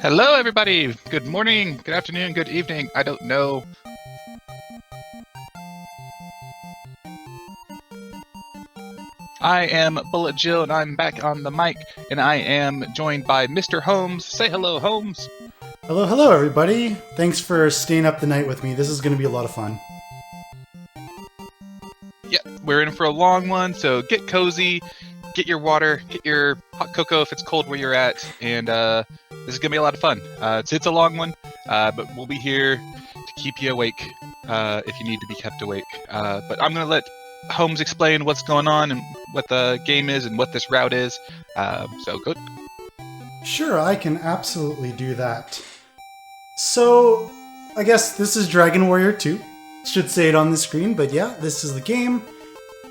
Hello, everybody. Good morning, good afternoon, good evening. I don't know. I am Bullet Jill, and I'm back on the mic, and I am joined by Mr. Holmes. Say hello, Holmes. Hello, hello, everybody. Thanks for staying up the night with me. This is going to be a lot of fun. Yep, we're in for a long one, so get cozy, get your water, get your hot cocoa if it's cold where you're at, and this is going to be a lot of fun. It's a long one, but we'll be here to keep you awake if you need to be kept awake. But I'm going to let Holmes explain what's going on and what the game is and what this route is. So good. Sure, I can absolutely do that. So, I guess this is Dragon Warrior 2. Should say it on the screen, but yeah, this is the game.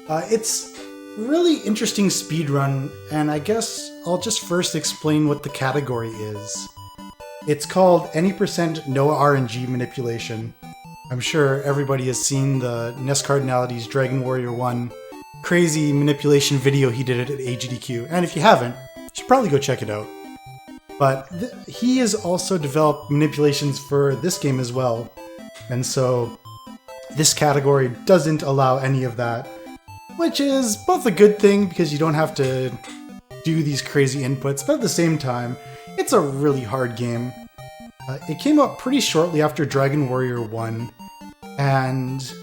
It's really interesting speedrun, and I guess I'll just first explain what the category is. It's called any % no RNG manipulation. I'm sure everybody has seen the Ness Cardinality's Dragon Warrior 1 crazy manipulation video he did it at AGDQ, and if you haven't, you should probably go check it out. But he has also developed manipulations for this game as well, and so this category doesn't allow any of that, which is both a good thing because you don't have to do these crazy inputs, but at the same time, it's a really hard game. It came out pretty shortly after Dragon Warrior 1, and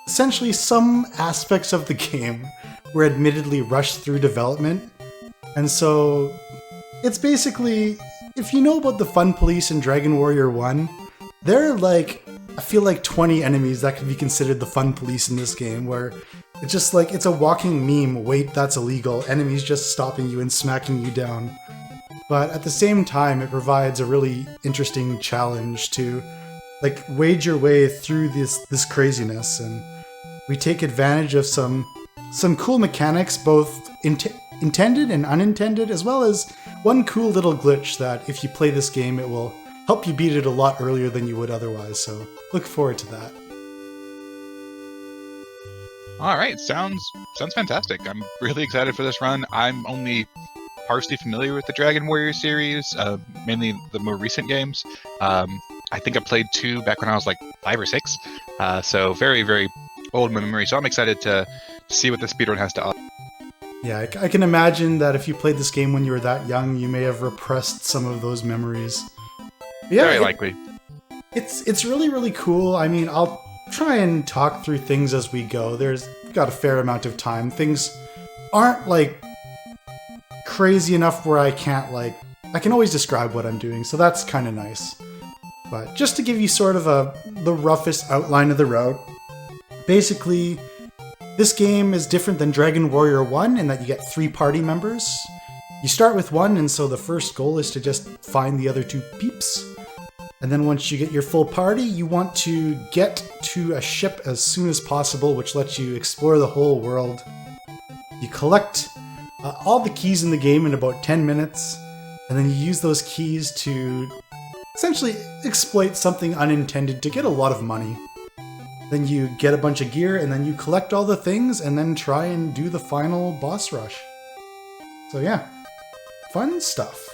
essentially some aspects of the game were admittedly rushed through development, and so it's basically, if you know about the Fun Police in Dragon Warrior 1, there are I feel like 20 enemies that could be considered the Fun Police in this game, where it's just like, it's a walking meme, wait, that's illegal, enemies just stopping you and smacking you down. But at the same time, it provides a really interesting challenge to wade your way through this craziness, and we take advantage of some cool mechanics, both intended and unintended, as well as one cool little glitch that if you play this game, it will help you beat it a lot earlier than you would otherwise, so look forward to that. All right, sounds fantastic. I'm really excited for this run. I'm only partially familiar with the Dragon Warrior series, mainly the more recent games. I think I played 2 back when I was like 5 or 6, so very, very old memory. So I'm excited to see what the speedrun has to offer. Yeah, I can imagine that if you played this game when you were that young, you may have repressed some of those memories. But yeah, very likely. It's really, really cool. I mean, I'll try and talk through things as we go. We've got a fair amount of time. Things aren't crazy enough where I can't I can always describe what I'm doing, so that's kind of nice. But just to give you sort of the roughest outline of the route, basically, this game is different than Dragon Warrior 1 in that you get 3 party members. You start with 1, and so the first goal is to just find the other 2 peeps. And then once you get your full party, you want to get to a ship as soon as possible, which lets you explore the whole world. You collect all the keys in the game in about 10 minutes, and then you use those keys to essentially exploit something unintended to get a lot of money. Then you get a bunch of gear, and then you collect all the things, and then try and do the final boss rush. So yeah, fun stuff.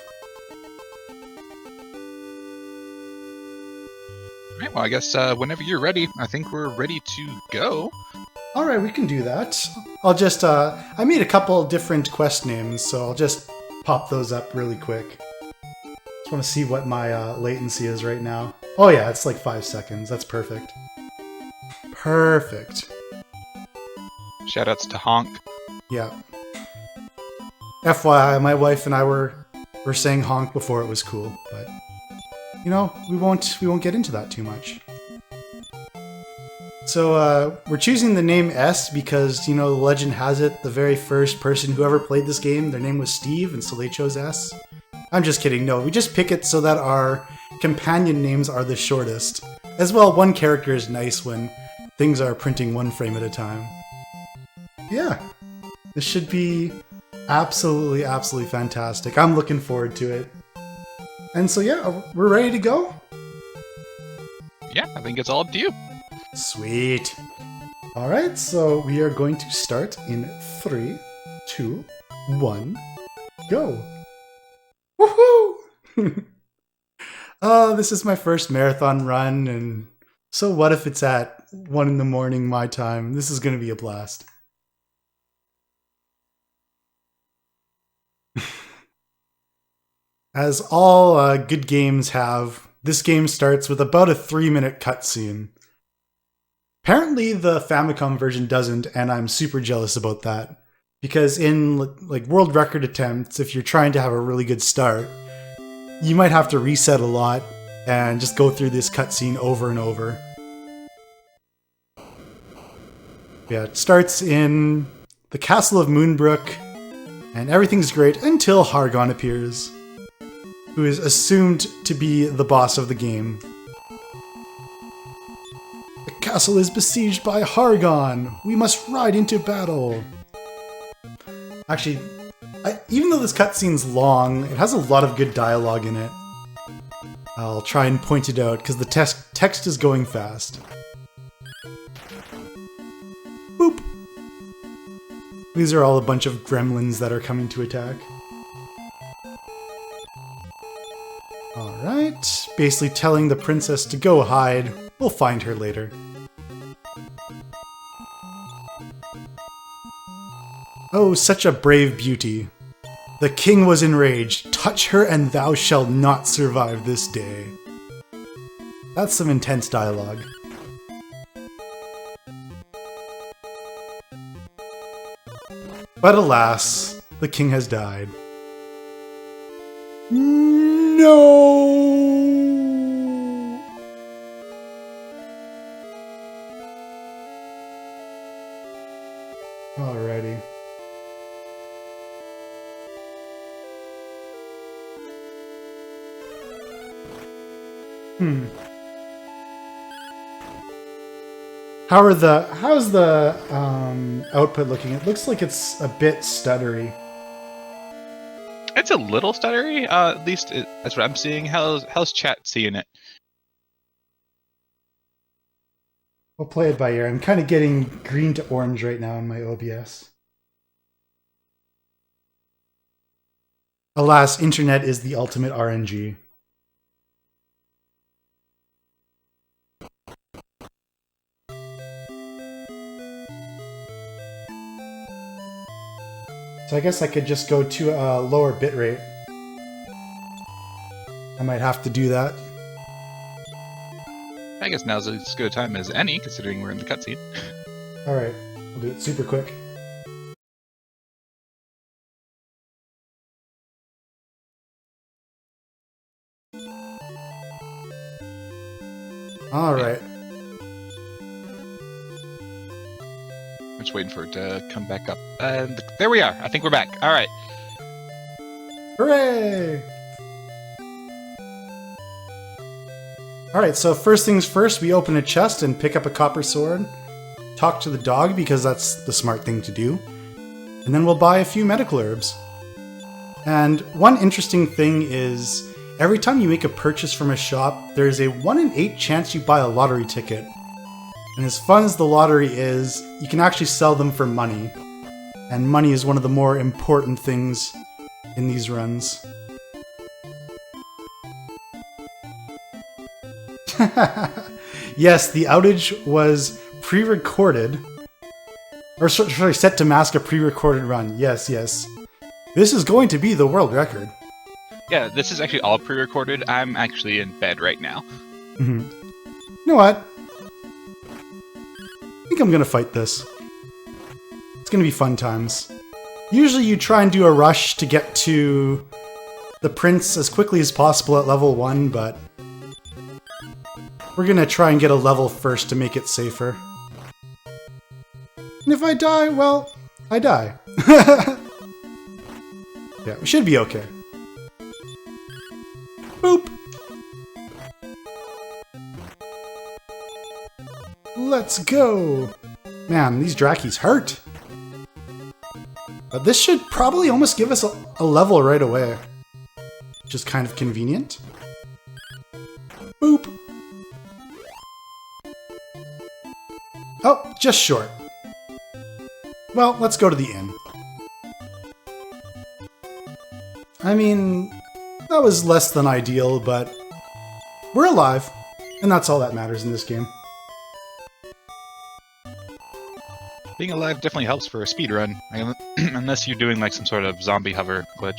All right, well, I guess whenever you're ready, I think we're ready to go. Alright, we can do that. I'll just, I made a couple different quest names, so I'll just pop those up really quick. Just want to see what my latency is right now. Oh yeah, it's like 5 seconds. That's perfect. Perfect. Shoutouts to Honk. Yeah. FYI, my wife and I were saying honk before it was cool, but you know, we won't get into that too much. So we're choosing the name S because, you know, the legend has it, the very first person who ever played this game, their name was Steve, and so they chose S. I'm just kidding, no, we just pick it so that our companion names are the shortest. As well, one character is nice when things are printing 1 frame at a time. Yeah, this should be absolutely, absolutely fantastic. I'm looking forward to it. And so yeah, we're ready to go? Yeah, I think it's all up to you. Sweet. Alright, so we are going to start in 3, 2, 1, go. Woohoo! Oh, this is my first marathon run, and so what if it's at 1 in the morning my time? This is going to be a blast. As all good games have, this game starts with about a 3-minute cutscene. Apparently the Famicom version doesn't, and I'm super jealous about that. Because in like world record attempts, if you're trying to have a really good start, you might have to reset a lot and just go through this cutscene over and over. Yeah, it starts in the castle of Moonbrook, and everything's great until Hargon appears, who is assumed to be the boss of the game. The castle is besieged by Hargon! We must ride into battle! Actually, even though this cutscene's long, it has a lot of good dialogue in it. I'll try and point it out, because the text is going fast. Boop! These are all a bunch of gremlins that are coming to attack. Alright, basically telling the princess to go hide. We'll find her later. Oh, such a brave beauty. The king was enraged. Touch her and thou shalt not survive this day. That's some intense dialogue. But alas, the king has died. No! Alrighty. How's the output looking? It looks like it's a bit stuttery. It's a little stuttery, at least that's what I'm seeing. How's chat seeing it? I'll play it by ear. I'm kind of getting green to orange right now in my OBS. Alas, internet is the ultimate RNG. So I guess I could just go to a lower bitrate. I might have to do that. I guess now's as good a time as any, considering we're in the cutscene. Alright, I'll do it super quick. Alright. I'm just waiting for it to come back up. And there we are. I think we're back. All right. Hooray! Alright, so first things first, we open a chest and pick up a copper sword. Talk to the dog, because that's the smart thing to do. And then we'll buy a few medical herbs. And one interesting thing is, every time you make a purchase from a shop, there's a 1 in 8 chance you buy a lottery ticket. And as fun as the lottery is, you can actually sell them for money. And money is one of the more important things in these runs. Yes, the outage was pre-recorded. Or sorry, set to mask a pre-recorded run. Yes, yes. This is going to be the world record. Yeah, this is actually all pre-recorded. I'm actually in bed right now. You know what? I think I'm gonna fight this. It's gonna be fun times. Usually you try and do a rush to get to the prince as quickly as possible at level 1, but we're gonna try and get a level first to make it safer. And if I die, well, I die. Yeah, we should be okay. Boop! Let's go! Man, these Drakis hurt! But this should probably almost give us a level right away. Which is kind of convenient. Boop! Oh, just short. Well, let's go to the inn. I mean, that was less than ideal, but we're alive, and that's all that matters in this game. Being alive definitely helps for a speedrun, unless you're doing like some sort of zombie hover glitch.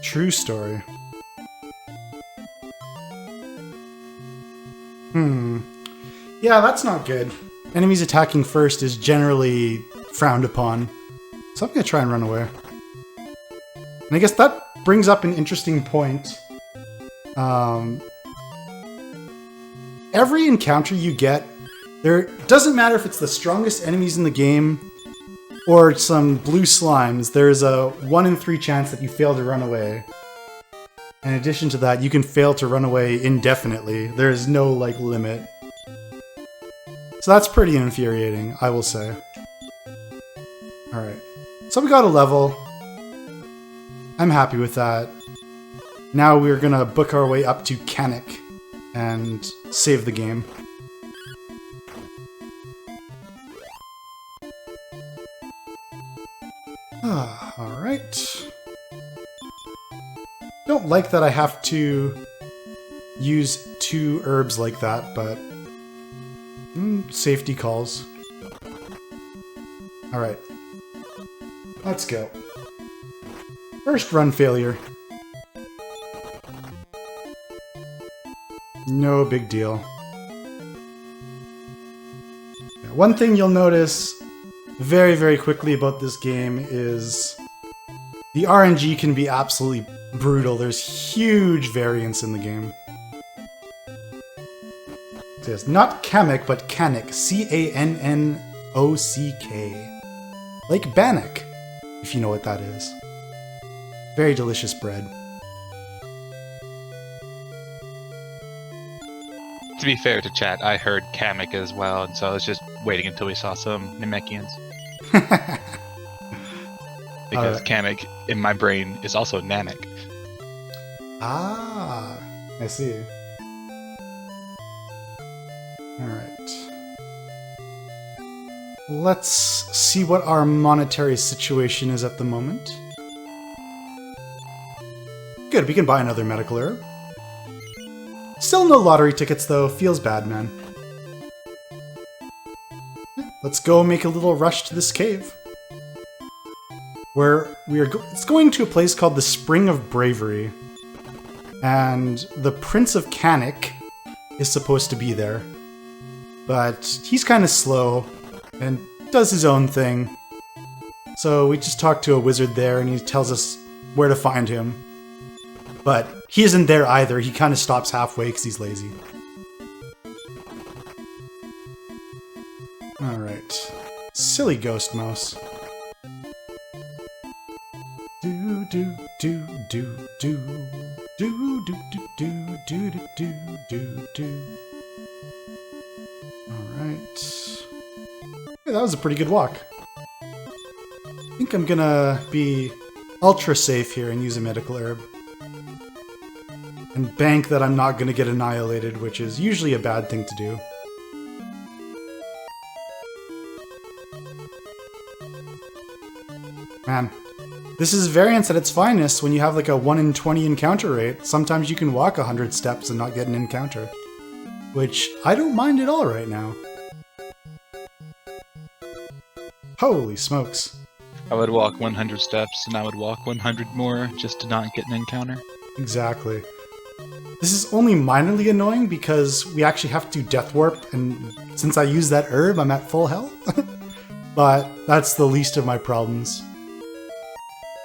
True story. Yeah, that's not good. Enemies attacking first is generally frowned upon. So I'm gonna try and run away. And I guess that brings up an interesting point. Every encounter you get, doesn't matter if it's the strongest enemies in the game or some blue slimes, there's a 1 in 3 chance that you fail to run away. In addition to that, you can fail to run away indefinitely. There is no, like, limit. So that's pretty infuriating, I will say. Alright. So we got a level. I'm happy with that. Now we're gonna book our way up to Kanik and save the game. Alright. Don't like that I have to use 2 herbs like that, but safety calls. Alright. Let's go. First run failure. No big deal. Yeah, one thing you'll notice very, very quickly about this game is the RNG can be absolutely brutal. There's huge variance in the game. So it's not Kamek, but Kanik. C-A-N-N-O-C-K. Like Bannock, if you know what that is. Very delicious bread. To be fair to chat, I heard Kamek as well, and so I was just waiting until we saw some Namekians. Because Kamek, in my brain, is also Namek. Ah, I see. Alright. Let's see what our monetary situation is at the moment. Good, we can buy another medical herb. Still no lottery tickets though, feels bad, man. Let's go make a little rush to this cave. Where it's going to a place called the Spring of Bravery. And the Prince of Kanik is supposed to be there. But he's kind of slow and does his own thing. So we just talked to a wizard there and he tells us where to find him. But he isn't there either. He kind of stops halfway because he's lazy. Alright. Silly ghost mouse. Do do do do do do do do do do do do do. Alright. Hey, that was a pretty good walk. I think I'm gonna be ultra safe here and use a medical herb. And bank that I'm not going to get annihilated, which is usually a bad thing to do. Man, this is variance at its finest when you have like a 1 in 20 encounter rate. Sometimes you can walk 100 steps and not get an encounter. Which I don't mind at all right now. Holy smokes. I would walk 100 steps and I would walk 100 more just to not get an encounter. Exactly. This is only minorly annoying because we actually have to death warp, and since I use that herb, I'm at full health. But that's the least of my problems.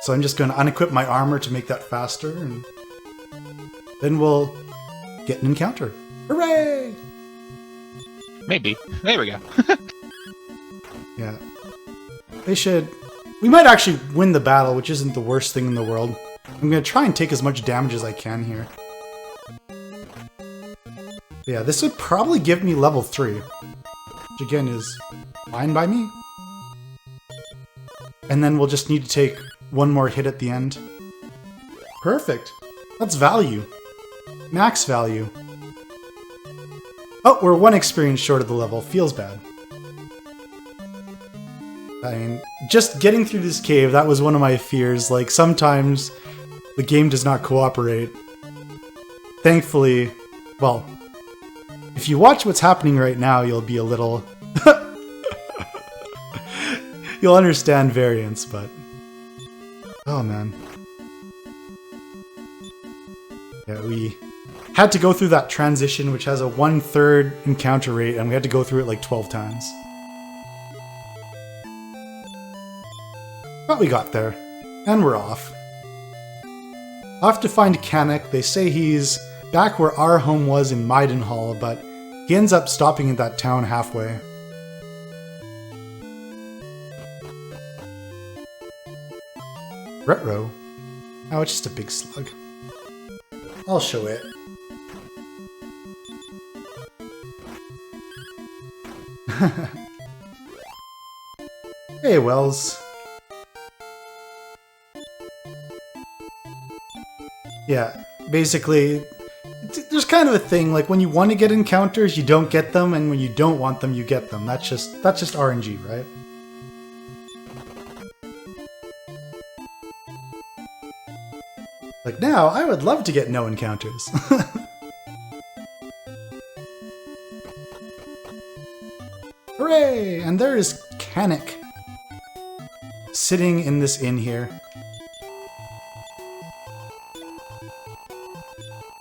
So I'm just going to unequip my armor to make that faster, and then we'll get an encounter. Hooray! Maybe. There we go. Yeah. We might actually win the battle, which isn't the worst thing in the world. I'm going to try and take as much damage as I can here. Yeah, this would probably give me level 3. Which again is fine by me. And then we'll just need to take one more hit at the end. Perfect. That's value. Max value. Oh, we're 1 experience short of the level. Feels bad. I mean, just getting through this cave, that was one of my fears. Like, sometimes the game does not cooperate. Thankfully, well, if you watch what's happening right now, you'll be a little... you'll understand variance, but... Oh, man. Yeah, we had to go through that transition, which has a 1/3 encounter rate, and we had to go through it like 12 times. But we got there, and we're off. Off to find Kanek. They say he's back where our home was in Maidenhall, but he ends up stopping at that town halfway. Retro? Oh, it's just a big slug. I'll show it. Hey, Wells. Yeah, basically, there's kind of a thing, like when you want to get encounters, you don't get them, and when you don't want them, you get them. That's just RNG, right? Like now, I would love to get no encounters. Hooray! And there is Kanek sitting in this inn here.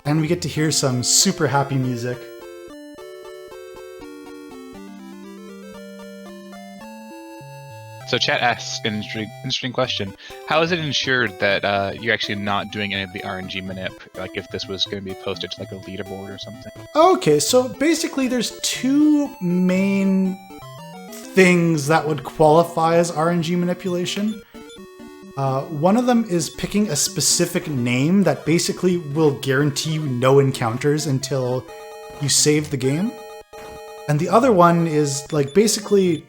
And we get to hear some super happy music. So chat asks an interesting question. How is it ensured that you're actually not doing any of the RNG Manip? Like if this was going to be posted to like a leaderboard or something? Okay, so basically there's two main things that would qualify as RNG manipulation. One of them is picking a specific name that basically will guarantee you no encounters until you save the game. And the other one is like basically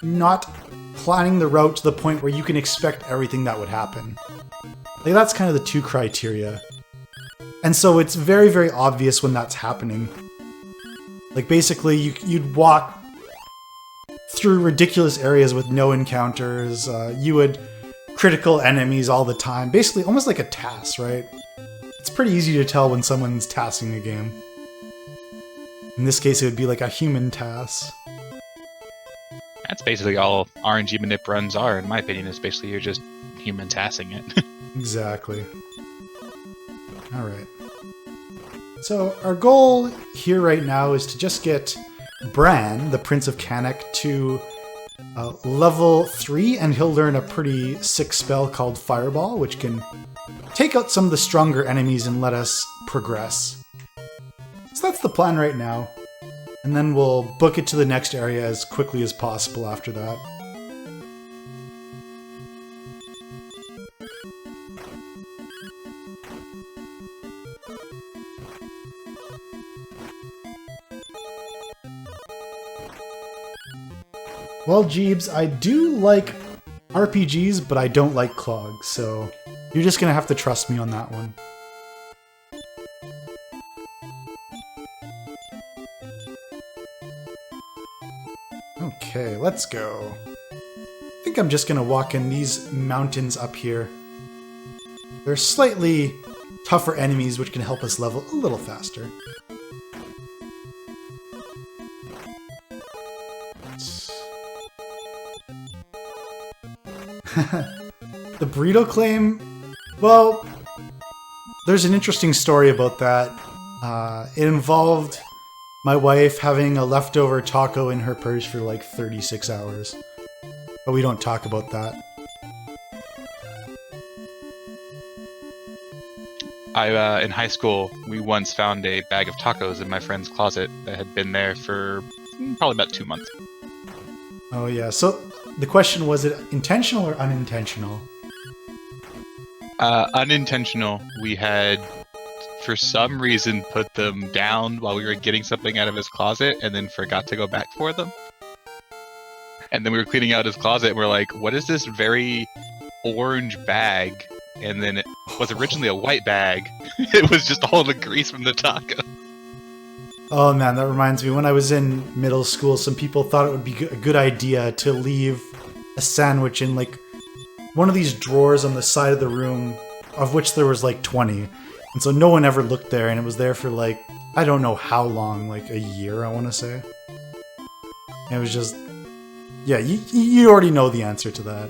not planning the route to the point where you can expect everything that would happen. Like that's kind of the two criteria. And so it's very, very obvious when that's happening. Like basically you'd walk through ridiculous areas with no encounters. You would critical enemies all the time. Basically almost like a TAS, right? It's pretty easy to tell when someone's tassing a game. In this case it would be like a human TAS. That's basically all RNG Manip runs are, in my opinion, is basically you're just human tassing it. Exactly. Alright. So our goal here right now is to just get Bran, the Prince of Kanek, to level 3, and he'll learn a pretty sick spell called Fireball, which can take out some of the stronger enemies and let us progress. So that's the plan right now. And then we'll book it to the next area as quickly as possible after that. Well, Jeebs, I do like RPGs, but I don't like clogs, so you're just gonna have to trust me on that one. Okay, let's go. I think I'm just gonna walk in these mountains up here. They're slightly tougher enemies, which can help us level a little faster. The burrito claim? Well, there's an interesting story about that. It involved my wife having a leftover taco in her purse for like 36 hours. But we don't talk about that. In high school, we once found a bag of tacos in my friend's closet that had been there for probably about 2 months. Oh yeah, so the question was it intentional or unintentional? Unintentional. We had, for some reason, put them down while we were getting something out of his closet and then forgot to go back for them. And then we were cleaning out his closet and we're like, what is this very orange bag? And then it was originally a white bag. It was just all the grease from the taco. Oh man, that reminds me, when I was in middle school, some people thought it would be a good idea to leave a sandwich in like one of these drawers on the side of the room of which there was like 20. And so no one ever looked there, and it was there for like, I don't know how long, like a year, I want to say. And it was just, yeah, you already know the answer to that.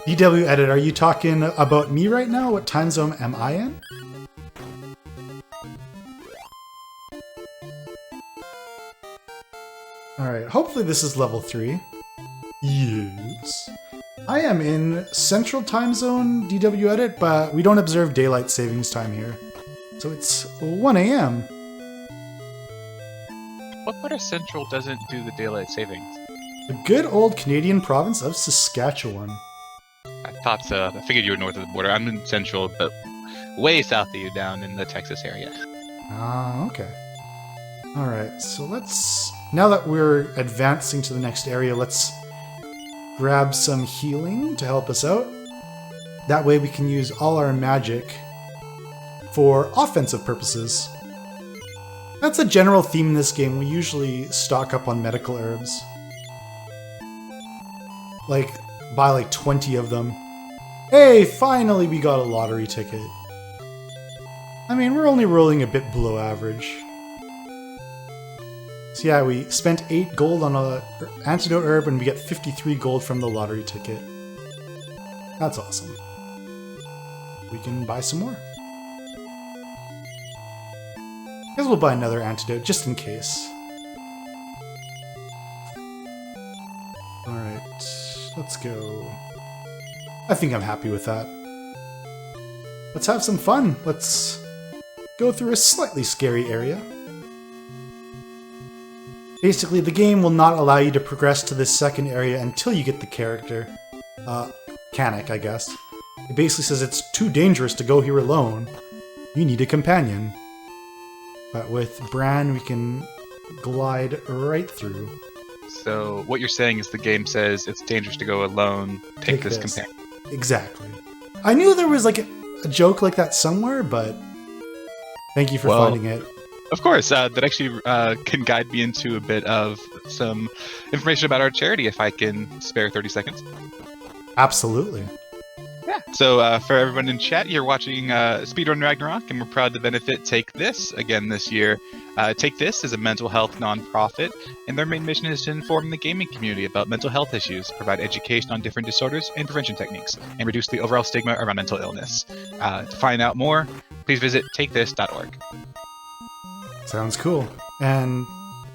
DW Edit, are you talking about me right now? What time zone am I in? Alright, hopefully this is level 3. Yes. I am in Central Time Zone, DW Edit, but we don't observe daylight savings time here. So it's 1 a.m. What part of Central doesn't do the daylight savings? The good old Canadian province of Saskatchewan. I thought so. I figured you were north of the border. I'm in Central, but way south of you, down in the Texas area. Ah, okay. Alright, so let's... Now that we're advancing to the next area, let's grab some healing to help us out. That way we can use all our magic for offensive purposes. That's a general theme in this game. We usually stock up on medical herbs. Like, buy like 20 of them. Hey, finally we got a lottery ticket. I mean, we're only rolling a bit below average. So yeah, we spent 8 gold on a antidote herb and we get 53 gold from the lottery ticket. That's awesome. We can buy some more. I guess we'll buy another antidote just in case. Alright, let's go. I think I'm happy with that. Let's have some fun. Let's go through a slightly scary area. Basically, the game will not allow you to progress to this second area until you get the character. Mechanic, I guess. It basically says it's too dangerous to go here alone. You need a companion. But with Bran, we can glide right through. So what you're saying is the game says it's dangerous to go alone. Take this companion. Exactly. I knew there was like a joke like that somewhere, but thank you for finding it. Of course, that actually can guide me into a bit of some information about our charity, if I can spare 30 seconds. Absolutely. Yeah. So for everyone in chat, you're watching Speedrun Ragnarok, and we're proud to benefit Take This again this year. Take This is a mental health nonprofit, and their main mission is to inform the gaming community about mental health issues, provide education on different disorders and prevention techniques, and reduce the overall stigma around mental illness. To find out more, please visit takethis.org. Sounds cool. And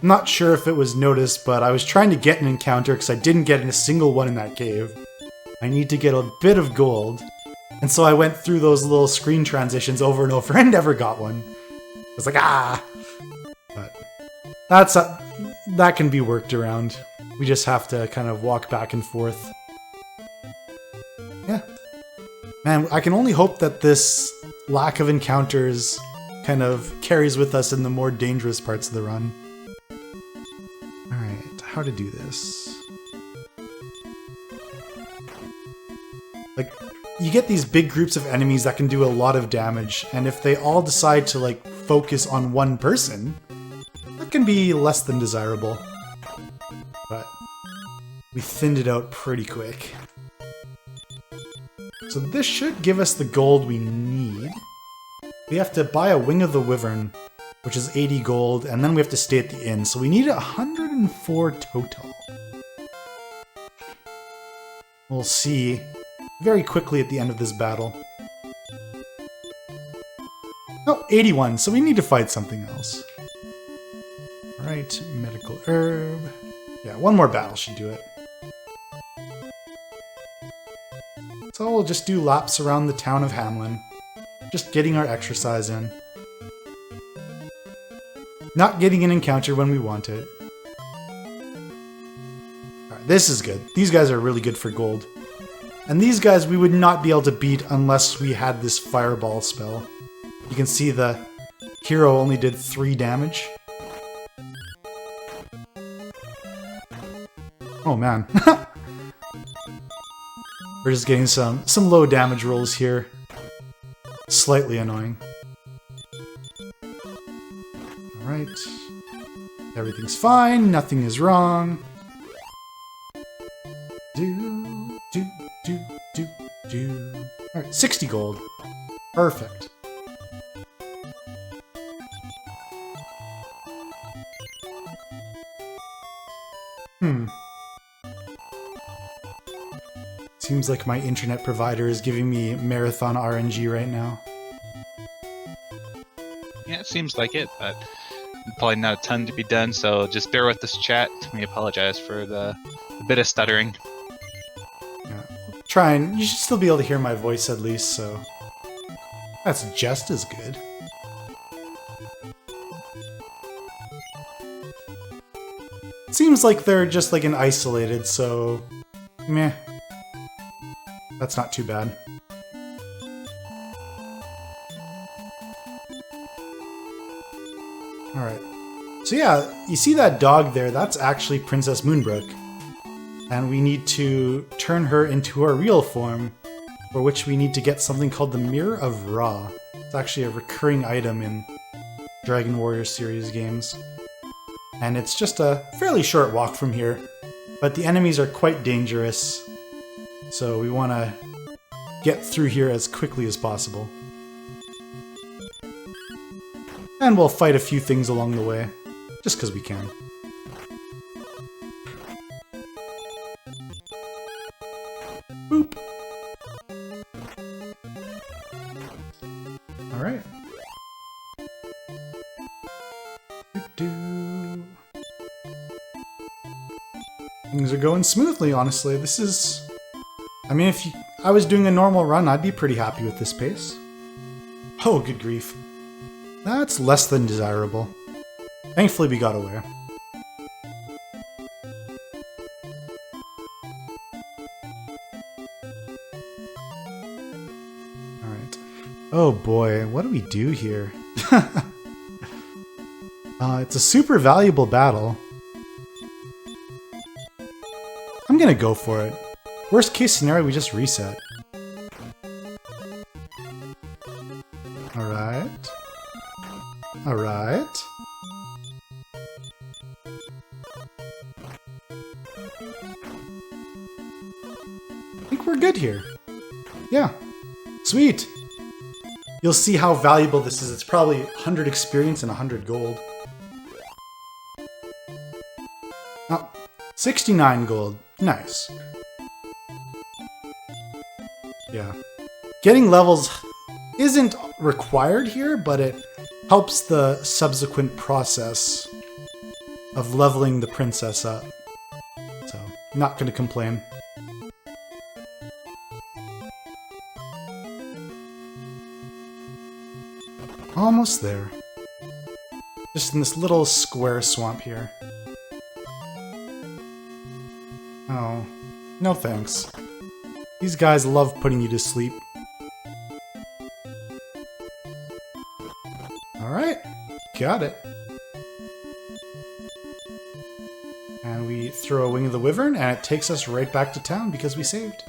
I'm not sure if it was noticed, but I was trying to get an encounter because I didn't get a single one in that cave. I need to get a bit of gold. And so I went through those little screen transitions over and over and never got one. I was like, ah! But that can be worked around. We just have to kind of walk back and forth. Yeah. Man, I can only hope that this lack of encounters kind of carries with us in the more dangerous parts of the run. Alright, how to do this. Like, you get these big groups of enemies that can do a lot of damage, and if they all decide to, like, focus on one person, that can be less than desirable. But we thinned it out pretty quick. So this should give us the gold we need. We have to buy a Wing of the Wyvern, which is 80 gold, and then we have to stay at the inn, so we need 104 total. We'll see very quickly at the end of this battle. Oh, 81, so we need to fight something else. Alright, medical herb. Yeah, one more battle should do it. So we'll just do laps around the town of Hamlin. Just getting our exercise in. Not getting an encounter when we want it. Alright, this is good. These guys are really good for gold. And these guys we would not be able to beat unless we had this fireball spell. You can see the hero only did 3 damage. Oh man. We're just getting some low damage rolls here. Slightly annoying. Alright. Everything's fine, nothing is wrong. Do, do, do, do, do. Alright, 60 gold. Perfect. Seems like my internet provider is giving me marathon RNG right now. Yeah, it seems like it, but probably not a ton to be done, so just bear with this chat. We apologize for the bit of stuttering. Yeah, try and you should still be able to hear my voice at least, so that's just as good. Seems like they're just like an isolated, so meh. That's not too bad. Alright. So yeah, you see that dog there? That's actually Princess Moonbrook. And we need to turn her into her real form, for which we need to get something called the Mirror of Ra. It's actually a recurring item in Dragon Warrior series games. And it's just a fairly short walk from here, but the enemies are quite dangerous, so we want to get through here as quickly as possible. And we'll fight a few things along the way, just because we can. Boop! Alright. Things are going smoothly, honestly. This is... I mean, if I was doing a normal run, I'd be pretty happy with this pace. Oh, good grief. That's less than desirable. Thankfully, we got away. Alright. Oh boy, what do we do here? It's a super valuable battle. I'm gonna go for it. Worst case scenario, we just reset. Alright. Alright. I think we're good here. Yeah. Sweet! You'll see how valuable this is. It's probably 100 experience and 100 gold. Oh, 69 gold. Nice. Yeah. Getting levels isn't required here, but it helps the subsequent process of leveling the princess up. So, not gonna complain. Almost there. Just in this little square swamp here. Oh, no thanks. These guys love putting you to sleep. Alright, got it. And we throw a Wing of the Wyvern, and it takes us right back to town because we saved.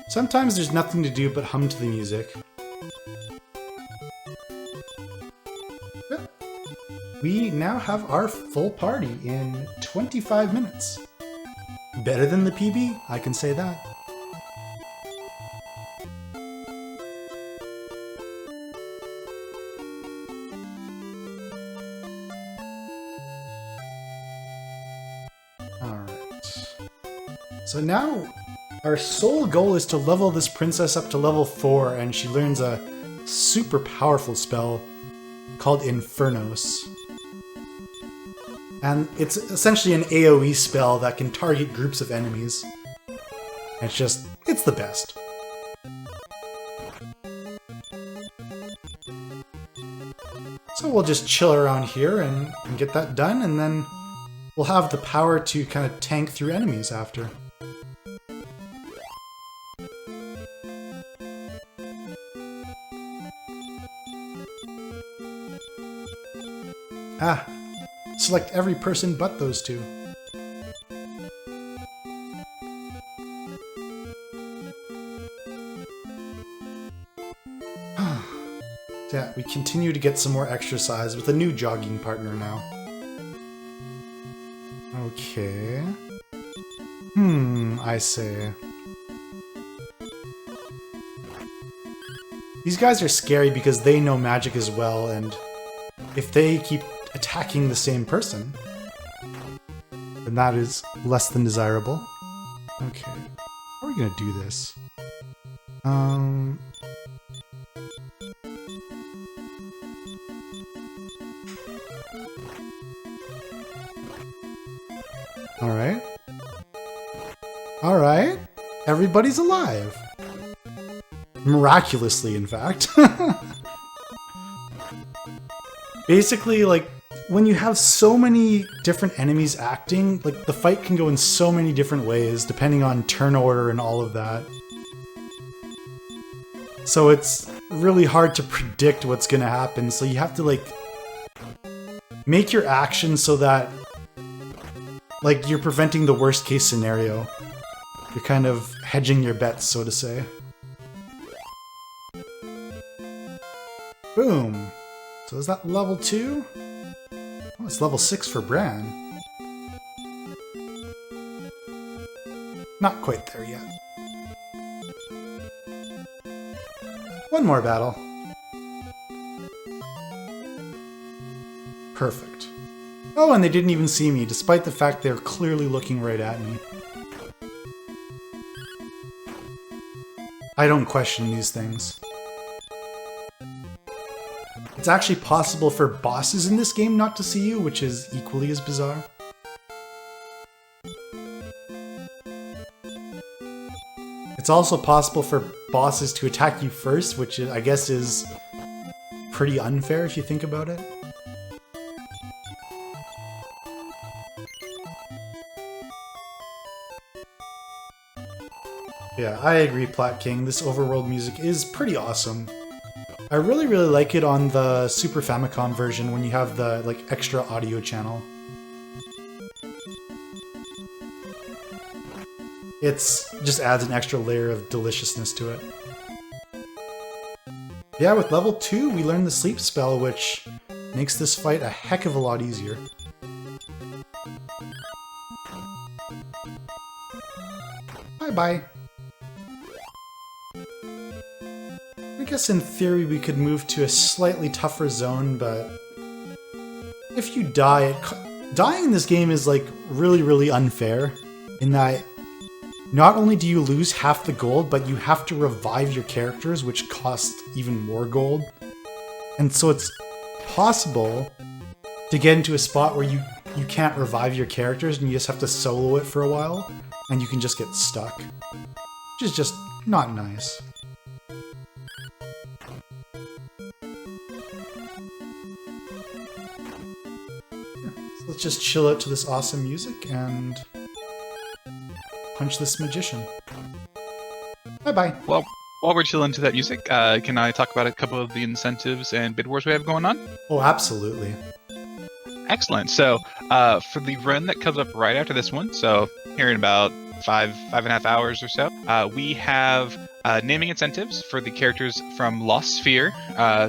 Sometimes there's nothing to do but hum to the music. We now have our full party in 25 minutes. Better than the PB, I can say that. Alright. So now our sole goal is to level this princess up to level 4, and she learns a super powerful spell called Infernos. And it's essentially an AoE spell that can target groups of enemies. And it's the best. So we'll just chill around here and get that done, and then we'll have the power to kind of tank through enemies after. Ah, select every person but those two. Yeah, we continue to get some more exercise with a new jogging partner now. Okay. I see. These guys are scary because they know magic as well, and if they keep attacking the same person, then that is less than desirable. Okay. How are we gonna do this? Alright. Alright. Everybody's alive. Miraculously, in fact. Basically, like, when you have so many different enemies acting, like, the fight can go in so many different ways, depending on turn order and all of that. So it's really hard to predict what's gonna happen, so you have to, like, make your actions so that, like, you're preventing the worst case scenario. You're kind of hedging your bets, so to say. Boom! So is that level 2? Oh, it's level 6 for Bran. Not quite there yet. One more battle. Perfect. Oh, and they didn't even see me, despite the fact they're clearly looking right at me. I don't question these things. It's actually possible for bosses in this game not to see you, which is equally as bizarre. It's also possible for bosses to attack you first, which I guess is pretty unfair if you think about it. Yeah, I agree, Plat King. This overworld music is pretty awesome. I really like it on the Super Famicom version when you have the, like, extra audio channel. It's just adds an extra layer of deliciousness to it. Yeah, with level 2 we learned the sleep spell, which makes this fight a heck of a lot easier. Bye-bye. I guess in theory we could move to a slightly tougher zone, but if you die, dying in this game is, like, really unfair in that not only do you lose half the gold, but you have to revive your characters, which cost even more gold. And so it's possible to get into a spot where you can't revive your characters and you just have to solo it for a while, and you can just get stuck. Which is just not nice. So let's just chill out to this awesome music and punch this magician. Bye-bye. Well, while we're chilling to that music, can I talk about a couple of the incentives and bid wars we have going on? Oh, absolutely. Excellent. So, for the run that comes up right after this one, so here in about five and a half hours or so, we have naming incentives for the characters from Lost Sphere.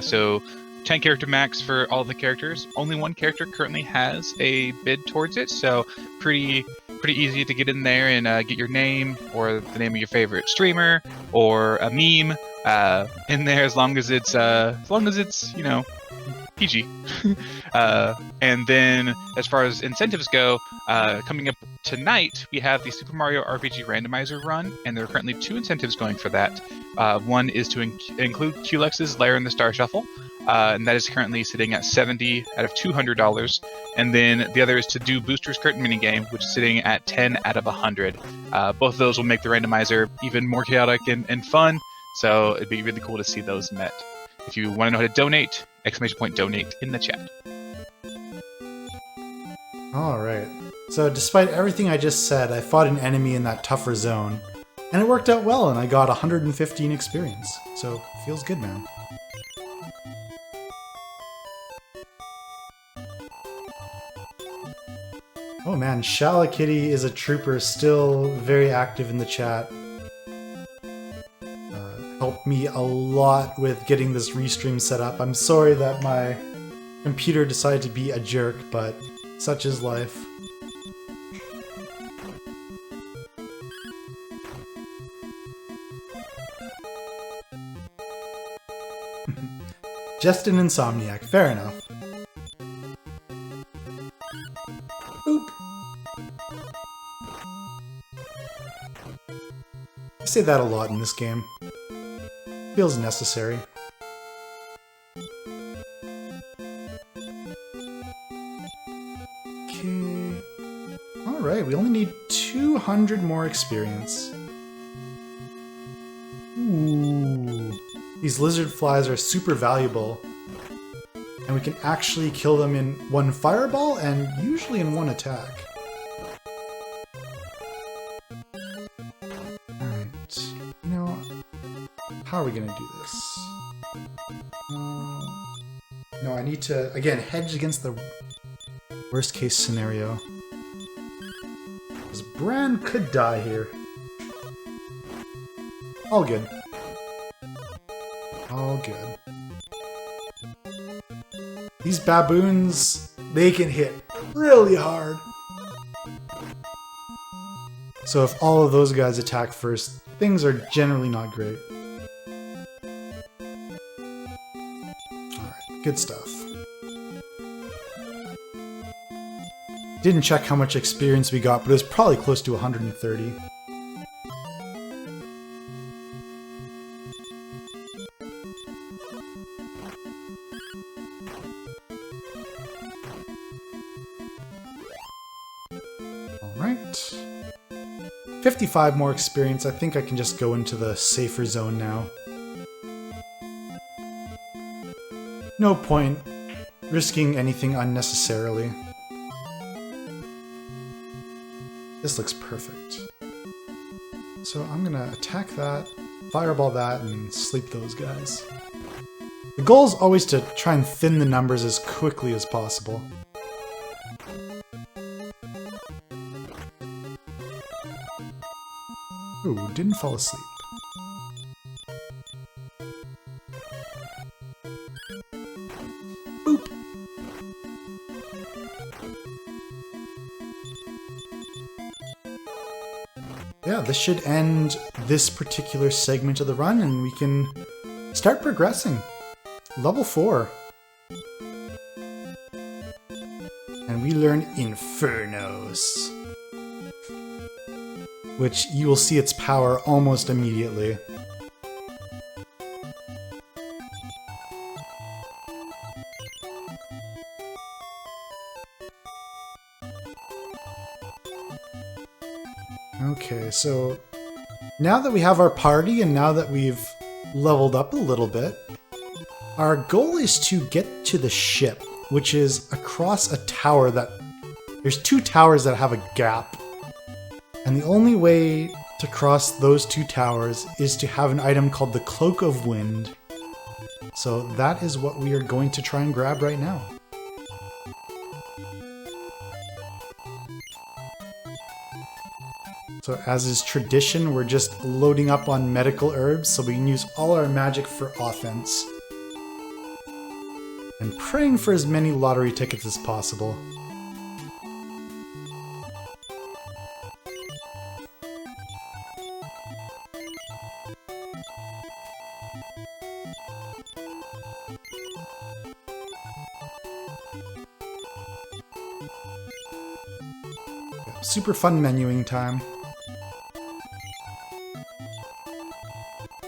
So 10 character max for all the characters. Only one character currently has a bid towards it, so pretty easy to get in there and get your name or the name of your favorite streamer or a meme in there, as long as it's you know, PG. And then as far as incentives go, coming up tonight we have the Super Mario RPG randomizer run, and there are currently 2 incentives going for that. One is to include Culex's Lair in the Star Shuffle, and that is currently sitting at $70 out of $200. And then the other is to do Booster's Curtain minigame, which is sitting at 10 out of 100. Both of those will make the randomizer even more chaotic and fun, so it'd be really cool to see those met. If you want to know how to donate, !donate in the chat. Alright. So despite everything I just said, I fought an enemy in that tougher zone, and it worked out well, and I got 115 experience. So, feels good, man. Oh man, Shala Kitty is a trooper, still very active in the chat. Helped me a lot with getting this restream set up. I'm sorry that my computer decided to be a jerk, but such is life. Just an insomniac, fair enough. Boop. I say that a lot in this game. Feels necessary. Okay. Alright, we only need 200 more experience. Ooh. These lizard flies are super valuable. And we can actually kill them in one fireball and usually in one attack. Alright. Now, how are we going to do this? No, I need to, again, hedge against the worst case scenario. Because Bran could die here. All good. All good. These baboons, they can hit really hard. So if all of those guys attack first, things are generally not great. Alright, good stuff. Didn't check how much experience we got, but it was probably close to 130. Alright. 55 more experience. I think I can just go into the safer zone now. No point risking anything unnecessarily. This looks perfect. So I'm gonna attack that, fireball that, and sleep those guys. The goal is always to try and thin the numbers as quickly as possible. Ooh, didn't fall asleep. Boop! Yeah, this should end this particular segment of the run, and we can start progressing. Level 4. And we learn Infernos, which you will see its power almost immediately. Okay, so now that we have our party and now that we've leveled up a little bit, our goal is to get to the ship, which is across a tower that... There's 2 towers that have a gap. And the only way to cross those 2 towers is to have an item called the Cloak of Wind. So that is what we are going to try and grab right now. So as is tradition, we're just loading up on medical herbs so we can use all our magic for offense. And praying for as many lottery tickets as possible. Super fun menuing time.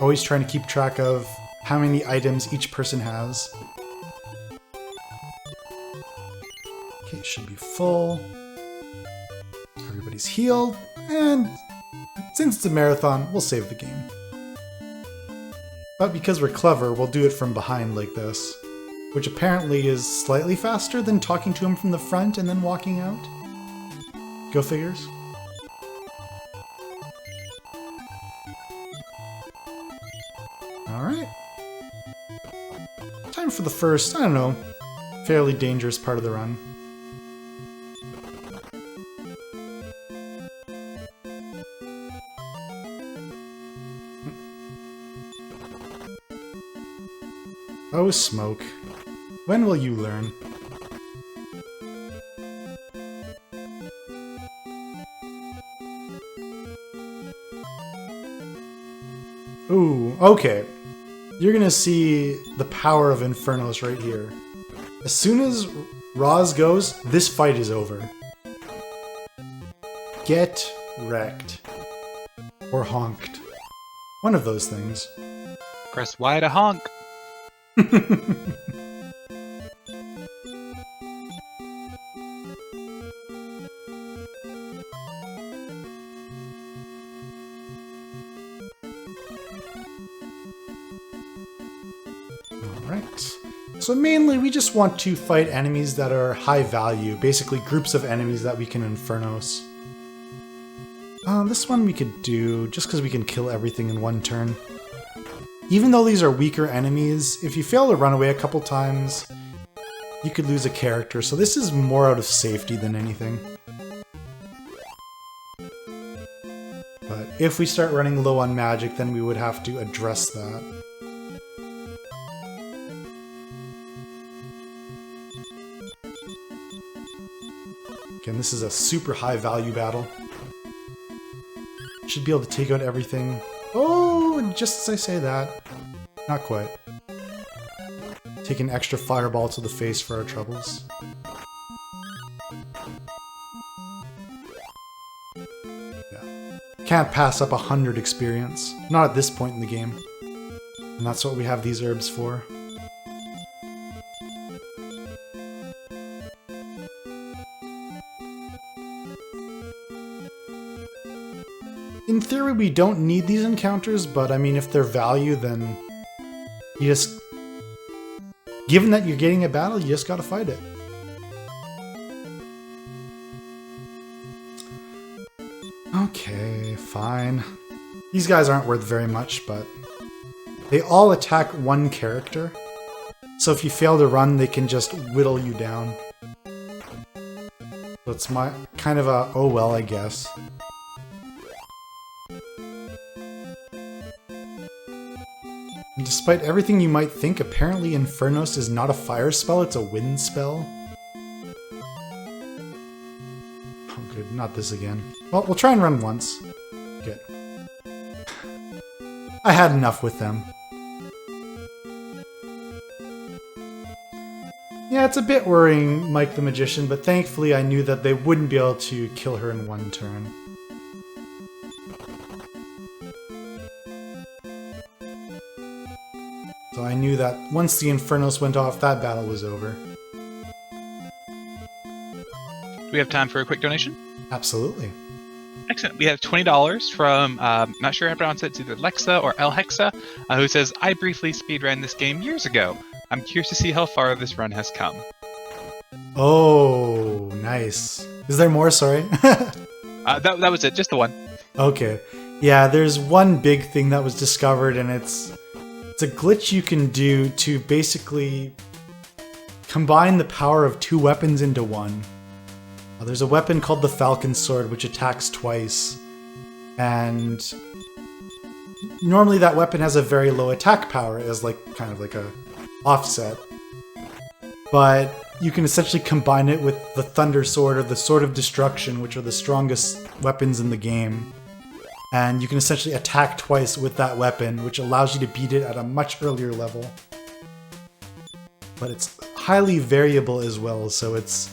Always trying to keep track of how many items each person has. Okay, it should be full. Everybody's healed, and since it's a marathon, we'll save the game. But because we're clever, we'll do it from behind like this, which apparently is slightly faster than talking to him from the front and then walking out. Go figures. Alright. Time for the first, I don't know, fairly dangerous part of the run. Oh, smoke. When will you learn? Ooh, okay. You're gonna see the power of Infernos right here. As soon as Roz goes, this fight is over. Get wrecked. Or honked. One of those things. Press Y to honk. Alright. So mainly we just want to fight enemies that are high value, basically groups of enemies that we can Infernos. This one we could do just because we can kill everything in one turn. Even though these are weaker enemies, if you fail to run away a couple times, you could lose a character, so this is more out of safety than anything. But if we start running low on magic, then we would have to address that. Again, this is a super high value battle. Should be able to take out everything. Oh, and just as I say that, not quite. Take an extra fireball to the face for our troubles. Yeah. Can't pass up 100 experience. Not at this point in the game. And that's what we have these herbs for. In theory, we don't need these encounters, but I mean, if they're value, then you just... Given that you're getting a battle, you just gotta fight it. Okay, fine. These guys aren't worth very much, but they all attack one character. So if you fail to run, they can just whittle you down. So it's my kind of a, oh well, I guess. And despite everything you might think, apparently Infernos is not a fire spell, it's a wind spell. Oh good, not this again. Well, we'll try and run once. Good. I had enough with them. Yeah, it's a bit worrying, Mike the Magician, but thankfully I knew that they wouldn't be able to kill her in one turn. So I knew that once the Infernos went off, that battle was over. Do we have time for a quick donation? Absolutely. Excellent. We have $20 from, not sure how to pronounce it, it's either Lexa or El Hexa, who says, I briefly speedran this game years ago. I'm curious to see how far this run has come. Oh, nice. Is there more? Sorry. That was it, just the one. Okay. Yeah, there's one big thing that was discovered, and it's a glitch you can do to basically combine the power of two weapons into one. There's a weapon called the Falcon Sword, which attacks twice, and normally that weapon has a very low attack power as like kind of like a offset, but you can essentially combine it with the Thunder Sword or the Sword of Destruction, which are the strongest weapons in the game. And you can essentially attack twice with that weapon, which allows you to beat it at a much earlier level. But it's highly variable as well, so it's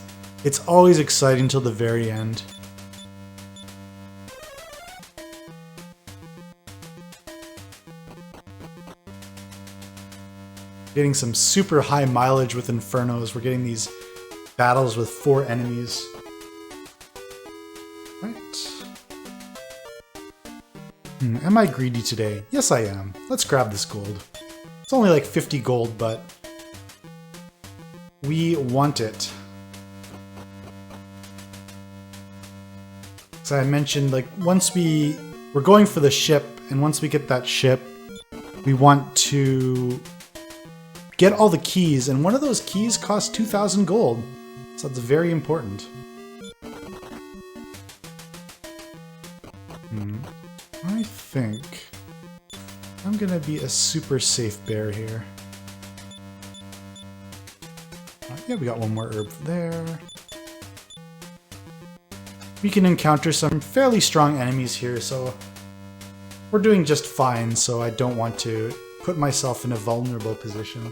always exciting till the very end. Getting some super high mileage with Infernos. We're getting these battles with 4 enemies. Right. Am I greedy today? Yes, I am. Let's grab this gold. It's only like 50 gold, but we want it. So I mentioned, like, once we're going for the ship, and once we get that ship, we want to get all the keys, and one of those keys costs 2,000 gold. So that's very important. I think I'm gonna be a super safe bear here. Yeah, we got one more herb there. We can encounter some fairly strong enemies here, so we're doing just fine, so I don't want to put myself in a vulnerable position.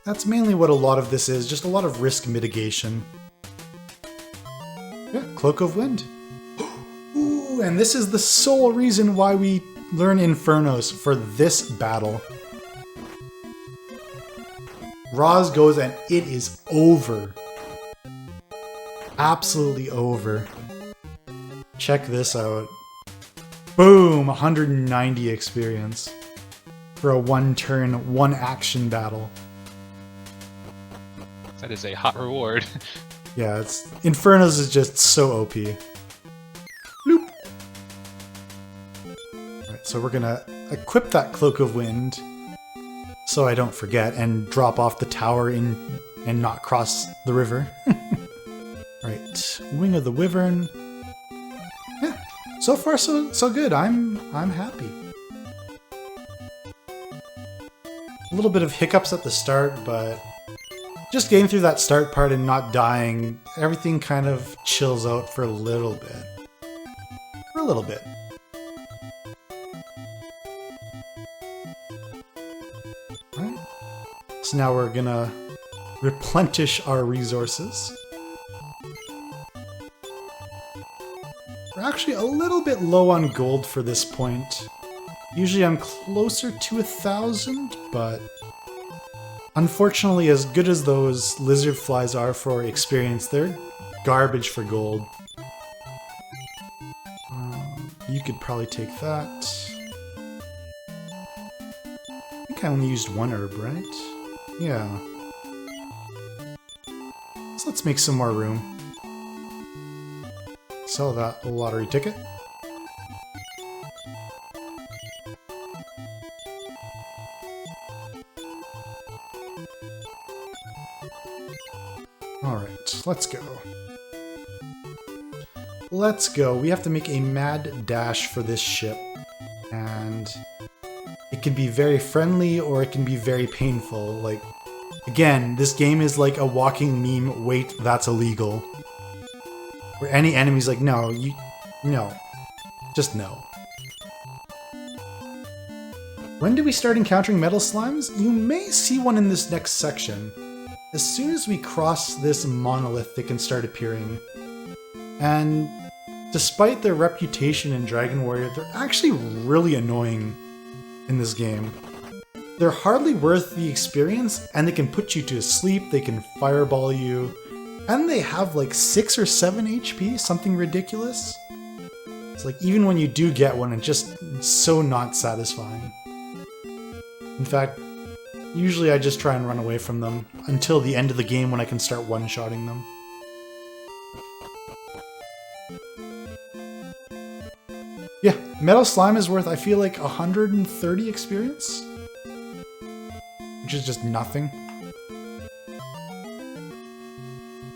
That's mainly what a lot of this is, just a lot of risk mitigation. Yeah, Cloak of Wind. Ooh, and this is the sole reason why we learn Infernos for this battle. Roz goes and it is over. Absolutely over. Check this out. Boom! 190 experience for a one-turn, one-action battle. That is a hot reward. Yeah, it's Infernos is just so OP. Bloop. Alright, so we're gonna equip that Cloak of Wind so I don't forget and drop off the tower and not cross the river. Alright, Wing of the Wyvern. Yeah, so far so good. I'm happy. A little bit of hiccups at the start, but just getting through that start part and not dying, everything kind of chills out for a little bit. For a little bit. Alright. So now we're gonna replenish our resources. We're actually a little bit low on gold for this point. Usually I'm closer to 1,000, but unfortunately, as good as those lizard flies are for experience, they're garbage for gold. You could probably take that. I think I only used one herb, right? Yeah. So let's make some more room. Sell that lottery ticket. Alright, let's go. Let's go. We have to make a mad dash for this ship. And it can be very friendly or it can be very painful. Like, again, this game is like a walking meme, wait, that's illegal. Where any enemy's like, no, no. Just no. When do we start encountering metal slimes? You may see one in this next section. As soon as we cross this monolith, they can start appearing. And despite their reputation in Dragon Warrior, they're actually really annoying in this game. They're hardly worth the experience, and they can put you to sleep, they can fireball you, and they have like 6 or 7 HP, something ridiculous. It's like even when you do get one, it's just so not satisfying. In fact, usually I just try and run away from them until the end of the game when I can start one-shotting them. Yeah, Metal Slime is worth, I feel like, 130 experience? Which is just nothing.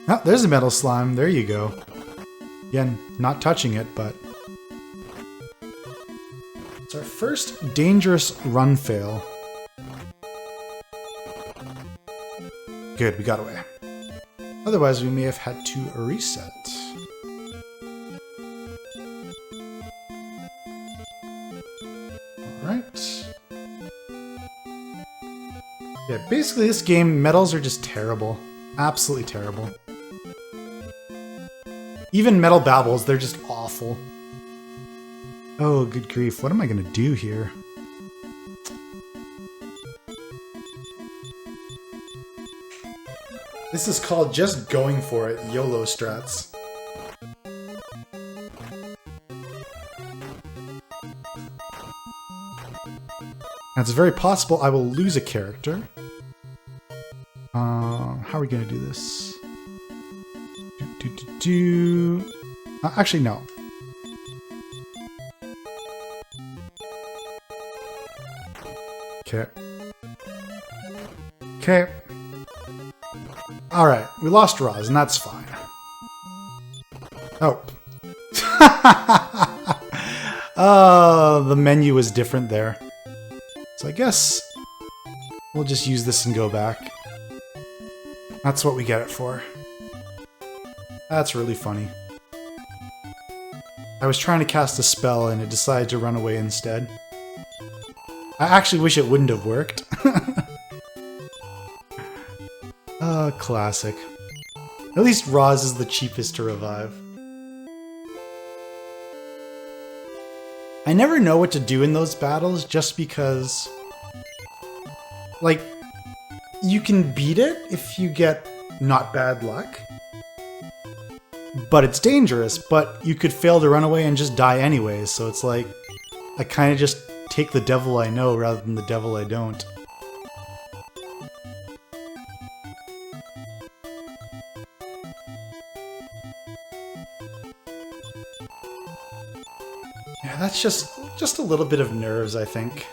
Oh, there's a Metal Slime, there you go. Again, not touching it, but... It's our first dangerous run fail. Good, we got away. Otherwise, we may have had to reset. Alright. Yeah, basically this game, metals are just terrible. Absolutely terrible. Even metal babbles, they're just awful. Oh, good grief, what am I gonna do here? This is called just going for it, YOLO strats. And it's very possible I will lose a character. How are we gonna do this? Actually, no. Okay. Okay. Alright, we lost Roz, and that's fine. Oh. Oh, the menu is different there. So I guess We'll just use this and go back. That's what we get it for. That's really funny. I was trying to cast a spell and it decided to run away instead. I actually wish it wouldn't have worked. Classic. At least Roz is the cheapest to revive. I never know what to do in those battles just because... like, you can beat it if you get not bad luck. But it's dangerous, but you could fail to run away and just die anyway, so it's like... I kind of just take the devil I know rather than the devil I don't. Yeah, that's just a little bit of nerves, I think.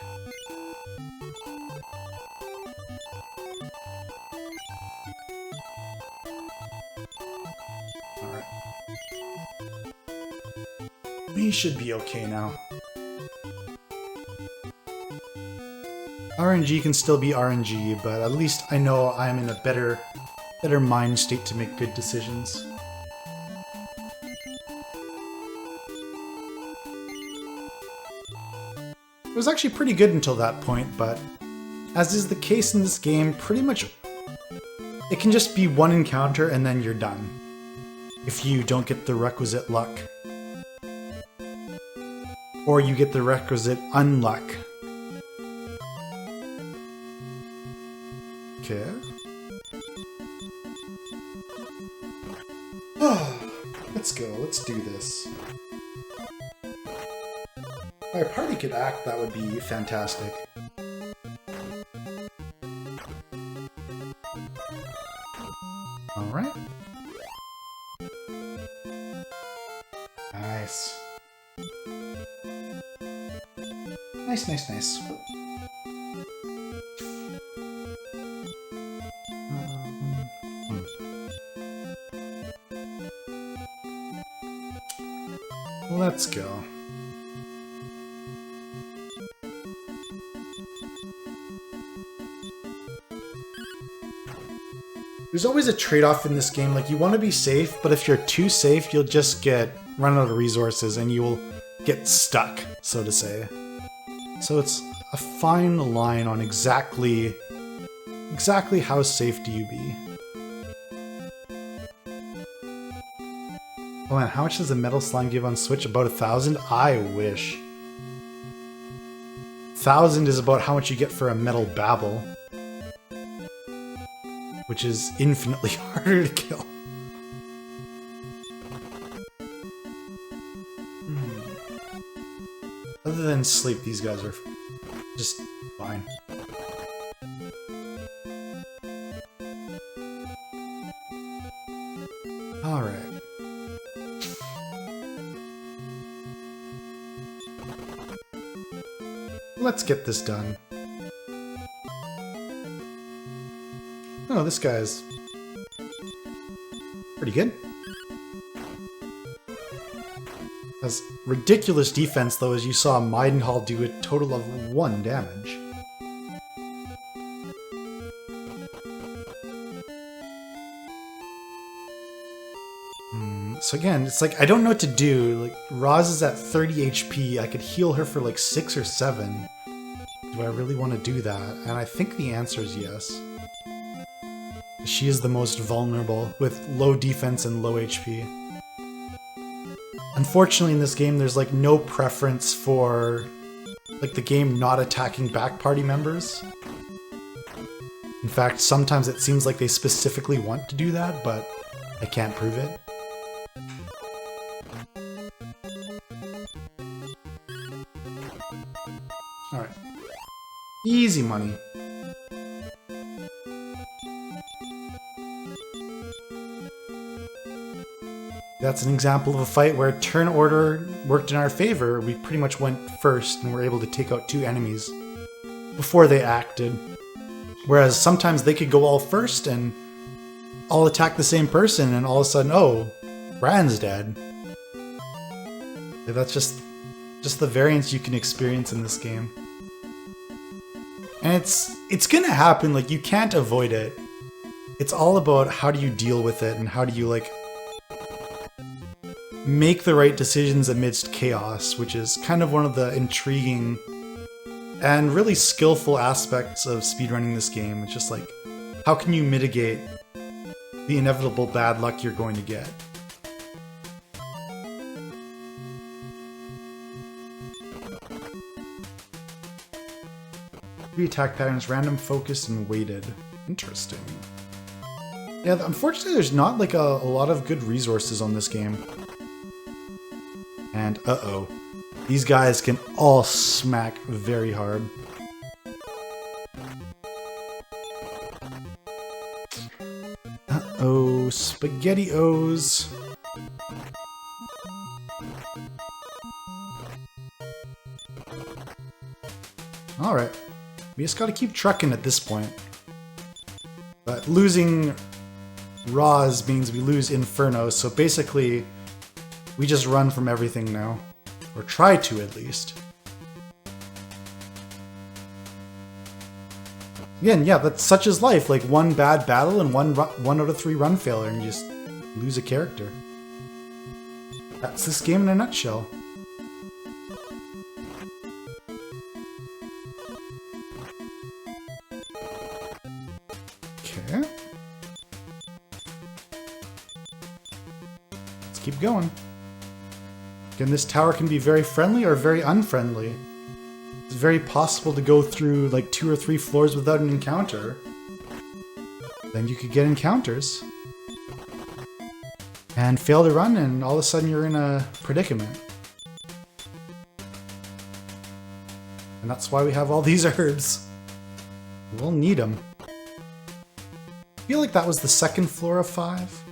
Alright. We should be okay now. RNG can still be RNG, but at least I know I'm in a better mind state to make good decisions. It was actually pretty good until that point, but as is the case in this game, pretty much it can just be one encounter and then you're done, if you don't get the requisite luck. Or you get the requisite unluck. Okay. Let's go, let's do this. If our party could act, that would be fantastic. Alright. Nice. Nice. Let's go. There's always a trade-off in this game, like you want to be safe, but if you're too safe, you'll just run out of resources and you will get stuck, so to say. So it's a fine line on exactly how safe do you be. Oh man, how much does the metal slime give on Switch? About 1,000? I wish. 1,000 is about how much you get for a metal babble, which is infinitely harder to kill. Other than sleep, these guys are just fine. Alright. Let's get this done. Oh, this guy's pretty good. Has ridiculous defense, though, as you saw Maidenhall do a total of 1 damage. So again, it's like, I don't know what to do. Like, Roz is at 30 HP. I could heal her for like 6 or 7. Do I really want to do that? And I think the answer is yes. She is the most vulnerable, with low defense and low HP. Unfortunately, in this game, there's like no preference for like the game not attacking back party members. In fact, sometimes it seems like they specifically want to do that, but I can't prove it. Alright. Easy money. That's an example of a fight where turn order worked in our favor. We pretty much went first and were able to take out 2 enemies before they acted. Whereas sometimes they could go all first and all attack the same person and all of a sudden, oh, Bran's dead. That's just the variance you can experience in this game. And it's gonna happen, like, you can't avoid it. It's all about how do you deal with it and how do you, like, make the right decisions amidst chaos, which is kind of one of the intriguing and really skillful aspects of speedrunning this game. It's just like, how can you mitigate the inevitable bad luck you're going to get? Attack patterns, random, focused, and weighted. Interesting. Yeah, unfortunately there's not like a lot of good resources on this game. And uh-oh. These guys can all smack very hard. Uh-oh, SpaghettiOs. Alright. We just gotta keep trucking at this point. But losing Raws means we lose Inferno, so basically we just run from everything now. Or try to, at least. Again, yeah, that's such is life. Like, one bad battle and one out of 3 run failure, and you just lose a character. That's this game in a nutshell. Okay. Let's keep going. Again, this tower can be very friendly or very unfriendly. It's very possible to go through like 2 or 3 floors without an encounter. Then you could get encounters. And fail to run, and all of a sudden you're in a predicament. And that's why we have all these herbs. We'll need them. I feel like that was the 2nd floor of 5.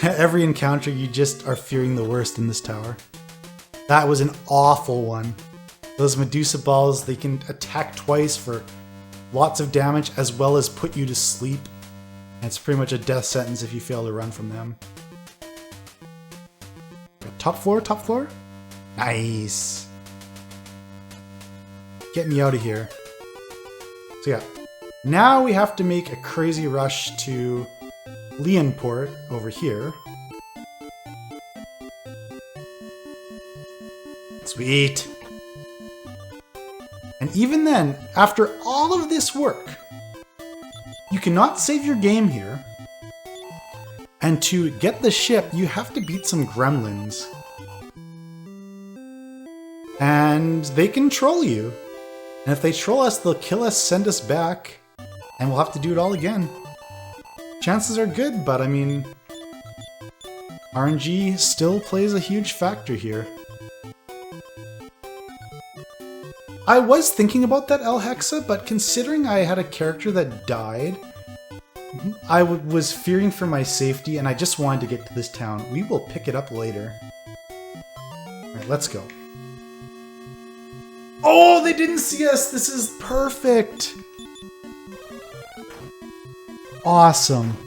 Every encounter, you just are fearing the worst in this tower. That was an awful one. Those Medusa balls, they can attack twice for lots of damage as well as put you to sleep. And it's pretty much a death sentence if you fail to run from them. Top floor, top floor? Nice! Get me out of here. So yeah, now we have to make a crazy rush to Leonport over here. Sweet. And even then, after all of this work, you cannot save your game here. And to get the ship, you have to beat some gremlins. And they can troll you. And if they troll us, they'll kill us, send us back, and we'll have to do it all again. Chances are good, but I mean, RNG still plays a huge factor here. I was thinking about that El Hexa, but considering I had a character that died, I was fearing for my safety, and I just wanted to get to this town. We will pick it up later. Alright, let's go. Oh, they didn't see us! This is perfect! Awesome.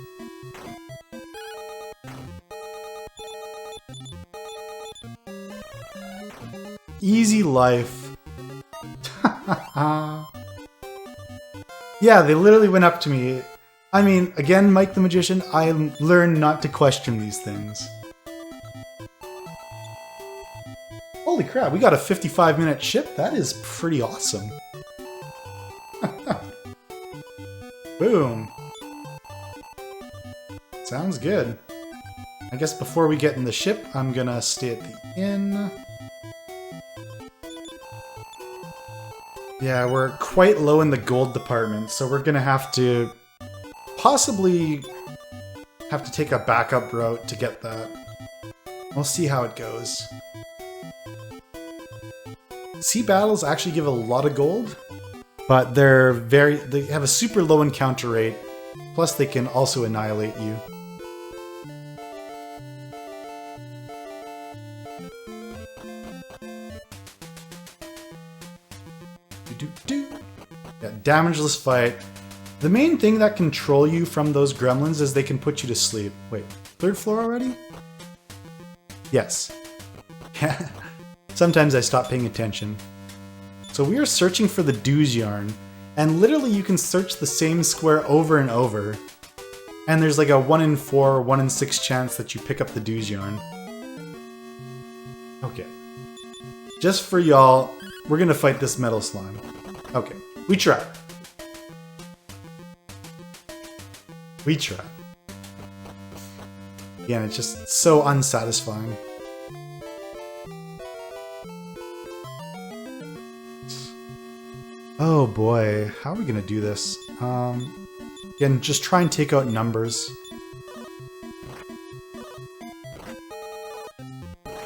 Easy life. Yeah, they literally went up to me. I mean, again, Mike the Magician, I learned not to question these things. Holy crap, we got a 55-minute ship? That is pretty awesome. Boom. Sounds good. I guess before we get in the ship, I'm gonna stay at the inn. Yeah, we're quite low in the gold department, so we're gonna have to possibly have to take a backup route to get that. We'll see how it goes. Sea battles actually give a lot of gold, but they have a super low encounter rate, plus they can also annihilate you. Yeah, damageless fight. The main thing that can troll you from those gremlins is they can put you to sleep. Wait, 3rd floor already? Yes. Sometimes I stop paying attention. So we are searching for the Dues Yarn, and literally you can search the same square over and over, and there's like a 1 in 4, 1 in 6 chance that you pick up the Dues Yarn. Okay. Just for y'all, we're gonna fight this metal slime. Okay, we try. We try. Again, it's just so unsatisfying. Oh boy, how are we gonna do this? Again, just try and take out numbers.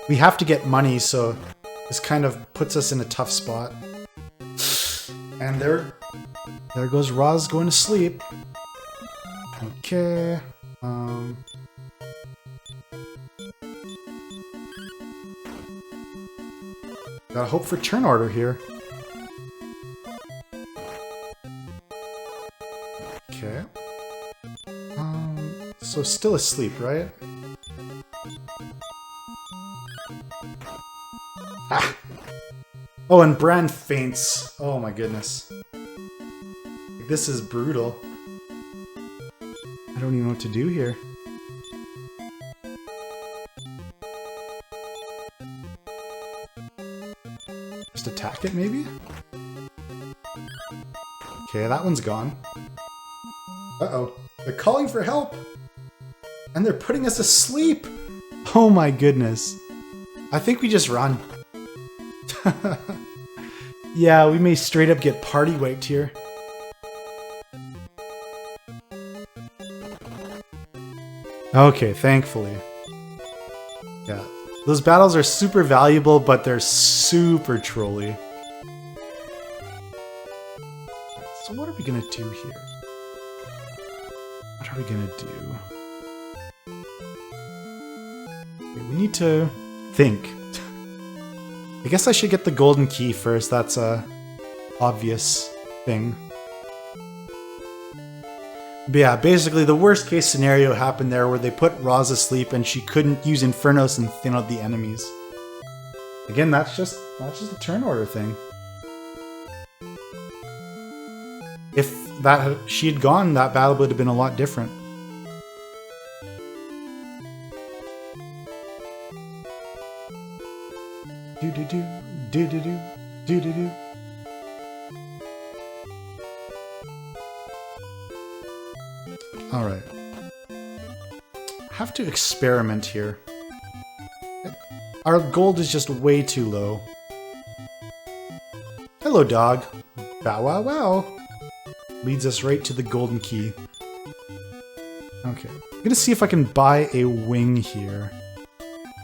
We have to get money, so this kind of puts us in a tough spot. And there goes Roz going to sleep. Okay. Gotta hope for turn order here. Okay. So still asleep, right? Ah! Oh, and Bran faints. Oh my goodness. This is brutal. I don't even know what to do here. Just attack it, maybe? Okay, that one's gone. Uh-oh. They're calling for help! And they're putting us asleep! Oh my goodness. I think we just run. Yeah, we may straight up get party wiped here. Okay, thankfully. Yeah. Those battles are super valuable, but they're super trolly. So what are we gonna do here? What are we gonna do? Okay, we need to think. I guess I should get the golden key first. That's a obvious thing. But yeah, basically the worst case scenario happened there where they put Roz asleep and she couldn't use Infernos and thin out the enemies. Again, that's just a turn order thing. If she had gone, that battle would have been a lot different. Do-do-do, do-do-do, do-do-do. Alright. Have to experiment here. Our gold is just way too low. Hello, dog. Bow wow wow. Leads us right to the golden key. Okay. I'm gonna see if I can buy a wing here.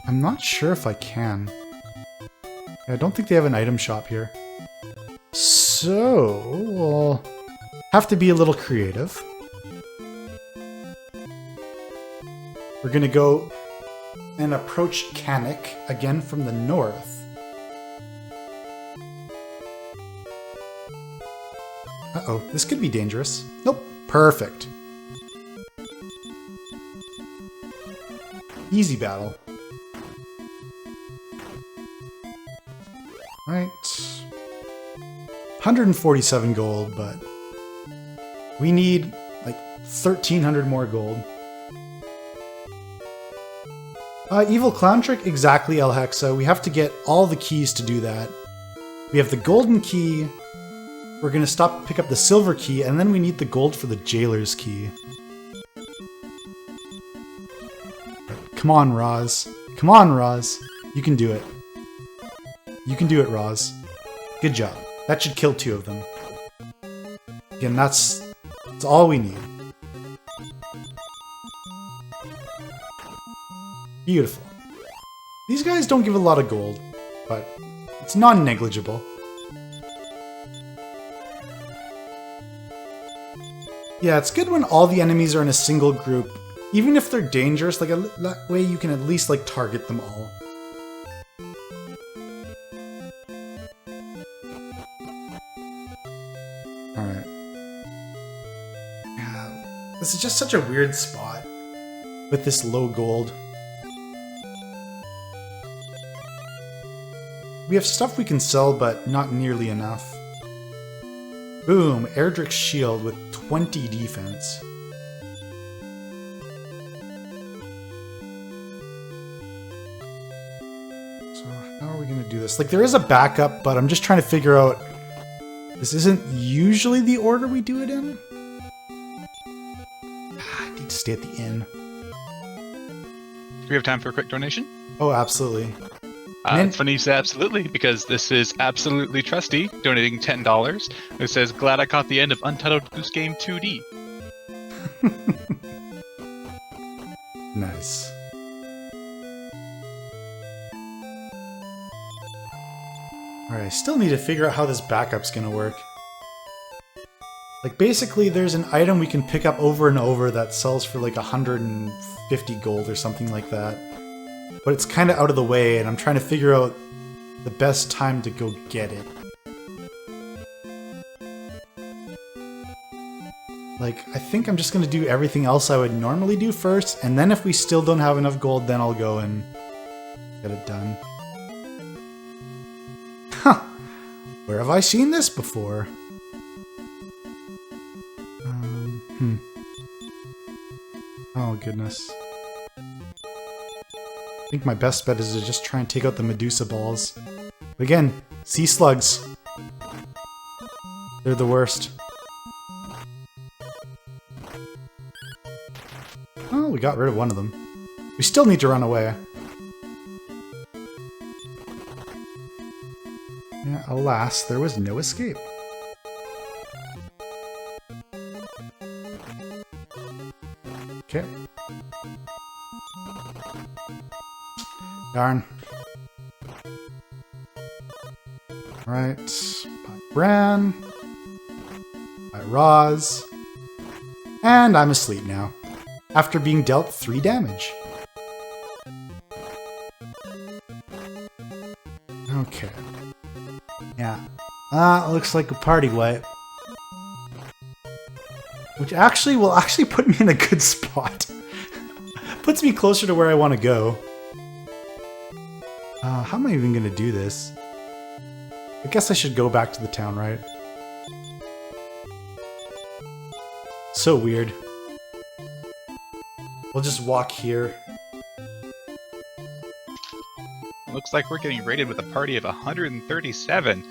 I'm not sure if I can. I don't think they have an item shop here. So, we'll have to be a little creative. We're gonna go and approach Canik again from the north. Uh-oh, this could be dangerous. Nope, perfect. Easy battle. Right. 147 gold, but we need like 1,300 more gold. Evil Clown Trick, exactly, El Hexa. We have to get all the keys to do that. We have the golden key. We're gonna stop and pick up the silver key, and then we need the gold for the jailer's key. Come on, Roz. Come on, Roz. You can do it. You can do it, Roz. Good job. That should kill 2 of them. Again, that's all we need. Beautiful. These guys don't give a lot of gold, but it's non-negligible. Yeah, it's good when all the enemies are in a single group. Even if they're dangerous, like that way you can at least like target them all. Alright. Yeah, this is just such a weird spot with this low gold. We have stuff we can sell, but not nearly enough. Boom, Erdrick's shield with 20 defense. So how are we going to do this? Like, there is a backup, but I'm just trying to figure out... This isn't usually the order we do it in. I need to stay at the inn. Do we have time for a quick donation? Oh, absolutely. It's funny you say absolutely, because this is Absolutely Trusty, donating $10. It says, glad I caught the end of Untitled Goose Game 2D. Nice. Alright, I still need to figure out how this backup's gonna work. Like, basically, there's an item we can pick up over and over that sells for like 150 gold or something like that. But it's kind of out of the way, and I'm trying to figure out the best time to go get it. Like, I think I'm just going to do everything else I would normally do first, and then if we still don't have enough gold, then I'll go and get it done. Huh! Where have I seen this before? Oh, goodness. I think my best bet is to just try and take out the Medusa balls. But again, sea slugs. They're the worst. Oh, we got rid of one of them. We still need to run away. Yeah, alas, there was no escape. Okay. Darn. Alright. By Bran. By Roz. And I'm asleep now. After being dealt 3 damage. Okay. Yeah. Looks like a party wipe. Which actually will put me in a good spot. Puts me closer to where I want to go. How am I even going to do this? I guess I should go back to the town, right? So weird. We'll just walk here. Looks like we're getting raided with a party of 137.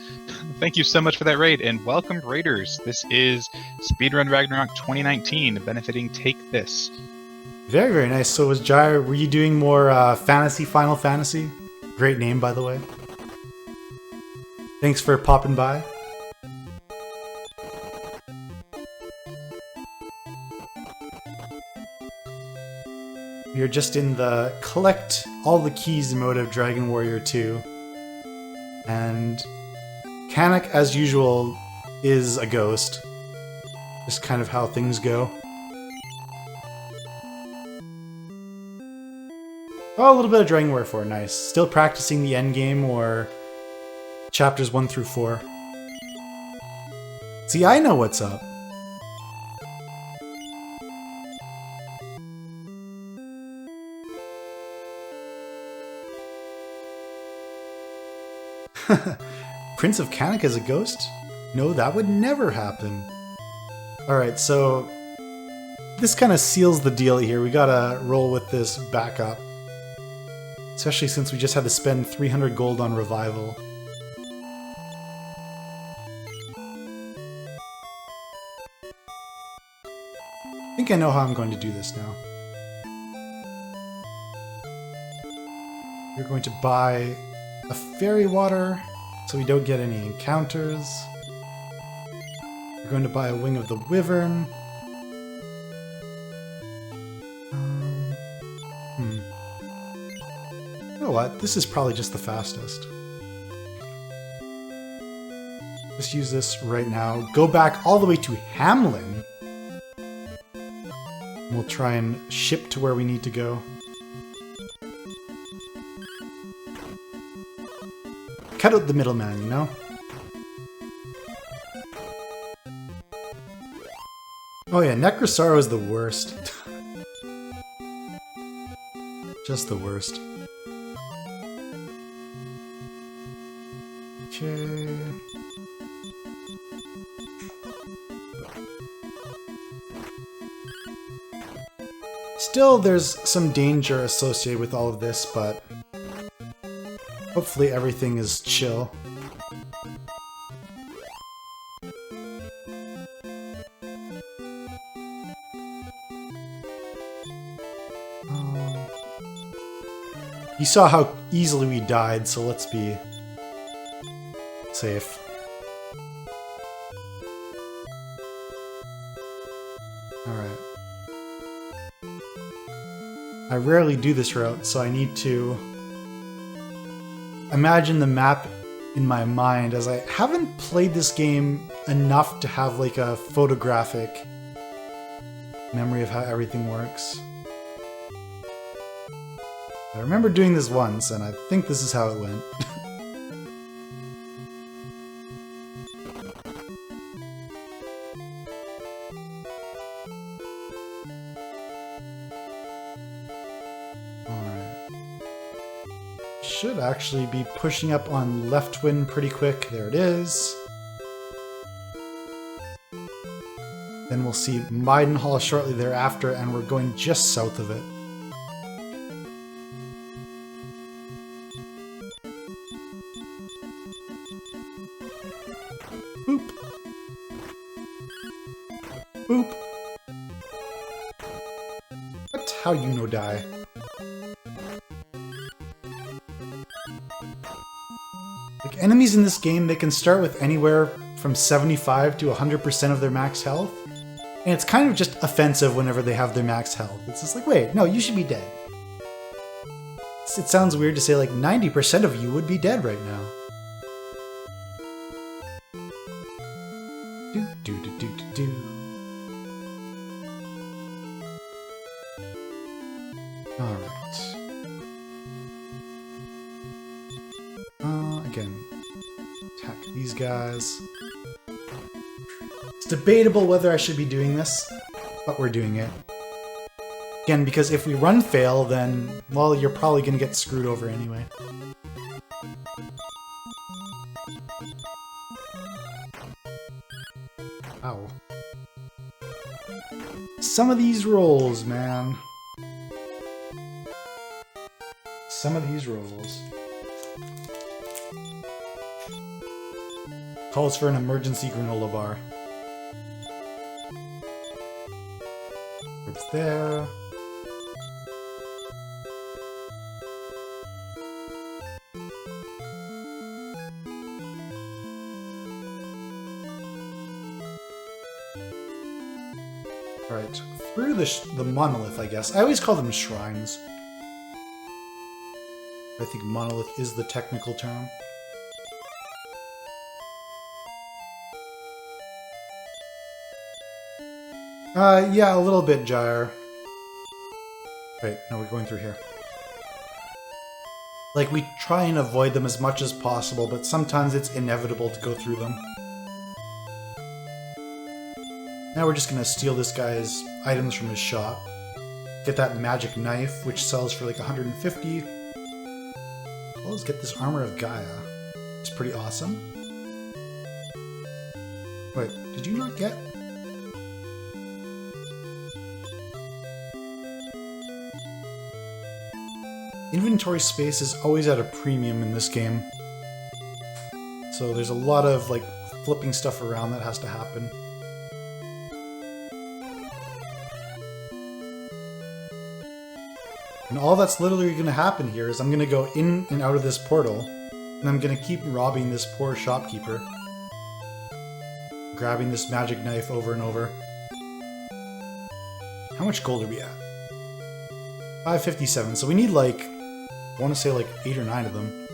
Thank you so much for that raid, and welcome raiders. This is Speedrun Ragnarok 2019, benefiting Take This. Very, very nice. So was Jair, were you doing more fantasy, Final Fantasy? Great name, by the way. Thanks for popping by. You're just in the collect all the keys mode of Dragon Warrior 2. And Kanak, as usual, is a ghost. Just kind of how things go. Oh, a little bit of Dragon Warrior 4, nice. Still practicing the endgame or chapters 1 through 4. See, I know what's up. Prince of Kanak as a ghost? No, that would never happen. Alright, so this kind of seals the deal here. We gotta roll with this backup. Especially since we just had to spend 300 gold on revival. I think I know how I'm going to do this now. We're going to buy a fairy water so we don't get any encounters. We're going to buy a wing of the wyvern. You know what? This is probably just the fastest. Just use this right now. Go back all the way to Hamlin. We'll try and ship to where we need to go. Cut out the middleman, you know? Oh yeah, Necrosaro is the worst. Just the worst. Still, there's some danger associated with all of this, but hopefully everything is chill. You saw how easily we died, so let's be safe. Alright. I rarely do this route, so I need to imagine the map in my mind, as I haven't played this game enough to have like a photographic memory of how everything works. I remember doing this once, and I think this is how it went. Alright. Should actually be pushing up on left wing pretty quick. There it is. Then we'll see Maidenhall shortly thereafter, and we're going just south of it. Boop. Boop. What? How you no die? Like, enemies in this game, they can start with anywhere from 75 to 100% of their max health. And it's kind of just offensive whenever they have their max health. It's just like, wait, no, you should be dead. It sounds weird to say like 90% of you would be dead right now. Alright. Again, attack these guys. It's debatable whether I should be doing this, but we're doing it. Again, because if we run fail, then, well, you're probably gonna get screwed over anyway. Ow. Some of these rolls, man. Some of these rolls. Calls for an emergency granola bar. It's there. Right, through the monolith, I guess. I always call them shrines. I think monolith is the technical term. Yeah, a little bit, Gyre. Wait, no, we're going through here. Like, we try and avoid them as much as possible, but sometimes it's inevitable to go through them. Now we're just gonna steal this guy's items from his shop. Get that magic knife, which sells for like 150. Well, let's get this armor of Gaia. It's pretty awesome. Wait, did you not get... Inventory space is always at a premium in this game. So there's a lot of like flipping stuff around that has to happen. And all that's literally going to happen here is I'm going to go in and out of this portal, and I'm going to keep robbing this poor shopkeeper. Grabbing this magic knife over and over. How much gold are we at? 557, so we need like, I want to say like 8 or 9 of them.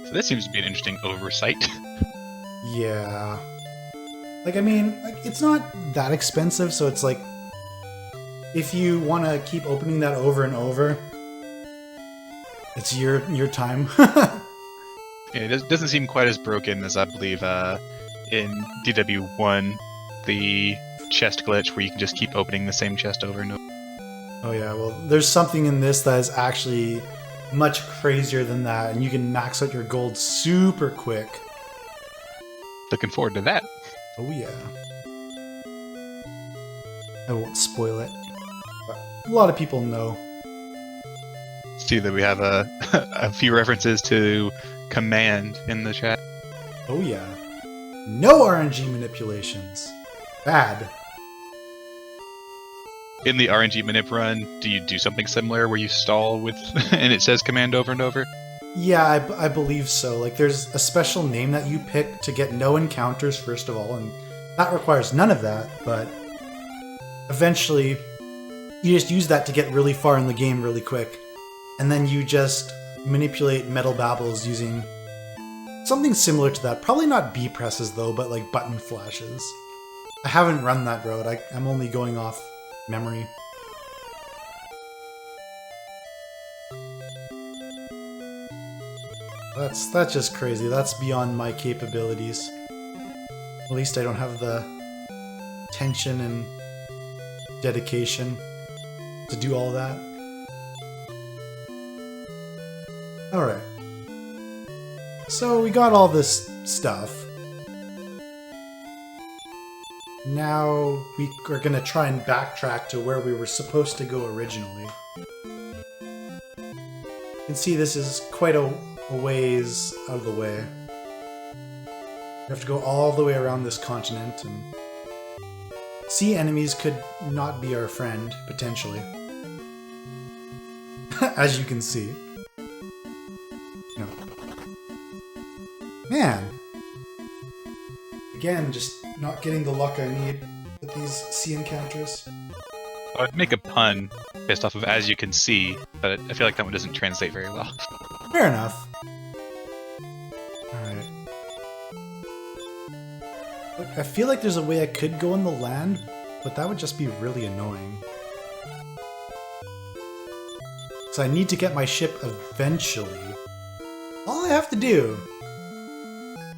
So this seems to be an interesting oversight. Yeah. Like, I mean, like, it's not that expensive, so it's like, if you want to keep opening that over and over, it's your time. Yeah, it doesn't seem quite as broken as I believe in DW1, the chest glitch where you can just keep opening the same chest over and over. Oh yeah, well, there's something in this that is actually much crazier than that, and you can max out your gold super quick. Looking forward to that. Oh yeah. I won't spoil it. But a lot of people know. See that we have a few references to command in the chat. Oh yeah. No RNG manipulations. Bad. In the RNG Manip run, do you do something similar where you stall with and it says command over and over? Yeah, I believe so. Like, there's a special name that you pick to get no encounters, first of all, and that requires none of that, but eventually you just use that to get really far in the game really quick, and then you just manipulate metal babbles using something similar to that. Probably not B presses, though, but like button flashes. I haven't run that road. I'm only going off memory. That's just crazy. That's beyond my capabilities. At least I don't have the tension and dedication to do all that. Alright. So we got all this stuff. Now we are gonna try and backtrack to where we were supposed to go originally. You can see this is quite a ways out of the way. We have to go all the way around this continent, and sea enemies could not be our friend, potentially. As you can see. No. Man! Again, just not getting the luck I need with these sea encounters. I'd make a pun based off of as you can see, but I feel like that one doesn't translate very well. Fair enough. Alright. Look, I feel like there's a way I could go on the land, but that would just be really annoying. So I need to get my ship eventually. All I have to do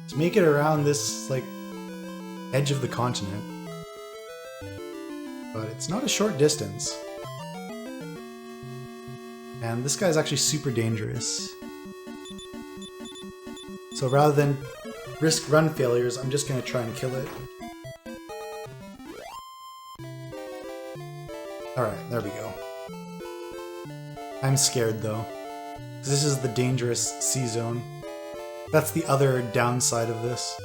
is make it around this, like, edge of the continent. But it's not a short distance. And this guy's actually super dangerous. So rather than risk run failures, I'm just gonna try and kill it. Alright, there we go. I'm scared though. This is the dangerous sea zone. That's the other downside of this.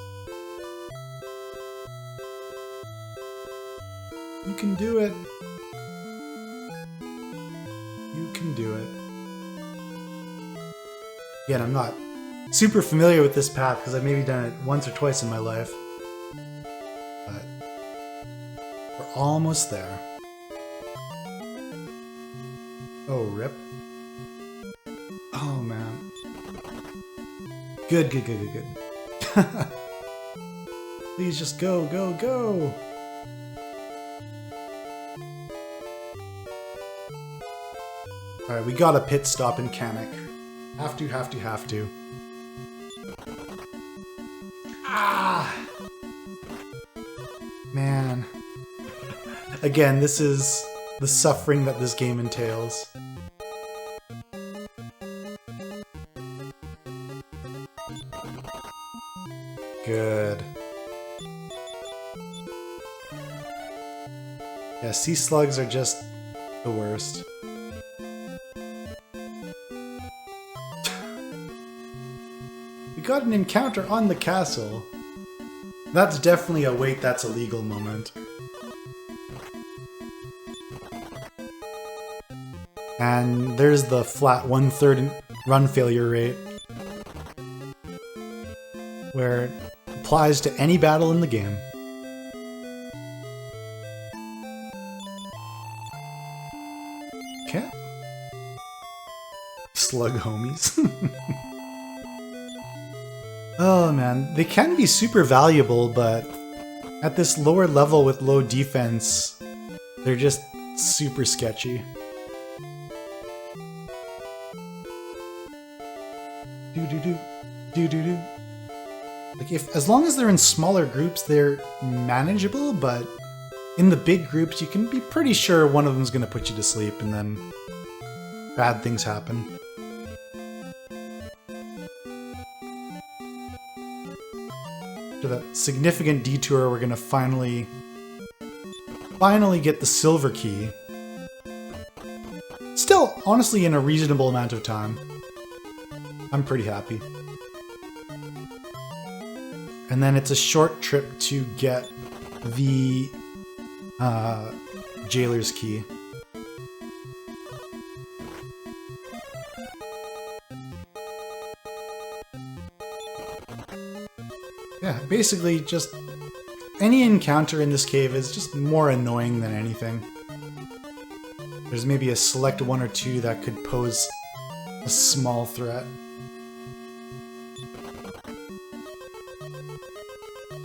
You can do it. You can do it. Again, I'm not super familiar with this path because I've maybe done it once or twice in my life. But we're almost there. Oh, rip. Oh, man. Good, good, good, good, good. Please just go, go, go! Alright, we got a pit stop in Kamek. Have to. Ah! Man. Again, this is the suffering that this game entails. Good. Yeah, sea slugs are just the worst. We got an encounter on the castle. That's definitely a wait, that's illegal moment. And there's the flat 1/3 run failure rate, where it applies to any battle in the game. Okay. Slug homies. Oh man, they can be super valuable, but at this lower level with low defense, they're just super sketchy. Do-do-do. Like, as long as they're in smaller groups, they're manageable, but in the big groups, you can be pretty sure one of them's gonna put you to sleep, and then bad things happen. after that significant detour, we're gonna finally get the silver key. Still, honestly, in a reasonable amount of time. I'm pretty happy. And then it's a short trip to get the jailer's key. Yeah, basically just any encounter in this cave is just more annoying than anything. There's maybe a select one or two that could pose a small threat.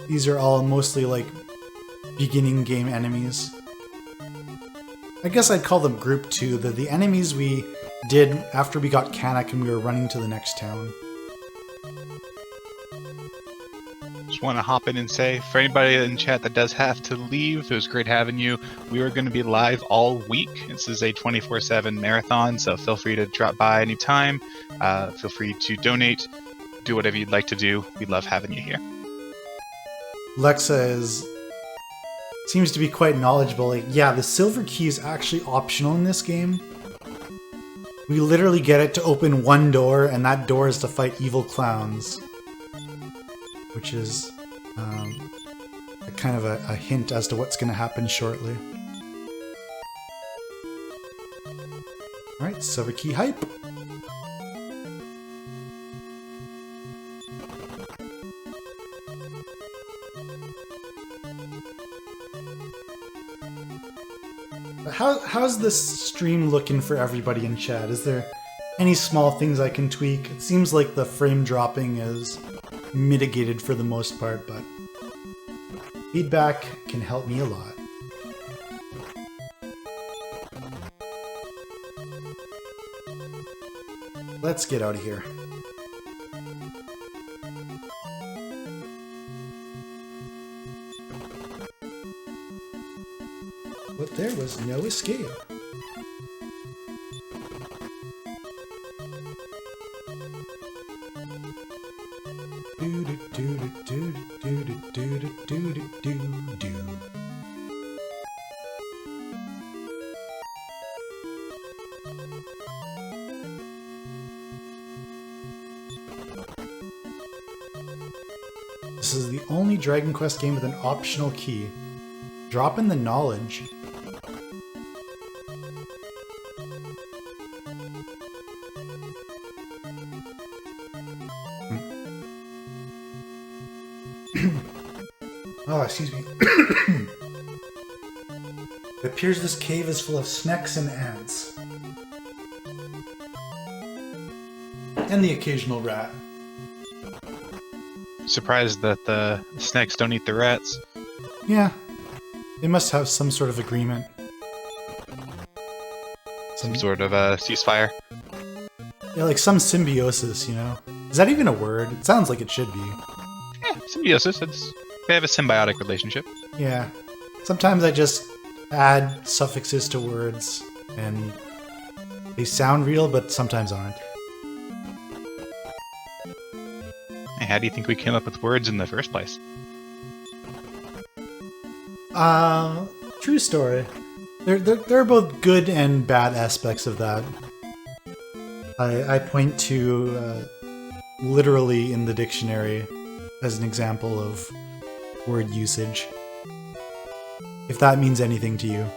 These are all mostly like beginning game enemies. I guess I'd call them group 2, the enemies we did after we got Kanak and we were running to the next town. Just want to hop in and say, for anybody in chat that does have to leave, it was great having you. We are going to be live all week. This is a 24/7 marathon, so feel free to drop by anytime. Feel free to donate, do whatever you'd like to do. We love having you here. Lexa seems to be quite knowledgeable. Like, yeah, the silver key is actually optional in this game. We literally get it to open one door, and that door is to fight evil clowns. Which is a kind of a hint as to what's going to happen shortly. Alright, silver key hype. How's this stream looking for everybody in chat? Is there any small things I can tweak? It seems like the frame dropping is mitigated for the most part, but feedback can help me a lot. Let's get out of here. But there was no escape. This is the only Dragon Quest game with an optional key. Drop in the knowledge. Oh, excuse me. It appears this cave is full of snakes and ants. And the occasional rat. Surprised that the snakes don't eat the rats. Yeah. They must have some sort of agreement. Some sort of a ceasefire. Yeah, like some symbiosis, you know? Is that even a word? It sounds like it should be. Yeah, symbiosis. They have a symbiotic relationship. Yeah. Sometimes I just add suffixes to words, and they sound real, but sometimes aren't. Hey, how do you think we came up with words in the first place? True story. There are both good and bad aspects of that. I point to literally in the dictionary as an example of word usage. If that means anything to you.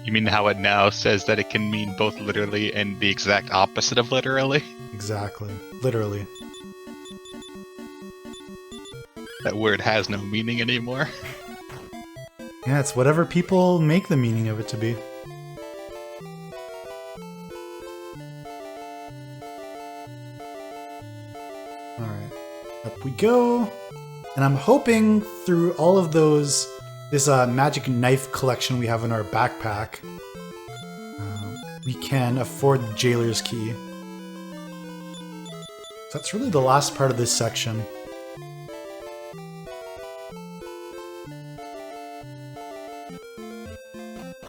You mean how it now says that it can mean both literally and the exact opposite of literally? Exactly. Literally. That word has no meaning anymore. Yeah, it's whatever people make the meaning of it to be. Alright, up we go. And I'm hoping through all of this magic knife collection we have in our backpack, we can afford the jailer's key. That's really the last part of this section.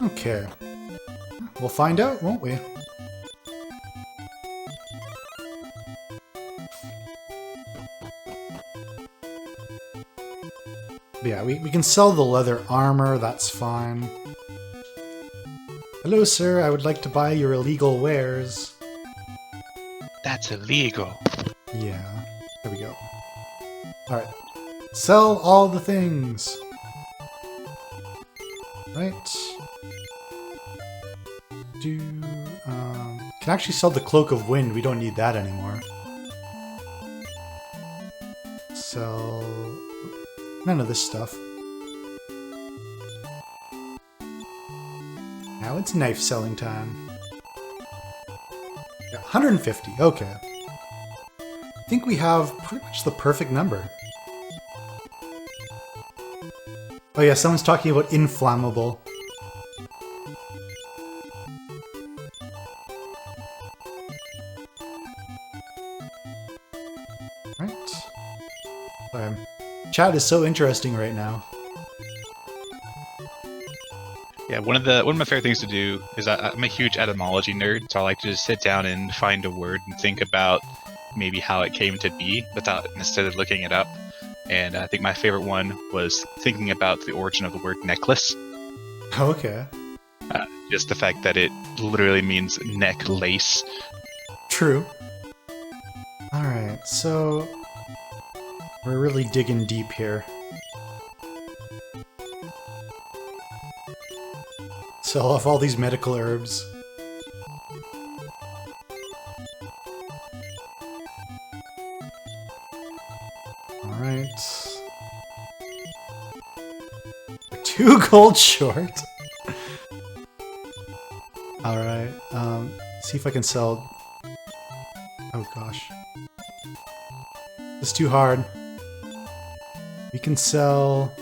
Okay. We'll find out, won't we? But yeah, we can sell the leather armor, that's fine. Hello, sir, I would like to buy your illegal wares. That's illegal. Yeah, there we go. Alright. Sell all the things. Right. Can actually sell the Cloak of Wind. We don't need that anymore. Sell none of this stuff. Now it's knife selling time. Yeah, 150. Okay. I think we have pretty much the perfect number. Oh yeah, someone's talking about inflammable. Right. Sorry. Chat is so interesting right now. Yeah, one of my favorite things to do is I'm a huge etymology nerd, so I like to just sit down and find a word and think about maybe how it came to be without necessarily looking it up. And I think my favorite one was thinking about the origin of the word necklace. Okay. Just the fact that it literally means neck lace. True. Alright, so we're really digging deep here. Sell off all these medical herbs. Alright. 2 gold short. Alright, see if I can sell... Oh gosh. It's too hard. We can sell...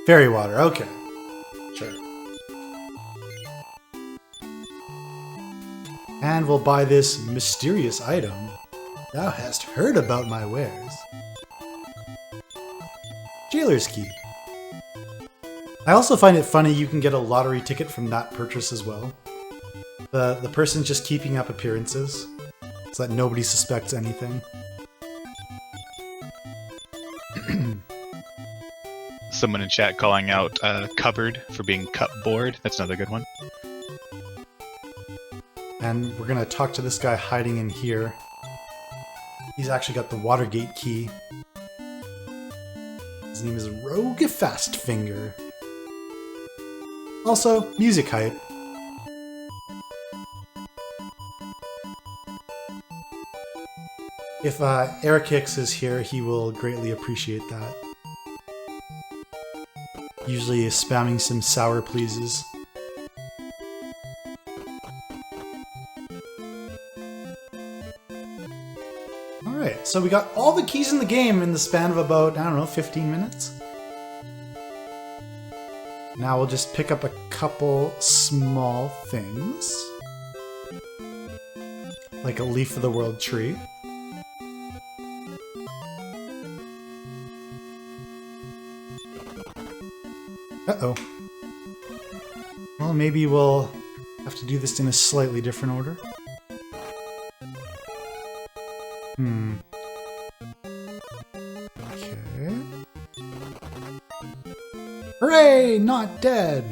fairy water, okay. Sure. And we'll buy this mysterious item. Thou hast heard about my wares. Jailer's Key. I also find it funny you can get a lottery ticket from that purchase as well. The person just keeping up appearances so that nobody suspects anything. Someone in chat calling out cupboard for being cupboard. That's another good one. And we're gonna talk to this guy hiding in here. He's actually got the Watergate key. His name is Rogue Fastfinger. Also, music hype. If Eric Hicks is here, he will greatly appreciate that. Usually is spamming some sour pleases. Alright, so we got all the keys in the game in the span of about, I don't know, 15 minutes? Now we'll just pick up a couple small things. Like a Leaf of the World tree. Uh-oh. Well, maybe we'll have to do this in a slightly different order. Okay. Hooray! Not dead!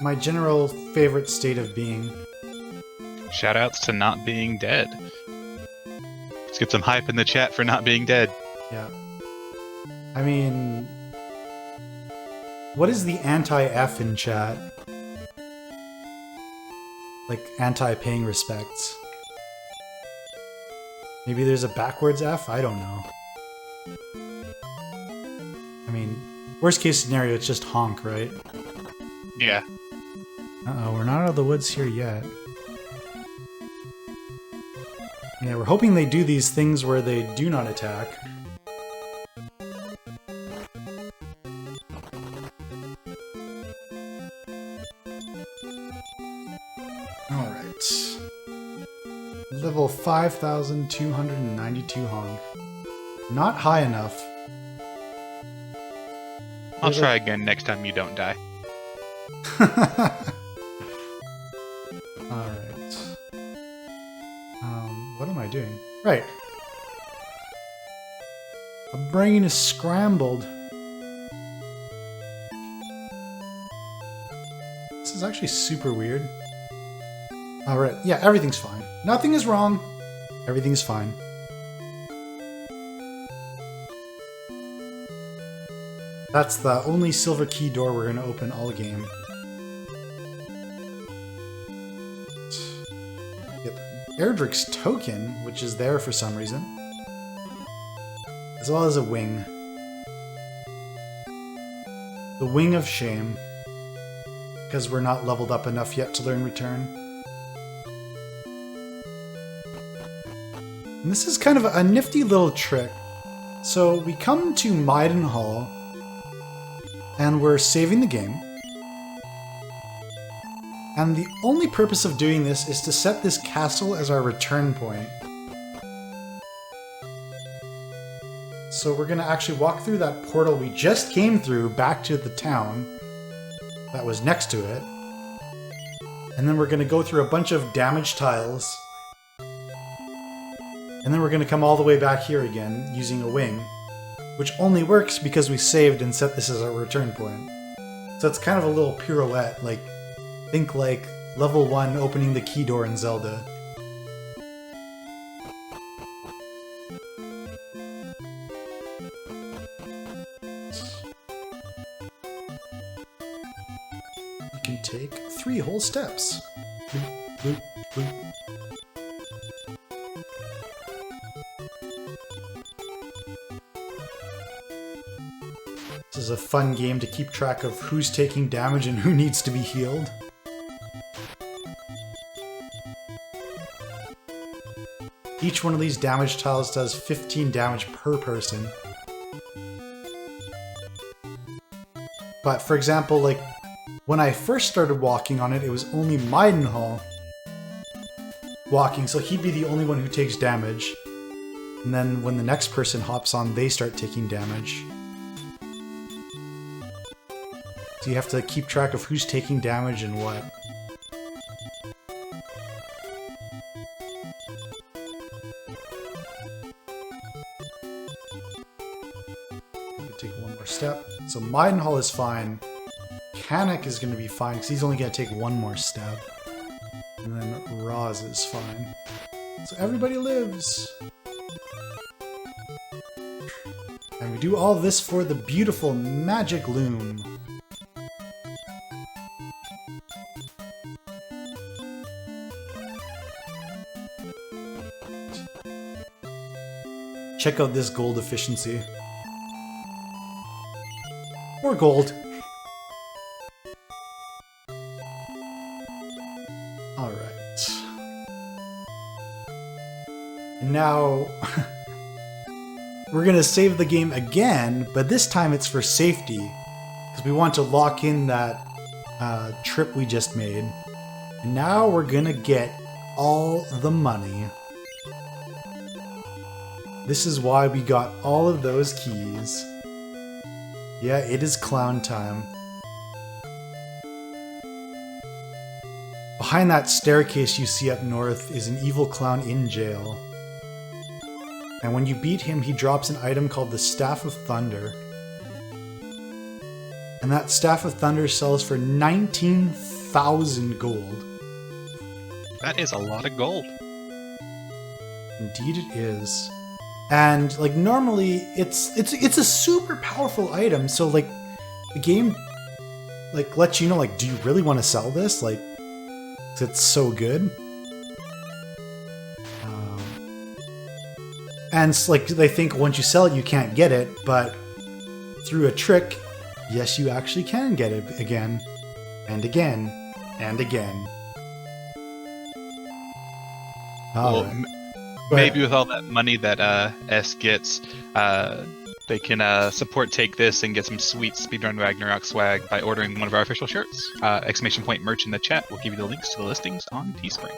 My general favorite state of being. Shoutouts to not being dead. Let's get some hype in the chat for not being dead. Yeah. I mean... what is the anti-F in chat? Like, anti-paying respects. Maybe there's a backwards F? I don't know. I mean, worst case scenario, it's just honk, right? Yeah. Uh-oh, we're not out of the woods here yet. Yeah, we're hoping they do these things where they do not attack. Alright. Level 5,292 honk. Not high enough. I'll try again next time you don't die. Alright. What am I doing? Right. My brain is scrambled. is actually super weird. Alright, yeah, everything's fine. Nothing is wrong. Everything's fine. That's the only silver key door we're going to open all game. Get Erdrick's token, which is there for some reason. As well as a wing. The Wing of Shame. Because we're not leveled up enough yet to learn Return. And this is kind of a nifty little trick. So we come to Maidenhall, and we're saving the game. And the only purpose of doing this is to set this castle as our return point. So we're going to actually walk through that portal we just came through back to the town that was next to it. And then we're going to go through a bunch of damaged tiles. And then we're going to come all the way back here again using a wing, which only works because we saved and set this as our return point. So it's kind of a little pirouette, like, think like level 1 opening the key door in Zelda. You can take 3 whole steps. Boop, boop, boop. This is a fun game to keep track of who's taking damage and who needs to be healed. Each one of these damage tiles does 15 damage per person. But for example, like when I first started walking on it, it was only Maidenhall walking, so he'd be the only one who takes damage. And then when the next person hops on, they start taking damage. So you have to keep track of who's taking damage and what. Take one more step. So Maidenhall is fine. Kanek is going to be fine because he's only going to take one more step. And then Roz is fine. So everybody lives. And we do all this for the beautiful magic loom. Check out this gold efficiency. More gold. Alright. Now, we're gonna save the game again, but this time it's for safety. Because we want to lock in that trip we just made. And now we're gonna get all the money. This is why we got all of those keys. Yeah, it is clown time. Behind that staircase you see up north is an evil clown in jail. And when you beat him, he drops an item called the Staff of Thunder. And that Staff of Thunder sells for 19,000 gold. That is a lot of gold. Indeed it is. And like normally it's a super powerful item, so like the game like lets you know, like, do you really want to sell this? Like, 'cause it's so good. And like they think once you sell it you can't get it, but through a trick, yes, you actually can get it again and again and again. Well, maybe with all that money that S gets, they can support Take This and get some sweet Speedrun Ragnarok swag by ordering one of our official shirts. Exclamation point merch in the chat. We'll give you the links to the listings on Teespring.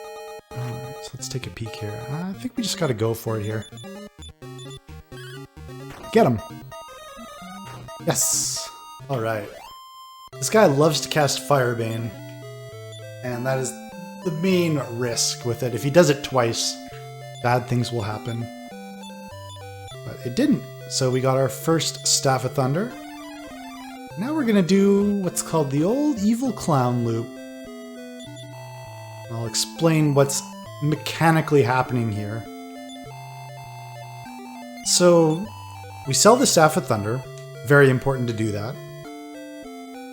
Alright, so let's take a peek here. I think we just gotta go for it here. Get him! Yes! Alright. This guy loves to cast Firebane, and that is the main risk with it. If he does it twice, bad things will happen. But it didn't. So we got our first Staff of Thunder. Now we're gonna do what's called the old evil clown loop. I'll explain what's mechanically happening here. So, we sell the Staff of Thunder. Very important to do that.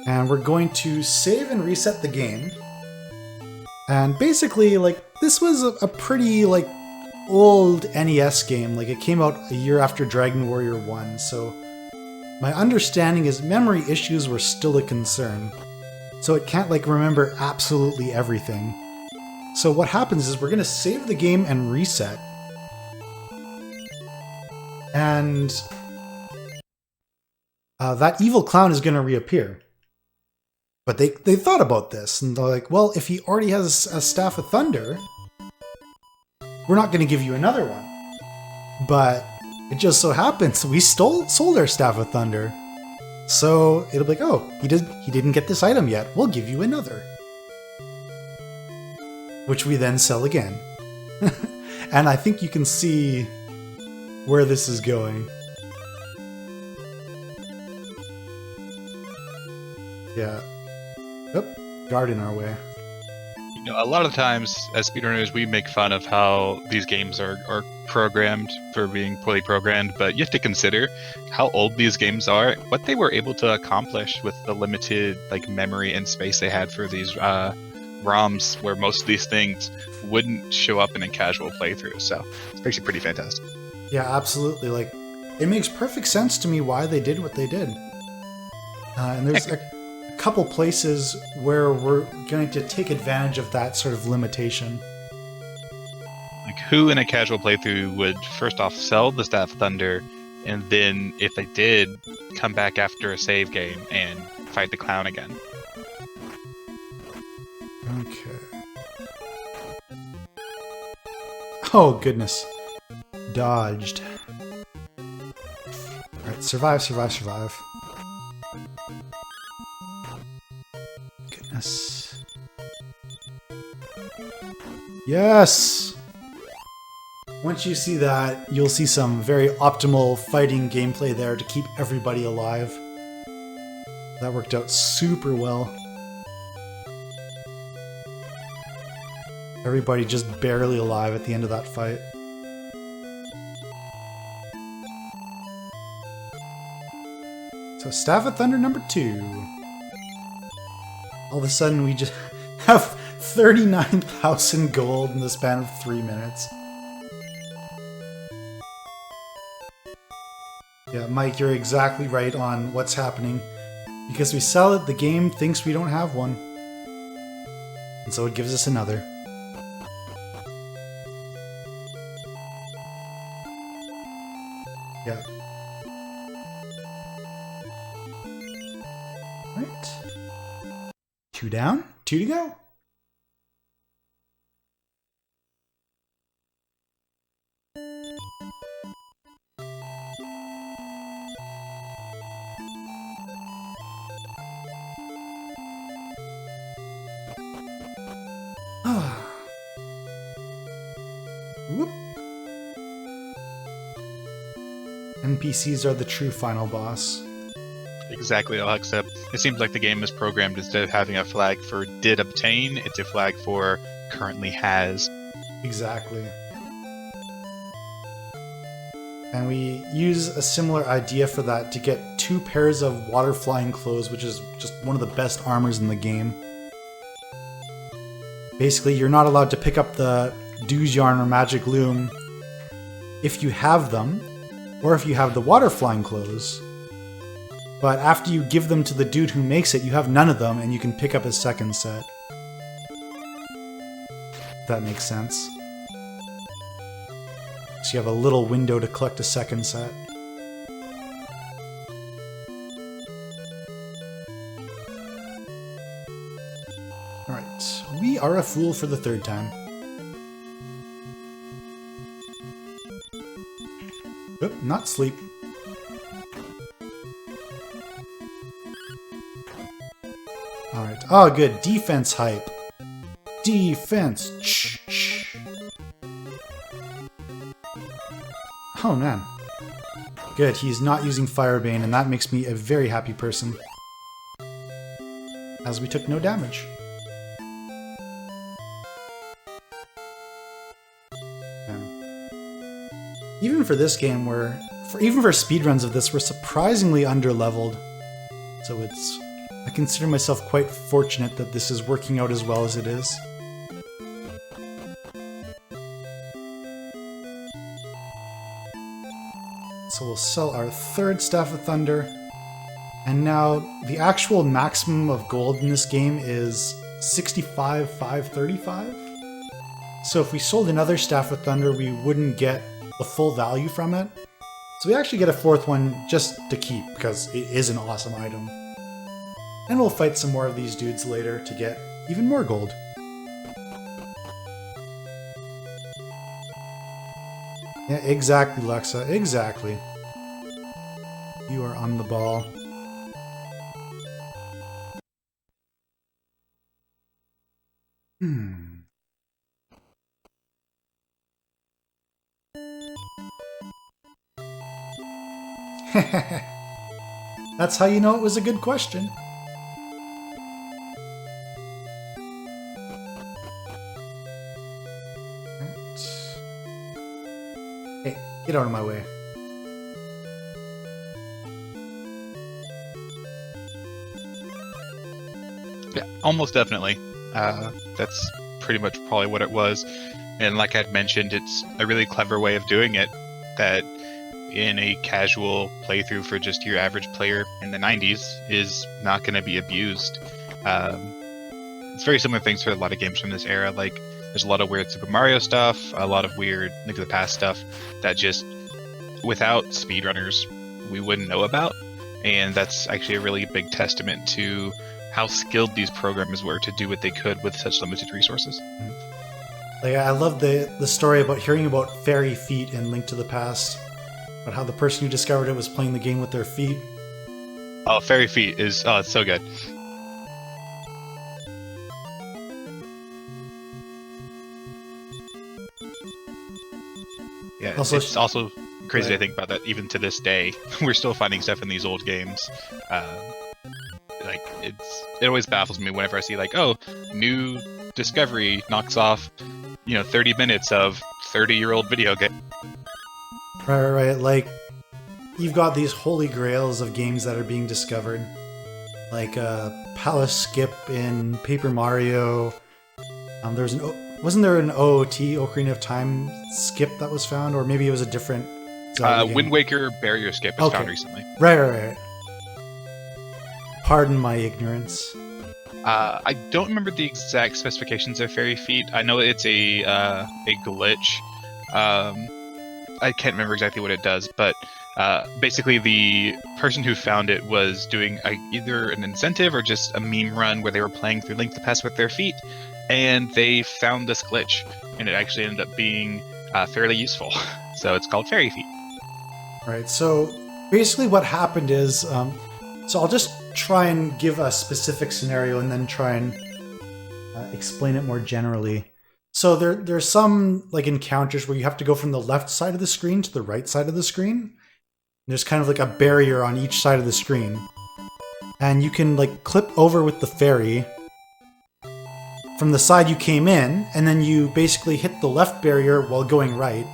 And we're going to save and reset the game. And basically, like, this was a pretty, like, old NES game. Like, it came out a year after Dragon Warrior 1, so my understanding is memory issues were still a concern. So it can't, like, remember absolutely everything. So what happens is we're going to save the game and reset. And that evil clown is going to reappear. But they thought about this, and they're like, well, if he already has a Staff of Thunder, we're not going to give you another one. But it just so happens we sold our Staff of Thunder. So it'll be like, oh, he didn't get this item yet. We'll give you another. Which we then sell again. And I think you can see where this is going. Yeah. Oop, guard in our way. You know, a lot of times as speedrunners, we make fun of how these games are programmed for being poorly programmed, but you have to consider how old these games are, what they were able to accomplish with the limited like memory and space they had for these ROMs, where most of these things wouldn't show up in a casual playthrough. So it's actually pretty fantastic. Yeah, absolutely. Like, it makes perfect sense to me why they did what they did. And there's a couple places where we're going to take advantage of that sort of limitation. Like, who in a casual playthrough would first off sell the Staff of Thunder, and then if they did, come back after a save game and fight the clown again? Okay. Oh, goodness. Dodged. Alright, survive, survive, survive. Goodness. Yes! Once you see that, you'll see some very optimal fighting gameplay there to keep everybody alive. That worked out super well. Everybody just barely alive at the end of that fight. So Staff of Thunder number 2. All of a sudden we just have 39,000 gold in the span of 3 minutes. Yeah, Mike, you're exactly right on what's happening. Because we sell it, the game thinks we don't have one. And so it gives us another. Yeah. Right. 2 down, 2 to go. Whoop. NPCs are the true final boss. Exactly, except it seems like the game is programmed, instead of having a flag for did obtain, it's a flag for currently has. Exactly. And we use a similar idea for that to get 2 pairs of water flying clothes, which is just one of the best armors in the game. Basically, you're not allowed to pick up the Dews Yarn or Magic Loom if you have them, or if you have the water flying clothes. But after you give them to the dude who makes it, you have none of them, and you can pick up his second set. If that makes sense. So you have a little window to collect a second set. Alright, we are a fool for the 3rd time. Oop, not sleep. Alright. Oh, good. Defense hype. Defense. Shh. Oh, man. Good. He's not using Firebane, and that makes me a very happy person. As we took no damage. Even for this game, even for speedruns of this, we're surprisingly underleveled. So I consider myself quite fortunate that this is working out as well as it is. So we'll sell our third Staff of Thunder. And now the actual maximum of gold in this game is 65,535. So if we sold another Staff of Thunder, we wouldn't get the full value from it. So we actually get a fourth one just to keep because it is an awesome item. And we'll fight some more of these dudes later to get even more gold. Yeah, exactly, Lexa. Exactly. You are on the ball. That's how you know it was a good question. Right. Hey, get out of my way. Yeah, almost definitely. That's pretty much probably what it was. And like I'd mentioned, it's a really clever way of doing it that in a casual playthrough for just your average player in the 90s is not going to be abused. It's very similar things for a lot of games from this era. Like, there's a lot of weird Super Mario stuff, a lot of weird Link to the Past stuff that just, without speedrunners, we wouldn't know about. And that's actually a really big testament to how skilled these programmers were to do what they could with such limited resources. Like, I love the story about hearing about fairy feet in Link to the Past. But how the person who discovered it was playing the game with their feet. Oh, fairy feet is it's so good. Yeah, also, it's also crazy to think about that even to this day. We're still finding stuff in these old games. Like, it always baffles me whenever I see, like, oh, new discovery knocks off, 30 minutes of 30-year-old video game. Right. Like, you've got these holy grails of games that are being discovered. Like, Palace Skip in Paper Mario. Wasn't there an OOT, Ocarina of Time skip that was found? Or maybe it was a different Wind Waker Barrier Skip was found recently. Right. Pardon my ignorance. I don't remember the exact specifications of Fairy Feet. I know it's a glitch. I can't remember exactly what it does, but basically the person who found it was doing either an incentive or just a meme run where they were playing through Link to the Past with their feet, and they found this glitch, and it actually ended up being fairly useful. So it's called Fairy Feet. Right, so basically what happened is, so I'll just try and give a specific scenario and then try and explain it more generally. So there's some like encounters where you have to go from the left side of the screen to the right side of the screen. There's kind of like a barrier on each side of the screen. And you can like clip over with the fairy from the side you came in, and then you basically hit the left barrier while going right.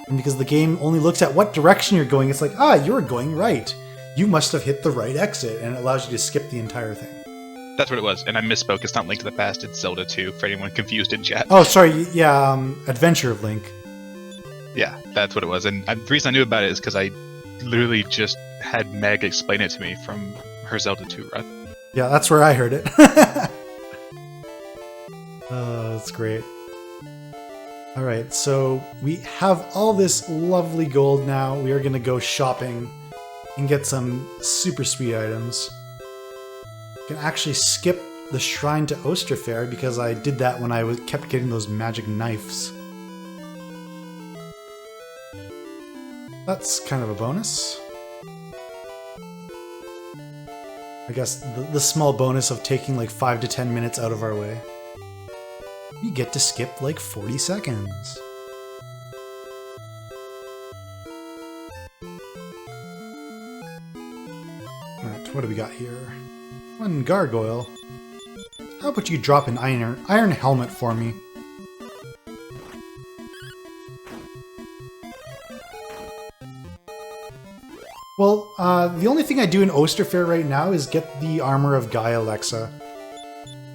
And because the game only looks at what direction you're going, it's like, you're going right. You must have hit the right exit, and it allows you to skip the entire thing. That's what it was, and I misspoke. It's not Link to the Past, it's Zelda 2, for anyone confused in chat. Oh, sorry, yeah, Adventure of Link. Yeah, that's what it was, and the reason I knew about it is because I literally just had Meg explain it to me from her Zelda 2 run. Yeah, that's where I heard it. That's great. Alright, so we have all this lovely gold now. We are going to go shopping and get some super sweet items. You can actually skip the Shrine to Osterfair because I did that when I kept getting those magic knives. That's kind of a bonus. I guess the small bonus of taking like 5 to 10 minutes out of our way. You get to skip like 40 seconds. Alright, what do we got here? One gargoyle. How about you drop an iron helmet for me? Well, the only thing I do in Osterfair right now is get the armor of Gaia Alexa.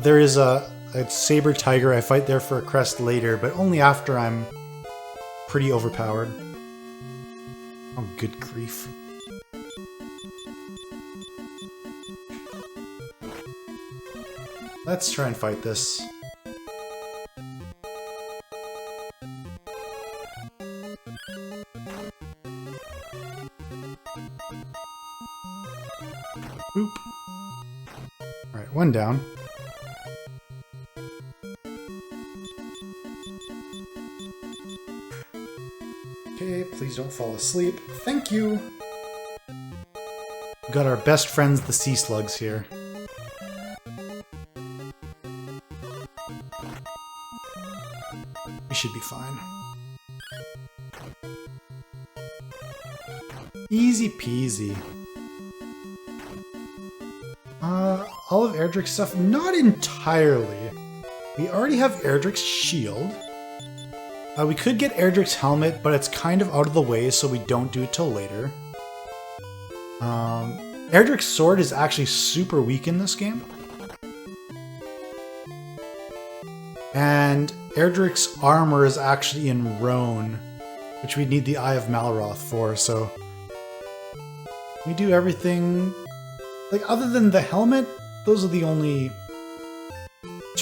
There is a saber tiger. I fight there for a crest later, but only after I'm pretty overpowered. Oh, good grief. Let's try and fight this. Boop. Alright, one down. Okay, please don't fall asleep. Thank you! We got our best friends, the sea slugs, here. We should be fine. Easy peasy. All of Erdrick's stuff? Not entirely. We already have Erdrick's shield. We could get Erdrick's helmet, but it's kind of out of the way, so we don't do it till later. Erdrick's sword is actually super weak in this game. And Erdrick's armor is actually in Roan, which we need the Eye of Malroth for, so... we do everything... like, other than the helmet, those are the only...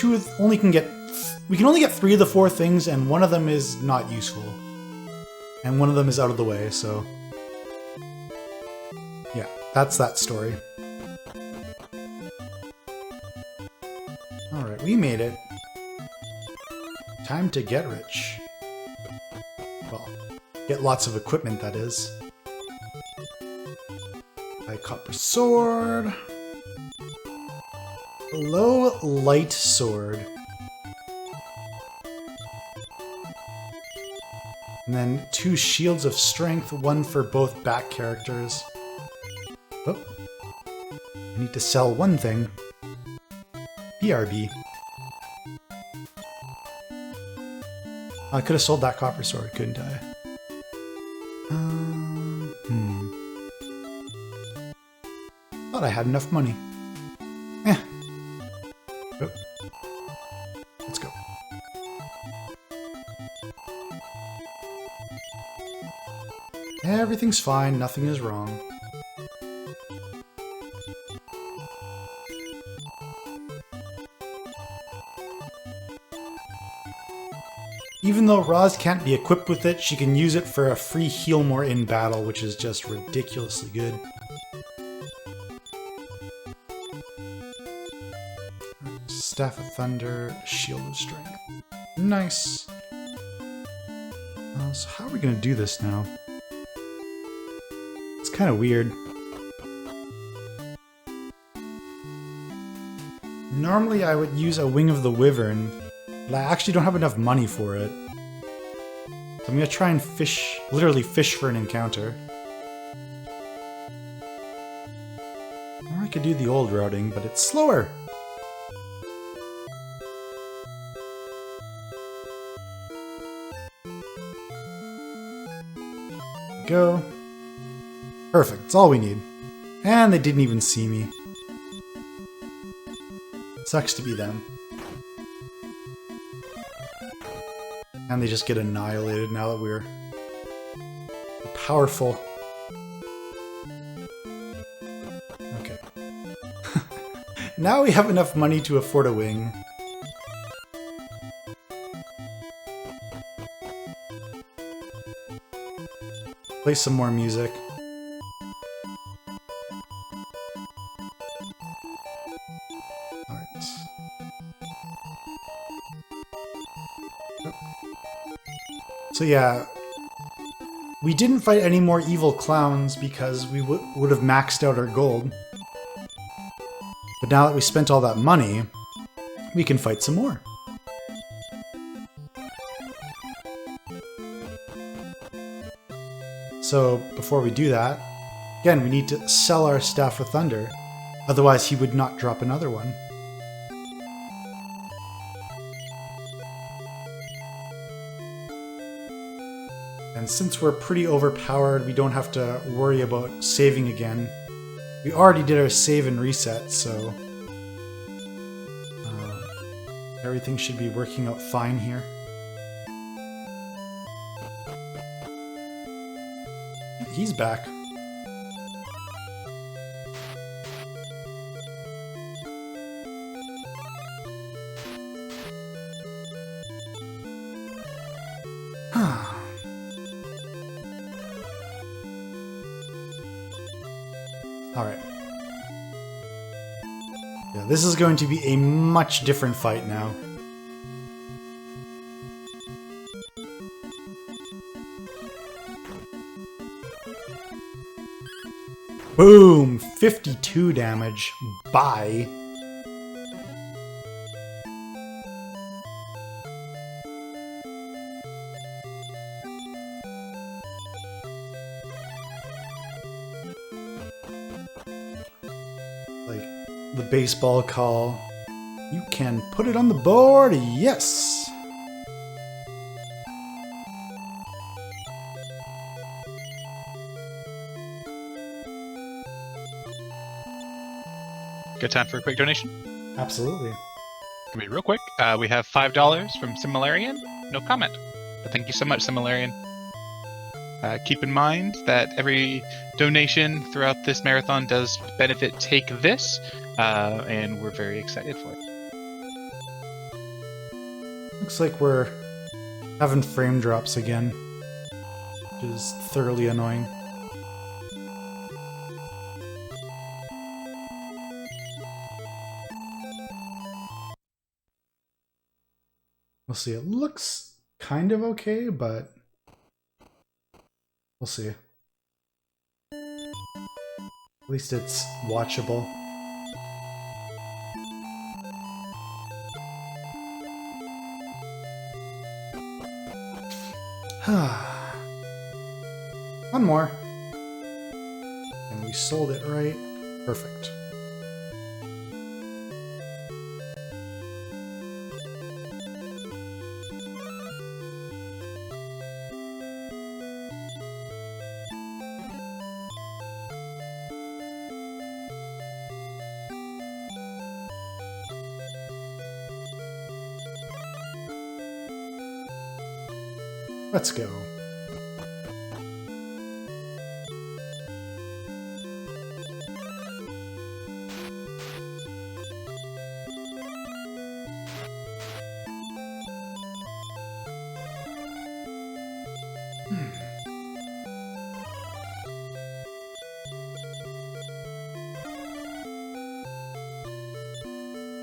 we can only get 3 of the 4 things, and one of them is not useful. And one of them is out of the way, so... yeah, that's that story. Alright, we made it. Time to get rich. Well, get lots of equipment, that is. High copper sword. Low light sword. And then 2 shields of strength, one for both back characters. Oh. I need to sell one thing. BRB. I could have sold that copper sword, couldn't I? Thought I had enough money. Eh. Oh. Let's go. Everything's fine, nothing is wrong. Even though Roz can't be equipped with it, she can use it for a free heal more in battle, which is just ridiculously good. Staff of Thunder, Shield of Strength. Nice. So how are we going to do this now? It's kind of weird. Normally I would use a Wing of the Wyvern, but I actually don't have enough money for it. So I'm going to try and fish, literally fish for an encounter. Or I could do the old routing, but it's slower. Go. Perfect, that's all we need. And they didn't even see me. Sucks to be them. And they just get annihilated now that we're powerful. Okay. Now we have enough money to afford a wing. Play some more music. Alright. So yeah, we didn't fight any more evil clowns because we would have maxed out our gold. But now that we spent all that money, we can fight some more. So before we do that, again, we need to sell our Staff of Thunder, otherwise he would not drop another one. And since we're pretty overpowered, we don't have to worry about saving again. We already did our save and reset, so everything should be working out fine here. He's back. Alright. Yeah, this is going to be a much different fight now. Boom! 52 damage. Bye. Like the baseball call. You can put it on the board. Yes! Good time for a quick donation? Absolutely. Can be real quick. We have $5 from Similarian. No comment. But thank you so much, Similarian. Keep in mind that every donation throughout this marathon does benefit Take This, and we're very excited for it. Looks like we're having frame drops again, which is thoroughly annoying. We'll see. It looks kind of okay, but we'll see. At least it's watchable. One more. And we sold it right. Perfect. Let's go.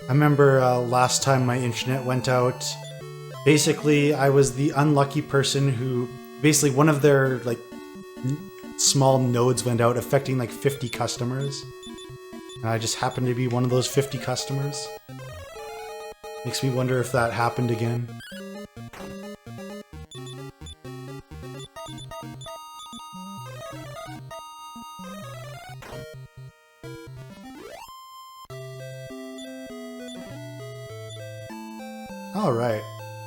I remember last time my internet went out. Basically, I was the unlucky person who basically one of their like small nodes went out, affecting like 50 customers. And I just happened to be one of those 50 customers. Makes me wonder if that happened again. All right.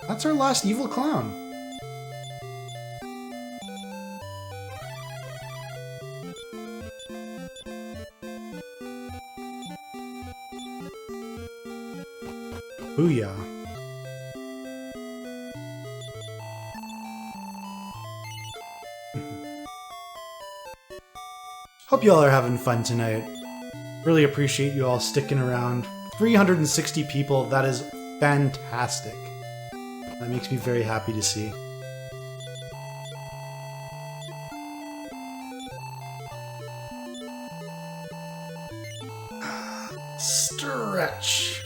That's our last evil clown. Booyah. Hope you all are having fun tonight. Really appreciate you all sticking around. 360 people, that is fantastic. That makes me very happy to see. Stretch.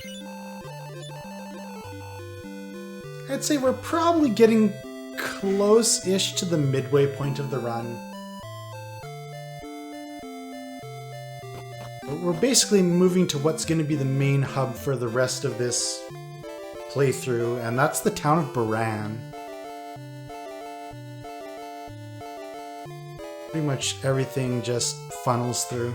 I'd say we're probably getting close-ish to the midway point of the run. We're basically moving to what's going to be the main hub for the rest of this playthrough, and that's the town of Baran. Pretty much everything just funnels through.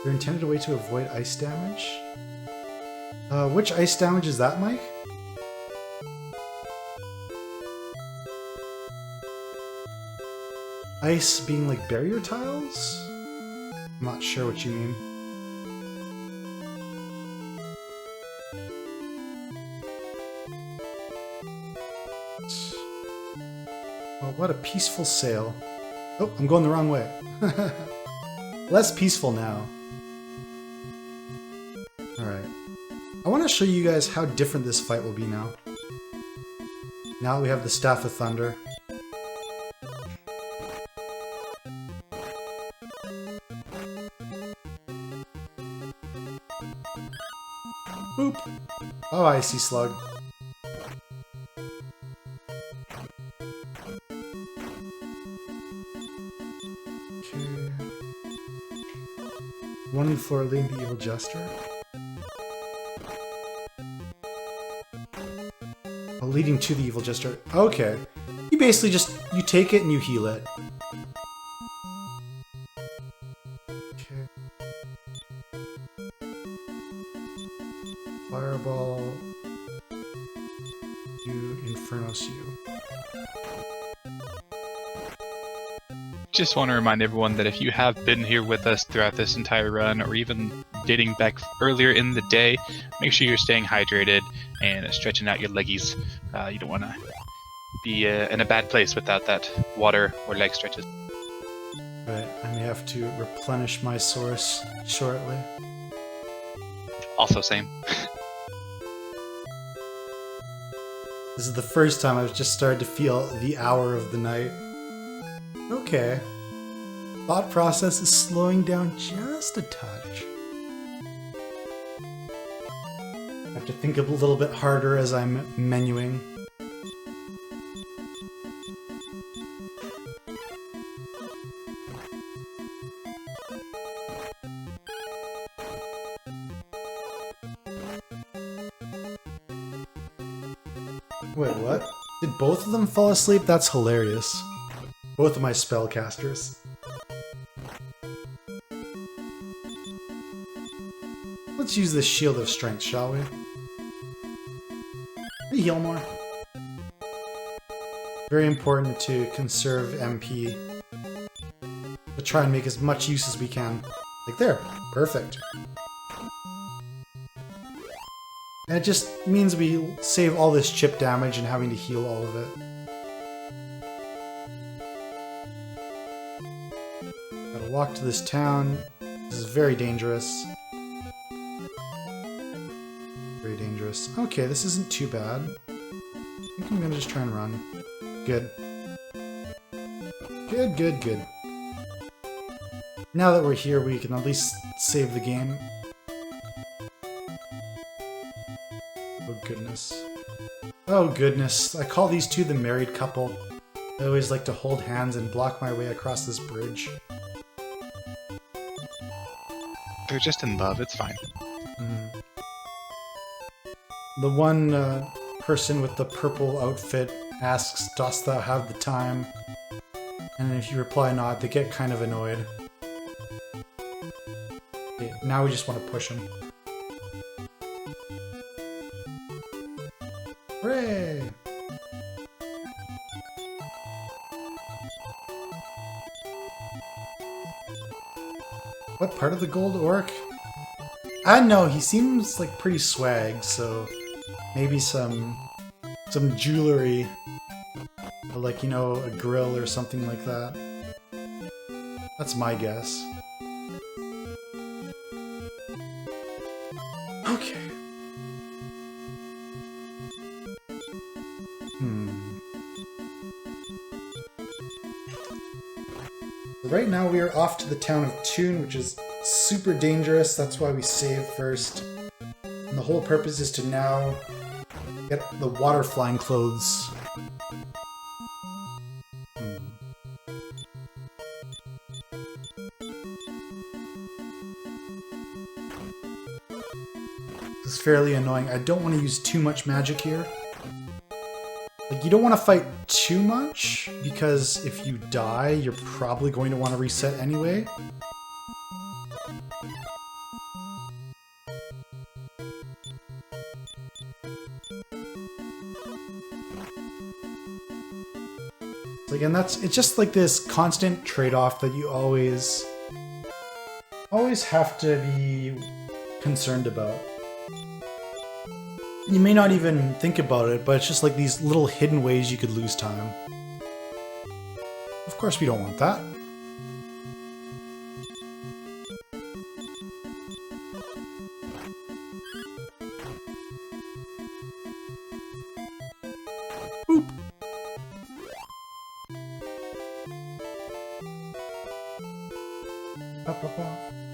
They're intended a way to avoid ice damage. Which ice damage is that, Mike? Ice being like barrier tiles? I'm not sure what you mean. Well, what a peaceful sail. Oh, I'm going the wrong way. Less peaceful now. Alright. I want to show you guys how different this fight will be now. Now that we have the Staff of Thunder. Boop! Oh, Icy Slug. Okay. One in floor leading the Evil Jester. Oh, leading to the Evil Jester. Okay. You basically just, you take it and you heal it. Okay. Fireball. You Infernos you. Just want to remind everyone that if you have been here with us throughout this entire run, or even dating back earlier in the day, make sure you're staying hydrated and stretching out your leggies. You don't want to be in a bad place without that water or leg stretches. Right, I may have to replenish my source shortly. Also same. This is the first time I've just started to feel the hour of the night. Okay. Thought process is slowing down just a touch. I have to think a little bit harder as I'm menuing. Wait, what? Did both of them fall asleep? That's hilarious. Both of my spellcasters. Let's use the Shield of Strength, shall we? We heal more. Very important to conserve MP. To try and make as much use as we can. Like there. Perfect. And it just means we save all this chip damage and having to heal all of it. Gotta walk to this town. This is very dangerous. Very dangerous. Okay, this isn't too bad. I think I'm gonna just try and run. Good. Good, good, good. Now that we're here, we can at least save the game. Oh goodness. Oh goodness. I call these two the married couple. I always like to hold hands and block my way across this bridge. They're just in love, it's fine. Mm. The one person with the purple outfit asks, "Dost thou have the time?" And if you reply not, they get kind of annoyed. Okay, now we just want to push him. Hooray! What part of the gold orc? I know, he seems like pretty swag, so maybe some jewelry, or like, you know, a grill or something like that. That's my guess. Okay. Right now we are off to the town of Toon, which is super dangerous. That's why we save first. And the whole purpose is to now get the water flying clothes. This is fairly annoying. I don't want to use too much magic here. Like, you don't want to fight too much, because if you die, you're probably going to want to reset anyway. So again, it's just like this constant trade-off that you always have to be concerned about. You may not even think about it, but it's just like these little hidden ways you could lose time. Of course we don't want that. Boop.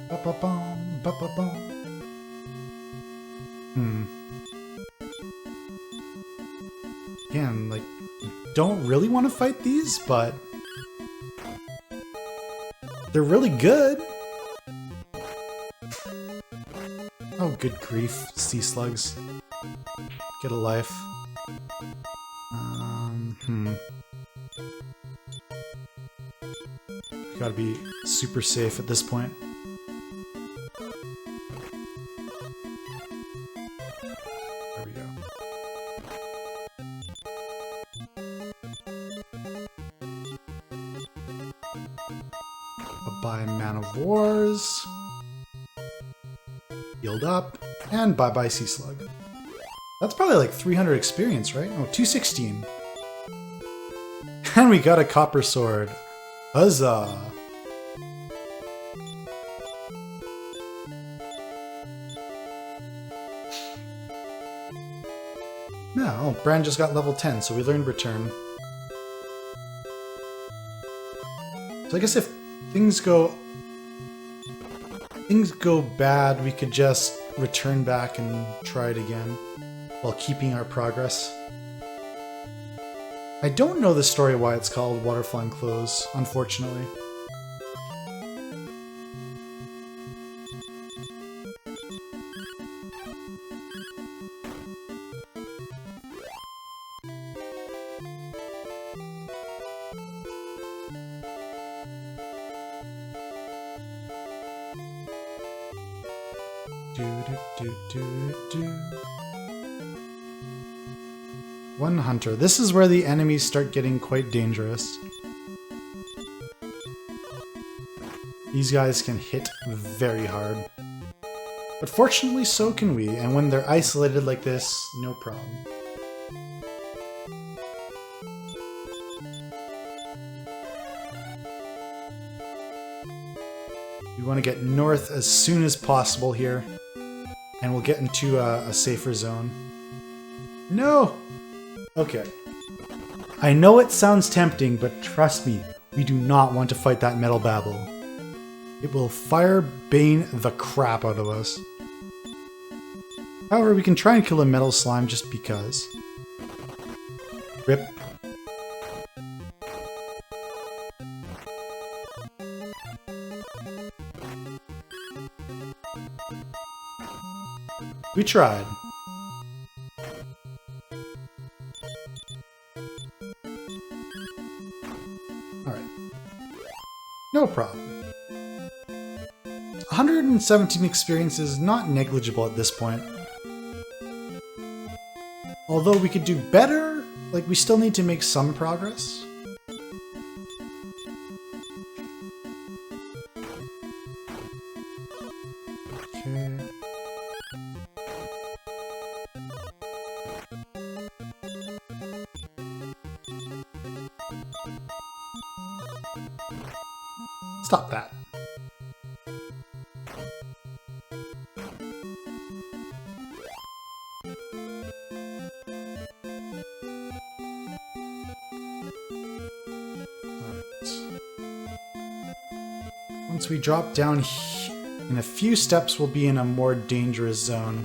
Ba-ba-bum, ba-ba-bum. Again, like, don't really want to fight these, but they're really good. Oh, good grief, sea slugs. Get a life. Gotta be super safe at this point. There we go. Bye-bye Man of Wars. Healed up. And bye-bye Sea Slug. That's probably like 300 experience, right? Oh, 216. And we got a copper sword. Huzzah! No, Bran just got level 10, so we learned Return. So I guess if things go bad, we could just return back and try it again while keeping our progress. I don't know the story why it's called Waterflying Clothes, unfortunately. One hunter. This is where the enemies start getting quite dangerous. These guys can hit very hard. But fortunately, so can we, and when they're isolated like this, no problem. We want to get north as soon as possible here, and we'll get into a safer zone. No! Okay. I know it sounds tempting, but trust me, we do not want to fight that metal babble. It will fire bane the crap out of us. However, we can try and kill a metal slime just because. Rip. We tried. Alright. No problem. 117 experience is not negligible at this point. Although we could do better, like we still need to make some progress. Okay. Stop that. Once we drop down in a few steps, we'll be in a more dangerous zone.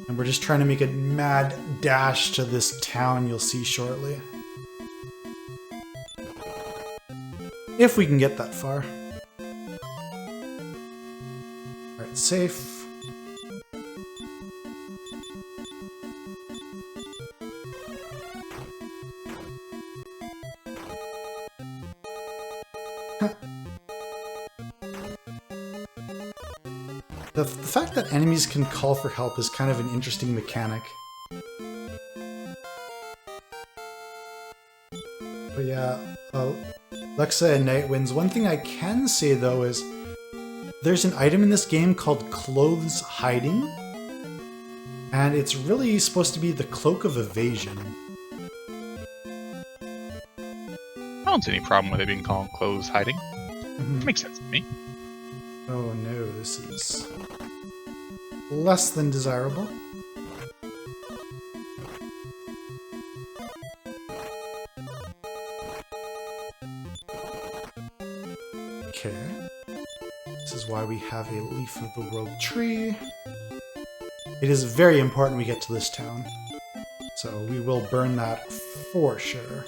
And we're just trying to make a mad dash to this town you'll see shortly. If we can get that far. Alright, safe. The fact that enemies can call for help is kind of an interesting mechanic. But yeah, Lexa and Nightwinds. One thing I can say though is there's an item in this game called Clothes Hiding, and it's really supposed to be the Cloak of Evasion. I don't see any problem with it being called clothes hiding. Mm-hmm. It makes sense to me. Oh no, this is less than desirable. Okay. This is why we have a Leaf of the World tree. It is very important we get to this town. So we will burn that for sure.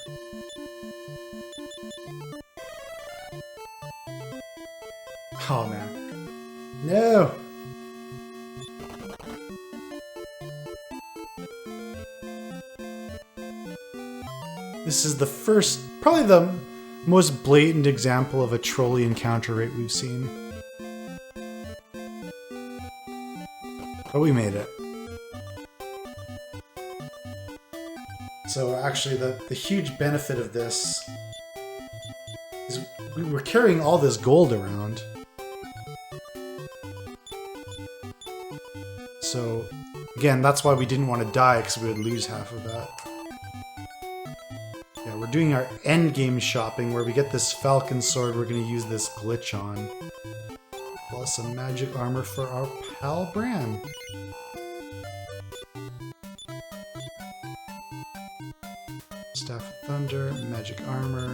Oh man. No! This is the first, probably the most blatant example of a trolley encounter rate we've seen. But we made it. So actually the huge benefit of this is we were carrying all this gold around. So again, that's why we didn't want to die, because we would lose half of that. Yeah, we're doing our end game shopping where we get this falcon sword we're going to use this glitch on. Plus some magic armor for our pal Bran. Staff of Thunder, magic armor.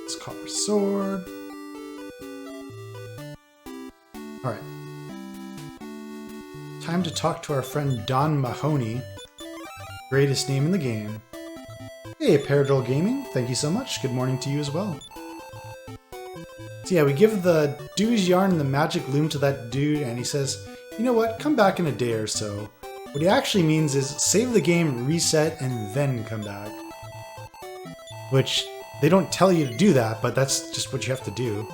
This copper sword. Alright. Time to talk to our friend Don Mahoney. Greatest name in the game. Hey, Paradol Gaming, thank you so much. Good morning to you as well. So yeah, we give the Dews Yarn and the magic loom to that dude, and he says, you know what, come back in a day or so. What he actually means is save the game, reset, and then come back. Which, they don't tell you to do that, but that's just what you have to do.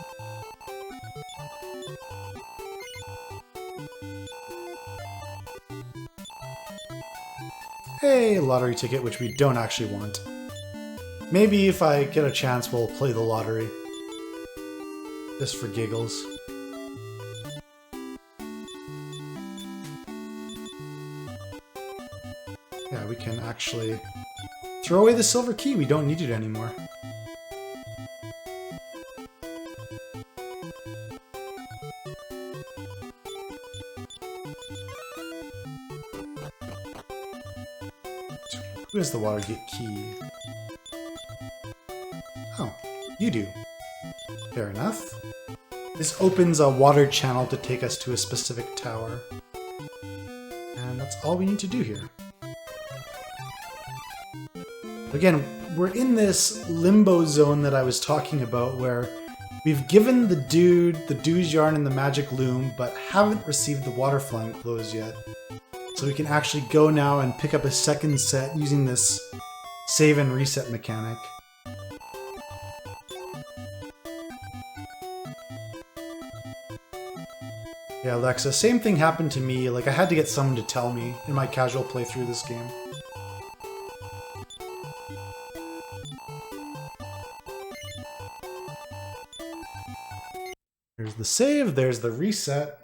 Hey, lottery ticket, which we don't actually want. Maybe if I get a chance, we'll play the lottery. Just for giggles. Yeah, we can actually throw away the silver key. We don't need it anymore. Who has the Watergate key? Oh, you do. Fair enough. This opens a water channel to take us to a specific tower. And that's all we need to do here. Again, we're in this limbo zone that I was talking about where we've given the dude the Dews Yarn and the magic loom, but haven't received the water flying clothes yet. So we can actually go now and pick up a second set using this save and reset mechanic. Yeah, Alexa, same thing happened to me. Like, I had to get someone to tell me in my casual playthrough of this game. There's the save, there's the reset.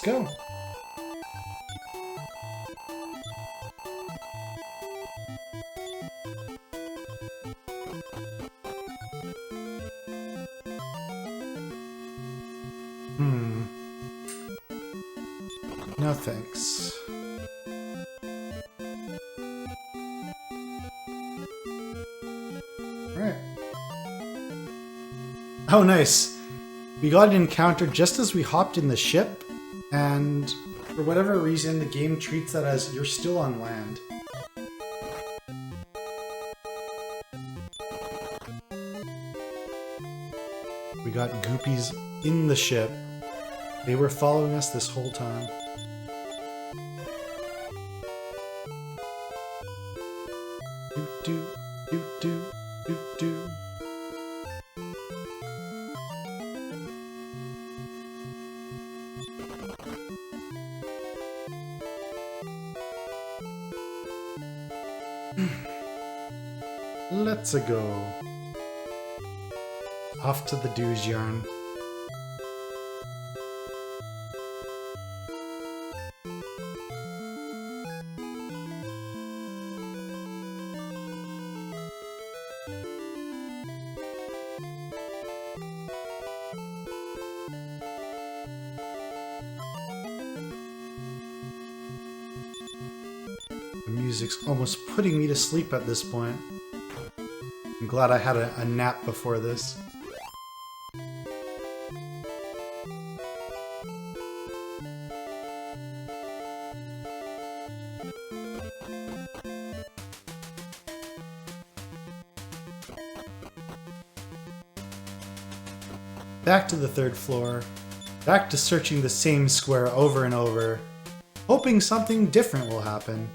Let's go. No thanks. Alright. Oh, nice. We got an encounter just as we hopped in the ship, and for whatever reason, the game treats that as you're still on land. We got goopies in the ship. They were following us this whole time. Let's go. Off to the Douche Yarn. The music's almost putting me to sleep at this point. I'm glad I had a nap before this. Back to the third floor, back to searching the same square over and over, hoping something different will happen.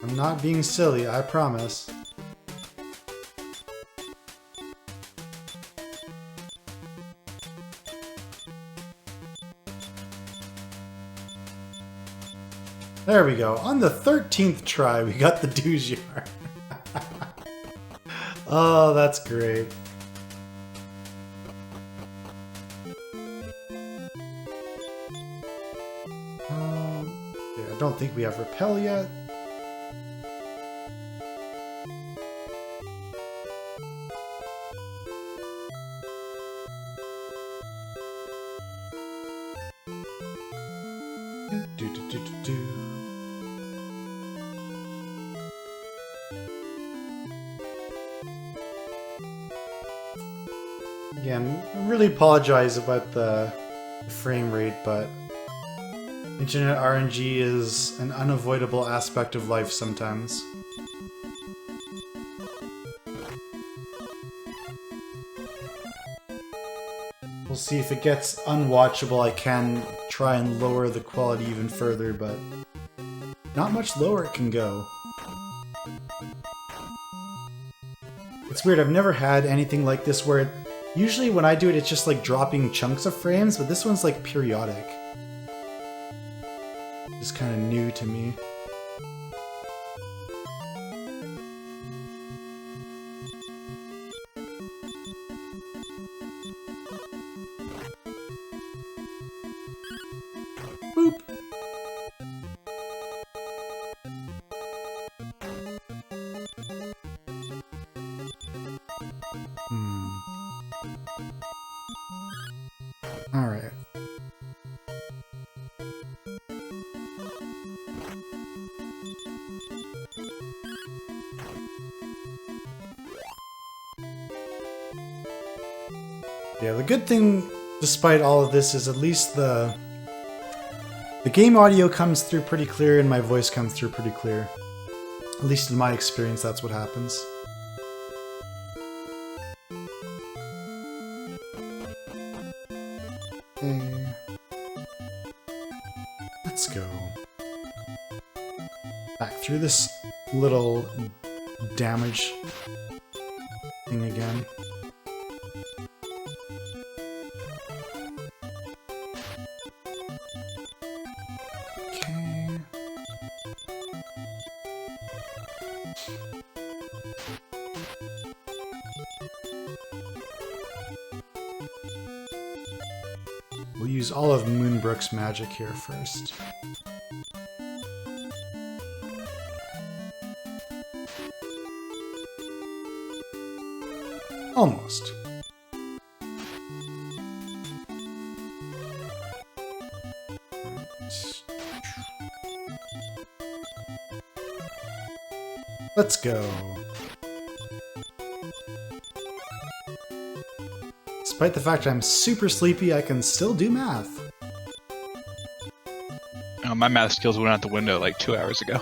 I'm not being silly, I promise. There we go. On the 13th try, we got the Douche Yarn. Oh, that's great. I don't think we have Repel yet. Again, I really apologize about the frame rate, but internet RNG is an unavoidable aspect of life sometimes. We'll see if it gets unwatchable. I can try and lower the quality even further, but not much lower it can go. It's weird, I've never had anything like this where usually when I do it, it's just like dropping chunks of frames, but this one's like periodic. It's kind of new to me. Boop! Alright. Yeah, the good thing, despite all of this, is at least the game audio comes through pretty clear and my voice comes through pretty clear. At least in my experience, that's what happens. Okay. Let's go. Back through this little damage thing again. Okay. We'll use all of Moonbrook's magic here first. Almost. Let's go. Despite the fact I'm super sleepy, I can still do math. Oh, my math skills went out the window like 2 hours ago.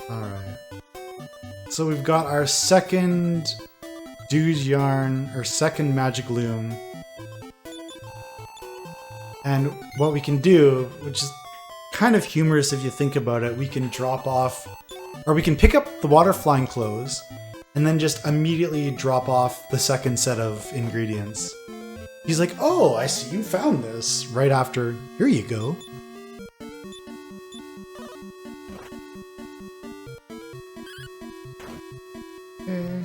Alright. So we've got our second Douche Yarn, or second Magic Loom. And what we can do, which is kind of humorous if you think about it. We can drop off, or we can pick up the water flying clothes and then just immediately drop off the second set of ingredients. He's like, oh, I see you found this, right after, here you go. Okay.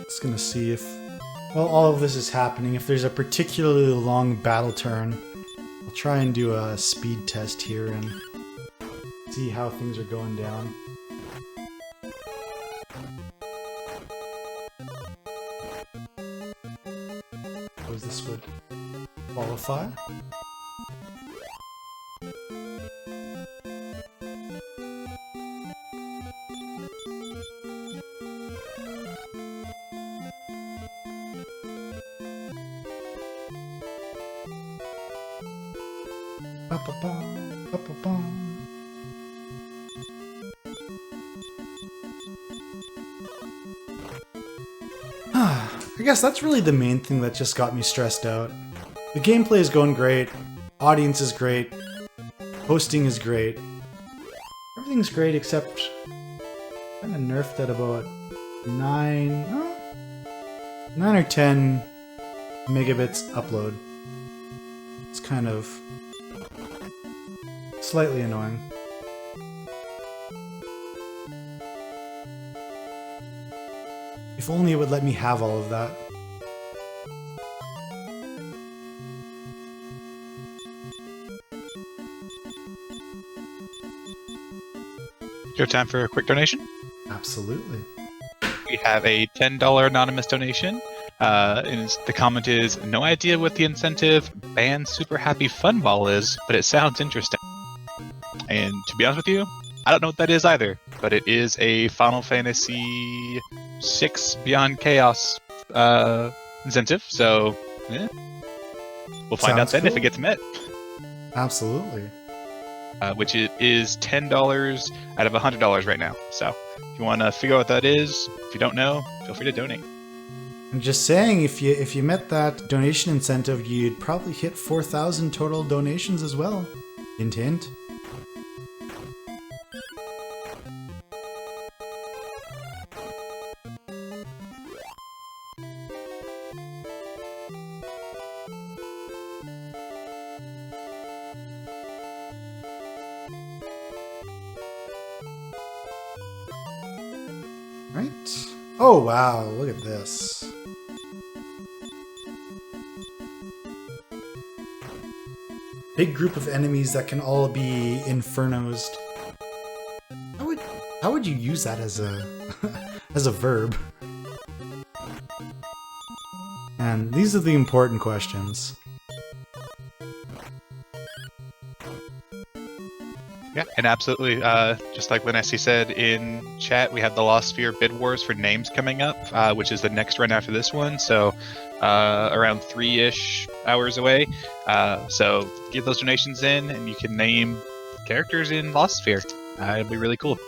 Just gonna see if, while all of this is happening, if there's a particularly long battle turn. I'll try and do a speed test here and see how things are going down. Suppose this would qualify. I guess that's really the main thing that just got me stressed out. The gameplay is going great, audience is great, hosting is great. Everything's great except kind of nerfed at about 9 or 10 megabits upload. It's kind of slightly annoying. If only it would let me have all of that. Do you have time for a quick donation? Absolutely. We have a $10 anonymous donation. The comment is, no idea what the incentive Band Super Happy Fun Ball is, but it sounds interesting. And to be honest with you, I don't know what that is either, but it is a Final Fantasy VI Beyond Chaos incentive, so we'll find out then if it gets met. Absolutely. Which is $10 out of $100 right now. So if you want to figure out what that is, if you don't know, feel free to donate. I'm just saying, if you met that donation incentive, you'd probably hit 4,000 total donations as well. Hint, hint. Right. Oh wow, look at this. Big group of enemies that can all be infernos. How would you use that as a as a verb? And these are the important questions. Yeah, and absolutely, just like Linessy said in chat, we have the Lost Sphere Bid Wars for names coming up, which is the next run after this one, so around 3-ish hours away. So get those donations in, and you can name characters in Lost Sphere. It'll be really cool.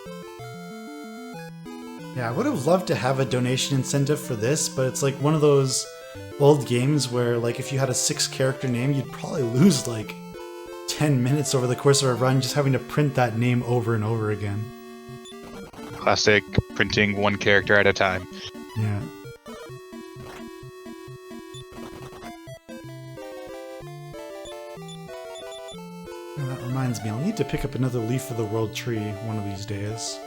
Yeah, I would have loved to have a donation incentive for this, but it's like one of those old games where, like, if you had a 6-character name, you'd probably lose, like, 10 minutes over the course of a run just having to print that name over and over again. Classic printing one character at a time. Yeah. Oh, that reminds me, I'll need to pick up another leaf of the world tree one of these days.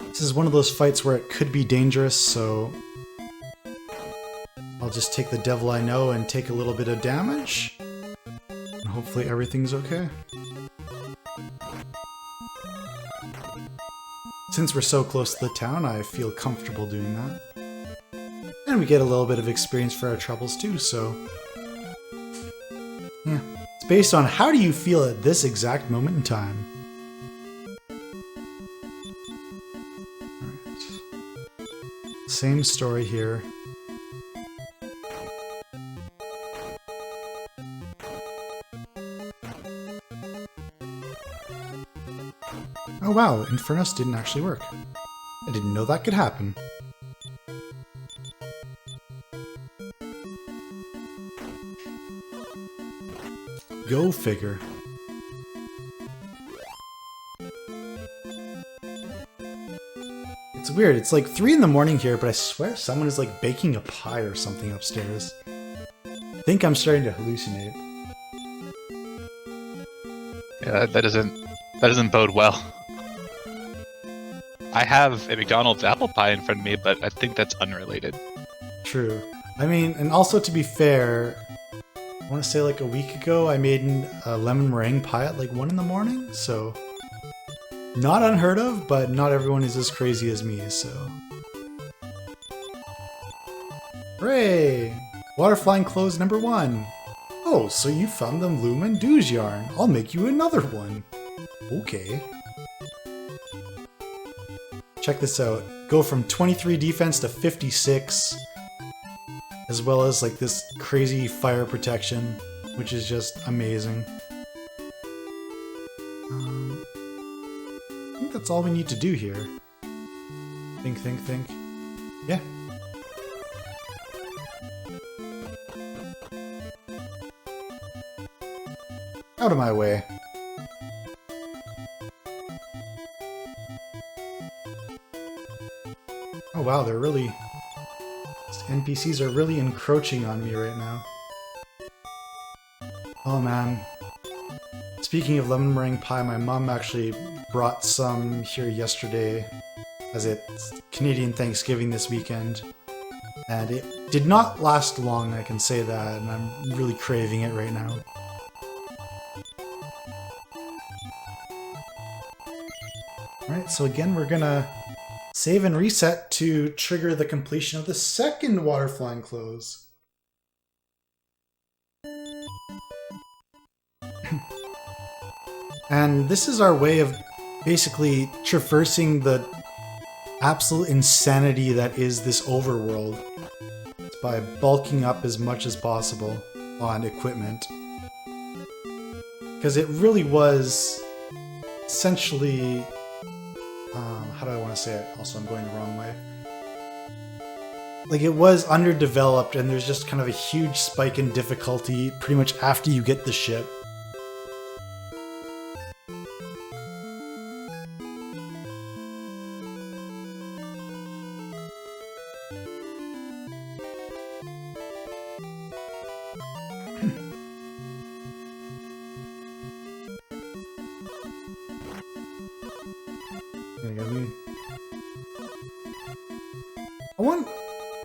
This is one of those fights where it could be dangerous, so I'll just take the devil I know and take a little bit of damage, and hopefully everything's okay. Since we're so close to the town, I feel comfortable doing that. And we get a little bit of experience for our troubles too, so yeah. It's based on how do you feel at this exact moment in time. Same story here. Oh wow, Infernos didn't actually work. I didn't know that could happen. Go figure. It's weird, it's like 3 in the morning here, but I swear someone is like baking a pie or something upstairs. I think I'm starting to hallucinate. Yeah, that doesn't bode well. I have a McDonald's apple pie in front of me, but I think that's unrelated. True. I mean, and also to be fair, I want to say like a week ago I made a lemon meringue pie at like 1 in the morning, so not unheard of, but not everyone is as crazy as me, so. Hooray! Water flying clothes number 1. Oh, so you found the Loom and Douge yarn. I'll make you another one. Okay. Check this out. Go from 23 defense to 56. As well as like this crazy fire protection, which is just amazing. I think that's all we need to do here. Think. Yeah. Out of my way. Oh wow, they're really... These NPCs are really encroaching on me right now. Oh man. Speaking of lemon meringue pie, my mom actually brought some here yesterday, as it's Canadian Thanksgiving this weekend. And it did not last long, I can say that, and I'm really craving it right now. Alright, so again we're gonna save and reset to trigger the completion of the second water flying close. And this is our way of basically traversing the absolute insanity that is this overworld. It's by bulking up as much as possible on equipment. Because it really was essentially... how do I want to say it? Also, I'm going the wrong way. Like, it was underdeveloped, and there's just kind of a huge spike in difficulty pretty much after you get the ship.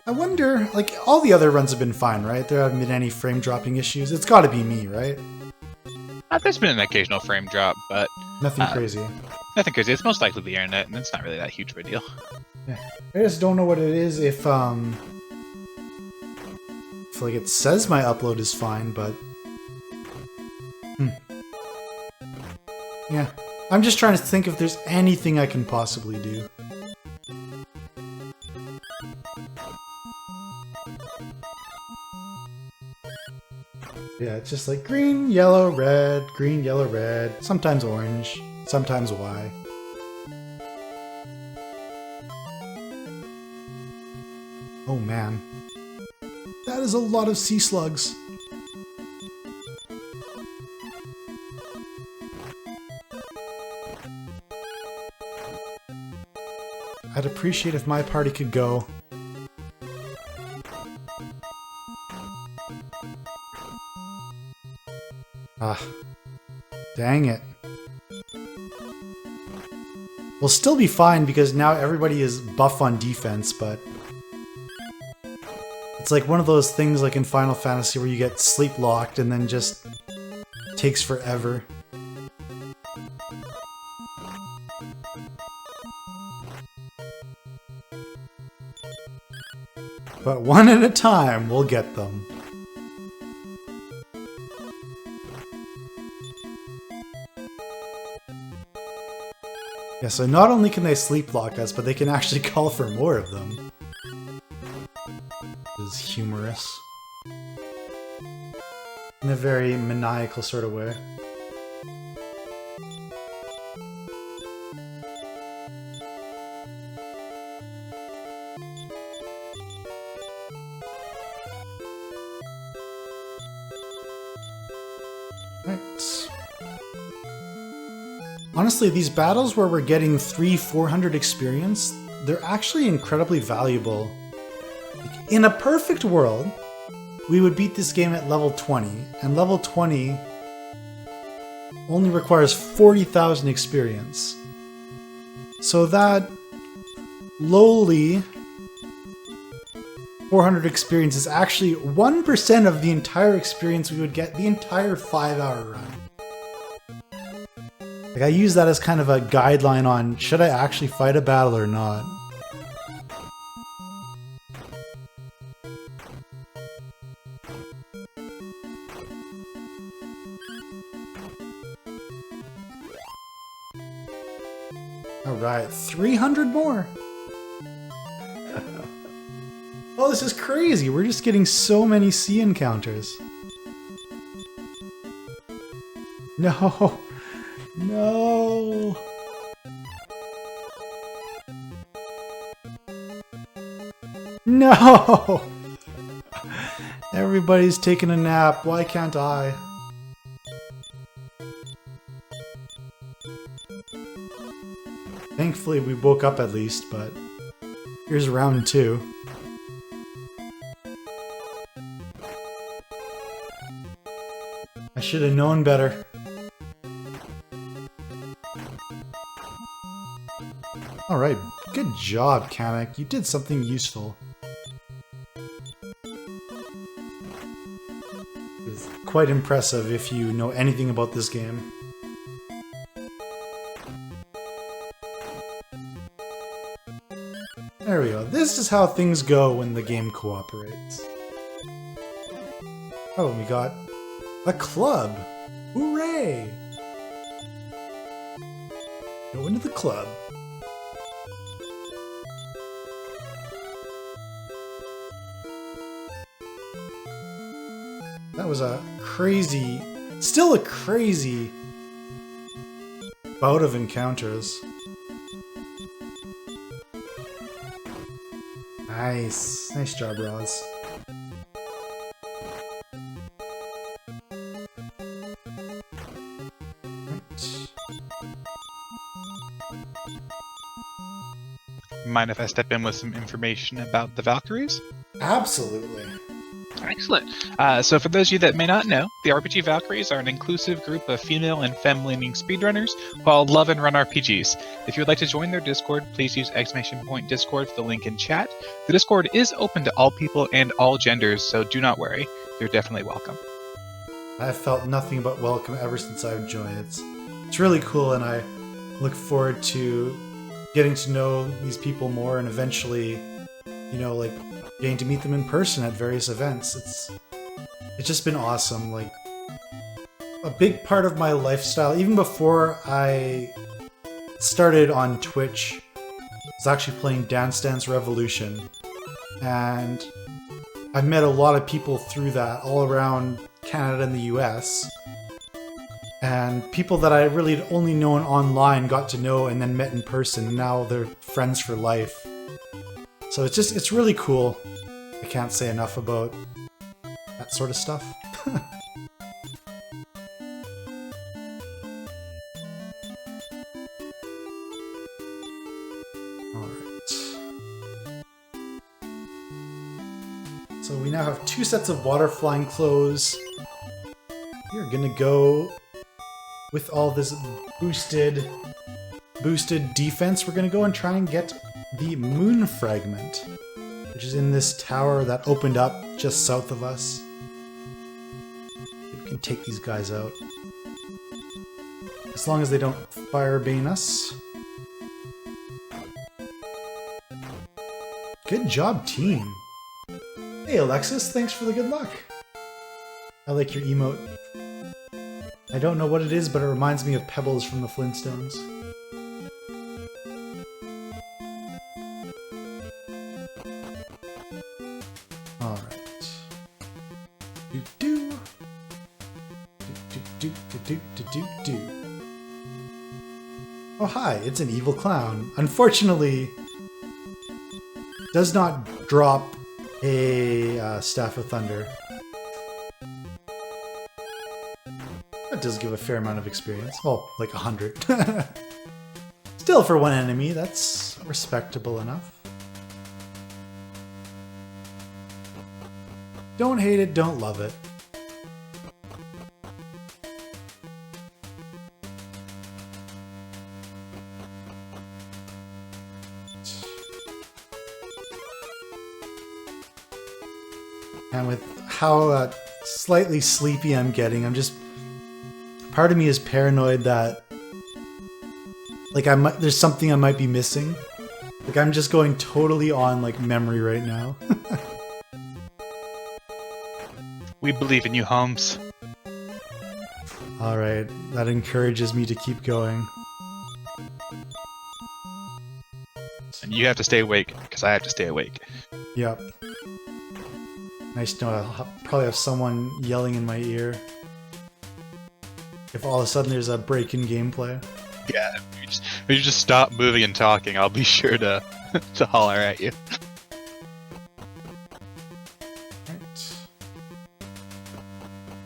I wonder, like, all the other runs have been fine, right? There haven't been any frame dropping issues. It's gotta be me, right? There's been an occasional frame drop, but... Nothing crazy. Nothing crazy. It's most likely the internet, and it's not really that huge of a deal. Yeah. I just don't know what it is if like, it says my upload is fine, but... Yeah. I'm just trying to think if there's anything I can possibly do. Yeah, it's just like green, yellow, red, sometimes orange, sometimes Y. Oh man. That is a lot of sea slugs. I'd appreciate if my party could go. Ah, dang it. We'll still be fine because now everybody is buff on defense, but it's like one of those things like in Final Fantasy where you get sleep locked and then just takes forever. But one at a time, we'll get them. Yeah, so not only can they sleep lock us, but they can actually call for more of them. This is humorous. In a very maniacal sort of way. Honestly, these battles where we're getting 300-400 experience, they're actually incredibly valuable. Like, in a perfect world, we would beat this game at level 20, and level 20 only requires 40,000 experience. So that lowly 400 experience is actually 1% of the entire experience we would get the entire 5-hour run. Like, I use that as kind of a guideline on should I actually fight a battle or not. Alright, 300 more! Oh, this is crazy! We're just getting so many sea encounters. No! No! No! Everybody's taking a nap. Why can't I? Thankfully, we woke up at least, but here's round 2. I should have known better. Alright, good job, Kamek. You did something useful. It's quite impressive if you know anything about this game. There we go. This is how things go when the game cooperates. Oh, we got a club! Hooray! Go into the club. That was a crazy, still a crazy bout of encounters. Nice. Nice job, Roz. Mind if I step in with some information about the Valkyries? Absolutely. Excellent. So for those of you that may not know, the RPG Valkyries are an inclusive group of female and femme-leaning speedrunners who all love and run RPGs. If you would like to join their Discord, please use !Discord for the link in chat. The Discord is open to all people and all genders, so do not worry. You're definitely welcome. I've felt nothing but welcome ever since I've joined. It's really cool, and I look forward to getting to know these people more and eventually, you know, like, getting to meet them in person at various events. It's just been awesome. Like, a big part of my lifestyle, even before I started on Twitch, was actually playing Dance Dance Revolution. And I've met a lot of people through that all around Canada and the US. And people that I really had only known online got to know and then met in person, and now they're friends for life. So it's really cool. I can't say enough about that sort of stuff. Alright. So we now have 2 sets of water flying clothes. We're gonna go with all this boosted defense. We're gonna go and try and get the moon fragment, which is in this tower that opened up just south of us. We can take these guys out. As long as they don't firebane us. Good job, team. Hey, Alexis, thanks for the good luck. I like your emote. I don't know what it is, but it reminds me of Pebbles from the Flintstones. Alright. Do-do. Do-do-do-do-do-do-do. Oh hi, it's an evil clown. Unfortunately, does not drop a Staff of Thunder. That does give a fair amount of experience. Well, like 100. Still, for one enemy, that's respectable enough. Don't hate it, don't love it. And with how slightly sleepy I'm getting, part of me is paranoid that like there's something I might be missing. Like I'm just going totally on like memory right now. We believe in you, Holmes. Alright, that encourages me to keep going. And you have to stay awake, because I have to stay awake. Yep. Nice to know I'll probably have someone yelling in my ear. If all of a sudden there's a break in gameplay. Yeah, if you just stop moving and talking, I'll be sure to, to holler at you.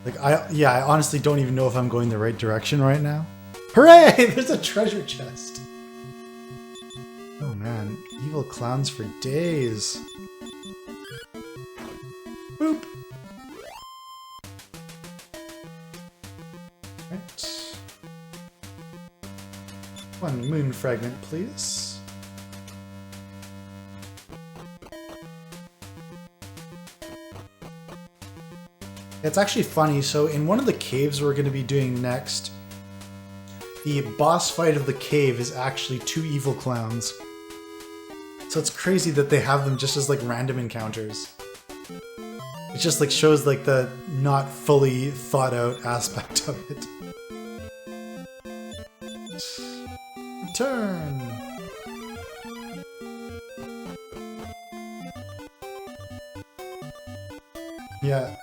Like, I honestly don't even know if I'm going the right direction right now. Hooray! There's a treasure chest! Oh man, evil clowns for days. Boop! Right. One moon fragment, please. It's actually funny, so in one of the caves we're going to be doing next, the boss fight of the cave is actually 2 evil clowns. So it's crazy that they have them just as like random encounters. It just like shows like the not fully thought out aspect of it. Return! Yeah.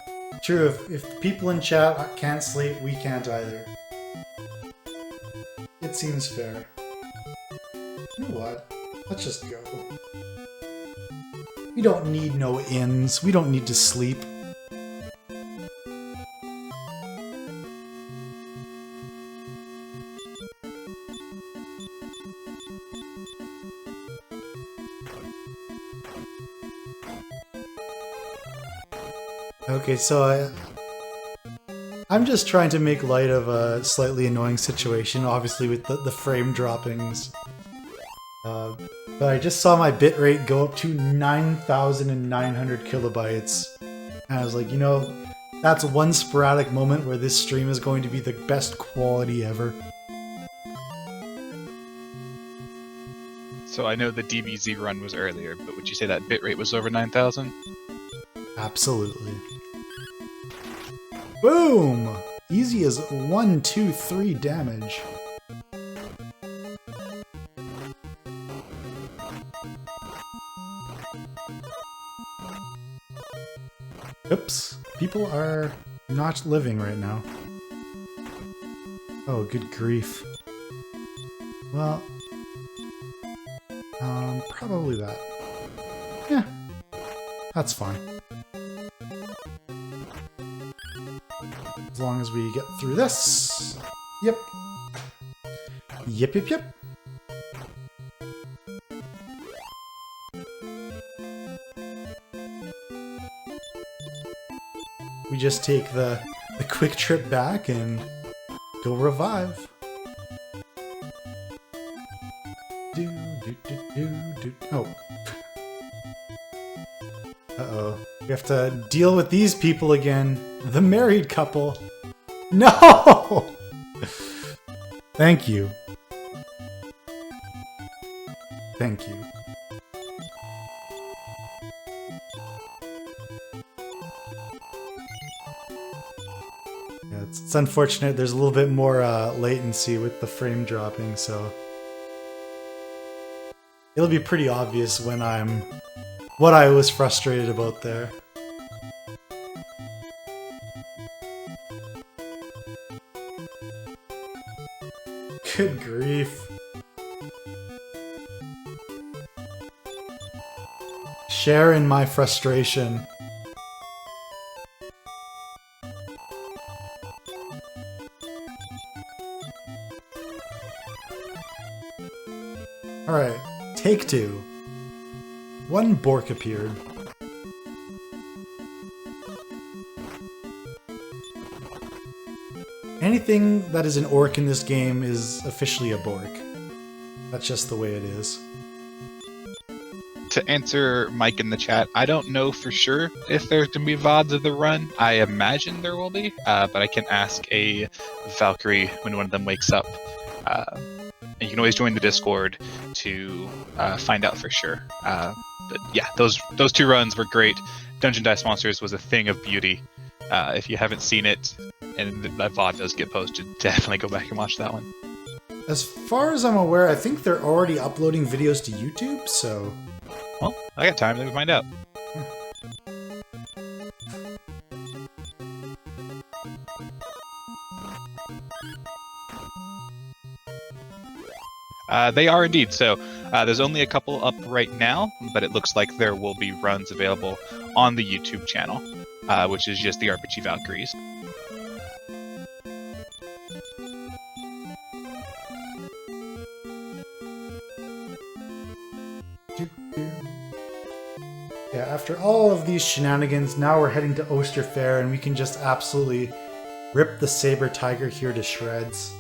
True, if people in chat can't sleep, we can't either. It seems fair. You know what? Let's just go. We don't need no ins. We don't need to sleep. Okay, so I'm just trying to make light of a slightly annoying situation, obviously with the frame droppings. But I just saw my bitrate go up to 9,900 kilobytes. And I was like, you know, that's one sporadic moment where this stream is going to be the best quality ever. So I know the DBZ run was earlier, but would you say that bitrate was over 9,000? Absolutely. Boom! Easy as 1, 2, 3 damage. Oops. People are not living right now. Oh, good grief. Well, probably that. Yeah, that's fine. As long as we get through this. Yep. Yep, yep, yep. We just take the quick trip back and go revive. Oh. Uh-oh. We have to deal with these people again. The married couple. No! Thank you. Thank you. Yeah, it's unfortunate. There's a little bit more latency with the frame dropping, so it'll be pretty obvious when what I was frustrated about there. Good grief. Share in my frustration. Alright, take two. One Bork appeared. Anything that is an orc in this game is officially a Bork. That's just the way it is. To answer Mike in the chat, I don't know for sure if there's going to be VODs of the run. I imagine there will be, but I can ask a Valkyrie when one of them wakes up. And you can always join the Discord to find out for sure. But yeah, those two runs were great. Dungeon Dice Monsters was a thing of beauty. If you haven't seen it, and that VOD does get posted, definitely go back and watch that one. As far as I'm aware, I think they're already uploading videos to YouTube, so... Well, I got time, let me find out. They are indeed, so there's only a couple up right now, but it looks like there will be runs available on the YouTube channel, which is just the RPG Valkyries. Yeah, after all of these shenanigans, now we're heading to Oster Fair and we can just absolutely rip the Saber Tiger here to shreds.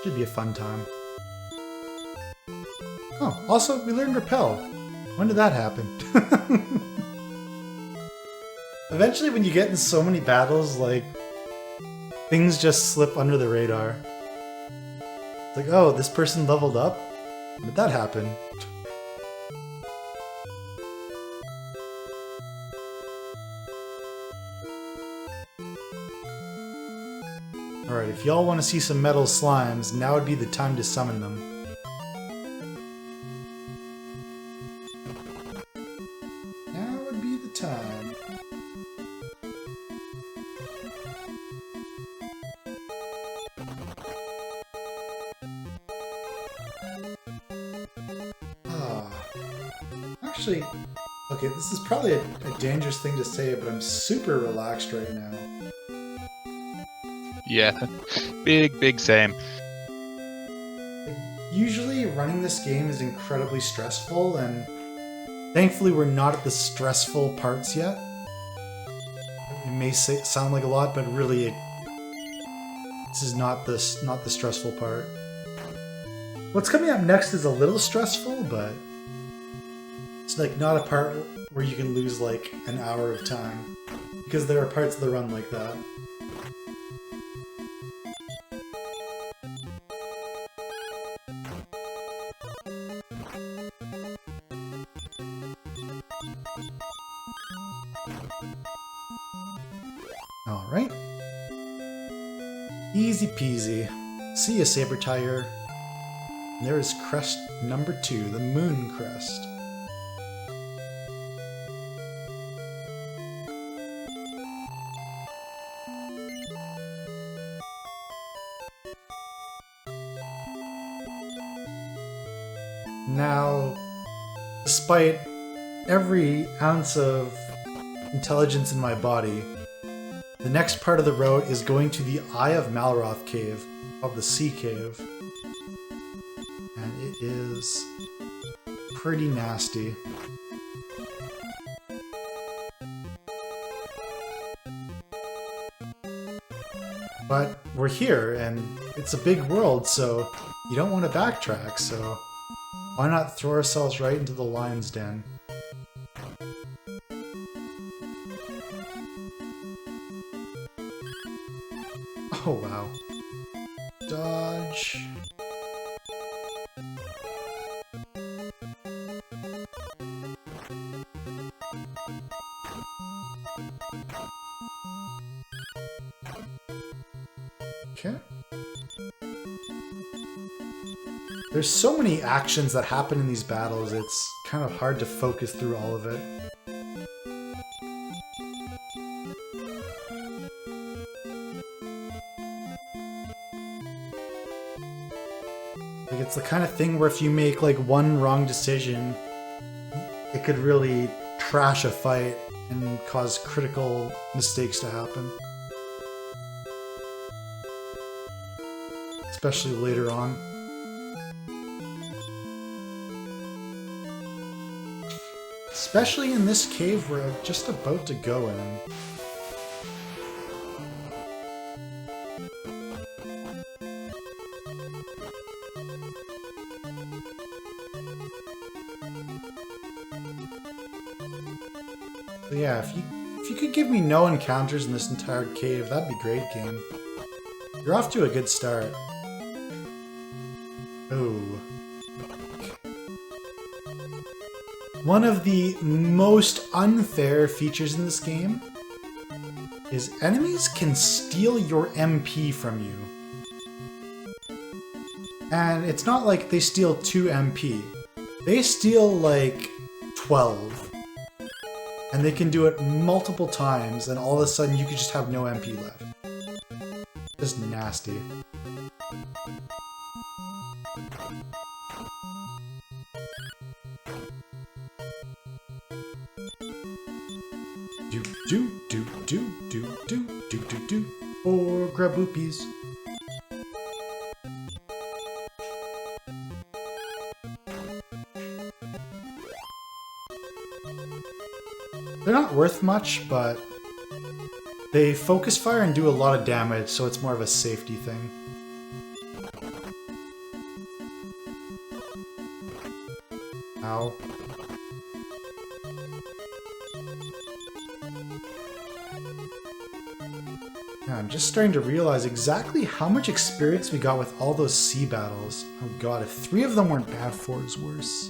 Should be a fun time. Oh, also, we learned Repel. When did that happen? Eventually, when you get in so many battles, like, things just slip under the radar. It's like, oh, this person leveled up? When did that happen? Alright, if y'all want to see some metal slimes, now would be the time to summon them. Now would be the time. Actually, okay, this is probably a dangerous thing to say, but I'm super relaxed right now. Yeah, big same. Usually running this game is incredibly stressful, and thankfully we're not at the stressful parts yet. It may sound like a lot, but really this is not the stressful part. What's coming up next is a little stressful, but it's like not a part where you can lose like an hour of time, because there are parts of the run like that. Alright. Easy peasy. See ya, Saber Tiger. And there is crest number 2, the Moon Crest. Now, despite every ounce of intelligence in my body, the next part of the route is going to the Eye of Malroth Cave, of the Sea Cave. And it is pretty nasty. But we're here, and it's a big world, so you don't want to backtrack, so why not throw ourselves right into the lion's den? Oh wow. Dodge. Okay. There's so many actions that happen in these battles, it's kind of hard to focus through all of it. Like, it's the kind of thing where if you make like one wrong decision, it could really trash a fight and cause critical mistakes to happen. especially later on. Especially in this cave we're just about to go in. But yeah, if you could give me no encounters in this entire cave, that'd be great, game. You're off to a good start. Oh. One of the most unfair features in this game is enemies can steal your MP from you. And it's not like they steal 2 MP. They steal like 12. And they can do it multiple times, and all of a sudden you could just have no MP left. Just nasty. Do do do do do do do do do. Or grab boopies. They're not worth much, but they focus fire and do a lot of damage, so it's more of a safety thing. Ow. Yeah, I'm just starting to realize exactly how much experience we got with all those sea battles. Oh god, if 3 of them weren't bad, 4 is worse.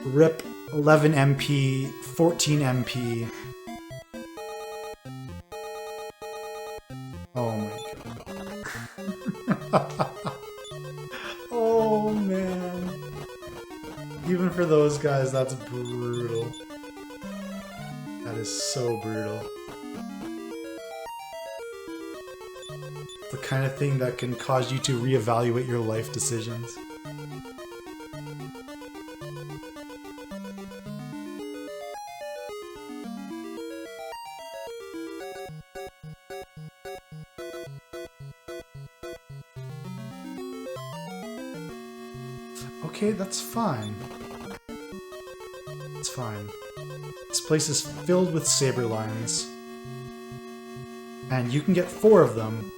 RIP 11 MP, 14 MP. Oh my god. Oh man. Even for those guys, that's brutal. That is so brutal. The kind of thing that can cause you to reevaluate your life decisions. Okay, that's fine. It's fine. This place is filled with saber lions. And you can get 4 of them,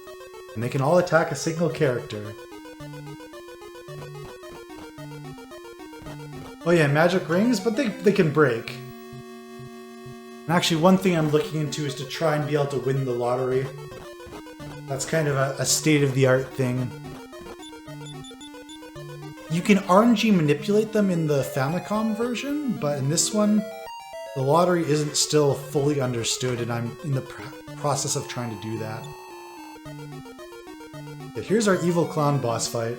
and they can all attack a single character. Oh yeah, magic rings, but they can break. And actually, one thing I'm looking into is to try and be able to win the lottery. That's kind of a state-of-the-art thing. You can RNG manipulate them in the Famicom version, but in this one, the lottery isn't still fully understood, and I'm in the process of trying to do that. Okay, here's our evil clown boss fight.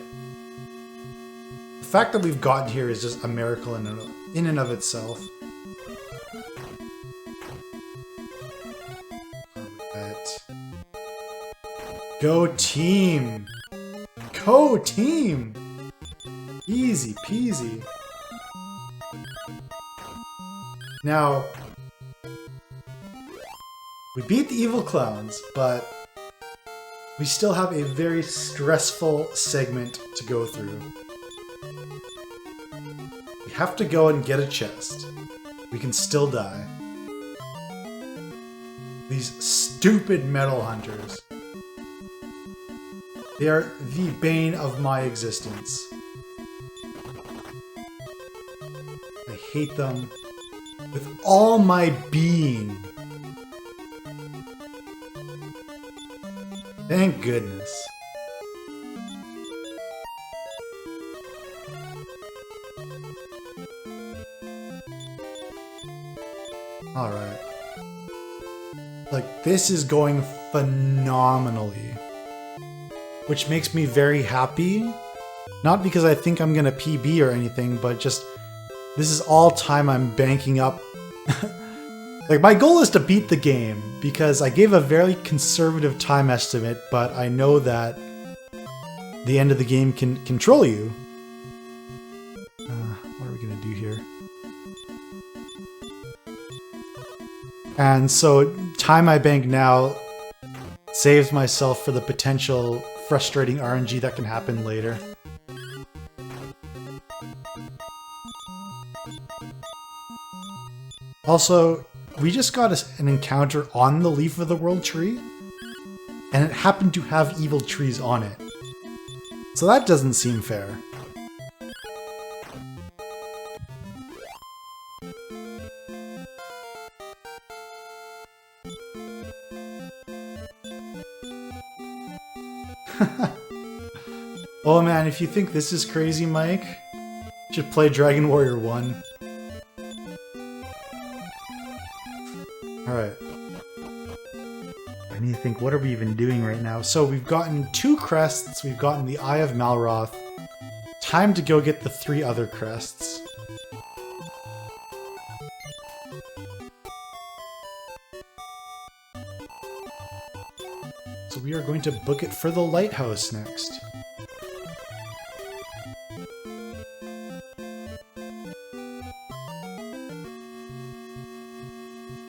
The fact that we've gotten here is just a miracle in and of itself. Alright. Go team! Go team! Easy peasy. Now, we beat the evil clowns, but we still have a very stressful segment to go through. We have to go and get a chest. We can still die. These stupid metal hunters. They are the bane of my existence. I hate them with all my being. Thank goodness. Alright. Like, this is going phenomenally. Which makes me very happy. Not because I think I'm gonna PB or anything, but just this is all time I'm banking up. Like, my goal is to beat the game, because I gave a very conservative time estimate, but I know that the end of the game can control you. What are we gonna do here? And so, time I bank now saves myself for the potential frustrating RNG that can happen later. Also, we just got an encounter on the Leaf of the World tree, and it happened to have evil trees on it. So that doesn't seem fair. Oh man, if you think this is crazy, Mike, you should play Dragon Warrior 1. Alright. I need to think, what are we even doing right now? So we've gotten 2 crests, we've gotten the Eye of Malroth. Time to go get the 3 other crests. So we are going to book it for the lighthouse next.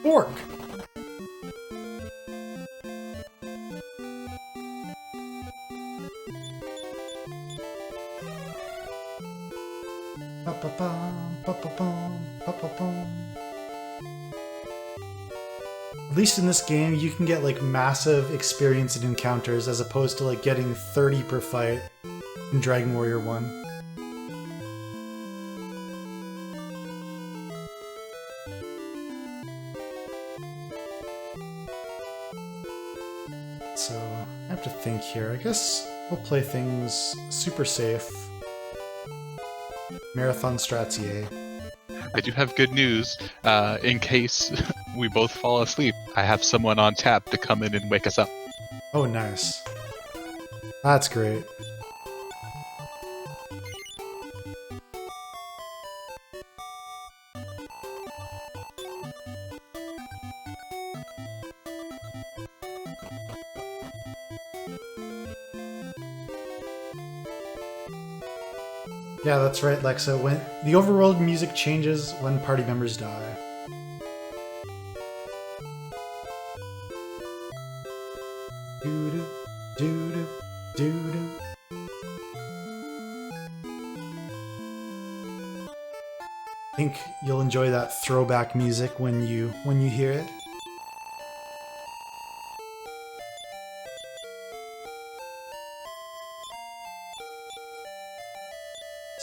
Orc! At least in this game, you can get like massive experience in encounters as opposed to like getting 30 per fight in Dragon Warrior 1. So, I have to think here. I guess we'll play things super safe. Marathon strats, yay. I do have good news. In case we both fall asleep, I have someone on tap to come in and wake us up. Oh, nice. That's great. Yeah, that's right, Lexa. When the overworld music changes when party members die. Doo-doo, doo-doo, doo-doo. I think you'll enjoy that throwback music when you hear it.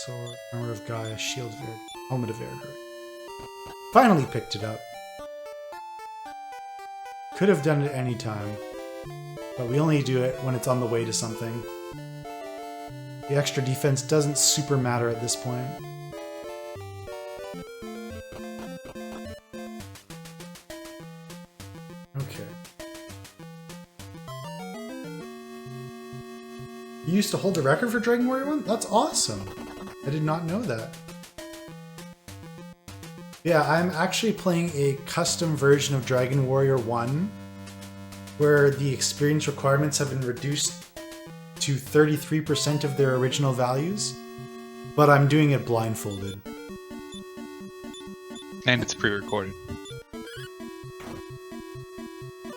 Sword, Armor of Gaia, Shield of Air, Helmet of Airguard. Finally picked it up. Could have done it any time, but we only do it when it's on the way to something. The extra defense doesn't super matter at this point. Okay. You used to hold the record for Dragon Warrior 1? That's awesome! I did not know that. Yeah, I'm actually playing a custom version of Dragon Warrior 1 where the experience requirements have been reduced to 33% of their original values, but I'm doing it blindfolded. And it's pre-recorded. You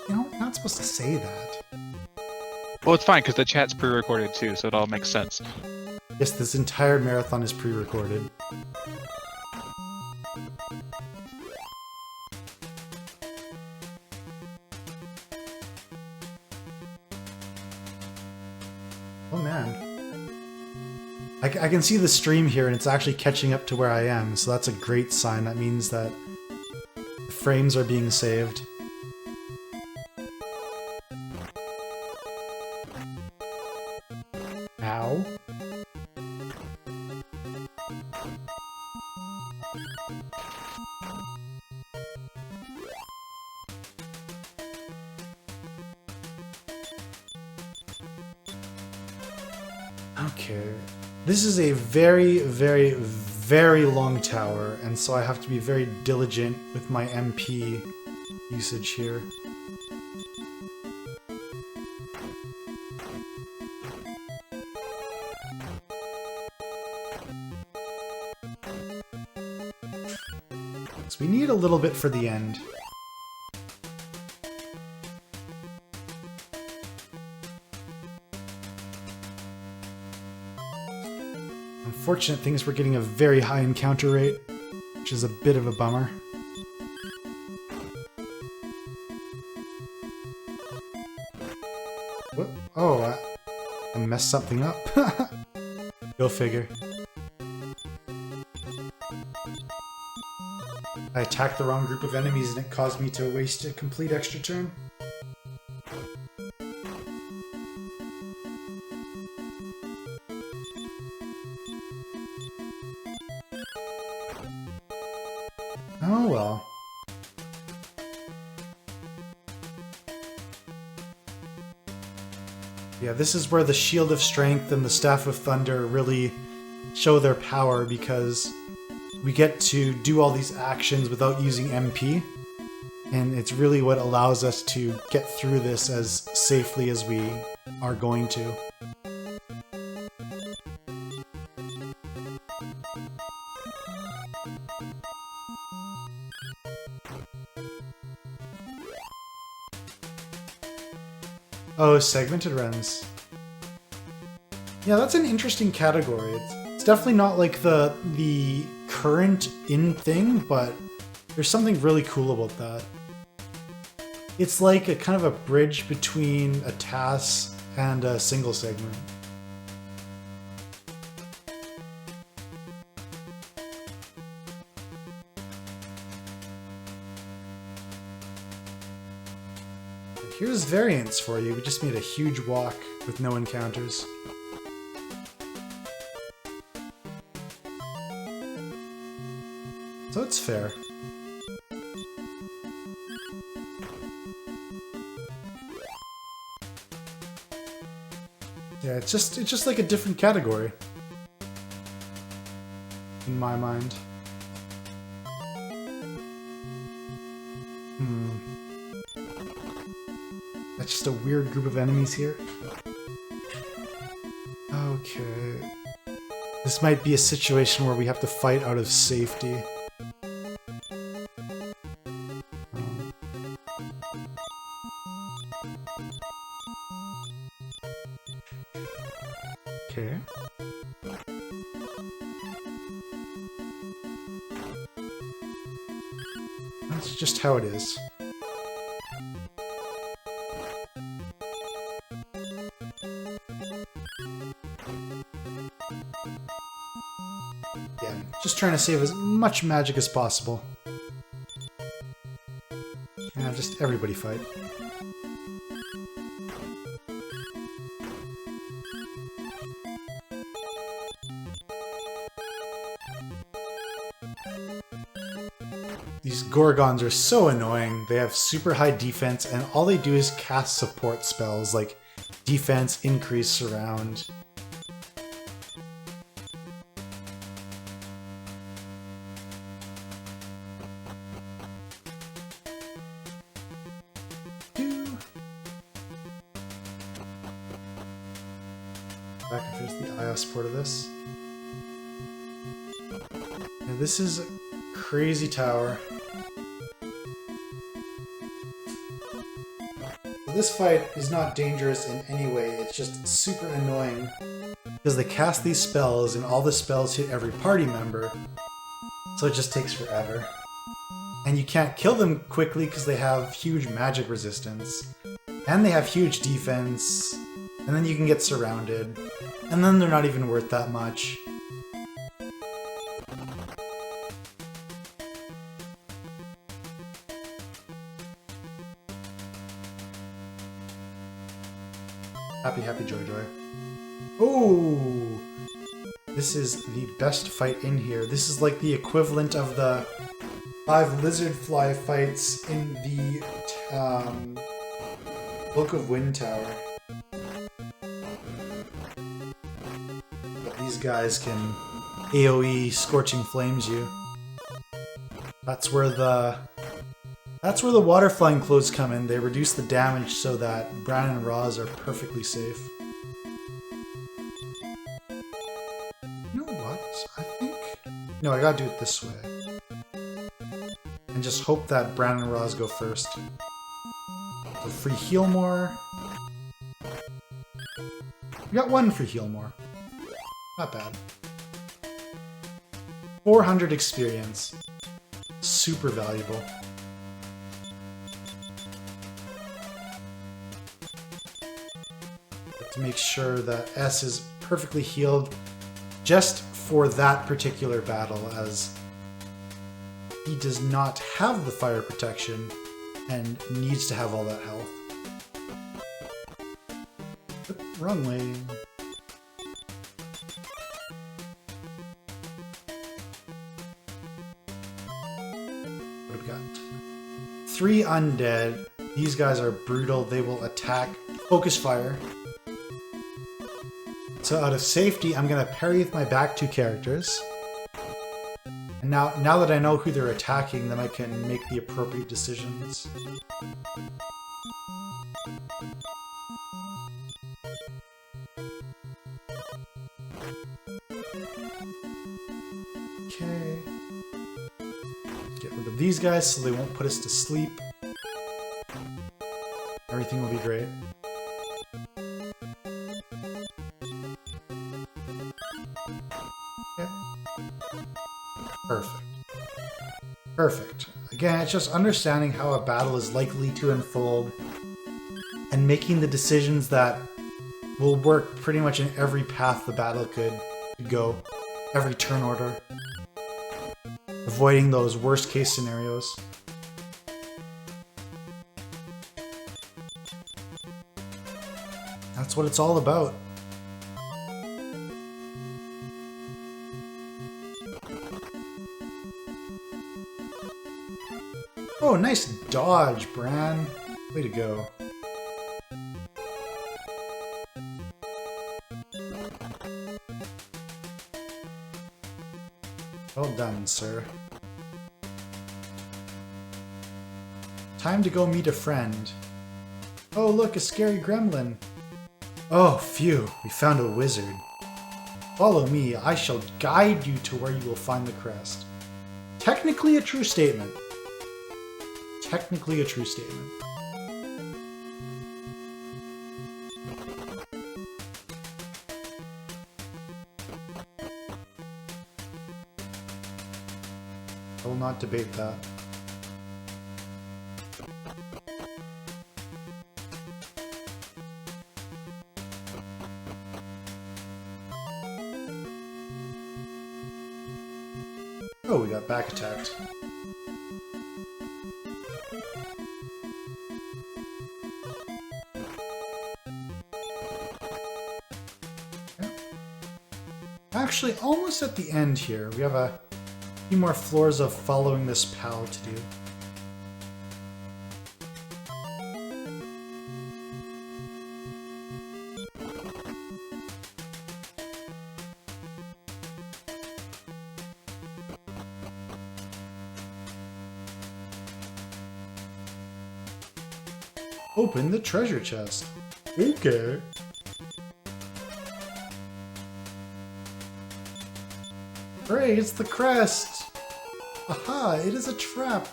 know, you're not supposed to say that. Well, it's fine because the chat's pre-recorded too, so it all makes sense. Yes, this entire marathon is pre-recorded. Oh man. I can see the stream here and it's actually catching up to where I am, so that's a great sign. That means that the frames are being saved. Ow. Okay. This is a very, very, very long tower, and so I have to be very diligent with my MP usage here. So we need a little bit for the end. Unfortunate thing is we're getting a very high encounter rate, which is a bit of a bummer. What? Oh, I messed something up. Go figure. I attacked the wrong group of enemies and it caused me to waste a complete extra turn. Oh well. Yeah, this is where the Shield of Strength and the Staff of Thunder really show their power, because we get to do all these actions without using MP, and it's really what allows us to get through this as safely as we are going to. Oh, segmented runs. Yeah, that's an interesting category. It's definitely not like the current in thing, but there's something really cool about that. It's like a kind of a bridge between a TAS and a single segment. Here's variants for you. We just made a huge walk with no encounters. So it's fair. Yeah, it's just like a different category in my mind. That's just a weird group of enemies here. Okay. This might be a situation where we have to fight out of safety. Okay. That's just how it is. Yeah, just trying to save as much magic as possible. Yeah, just everybody fight. These Gorgons are so annoying. They have super high defense, and all they do is cast support spells like defense, increase, surround. Back if there's the iOS port of this. And this is a crazy tower. This fight is not dangerous in any way, it's just super annoying because they cast these spells and all the spells hit every party member, so it just takes forever. And you can't kill them quickly because they have huge magic resistance, and they have huge defense, and then you can get surrounded, and then they're not even worth that much. Happy, happy, joy, joy. Oh! This is the best fight in here. This is like the equivalent of the 5 lizard fly fights in the Book of Wind Tower. But these guys can AoE Scorching Flames you. That's where the water flying clothes come in. They reduce the damage so that Bran and Roz are perfectly safe. You know what? I think... No, I gotta do it this way. And just hope that Bran and Roz go first. So free heal more. We got 1 free heal more. Not bad. 400 experience. Super valuable. To make sure that S is perfectly healed just for that particular battle, as he does not have the fire protection and needs to have all that health. Oop, wrong way. What have we got? 3 undead. These guys are brutal. They will attack. Focus fire. So out of safety, I'm going to parry with my back 2 characters. And now that I know who they're attacking, then I can make the appropriate decisions. Okay. Get rid of these guys so they won't put us to sleep. Everything will be great. Perfect. Perfect. Again, it's just understanding how a battle is likely to unfold and making the decisions that will work pretty much in every path the battle could go, every turn order. Avoiding those worst case scenarios. That's what it's all about. Oh, nice dodge, Bran. Way to go. Well done, sir. Time to go meet a friend. Oh, look, a scary gremlin. Oh, phew, we found a wizard. Follow me, I shall guide you to where you will find the crest. Technically a true statement. Technically a true statement. I will not debate that. Oh, we got back attacked. Actually, almost at the end here. We have a few more floors of following this pal to do. Open the treasure chest. Okay. Hooray, it's the crest! Aha, it is a trap!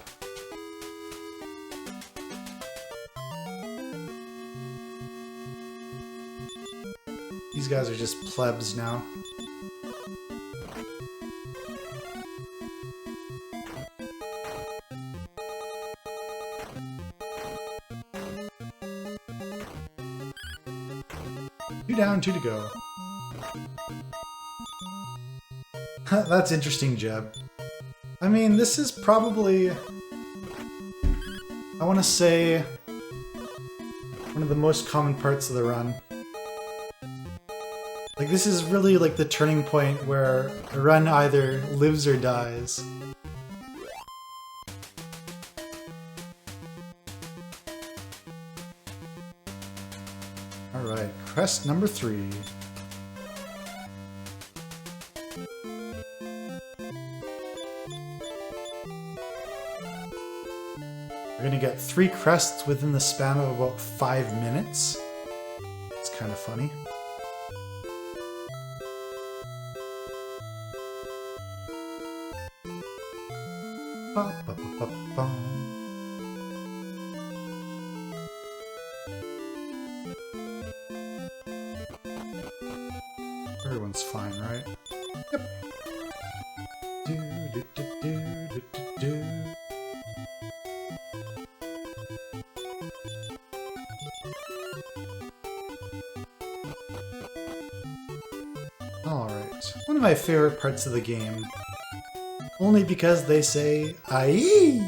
These guys are just plebs now. Two down, 2 to go. That's interesting, Jeb. I mean, this is probably, I want to say, one of the most common parts of the run. Like, this is really like the turning point where a run either lives or dies. Alright, quest number 3. We're gonna get 3 crests within the span of about 5 minutes. It's kind of funny. Ba, ba, ba, ba, ba. Everyone's fine, right? Yep. Alright, one of my favorite parts of the game. Only because they say, "Aye."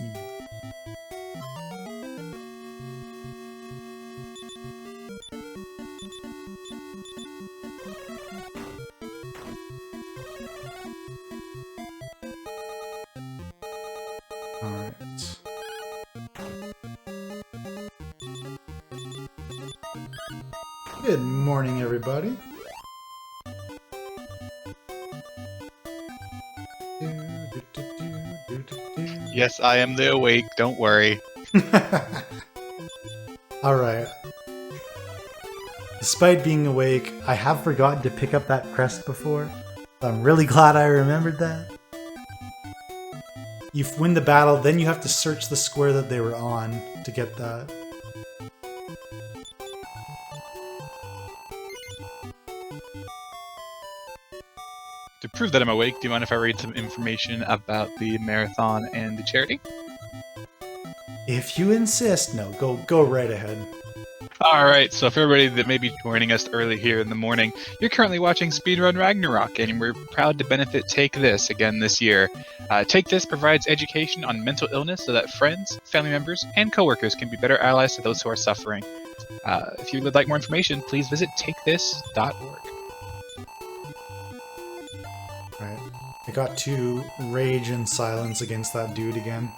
Alright. Good morning, everybody. Yes, I am the awake. Don't worry. Alright. Despite being awake, I have forgotten to pick up that crest before. I'm really glad I remembered that. You win the battle, then you have to search the square that they were on to get that. To prove that I'm awake, do you mind if I read some information about the marathon and the charity? If you insist, no, go right ahead. Alright, so for everybody that may be joining us early here in the morning, you're currently watching Speedrun Ragnarok, and we're proud to benefit Take This again this year. Take This provides education on mental illness so that friends, family members, and coworkers can be better allies to those who are suffering. If you would like more information, please visit takethis.org. Right. I got to rage in silence against that dude again.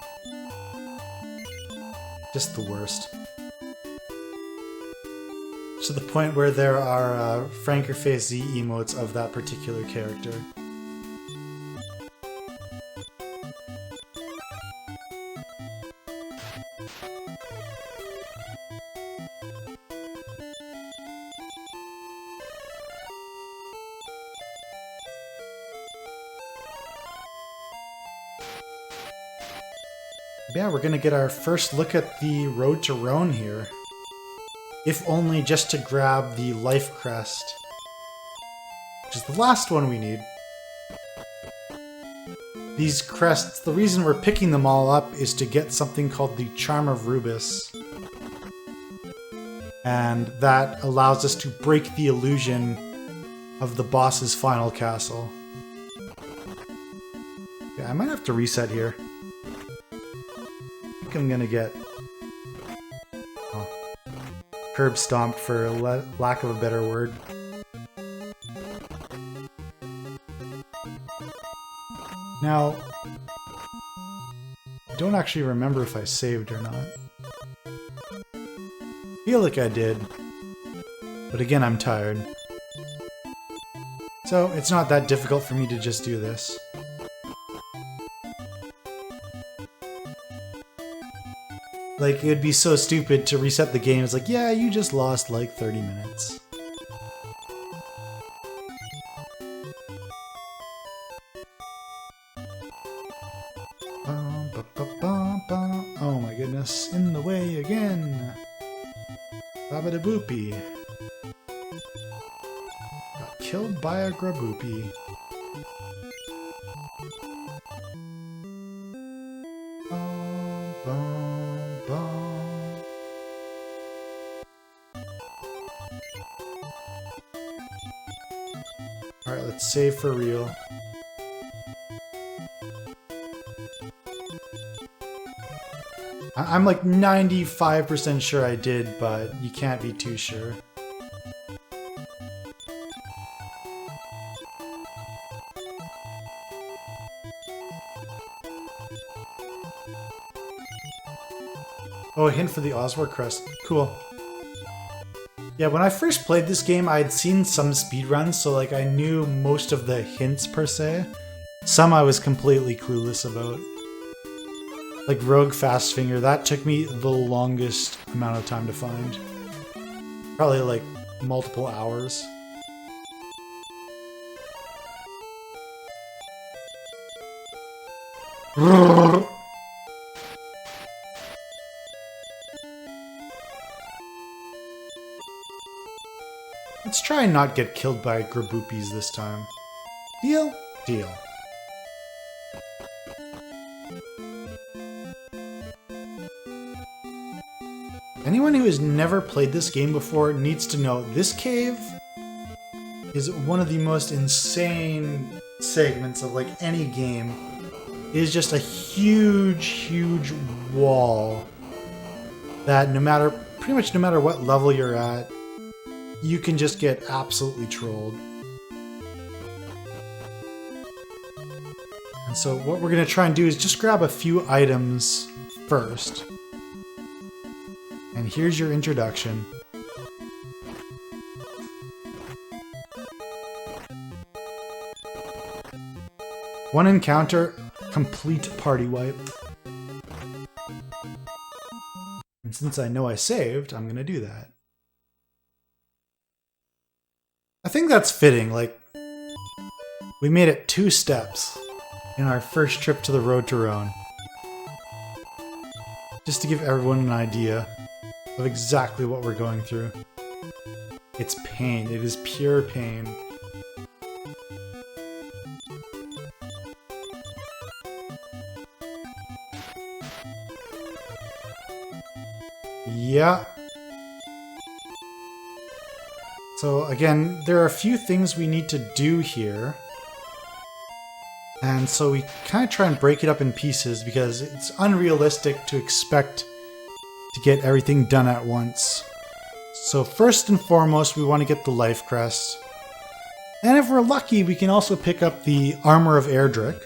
Just the worst. To the point where there are Franker Face Z emotes of that particular character. Yeah, we're gonna get our first look at the road to Rhone here. If only just to grab the life crest, which is the last one we need. These crests, the reason we're picking them all up is to get something called the Charm of Rubus. And that allows us to break the illusion of the boss's final castle. Yeah, I might have to reset here. I think I'm gonna get curb stomped, for lack of a better word. Now, I don't actually remember if I saved or not. Feel like I did, but again, I'm tired. So it's not that difficult for me to just do this. Like, it would be so stupid to reset the game. It's like, yeah, you just lost like 30 minutes. Oh my goodness, in the way again. Babadaboopy. Got killed by a graboopy. Alright, let's save for real. I'm like 95% sure I did, but you can't be too sure. Oh, a hint for the Oswald crest. Cool. Yeah, when I first played this game, I had seen some speedruns, so like I knew most of the hints per se. Some I was completely clueless about. Like Rogue Fastfinger, that took me the longest amount of time to find. Probably like multiple hours. Let's try and not get killed by graboopies this time. Deal? Deal. anyone who has never played this game before needs to know this cave is one of the most insane segments of like any game. It is just a huge, huge wall that pretty much no matter what level you're at, you can just get absolutely trolled. And so what we're going to try and do is just grab a few items first. And here's your introduction. One encounter, complete party wipe. And since I know I saved, I'm going to do that. I think that's fitting, like, we made it 2 steps in our first trip to the Road to Rhone. Just to give everyone an idea of exactly what we're going through. It's pain, it is pure pain. Yeah. So again, there are a few things we need to do here. And so we kind of try and break it up in pieces because it's unrealistic to expect to get everything done at once. So first and foremost, we want to get the life crest. And if we're lucky, we can also pick up the Armor of Erdrick.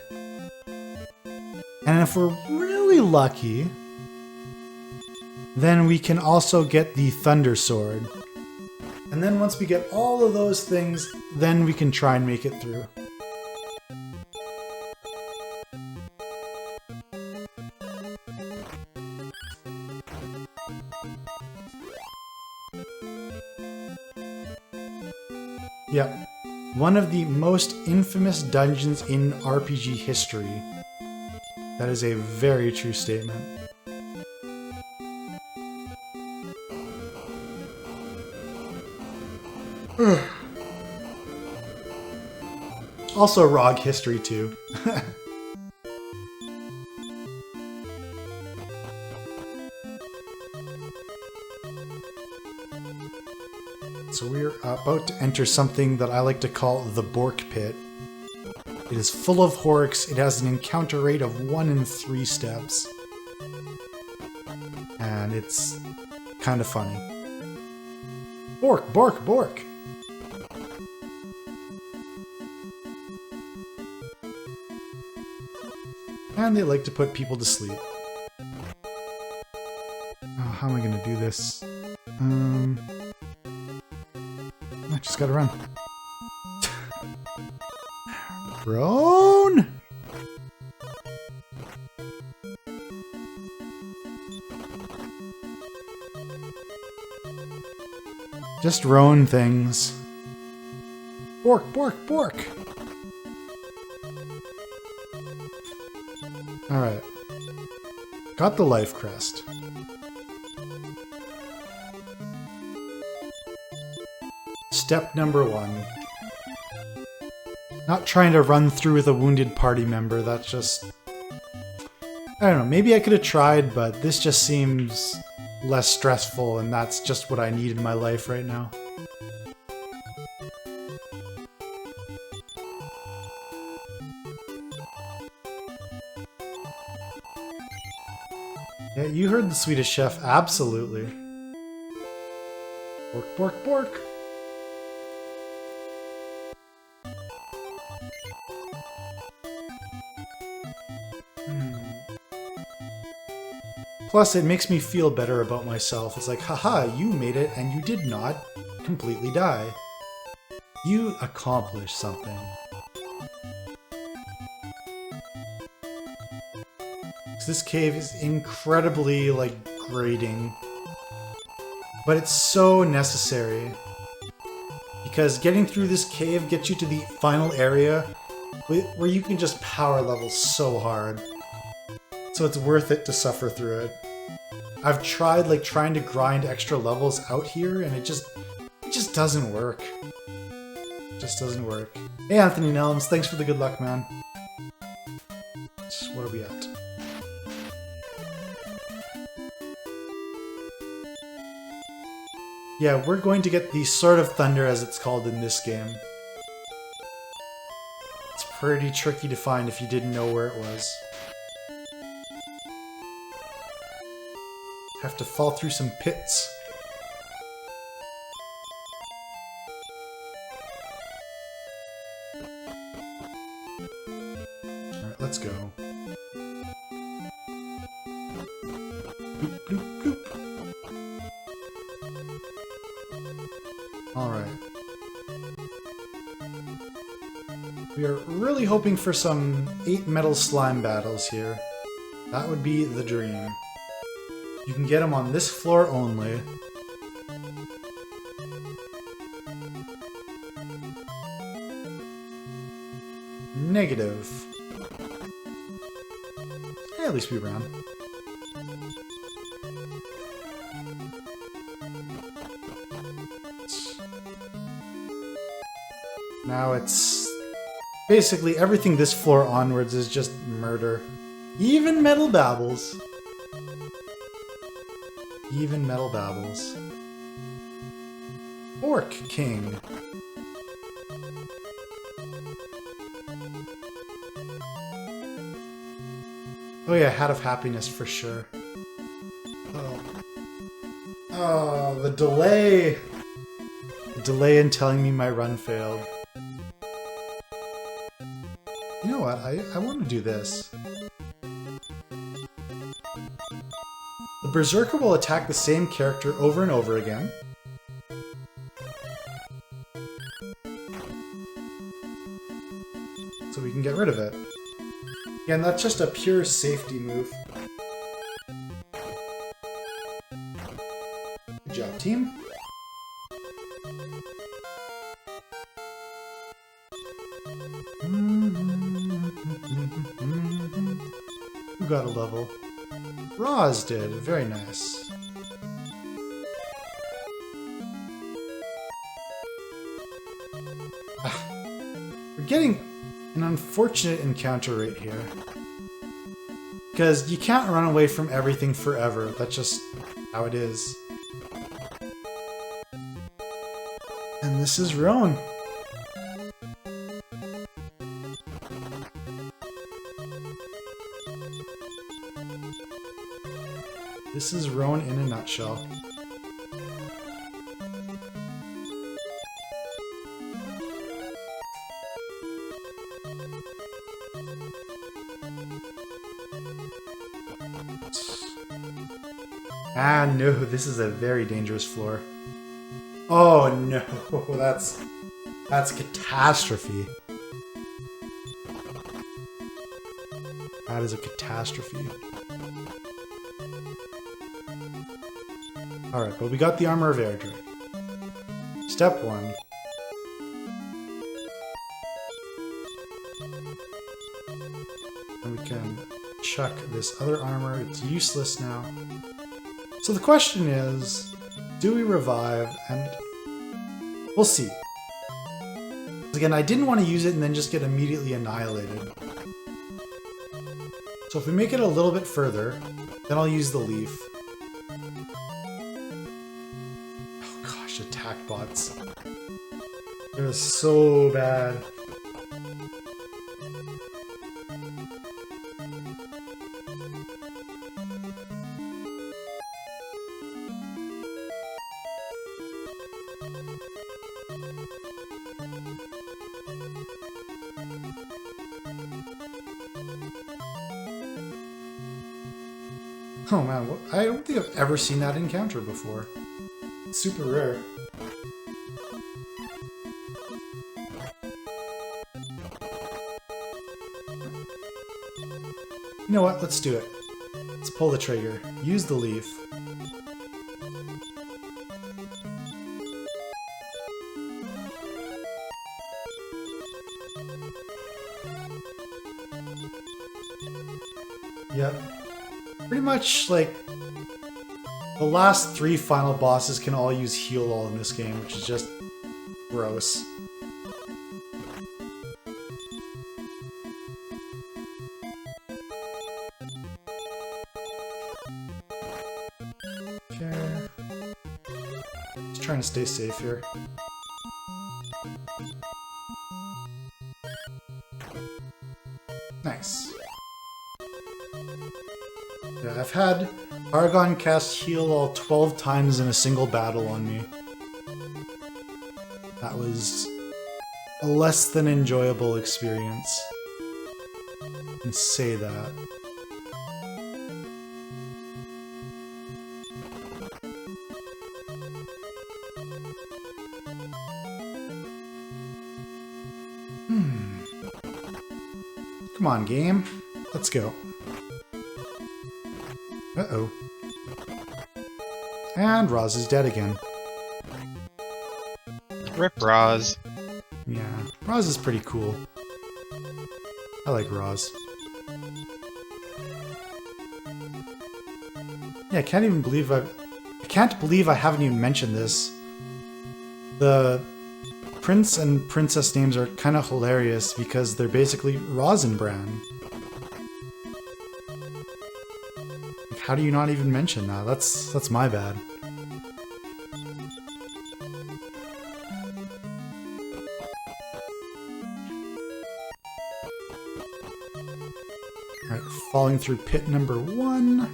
And if we're really lucky, then we can also get the Thunder Sword. And then once we get all of those things, then we can try and make it through. Yep, one of the most infamous dungeons in RPG history. That is a very true statement. Also ROG history too. So we're about to enter something that I like to call the Bork Pit. It is full of horks, it has an encounter rate of 1 in 3 steps. And it's kind of funny. Bork, Bork, Bork! And they like to put people to sleep. Oh, how am I gonna do this? I just gotta run. Roan! Just Roan things. Bork, Bork, Bork! Alright. Got the life crest. Step number 1. Not trying to run through with a wounded party member, that's just... I don't know, maybe I could have tried, but this just seems less stressful, and that's just what I need in my life right now. Yeah, you heard the Swedish Chef, absolutely. Bork, bork, bork! Plus, it makes me feel better about myself. It's like, haha, you made it and you did not completely die. You accomplished something. This cave is incredibly, like, grating. But it's so necessary. Because getting through this cave gets you to the final area where you can just power level so hard. So it's worth it to suffer through it. I've tried like trying to grind extra levels out here and it just doesn't work. It just doesn't work. Hey Anthony Nelms, thanks for the good luck, man. What are we at? Yeah, we're going to get the Sword of Thunder, as it's called in this game. It's pretty tricky to find if you didn't know where it was. Have to fall through some pits. Alright, let's go. Bloop, bloop, bloop. Alright. We are really hoping for some 8 metal slime battles here. That would be the dream. You can get them on this floor only. Negative. Hey, at least we ran. Now it's basically everything this floor onwards is just murder. Even metal babbles. Even metal babbles. Orc King. Oh yeah, Hat of Happiness for sure. Oh. Oh, the delay. The delay in telling me my run failed. You know what? I want to do this. The Berserker will attack the same character over and over again. So we can get rid of it. Again, that's just a pure safety move. Good job, team. Who got a level? Roz did. Very nice. We're getting an unfortunate encounter rate here. Because you can't run away from everything forever. That's just how it is. And this is Roan. This is Roan in a nutshell. Ah no, this is a very dangerous floor. Oh no, that's catastrophe. That is a catastrophe. Alright, but we got the Armor of Airdrie. Step 1. And we can chuck this other armor. It's useless now. So the question is, do we revive? And we'll see. Again, I didn't want to use it and then just get immediately annihilated. So if we make it a little bit further, then I'll use the leaf. Attack bots. They're so bad. Oh man, I don't think I've ever seen that encounter before. It's super rare. You know what? Let's do it. Let's pull the trigger. Use the leaf. Yep. Pretty much like the last 3 final bosses can all use heal all in this game, which is just gross. trying to stay safe here. Nice. Yeah, I've had Argon cast heal all 12 times in a single battle on me. That was a less than enjoyable experience. I can say that. Come on, game. Let's go. Uh-oh. And Roz is dead again. Rip Roz. Yeah, Roz is pretty cool. I like Roz. Yeah, I can't believe I haven't even mentioned this. The Prince and Princess names are kind of hilarious because they're basically Rosenbrand. Like, how do you not even mention that? That's my bad. Alright, falling through pit number 1.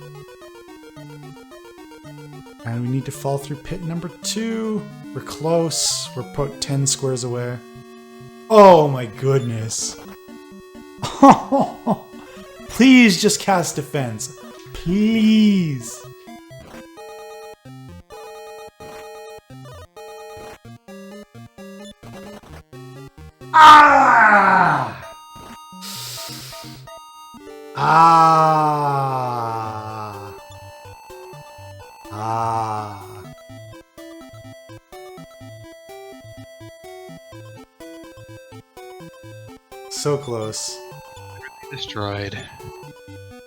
And we need to fall through pit number 2. We're close. We're about 10 squares away. Oh my goodness. Please just cast defense. Please. Ah! Ah! Ah! So close. Destroyed.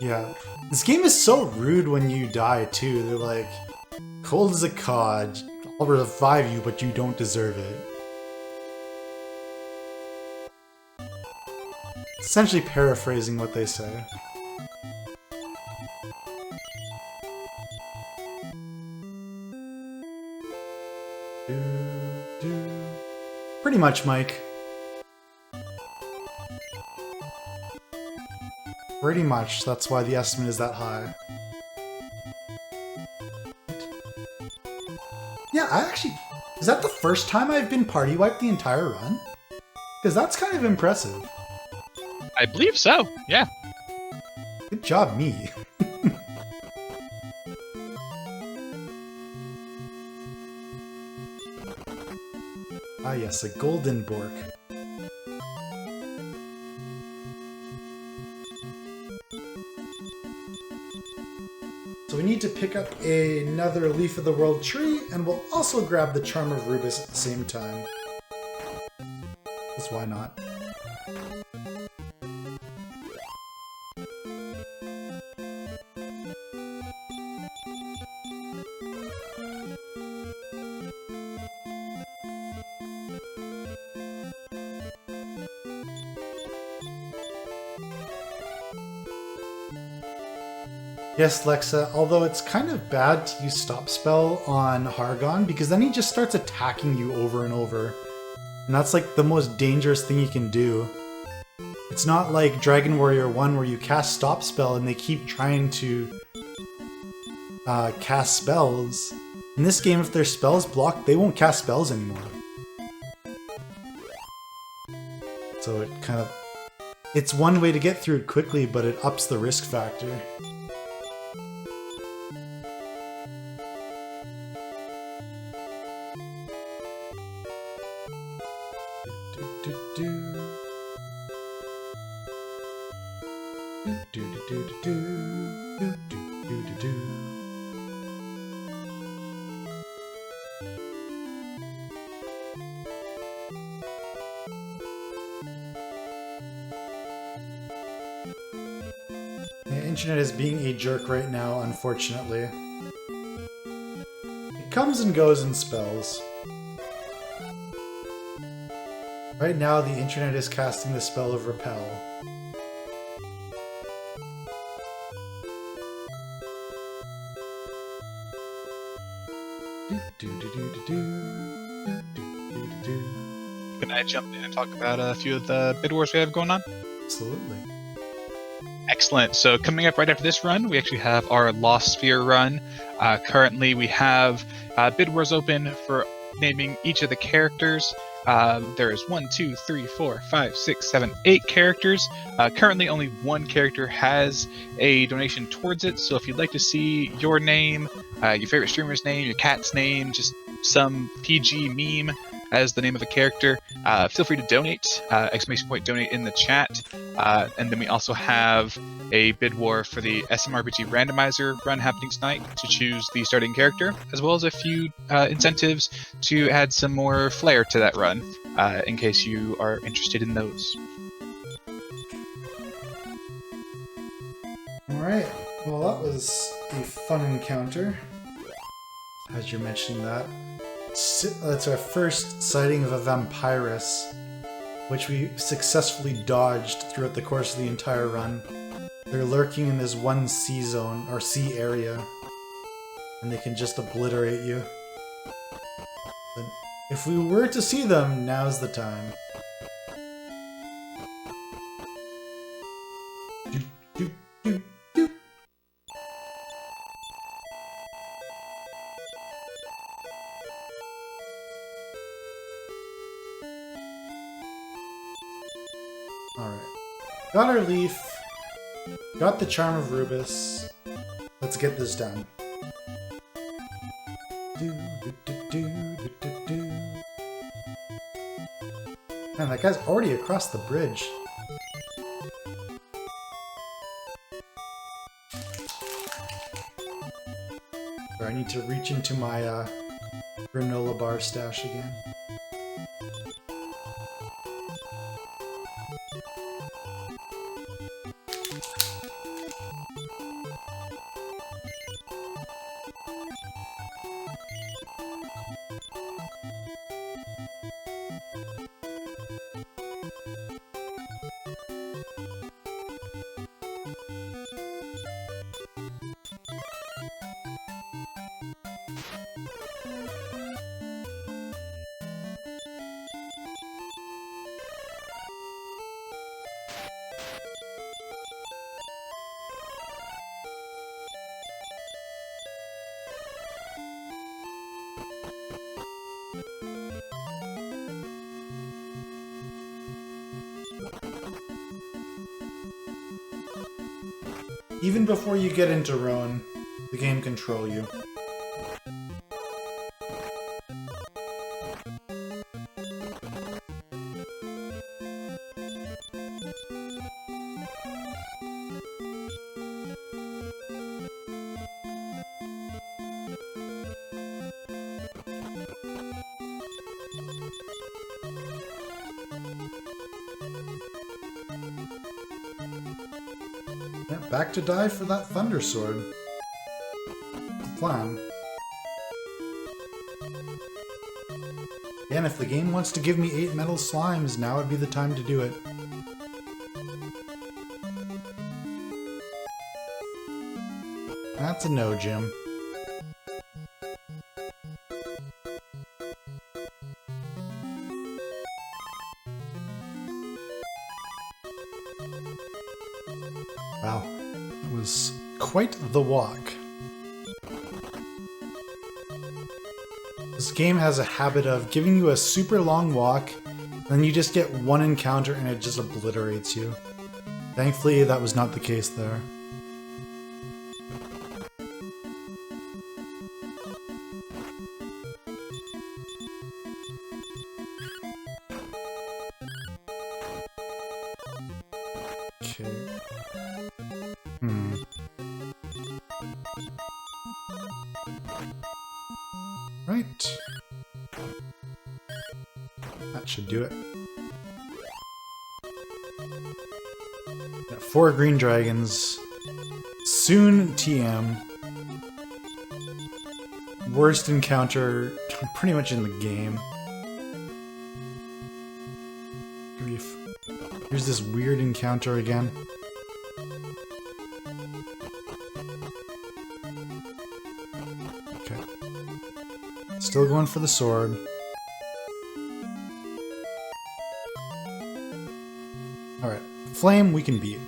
Yeah. This game is so rude when you die, too. They're like, cold as a cod. I'll revive you, but you don't deserve it. Essentially paraphrasing what they say. Pretty much, Mike. Pretty much. That's why the estimate is that high. Yeah, I actually... Is that the first time I've been party wiped the entire run? Because that's kind of impressive. I believe so, yeah. Good job, me. Ah yes, a golden bork. So we need to pick up another Leaf of the World tree, and we'll also grab the Charm of Rubus at the same time. Because why not? Yes, Lexa, although it's kind of bad to use Stop Spell on Hargon, because then he just starts attacking you over and over. And that's like the most dangerous thing you can do. It's not like Dragon Warrior 1 where you cast Stop Spell and they keep trying to cast spells. In this game, if their spells blocked, they won't cast spells anymore. So it kind of... It's one way to get through it quickly, but it ups the risk factor. The internet is being a jerk right now, unfortunately. It comes and goes in spells. Right now, the internet is casting the spell of Repel. Do, do, do, do, do, do. can I jump in and talk about a few of the bid wars we have going on? Absolutely. Excellent. So coming up right after this run, we actually have our Lost Sphere run. Currently, we have bid wars open for naming each of the characters. There is 1, 2, 3, 4, 5, 6, 7, 8 characters. Currently, only one character has a donation towards it. So if you'd like to see your name, your favorite streamer's name, your cat's name, just some PG meme as the name of a character, feel free to donate. Exclamation point donate in the chat. And then we also have a bid war for the SMRPG randomizer run happening tonight to choose the starting character, as well as a few incentives to add some more flair to that run, in case you are interested in those. Alright, well that was a fun encounter, as you're mentioning that. That's our first sighting of a vampirus, which we successfully dodged throughout the course of the entire run. They're lurking in this one C zone, or C area, and they can just obliterate you. But if we were to see them, now's the time. Do, do, do, do. Alright. Got our leaf. Got the Charm of Rubus. Let's get this done. Man, that guy's already across the bridge. I need to reach into my granola bar stash again. Even before you get into Roan, the game can troll you. Yeah, back to dive for that Thunder Sword. Plan. And if the game wants to give me 8 metal slimes, now would be the time to do it. That's a no, Jim. Wow, that was quite the walk. This game has a habit of giving you a super long walk, and then you just get one encounter and it just obliterates you. Thankfully, that was not the case there. Okay. Right. That should do it. Got 4 green dragons. Soon TM. Worst encounter pretty much in the game. Grief. Here's this weird encounter again. Okay. Still going for the sword. Flame, we can beat.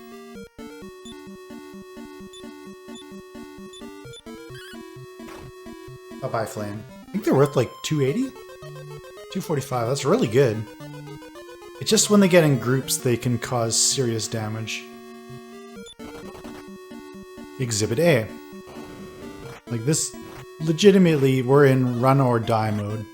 Bye-bye, Flame. I think they're worth like 280? 245, that's really good. It's just when they get in groups, they can cause serious damage. Exhibit A. Like this, legitimately, we're in run or die mode.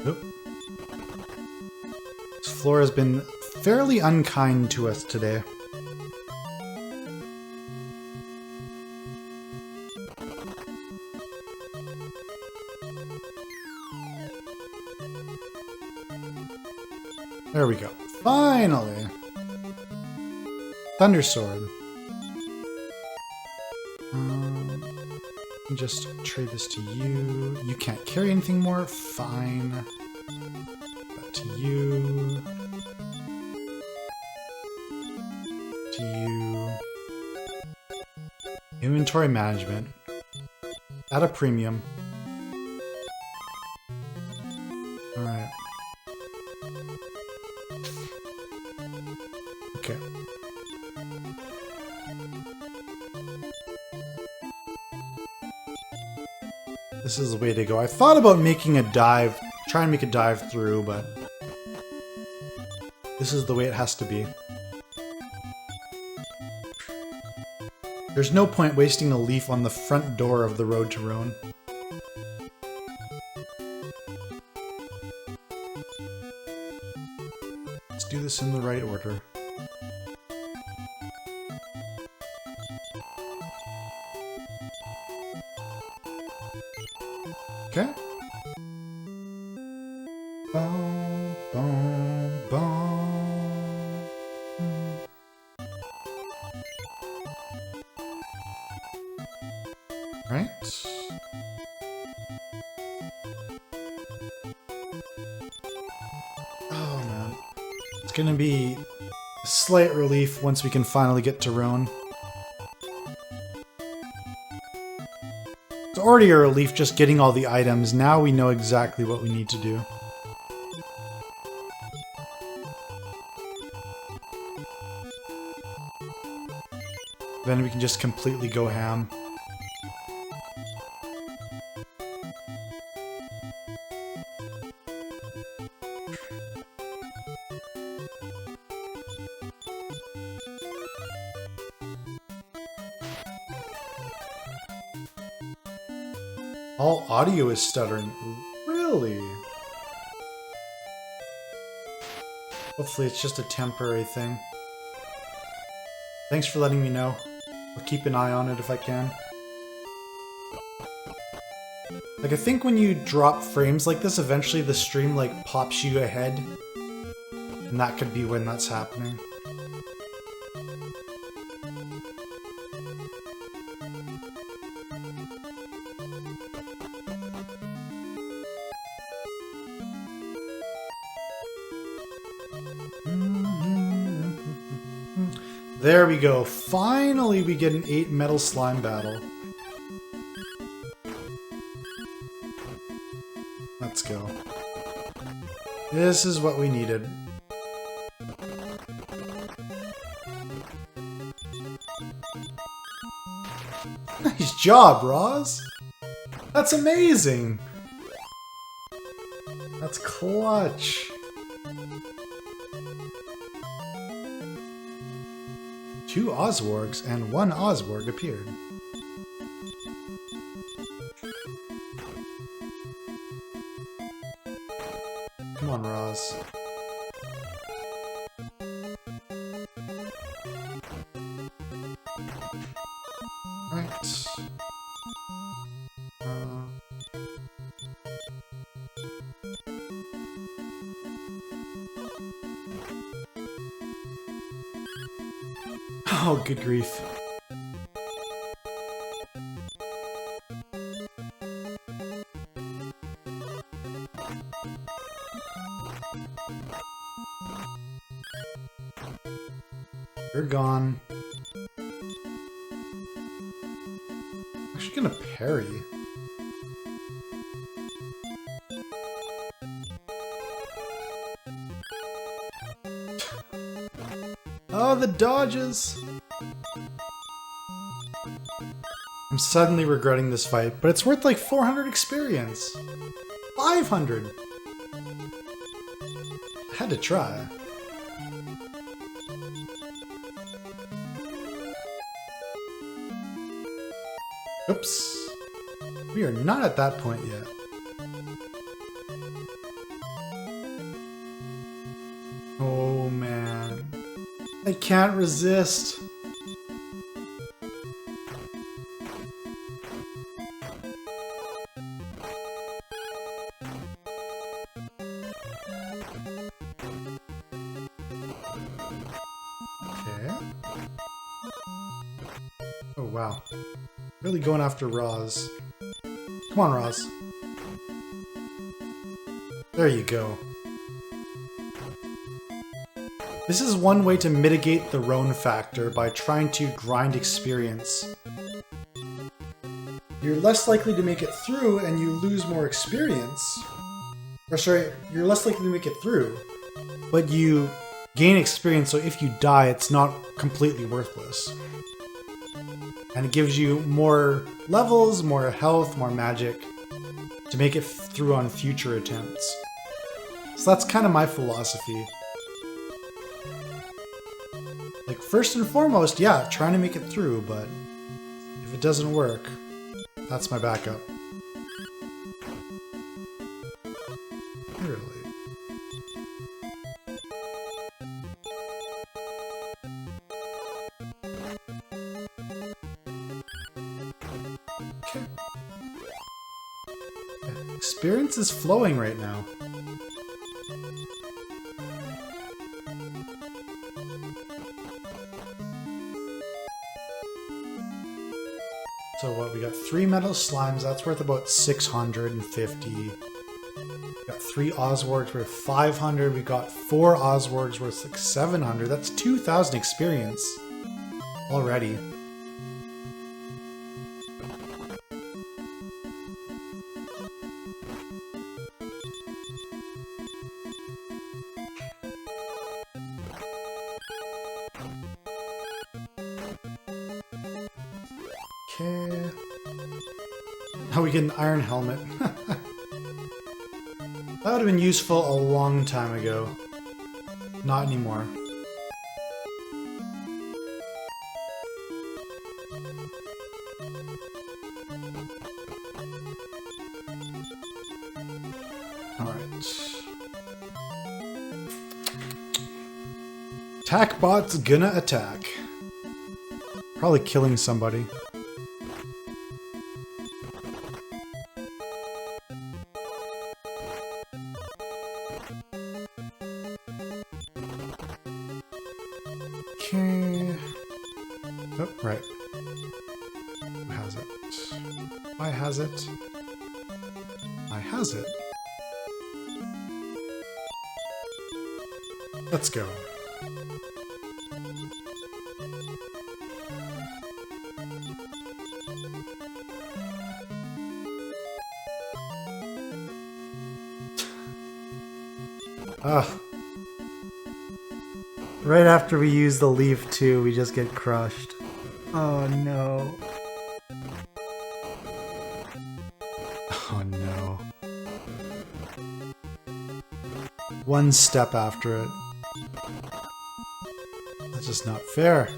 Oop. This floor has been fairly unkind to us today. There we go. Finally! Thunder Sword. Just trade this to you. You can't carry anything more. Fine. That to you. To you. Inventory management. At a premium. Alright. Okay. This is the way to go. I thought about making a dive, try and make a dive through, but this is the way it has to be. There's no point wasting a leaf on the front door of the Road to Rhone. Let's do this in the right order. Okay. Boom, boom, boom. Right. Oh man. It's gonna be a slight relief once we can finally get to Rhone. It's already a relief just getting all the items. Now we know exactly what we need to do. Then we can just completely go ham. All audio is stuttering. Really? Hopefully it's just a temporary thing. Thanks for letting me know. I'll keep an eye on it if I can. Like, I think when you drop frames like this, eventually the stream, like, pops you ahead. And that could be when that's happening. There we go. Finally we get an 8 metal slime battle. Let's go. This is what we needed. Nice job, Roz! That's amazing! That's clutch! Two Oswargs and one Oswarg appeared. Come on, Roz. Right. Oh, good grief. You're gone. I'm actually gonna parry. Oh, the dodges! I'm suddenly regretting this fight, but it's worth like 400 experience. 500! I had to try. Oops. We are not at that point yet. Oh man. I can't resist. Okay. Oh wow. Really going after Roz. Come on, Roz. There you go. This is one way to mitigate the roan factor by trying to grind experience. You're less likely to make it through and you lose more experience. Or sorry, you're less likely to make it through, but you gain experience, so if you die, it's not completely worthless. And it gives you more levels, more health, more magic to make it through on future attempts. So that's kind of my philosophy. Like, first and foremost, yeah, trying to make it through, but if it doesn't work, that's my backup. Really? Okay. Experience is flowing right now. So what, we got 3 metal slimes, that's worth about 650. We got 3 Oswargs worth 500, we got 4 Oswargs worth like 700, that's 2,000 experience already. Okay. Now we get an iron helmet. That would have been useful a long time ago. Not anymore. Alright. Attack bot's gonna attack. Probably killing somebody. Okay. Oh, right. Who has it? I has it. I has it. Let's go. Ah. Right after we use the leaf too, we just get crushed. Oh no. Oh no. One step after it. That's just not fair.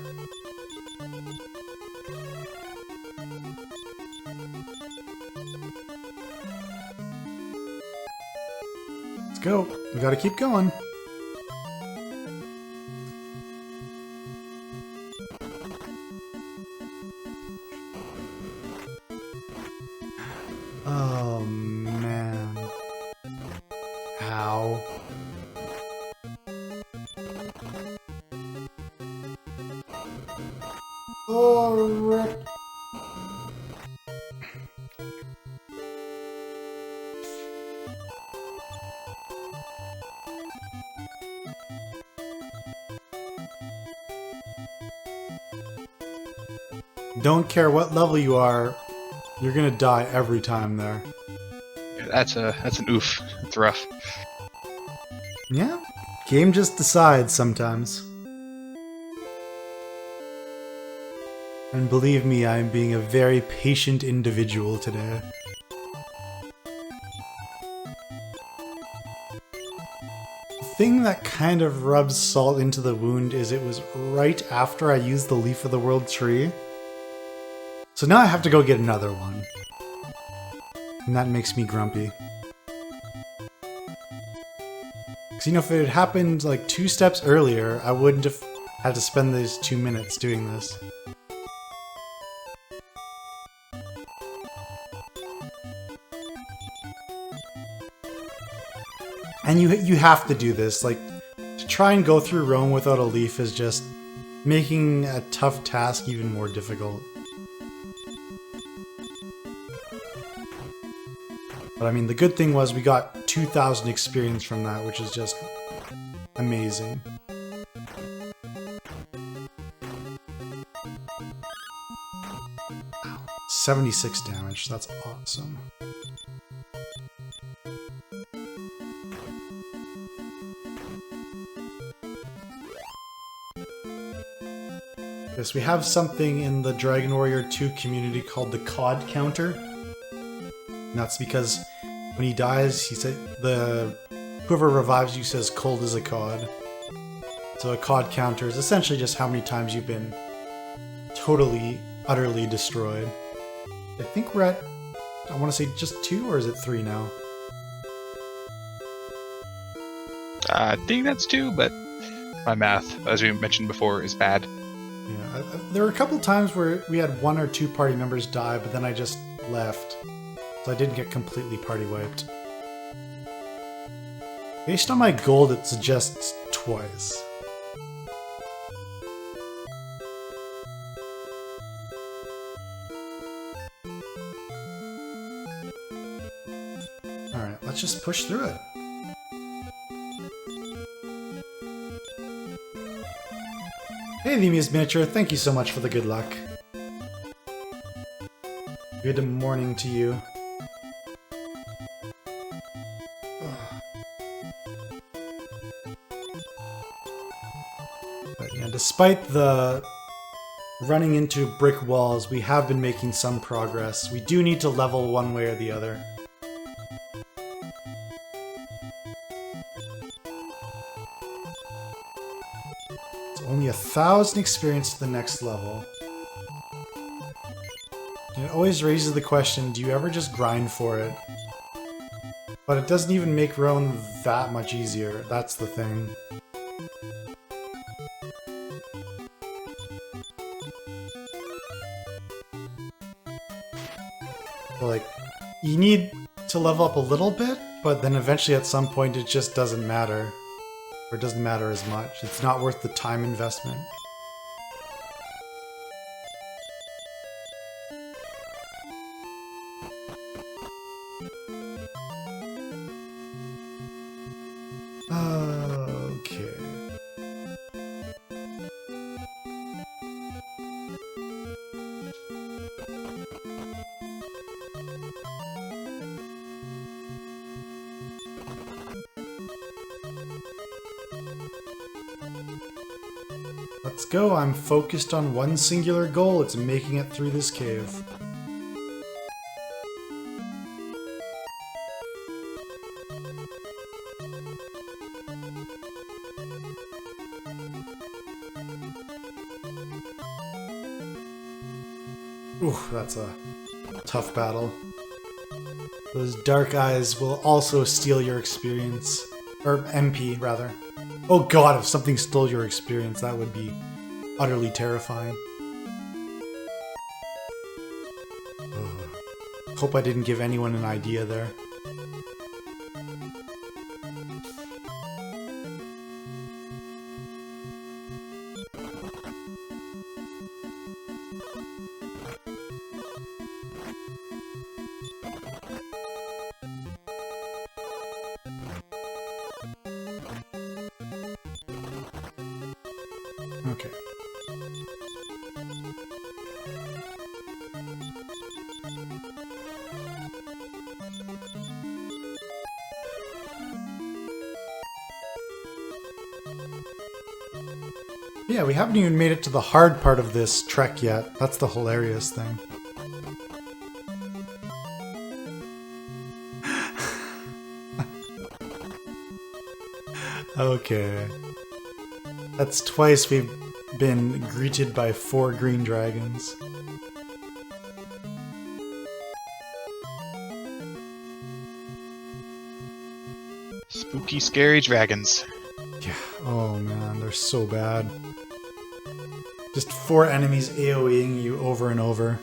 Let's go. We gotta keep going. Oh man. Ow. Oh, rip. Don't care what level you are, you're gonna die every time there. Yeah, that's an oof. It's rough. Yeah, game just decides sometimes. And believe me, I'm being a very patient individual today. The thing that kind of rubs salt into the wound is it was right after I used the Leaf of the World tree. So now I have to go get another one. And that makes me grumpy. Because, you know, if it had happened like 2 steps earlier, I wouldn't have had to spend these 2 minutes doing this. And you have to do this. Like, to try and go through Rome without a leaf is just making a tough task even more difficult. But I mean, the good thing was we got 2,000 experience from that, which is just amazing. Wow. 76 damage, that's awesome. Yes, we have something in the Dragon Warrior 2 community called the COD counter. And that's because when he dies, he said whoever revives you says cold as a cod. So a cod counter is essentially just how many times you've been totally, utterly destroyed. I think we're at, I want to say just 2, or is it 3 now? I think that's 2, but my math, as we mentioned before, is bad. Yeah, there were a couple times where we had 1 or 2 party members die, but then I just left. So I didn't get completely party wiped. Based on my gold, it suggests twice. Alright, let's just push through it. Hey, the Muse Miniature, thank you so much for the good luck. Good morning to you. But yeah, despite the running into brick walls, we have been making some progress. We do need to level one way or the other. Only 1,000 experience to the next level. And it always raises the question, do you ever just grind for it? But it doesn't even make Roan that much easier, that's the thing. Like, you need to level up a little bit, but then eventually at some point it just doesn't matter. Or it doesn't matter as much. It's not worth the time investment. Okay. Let's go, I'm focused on one singular goal, it's making it through this cave. Ooh, that's a tough battle. Those dark eyes will also steal your experience. Or MP, rather. Oh god, if something stole your experience, that would be utterly terrifying. Ugh. Hope I didn't give anyone an idea there. Okay. Yeah, we haven't even made it to the hard part of this trek yet. That's the hilarious thing. Okay. That's twice we've been greeted by 4 green dragons. Spooky, scary dragons. Yeah, oh man, they're so bad. Just 4 enemies AoEing you over and over.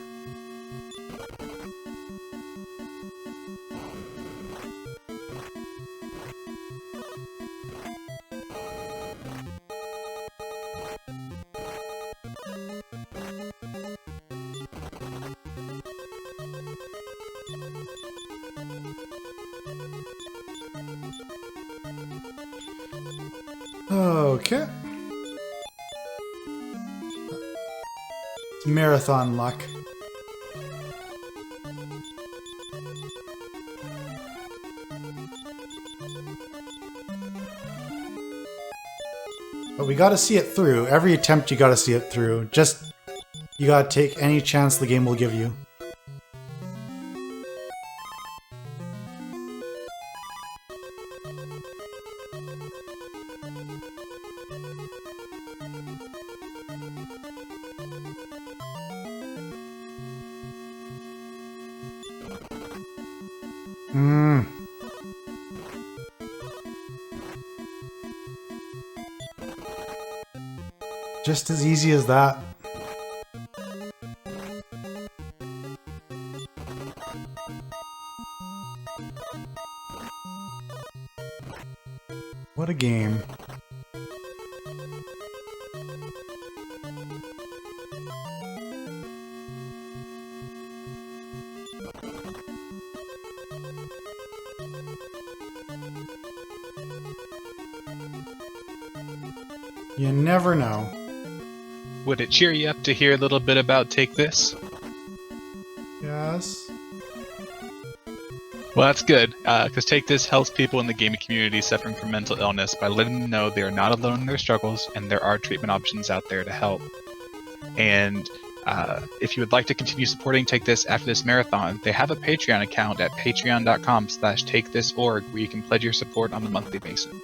Okay. It's marathon luck. But we gotta see it through. Every attempt you gotta see it through. Just, you gotta take any chance the game will give you. Just as easy as that. What a game. You never know. Would it cheer you up to hear a little bit about Take This? Yes. Well, that's good, because Take This helps people in the gaming community suffering from mental illness by letting them know they are not alone in their struggles and there are treatment options out there to help. And if you would like to continue supporting Take This after this marathon, they have a Patreon account at patreon.com/takethisorg where you can pledge your support on a monthly basis.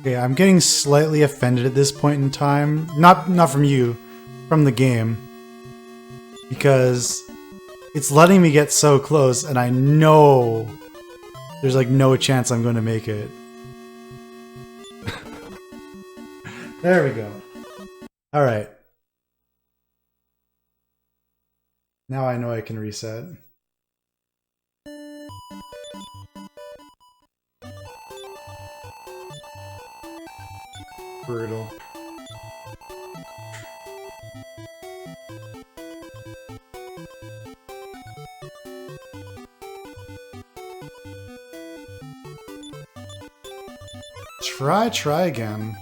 Okay, I'm getting slightly offended at this point in time. Not from you, from the game. Because it's letting me get so close and I know there's like no chance I'm going to make it. There we go. Alright. Now I know I can reset. Brutal. Try again.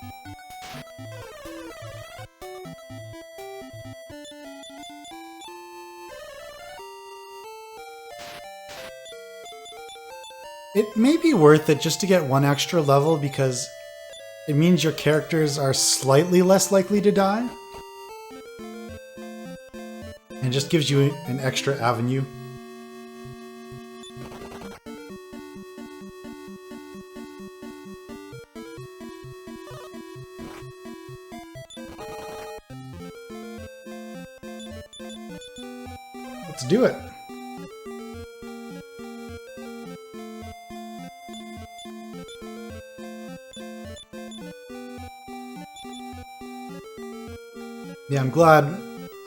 It may be worth it just to get 1 extra level because it means your characters are slightly less likely to die. And it just gives you an extra avenue. Let's do it. Yeah, I'm glad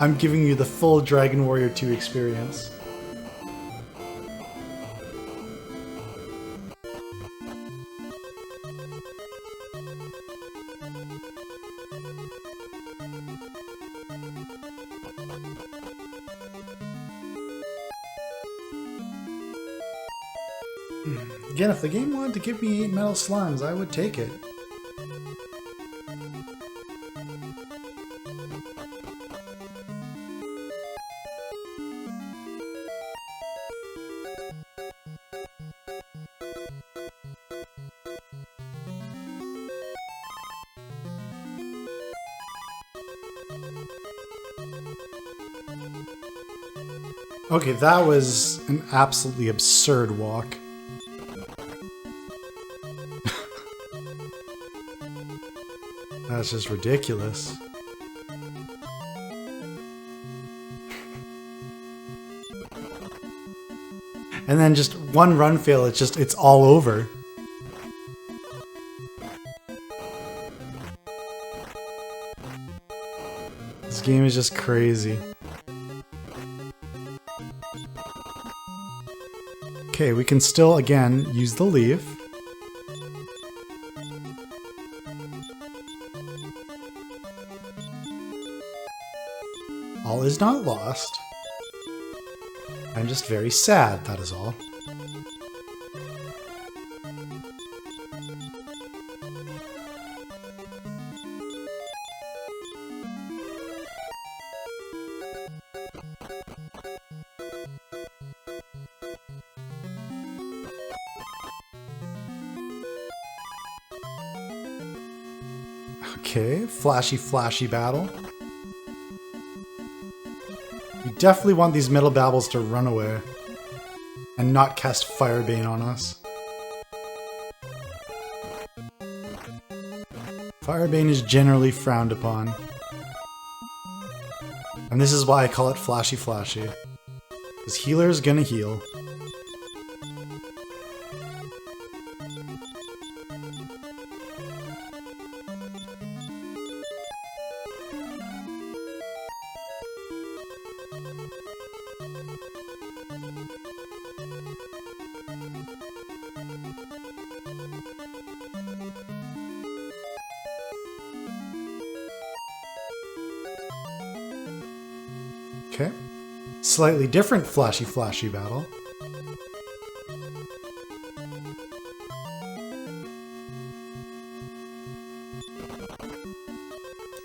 I'm giving you the full Dragon Warrior 2 experience. Again, if the game wanted to give me 8 metal slimes, I would take it. Okay, that was an absolutely absurd walk. That's just ridiculous. And then just one run fail, it's all over. This game is just crazy. Okay, we can still, again, use the leaf. All is not lost. I'm just very sad, that is all. Okay, flashy battle. We definitely want these middle babbles to run away and not cast Firebane on us. Firebane is generally frowned upon. And this is why I call it flashy. Because healer's gonna heal. Okay. Slightly different flashy battle.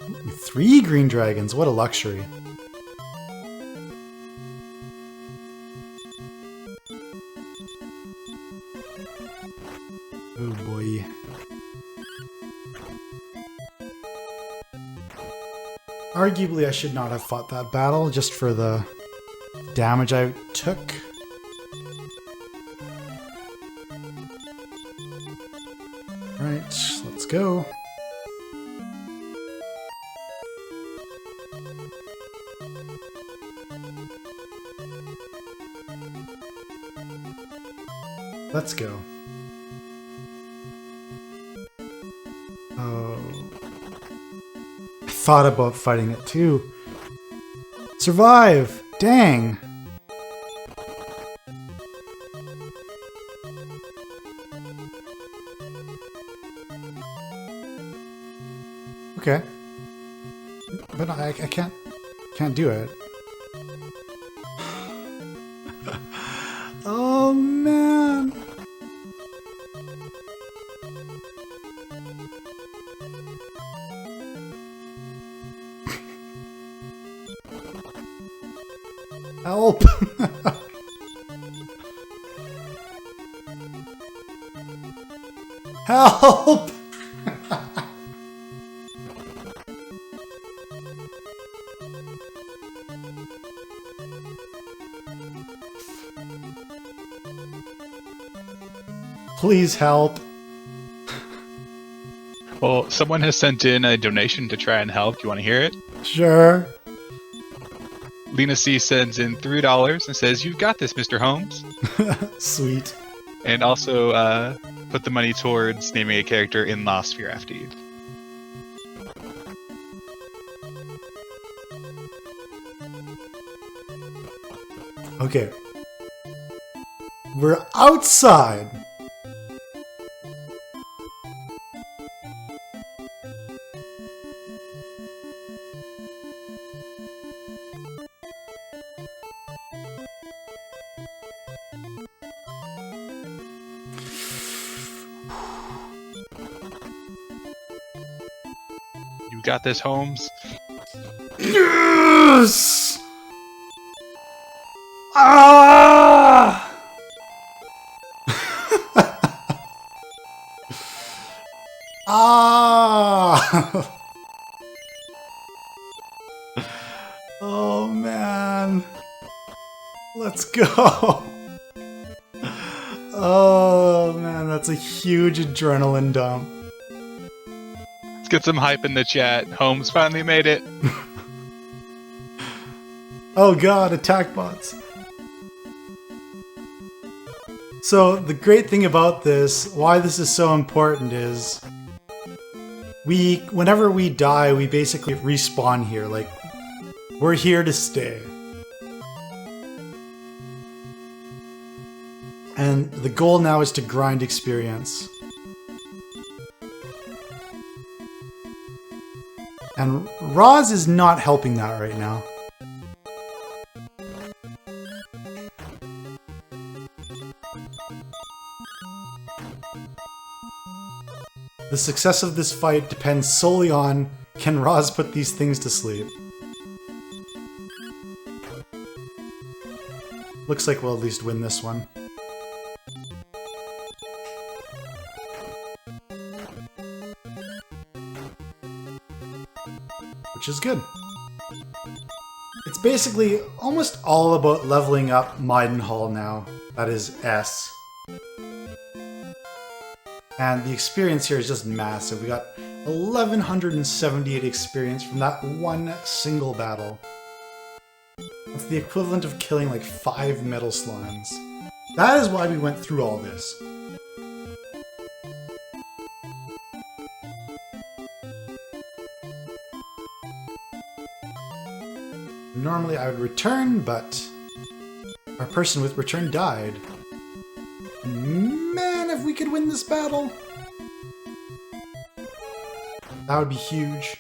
Ooh, 3 green dragons, what a luxury. Oh boy. Arguably, I should not have fought that battle just for the damage I took. Right, let's go. Let's go. Oh. I thought about fighting it too. Survive! Dang! Okay. But I can't do it. Oh man! Help! Help! Please help. Well, someone has sent in a donation to try and help. Do you want to hear it? Sure. Lena C sends in $3 and says, "You've got this, Mr. Holmes." Sweet. And also put the money towards naming a character in Lost Fear After You. Okay. We're outside. You got this, Holmes. Yes! Ah! Ah! Oh man. Let's go. Oh man, that's a huge adrenaline dump. Let's get some hype in the chat. Holmes finally made it. Oh god, attack bots. So the great thing about this, why this is so important is whenever we die, we basically respawn here. Like, we're here to stay. And the goal now is to grind experience. And Roz is not helping that right now. The success of this fight depends solely on, can Roz put these things to sleep? Looks like we'll at least win this one. Which is good. It's basically almost all about leveling up Maidenhall now. That is S. And the experience here is just massive. We got 1178 experience from that one single battle. That's the equivalent of killing like 5 metal slimes. That is why we went through all this. Normally I would return, but our person with return died. Man, if we could win this battle! That would be huge.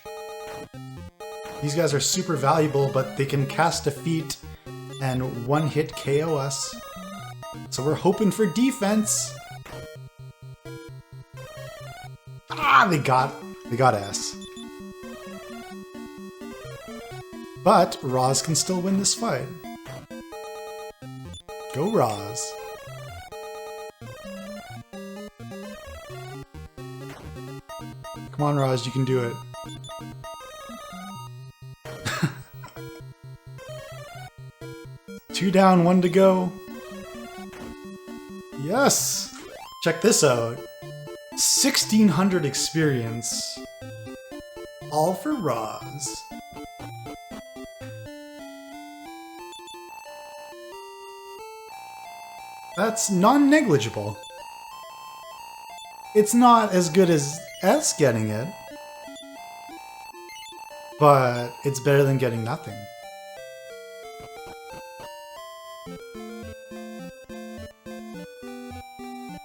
These guys are super valuable, but they can cast Defeat and one-hit KO us. So we're hoping for defense! Ah, they got S. But Roz can still win this fight. Go Roz. Come on, Roz, you can do it. Two down, one to go. Yes! Check this out. 1600 experience. All for Roz. That's non-negligible. It's not as good as S getting it, but it's better than getting nothing.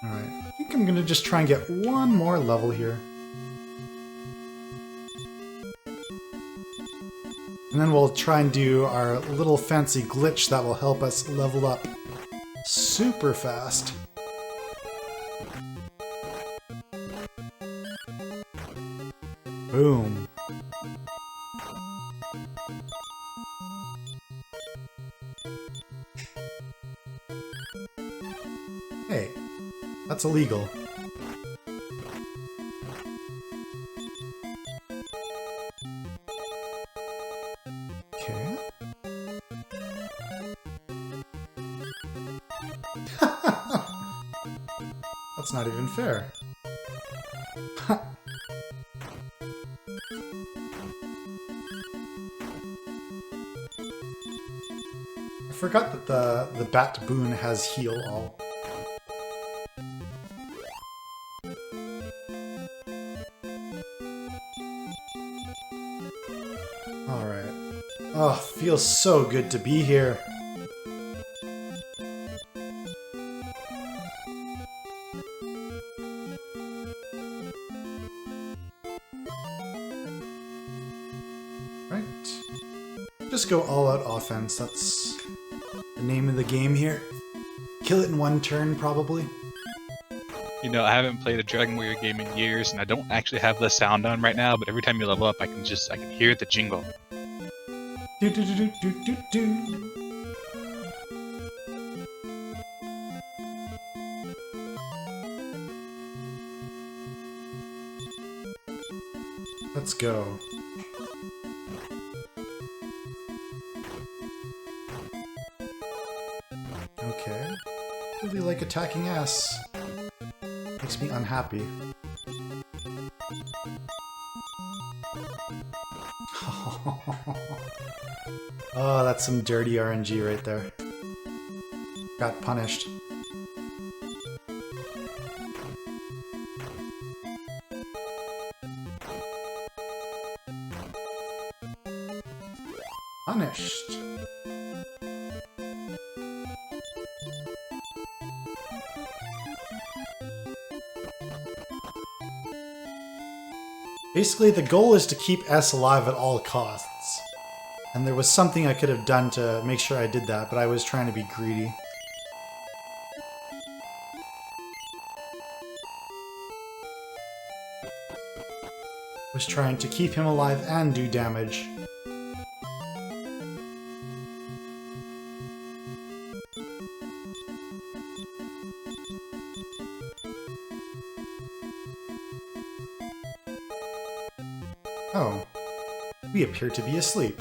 Alright, I think I'm gonna just try and get one more level here. And then we'll try and do our little fancy glitch that will help us level up super fast. Boom. Hey, that's illegal. Okay. That's not even fair. I forgot that the Bat Boon has heal all. Alright. Oh, feels so good to be here. Right. Just go all out offense, that's the name of the game here. Kill it in one turn, probably. You know, I haven't played a Dragon Warrior game in years, and I don't actually have the sound on right now, but every time you level up, I can hear the jingle. Do do do do do do. Let's go. okay. Really like attacking S. Makes me unhappy. Oh, that's some dirty RNG right there. Got punished. Punished. Basically, the goal is to keep S alive at all costs. And there was something I could have done to make sure I did that, but I was trying to be greedy. Was trying to keep him alive and do damage. Oh, we appear to be asleep.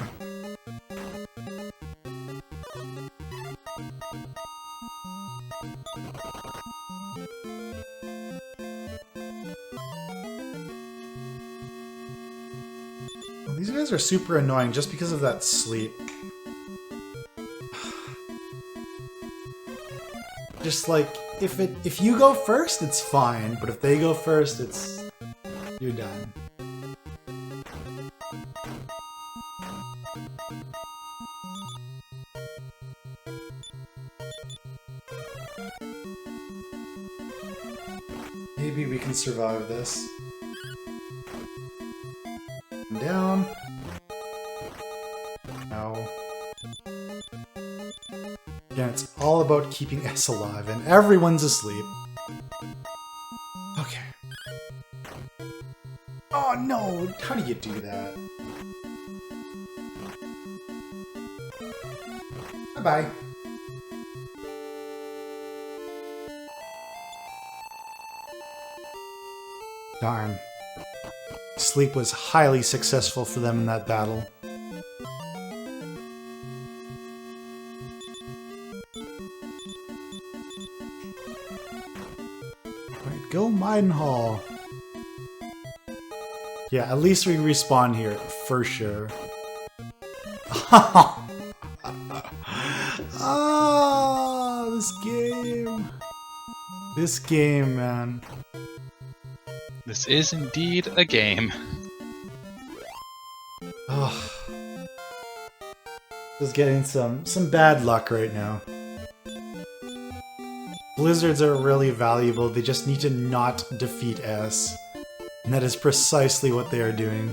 Well, these guys are super annoying just because of that sleep. Just like, if you go first, it's fine, but if they go first, you're done. Maybe we can survive this. Down. No. Again, it's all about keeping S alive, and everyone's asleep. Okay. Oh no! How do you do that? Bye-bye. Darn. Sleep was highly successful for them in that battle. Alright, go Midenhall. Yeah, at least we respawn here, for sure. Ah, this game. This game, man. This is indeed a game. Oh. Just getting some bad luck right now. Blizzards are really valuable, they just need to not defeat S. And that is precisely what they are doing.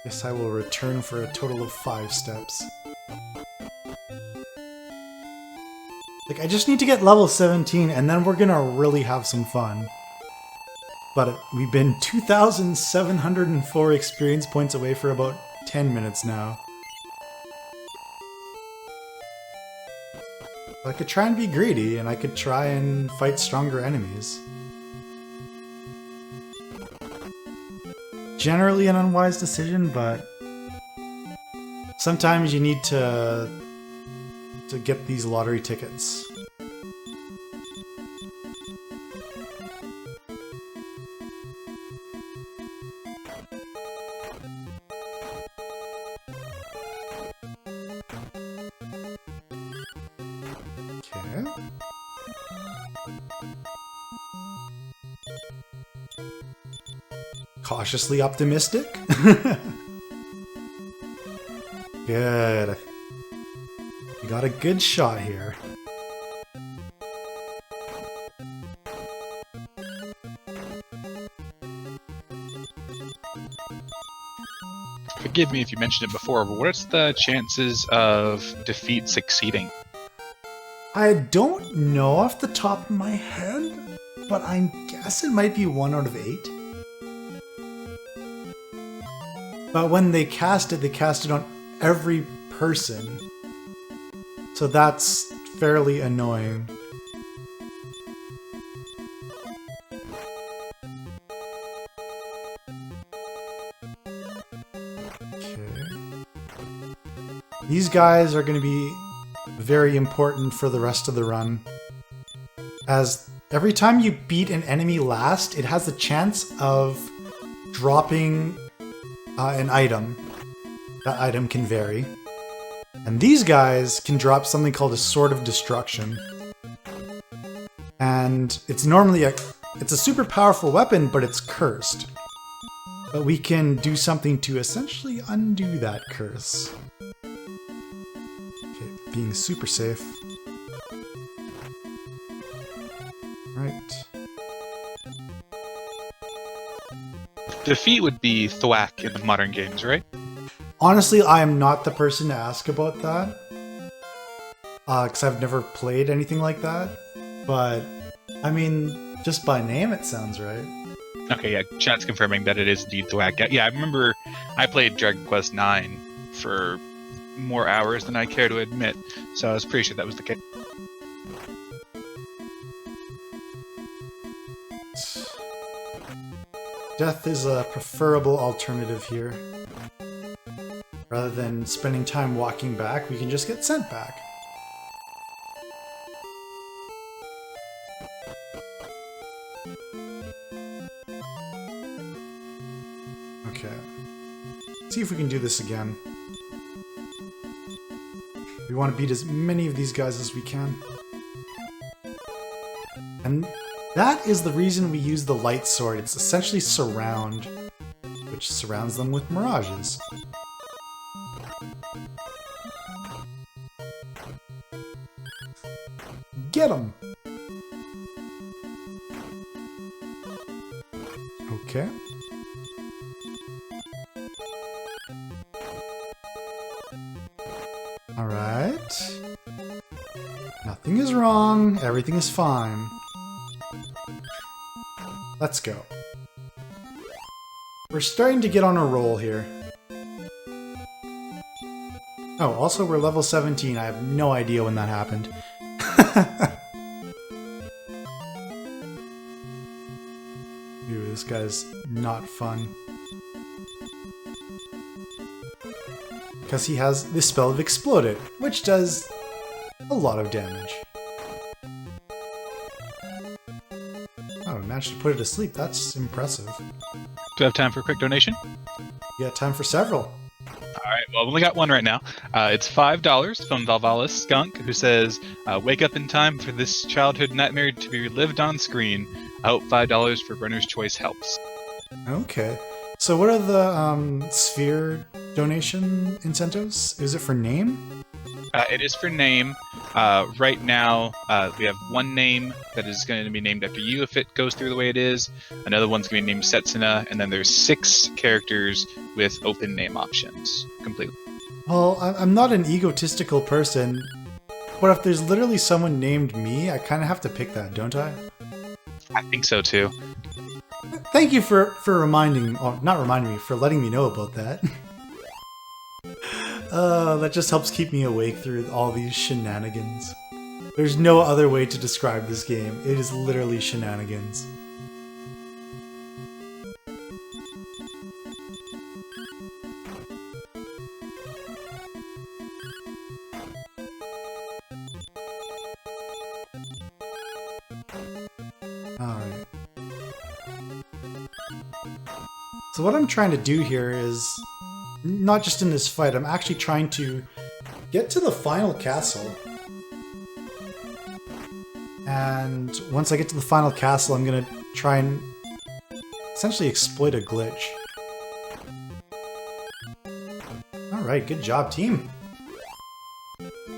Guess I will return for a total of 5 steps. Like, I just need to get level 17 and then we're gonna really have some fun. But we've been 2,704 experience points away for about 10 minutes now. I could try and be greedy, and I could try and fight stronger enemies. Generally an unwise decision, but sometimes you need to get these lottery tickets. Okay. Cautiously optimistic? Good. We got a good shot here. Forgive me if you mentioned it before, but what's the chances of defeat succeeding? I don't know off the top of my head, but I guess it might be 1 out of 8. But when they cast it on every person. So that's fairly annoying. These guys are going to be very important for the rest of the run, as every time you beat an enemy last, it has the chance of dropping an item. That item can vary. And these guys can drop something called a Sword of Destruction. And it's normally it's a super powerful weapon, but it's cursed. But we can do something to essentially undo that curse. Okay, being super safe. Right. Defeat would be thwack in the modern games, right? Honestly, I am not the person to ask about that. Because I've never played anything like that. But, I mean, just by name it sounds right. Okay, yeah, chat's confirming that it is indeed thwack. Yeah, I remember I played Dragon Quest IX for more hours than I care to admit, so I was pretty sure that was the case. Death is a preferable alternative here. Rather than spending time walking back, we can just get sent back. Okay. See if we can do this again. We want to beat as many of these guys as we can. And that is the reason we use the light sword. It's essentially surround, which surrounds them with mirages. Get him! Okay. Alright. Nothing is wrong. Everything is fine. Let's go. We're starting to get on a roll here. Oh, also we're level 17. I have no idea when that happened. Ooh, this guy's not fun. Because he has the spell of Exploded, which does a lot of damage. Oh, I managed to put it to sleep. That's impressive. Do you have time for a quick donation? You got time for several. Alright, well, I've only got one right now. It's $5 from Valvalis Skunk, who says, wake up in time for this childhood nightmare to be relived on screen. I hope $5 for Runner's Choice helps. Okay. So what are the sphere donation incentives? Is it for name? It is for name. Right now, we have one name that is going to be named after you if it goes through the way it is. Another one's going to be named Setsuna, and then there's 6 characters with open name options completely. Well, I'm not an egotistical person, but if there's literally someone named me, I kind of have to pick that, don't I? I think so too. Thank you for reminding, or not reminding me, for letting me know about that. That just helps keep me awake through all these shenanigans. There's no other way to describe this game. It is literally shenanigans. Alright. So what I'm trying to do here is, not just in this fight, I'm actually trying to get to the final castle. And once I get to the final castle, I'm going to try and essentially exploit a glitch. Alright, good job, team.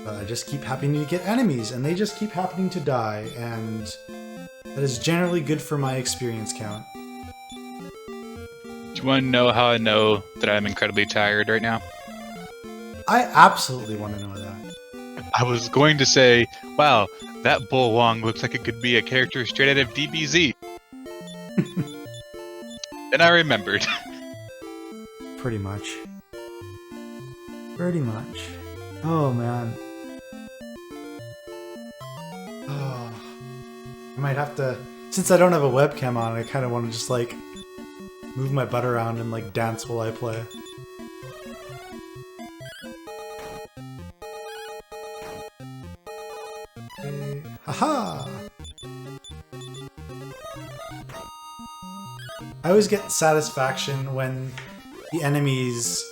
But I just keep happening to get enemies, and they just keep happening to die, and that is generally good for my experience count. Do you want to know how I know that I'm incredibly tired right now? I absolutely want to know that. I was going to say, wow, that Bull Wong looks like it could be a character straight out of DBZ. And I remembered. Pretty much. Pretty much. Oh, man. Oh. I might have to... Since I don't have a webcam on, I kind of want to just, like, move my butt around and, like, dance while I play. Aha! I always get satisfaction when the enemies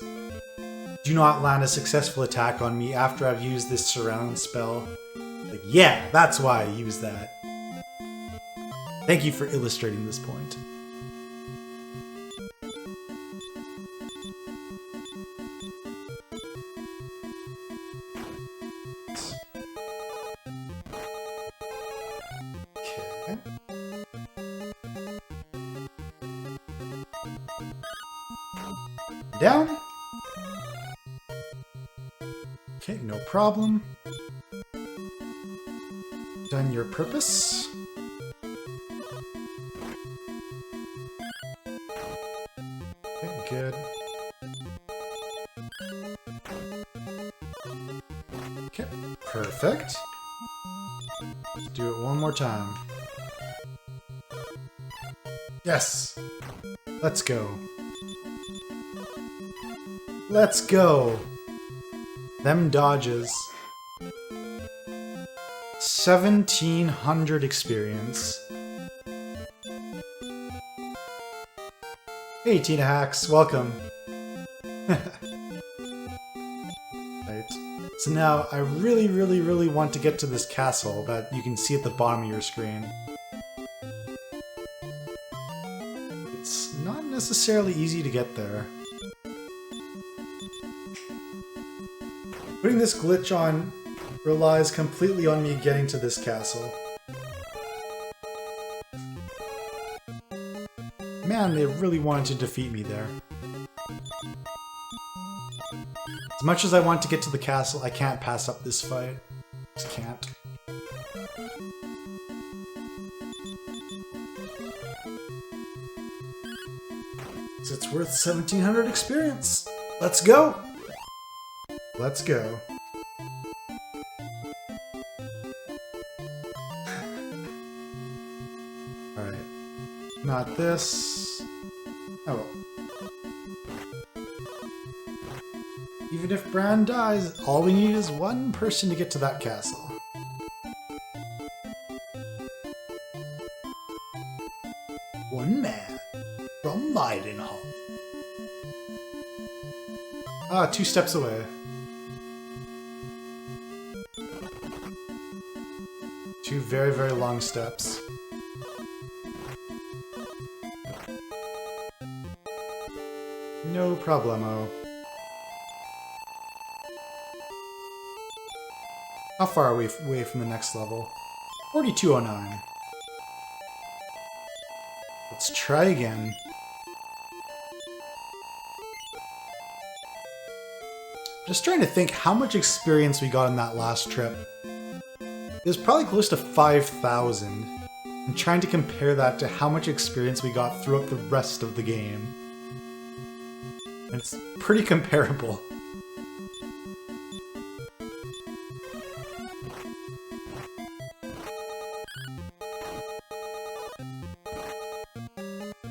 do not land a successful attack on me after I've used this surround spell. Like, yeah, that's why I use that. Thank you for illustrating this point. Okay. Down. Okay, no problem. Done your purpose. Okay, good. Okay, perfect. Let's do it one more time. Yes! Let's go. Let's go! Them dodges. 1700 experience. Hey Tina Hacks, welcome. Right. So now I really want to get to this castle that you can see at the bottom of your screen. It's not necessarily easy to get there. Putting this glitch on relies completely on me getting to this castle. Man, they really wanted to defeat me there. As much as I want to get to the castle, I can't pass up this fight. Just can't. So it's worth 1700 experience. Let's go! Let's go. Alright. Not this. Oh well. Even if Bran dies, all we need is one person to get to that castle. One man from Maidenholm. Ah, 2 steps away. Two very long steps. No problemo. How far are we away from the next level? 4209. Let's try again. Just trying to think how much experience we got on that last trip. It was probably close to 5,000. I'm trying to compare that to how much experience we got throughout the rest of the game. It's pretty comparable.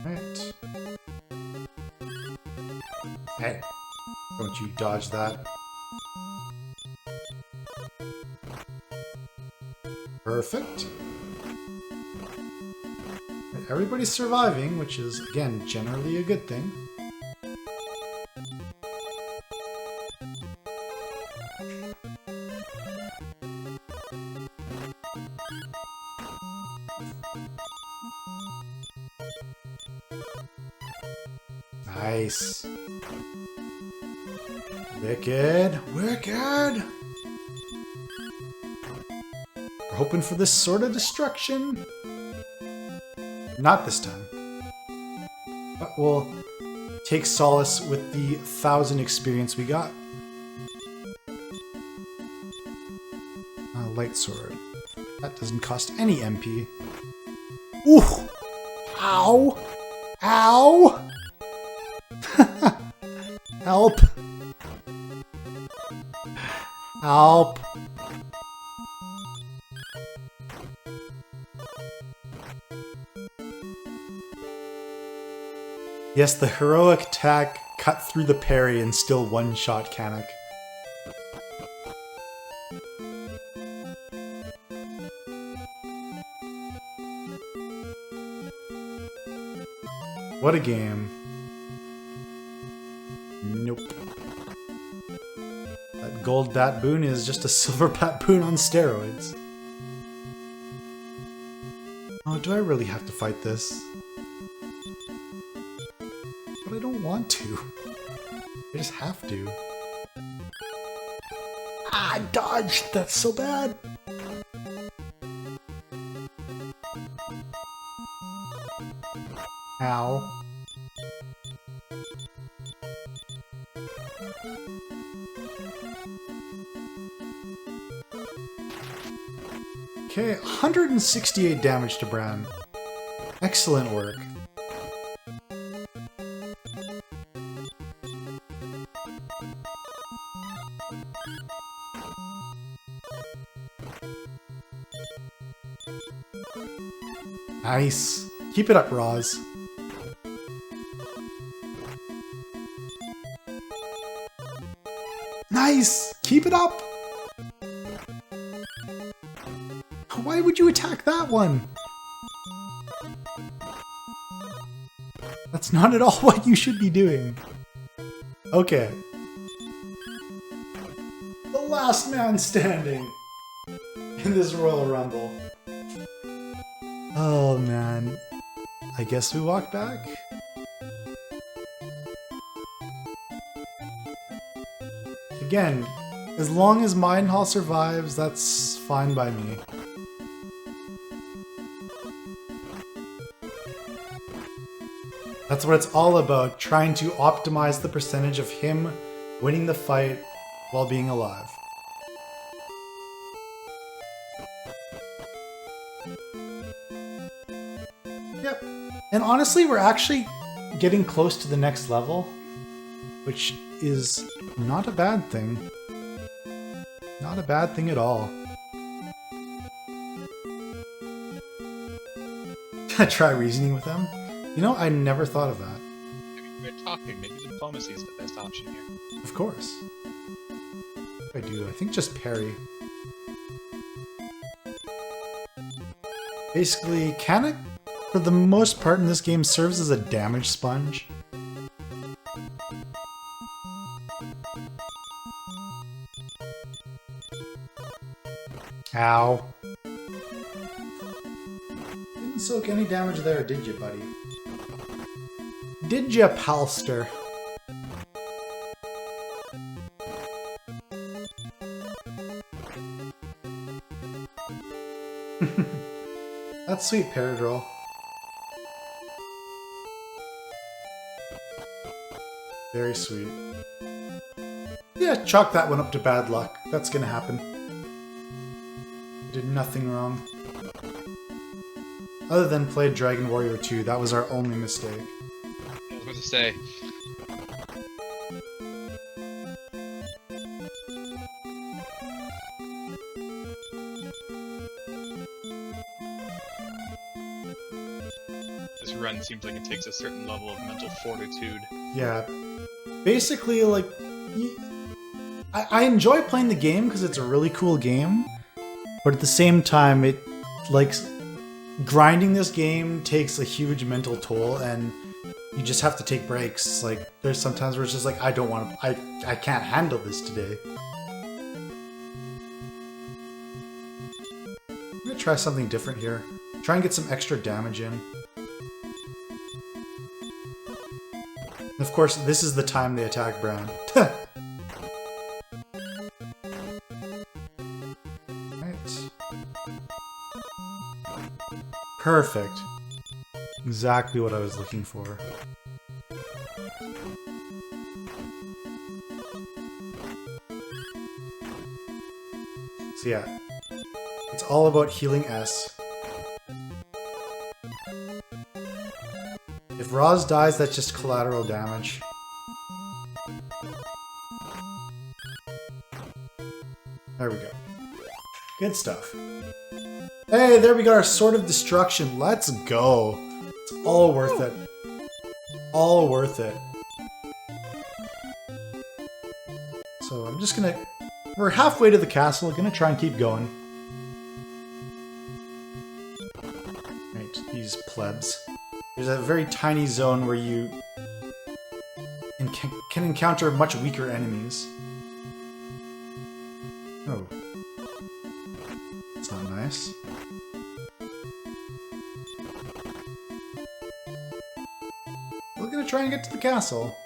Right. Hey, don't you dodge that. Perfect. And everybody's surviving, which is, again, generally a good thing. Nice. Wicked. Wicked! We're hoping for this sort of destruction. Not this time. But we'll take solace with the 1,000 experience we got. A light sword. That doesn't cost any MP. Ooh! Ow! Ow! Help! Help! Yes, the heroic attack cut through the parry and still one-shot Kanak. What a game. Nope. That gold Batboon is just a silver Batboon on steroids. Oh, do I really have to fight this? But I don't want to. I just have to. Ah, I dodged! That's so bad! Ow. Okay, 168 damage to Bran. Excellent work. Nice. Keep it up, Roz. Nice! Keep it up! Why would you attack that one? That's not at all what you should be doing. Okay. The last man standing in this Royal Rumble. Oh man. I guess we walk back? Again, as long as Midenhall survives, that's fine by me. That's what it's all about, trying to optimize the percentage of him winning the fight while being alive. Yep. And honestly, we're actually getting close to the next level, which is not a bad thing. Not a bad thing at all. Try reasoning with them? You know, I never thought of that. Maybe we're talking. Maybe diplomacy is the best option here. Of course. I do. I think just parry. Basically, Kanna, for the most part in this game, serves as a damage sponge. Ow. Didn't soak any damage there, did you, buddy? Did ya, palster? That's sweet, Paradroll. Very sweet. Yeah, chalk that one up to bad luck. That's gonna happen. Did nothing wrong. Other than play Dragon Warrior 2, that was our only mistake. I was going to say. This run seems like it takes a certain level of mental fortitude. Yeah. Basically, like, I enjoy playing the game because it's a really cool game, but at the same time, it, like, grinding this game takes a huge mental toll, and you just have to take breaks. Like, there's sometimes where it's just like, I don't want to, I can't handle this today. I'm gonna try something different here. Try and get some extra damage in. And of course, this is the time they attack Bran. Right. Perfect. Exactly what I was looking for. So yeah, it's all about healing S. If Roz dies, that's just collateral damage. There we go. Good stuff. Hey, there we got our Sword of Destruction. Let's go. It's all worth it. All worth it. So I'm just gonna... We're halfway to the castle. Gonna try and keep going. Right, these plebs. There's a very tiny zone where you can encounter much weaker enemies. Oh. That's not nice. We're gonna try and get to the castle.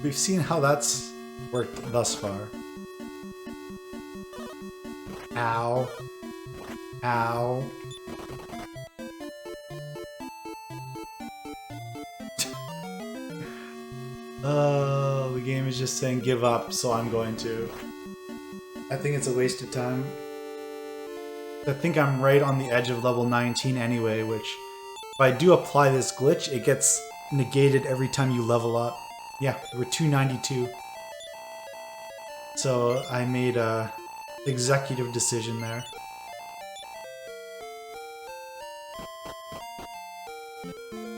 We've seen how that's worked thus far. Ow. Ow. The game is just saying give up, so I'm going to. I think it's a waste of time. I think I'm right on the edge of level 19 anyway, which if I do apply this glitch, it gets negated every time you level up. Yeah, we're 292. So I made a executive decision there.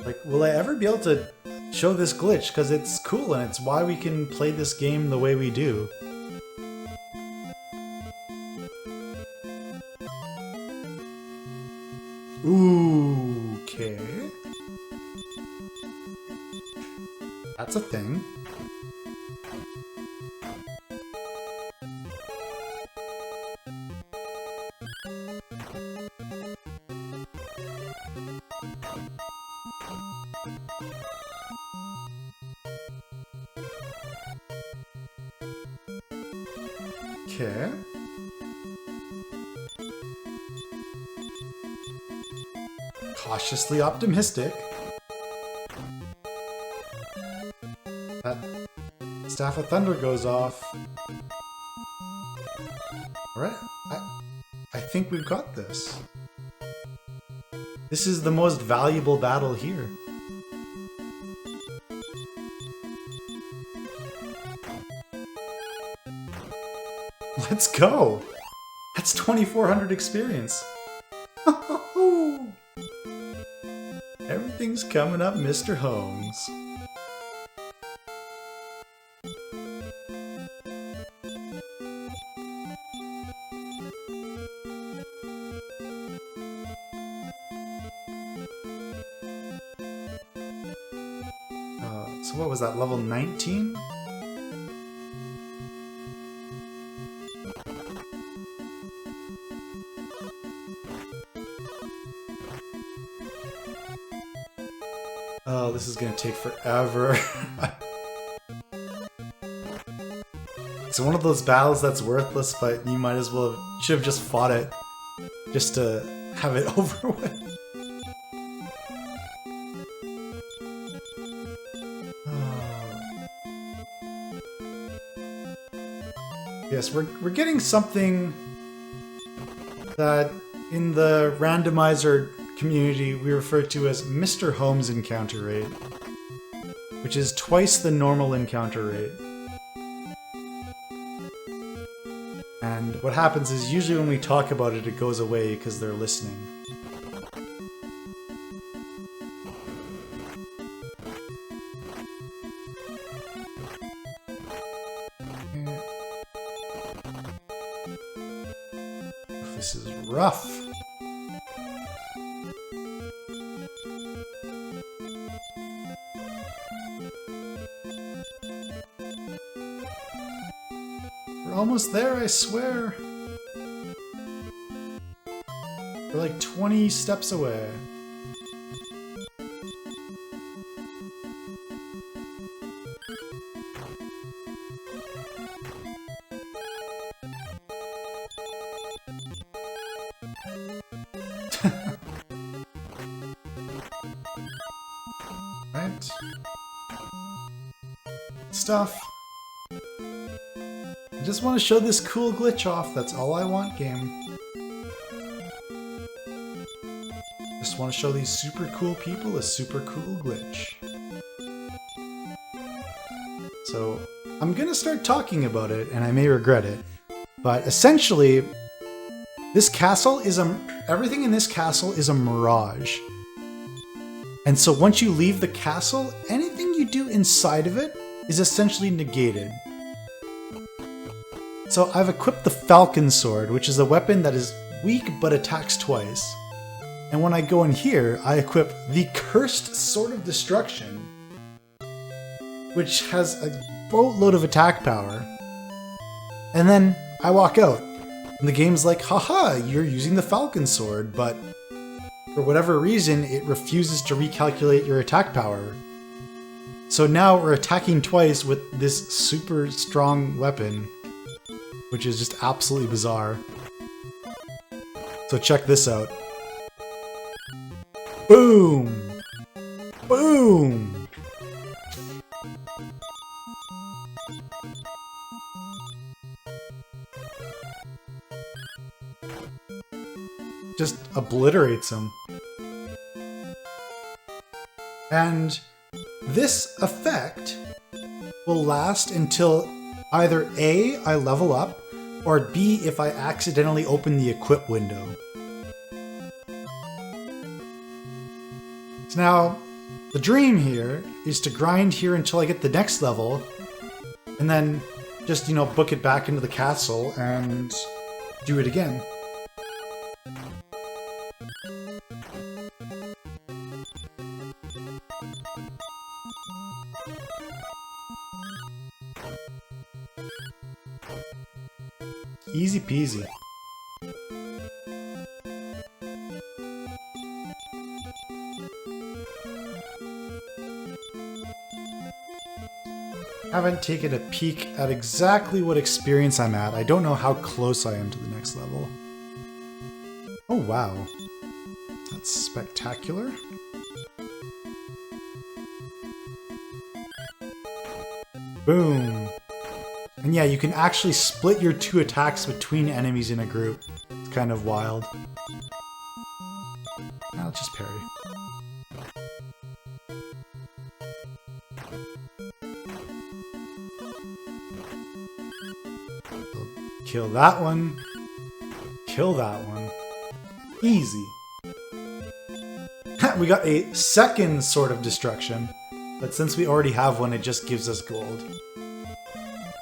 Like, will I ever be able to show this glitch? Because it's cool and it's why we can play this game the way we do. Ooh, okay. That's a thing. Okay. Cautiously optimistic. That Staff of Thunder goes off. Alright, I think we've got this. This is the most valuable battle here. Let's go! That's 2,400 experience. Everything's coming up, MisterHomes. So what was that, level 19? Oh, this is gonna take forever. It's one of those battles that's worthless, but you might as well should have just fought it just to have it over with. Yes, we're getting something that in the randomizer community we refer to as MisterHomes encounter rate, which is twice the normal encounter rate. And what happens is usually when we talk about it, it goes away because they're listening. This is rough. We're almost there, I swear. We're like 20 steps away. Right. Stuff. I just want to show this cool glitch off. That's all I want, game. Just want to show these super cool people a super cool glitch. So, I'm gonna start talking about it, and I may regret it. But essentially, this castle is everything in this castle is a mirage. And so once you leave the castle, anything you do inside of it is essentially negated. So I've equipped the Falcon Sword, which is a weapon that is weak but attacks twice. And when I go in here, I equip the Cursed Sword of Destruction, which has a boatload of attack power. And then I walk out, and the game's like, haha, you're using the Falcon Sword, but for whatever reason, it refuses to recalculate your attack power. So now we're attacking twice with this super strong weapon, which is just absolutely bizarre. So check this out. Boom! Boom! Just obliterates him. And this effect will last until either A, I level up, or B, if I accidentally open the equip window. So now, the dream here is to grind here until I get the next level, and then just, you know, book it back into the castle and do it again. Easy peasy. Haven't taken a peek at exactly what experience I'm at. I don't know how close I am to the next level. Oh wow. That's spectacular. Boom. And yeah, you can actually split your two attacks between enemies in a group. It's kind of wild. I'll just parry. Kill that one. Kill that one. Easy. We got a second Sword of Destruction, but since we already have one, it just gives us gold.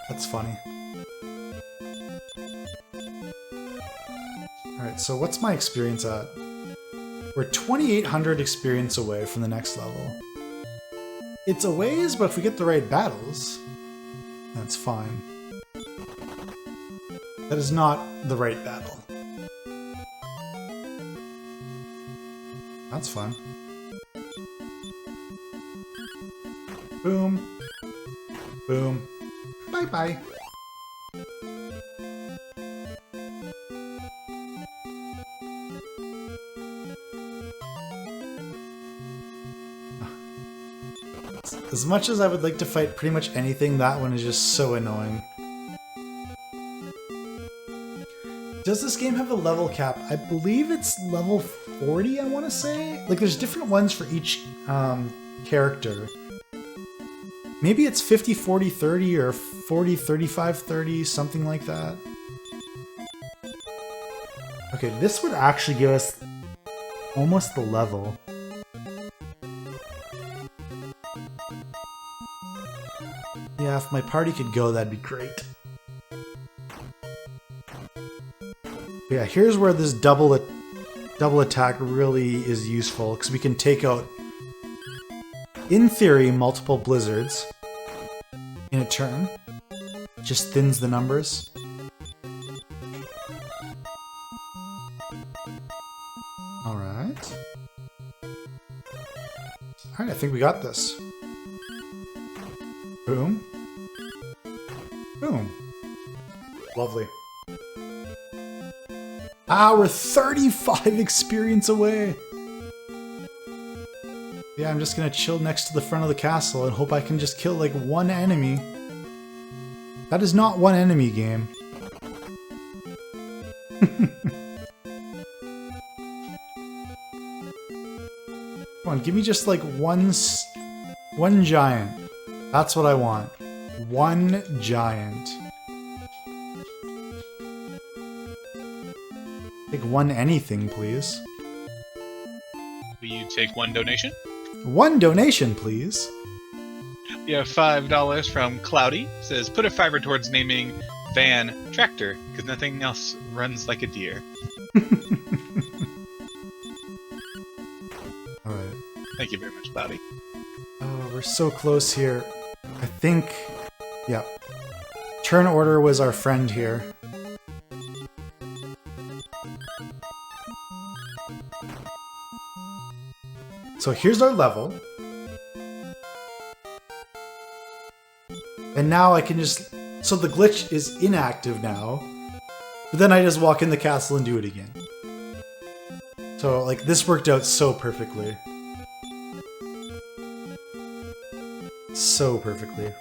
That's funny. Alright, so what's my experience at? We're 2,800 experience away from the next level. It's a ways, but if we get the right battles, that's fine. That is not the right battle. That's fine. Boom. Boom. Bye-bye. As much as I would like to fight pretty much anything, that one is just so annoying. Does this game have a level cap? I believe it's level 40, I want to say? Like, there's different ones for each character. Maybe it's 50, 40, 30, or 40, 35, 30, something like that. Okay, this would actually give us almost the level. Yeah, if my party could go, that'd be great. Yeah, here's where this double attack really is useful, because we can take out, in theory, multiple blizzards in a turn. Just thins the numbers. Alright. Alright, I think we got this. Boom. Boom. Lovely. Ah, we're 35 experience away! Yeah, I'm just gonna chill next to the front of the castle and hope I can just kill, like, one enemy. That is not one enemy game. Come on, give me just, like, one giant. That's what I want. One giant. Take one anything, please. Will you take one donation? One donation, please. We have $5 from Cloudy. Says, put a $5 towards naming van Tractor, because nothing else runs like a deer. Alright. Thank you very much, Cloudy. Oh, we're so close here. I think... Yeah. Turn order was our friend here. So here's our level. And now I can just... So the glitch is inactive now. But then I just walk in the castle and do it again. So, like, this worked out so perfectly. So perfectly.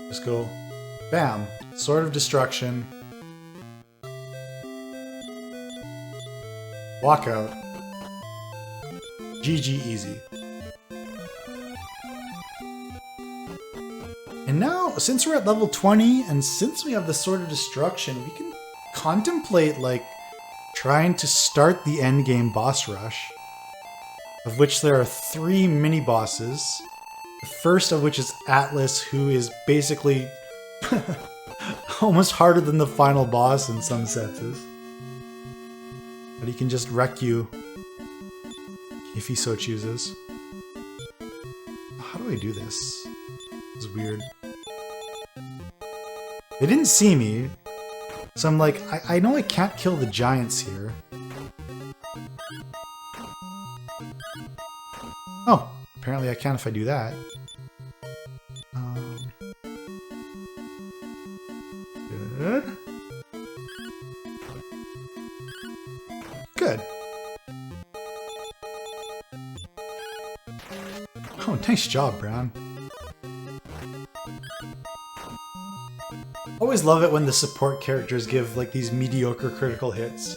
Just go... Bam! Sword of Destruction. Walk out. GG easy. And now, since we're at level 20, and since we have the Sword of Destruction, we can contemplate, like, trying to start the endgame boss rush, of which there are 3 mini-bosses. The first of which is Atlas, who is basically almost harder than the final boss in some senses. But he can just wreck you if he so chooses. How do I do this? This is weird. They didn't see me, so I'm like, I know I can't kill the giants here. Oh, apparently I can if I do that. Good. Good. Oh, nice job, Brown. Always love it when the support characters give, like, these mediocre critical hits.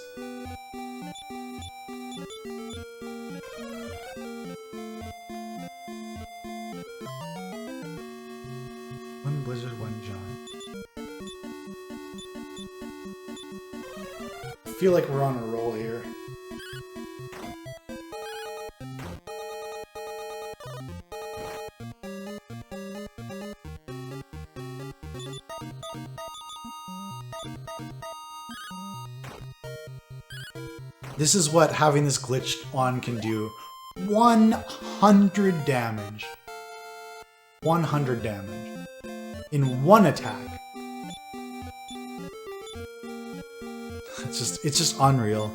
One blizzard, one giant. I feel like we're on a roll here. This is what having this glitch on can do. 100 damage. 100 damage. In one attack. It's just unreal.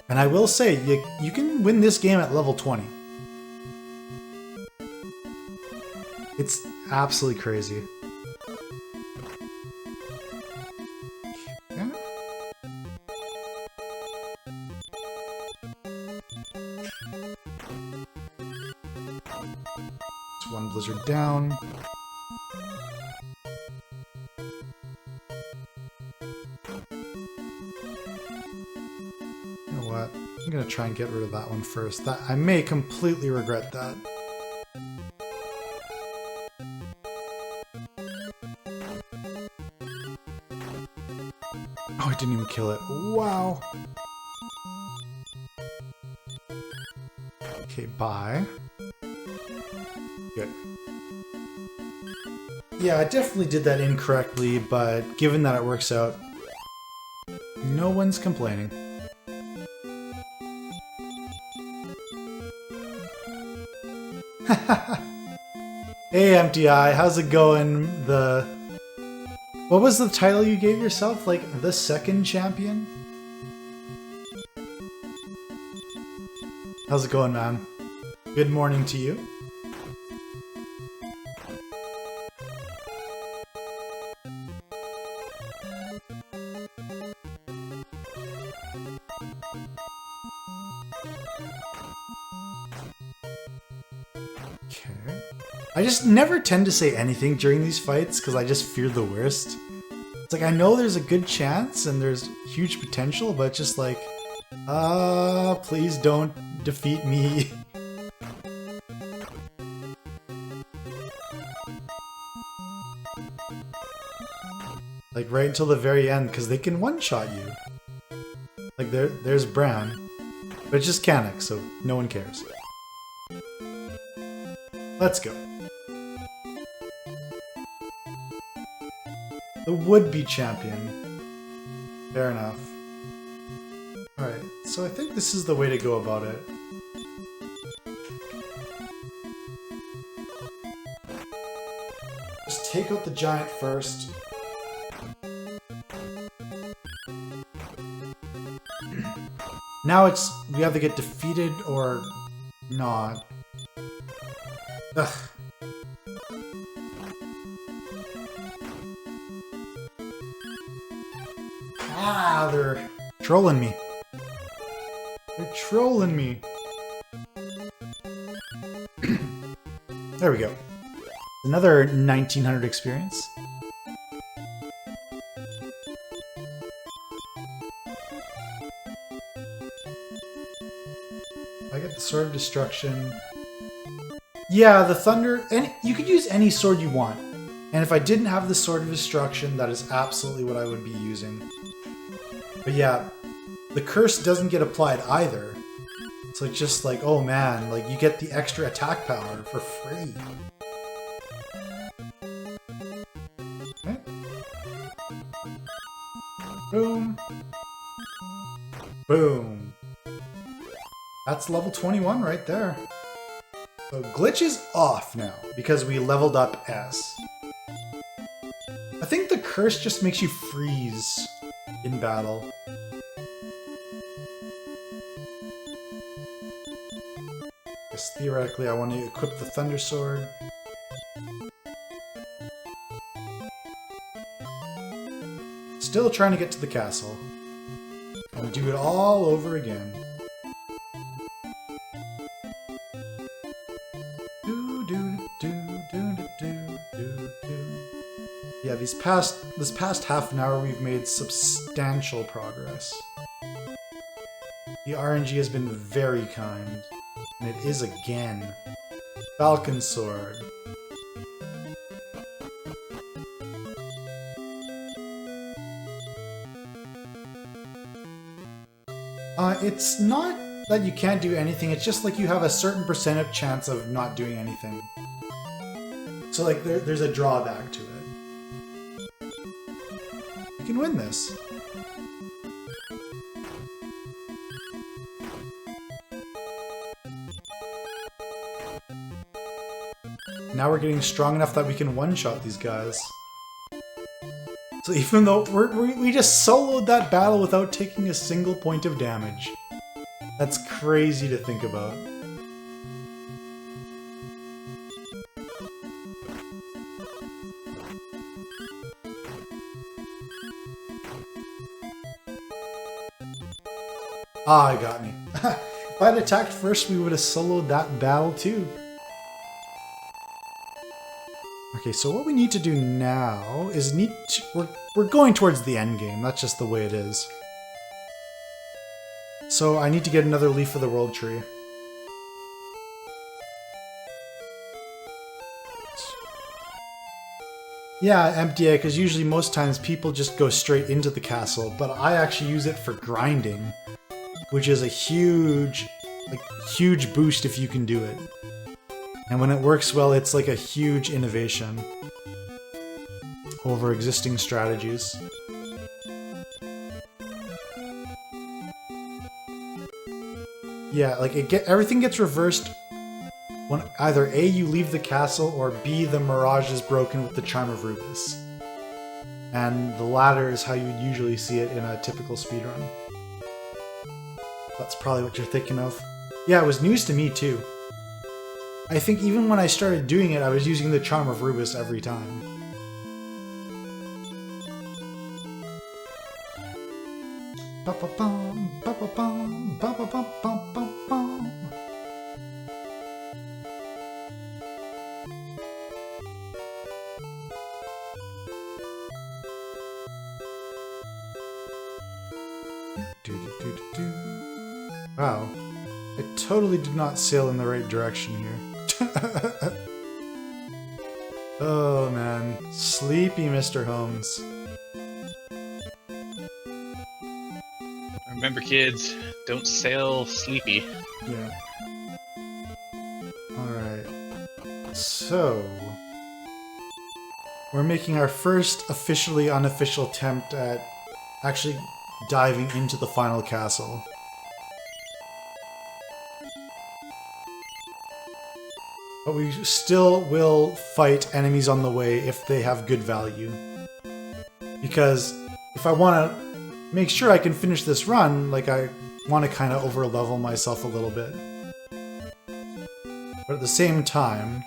And I will say, you can win this game at level 20. It's absolutely crazy. One blizzard down. You know what? I'm gonna try and get rid of that one first. That I may completely regret that. Oh, I didn't even kill it. Wow. Okay, bye. Good. Yeah, I definitely did that incorrectly, but given that it works out, no one's complaining. Hey, Empty Eye, how's it going? What was the title you gave yourself? Like, the second champion? How's it going, man? Good morning to you. I just never tend to say anything during these fights because I just fear the worst. It's like, I know there's a good chance and there's huge potential, but just like, please don't defeat me. Like right until the very end, because they can one-shot you. Like there's Bran, but it's just Canuck, so no one cares. Let's go. The would-be champion. Fair enough. Alright, so I think this is the way to go about it. Just take out the giant first. Now it's, we either get defeated or not. Ugh. Ah, they're trolling me. They're trolling me. There we go. Another 1900 experience. I get the Sword of Destruction. Yeah, the Thunder, and you could use any sword you want. And if I didn't have the Sword of Destruction, that is absolutely what I would be using. But yeah, the curse doesn't get applied either. So it's just like, oh man, like you get the extra attack power for free. Okay. Boom. Boom. That's level 21 right there. So glitch is off now because we leveled up S. I think the curse just makes you freeze in battle. Because theoretically I want to equip the Thunder Sword. Still trying to get to the castle. And do it all over again. Yeah, this past half an hour we've made substantial progress. The RNG has been very kind, and it is again. Falcon Sword. It's not that you can't do anything, it's just like you have a certain percent chance of not doing anything. So like there's a drawback to it. You can win this. Now we're getting strong enough that we can one-shot these guys. So even though we just soloed that battle without taking a single point of damage. That's crazy to think about. Ah, it got me. If I'd attacked first, we would have soloed that battle too. Okay, so what we need to do now is we're going towards the end game. That's just the way it is. So I need to get another leaf of the world tree. Yeah, empty because usually most times people just go straight into the castle, but I actually use it for grinding, which is a huge boost if you can do it. And when it works well, it's like a huge innovation over existing strategies. Yeah, like everything gets reversed when either A, you leave the castle, or B, the mirage is broken with the Charm of Rubus. And the latter is how you'd usually see it in a typical speedrun. That's probably what you're thinking of. Yeah, it was news to me too. I think even when I started doing it, I was using the Charm of Rubus every time. Ba-ba-bum, ba-ba-bum, ba-ba-bum-bum-bum-bum. Wow, I totally did not sail in the right direction here. Oh man, sleepy MisterHomes. Remember, kids, don't sail sleepy. Yeah. Alright. So, we're making our first officially unofficial attempt at actually diving into the final castle. but we still will fight enemies on the way if they have good value. Because if I want to make sure I can finish this run, like I want to kind of over-level myself a little bit. But at the same time,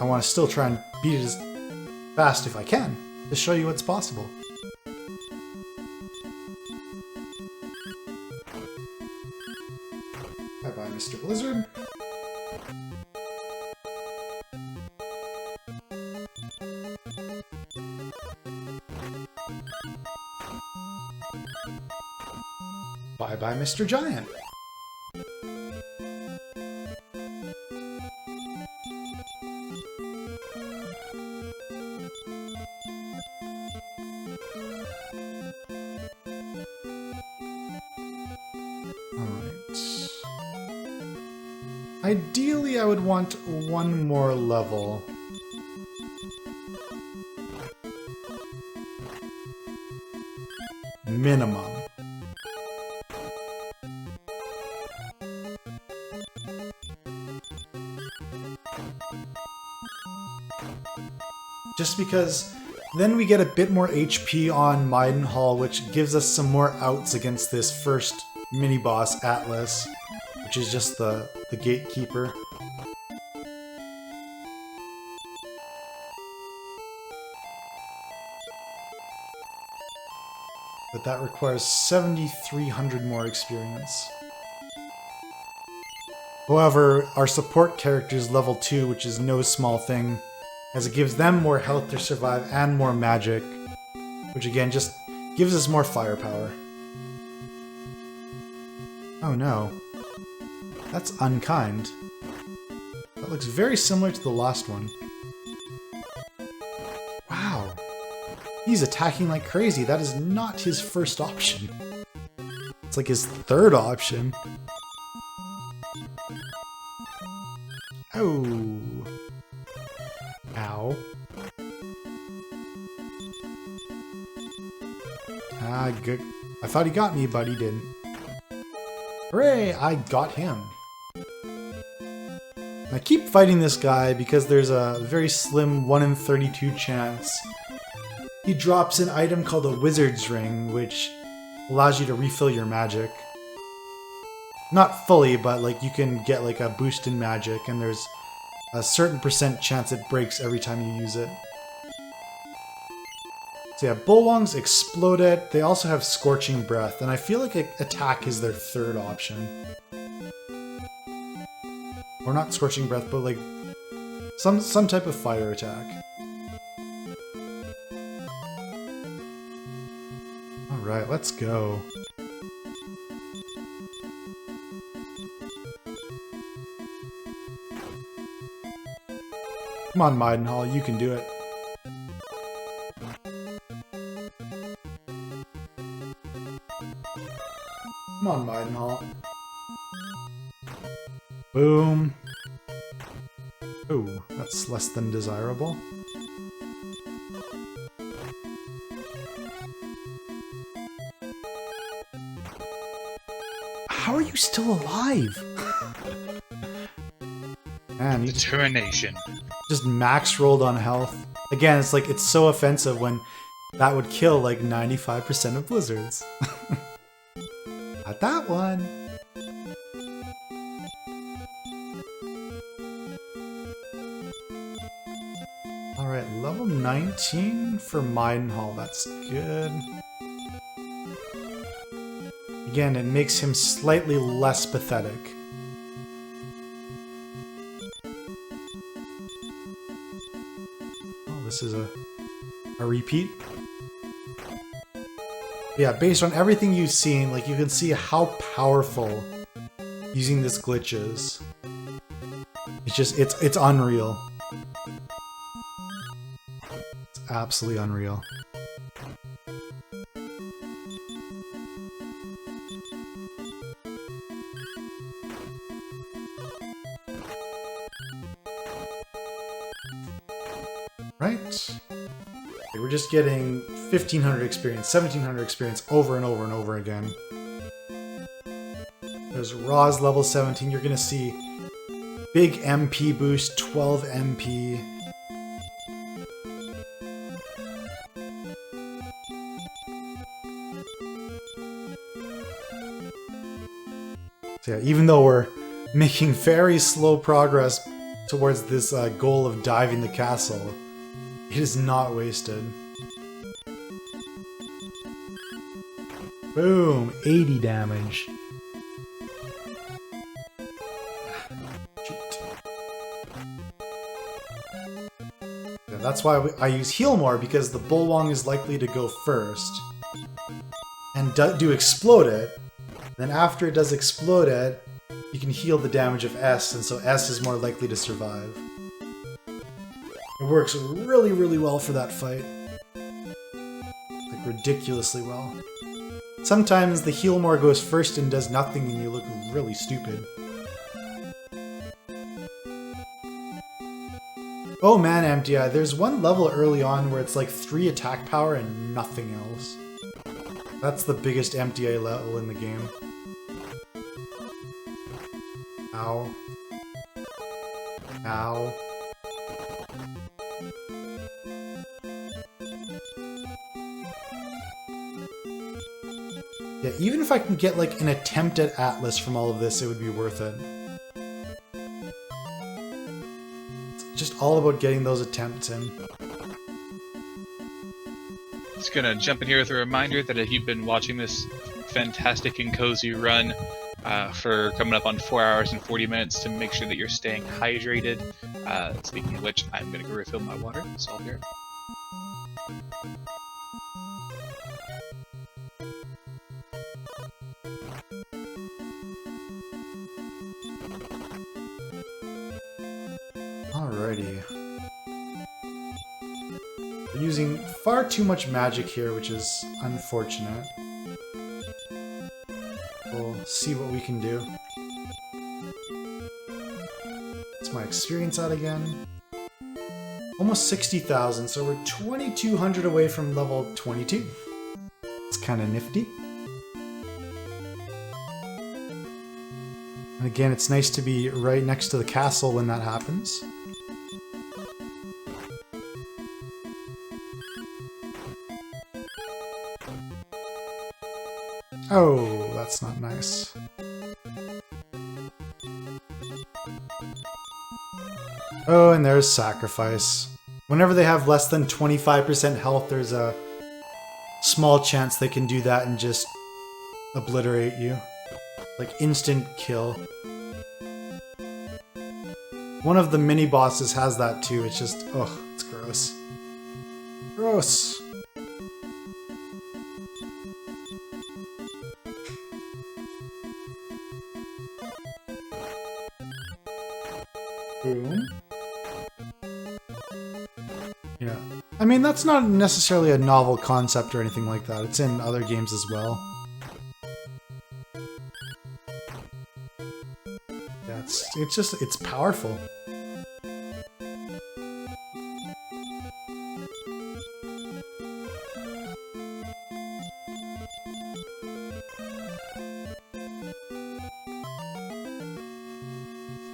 I want to still try and beat it as fast if I can, to show you what's possible. Bye-bye, Mr. Blizzard. Bye-bye, Mr. Giant. Ideally, I would want one more level. Minimum. Just because then we get a bit more HP on Maidenhall, which gives us some more outs against this first mini-boss, Atlas, which is just the gatekeeper. But that requires 7,300 more experience. However, our support character is level 2, which is no small thing, as it gives them more health to survive and more magic, which again just gives us more firepower. Oh no. That's unkind. That looks very similar to the last one. Wow. He's attacking like crazy. That is not his first option. It's like his third option. Oh. Ow. Ah, good. I thought he got me, but he didn't. Hooray! I got him. I keep fighting this guy because there's a very slim 1 in 32 chance he drops an item called a Wizard's Ring, which allows you to refill your magic. Not fully, but like you can get like a boost in magic, and there's a certain % chance it breaks every time you use it. So yeah, Bullwongs explode it. They also have Scorching Breath, and I feel like attack is their third option. Or not Scorching Breath, but like some type of fire attack. Alright, let's go. Come on, Maidenhall, you can do it. Come on, Maidenhall. Boom. Ooh, that's less than desirable. How are you still alive? Man, you Determination. just max rolled on health. Again, it's like, it's so offensive when that would kill like 95% of blizzards. Not that one. Alright, level 19 for Maidenhall, that's good. Again, it makes him slightly less pathetic. Oh, this is a repeat. Yeah, based on everything you've seen, like you can see how powerful using this glitch is. It's just, it's unreal. It's absolutely unreal. Right? Okay, we're just getting 1,500 experience, 1,700 experience over and over and over again. There's Ra's level 17. You're going to see Big MP boost, 12 MP. So yeah, even though we're making very slow progress towards this goal of diving the castle, it is not wasted. Boom! 80 damage. Yeah, that's why I use heal more, because the Bullwong is likely to go first and do explode it. Then after it does explode it, you can heal the damage of S, and so S is more likely to survive. It works really, really well for that fight. Like, ridiculously well. Sometimes the heal more goes first and does nothing and you look really stupid. Oh man, MDI, there's one level early on where it's like 3 attack power and nothing else. That's the biggest MDI level in the game. Ow. Ow. Yeah, even if I can get like an attempt at Atlas from all of this, it would be worth it. It's just all about getting those attempts in. Just gonna jump in here with a reminder that if you've been watching this fantastic and cozy run for coming up on 4 hours and 40 minutes, to make sure that you're staying hydrated. Speaking of which, I'm gonna go refill my water, so I'll be right back. Alrighty. We're using far too much magic here, which is unfortunate. We'll see what we can do. What's my experience at again? Almost 60,000, so we're 2,200 away from level 22. It's kind of nifty. And again, it's nice to be right next to the castle when that happens. Oh, that's not nice. Oh, and there's Sacrifice. Whenever they have less than 25% health, there's a small chance they can do that and just obliterate you. Like instant kill. One of the mini bosses has that too. It's just, ugh, it's gross. Gross. Boom. Yeah. I mean, that's not necessarily a novel concept or anything like that. It's in other games as well. Yeah, it's powerful.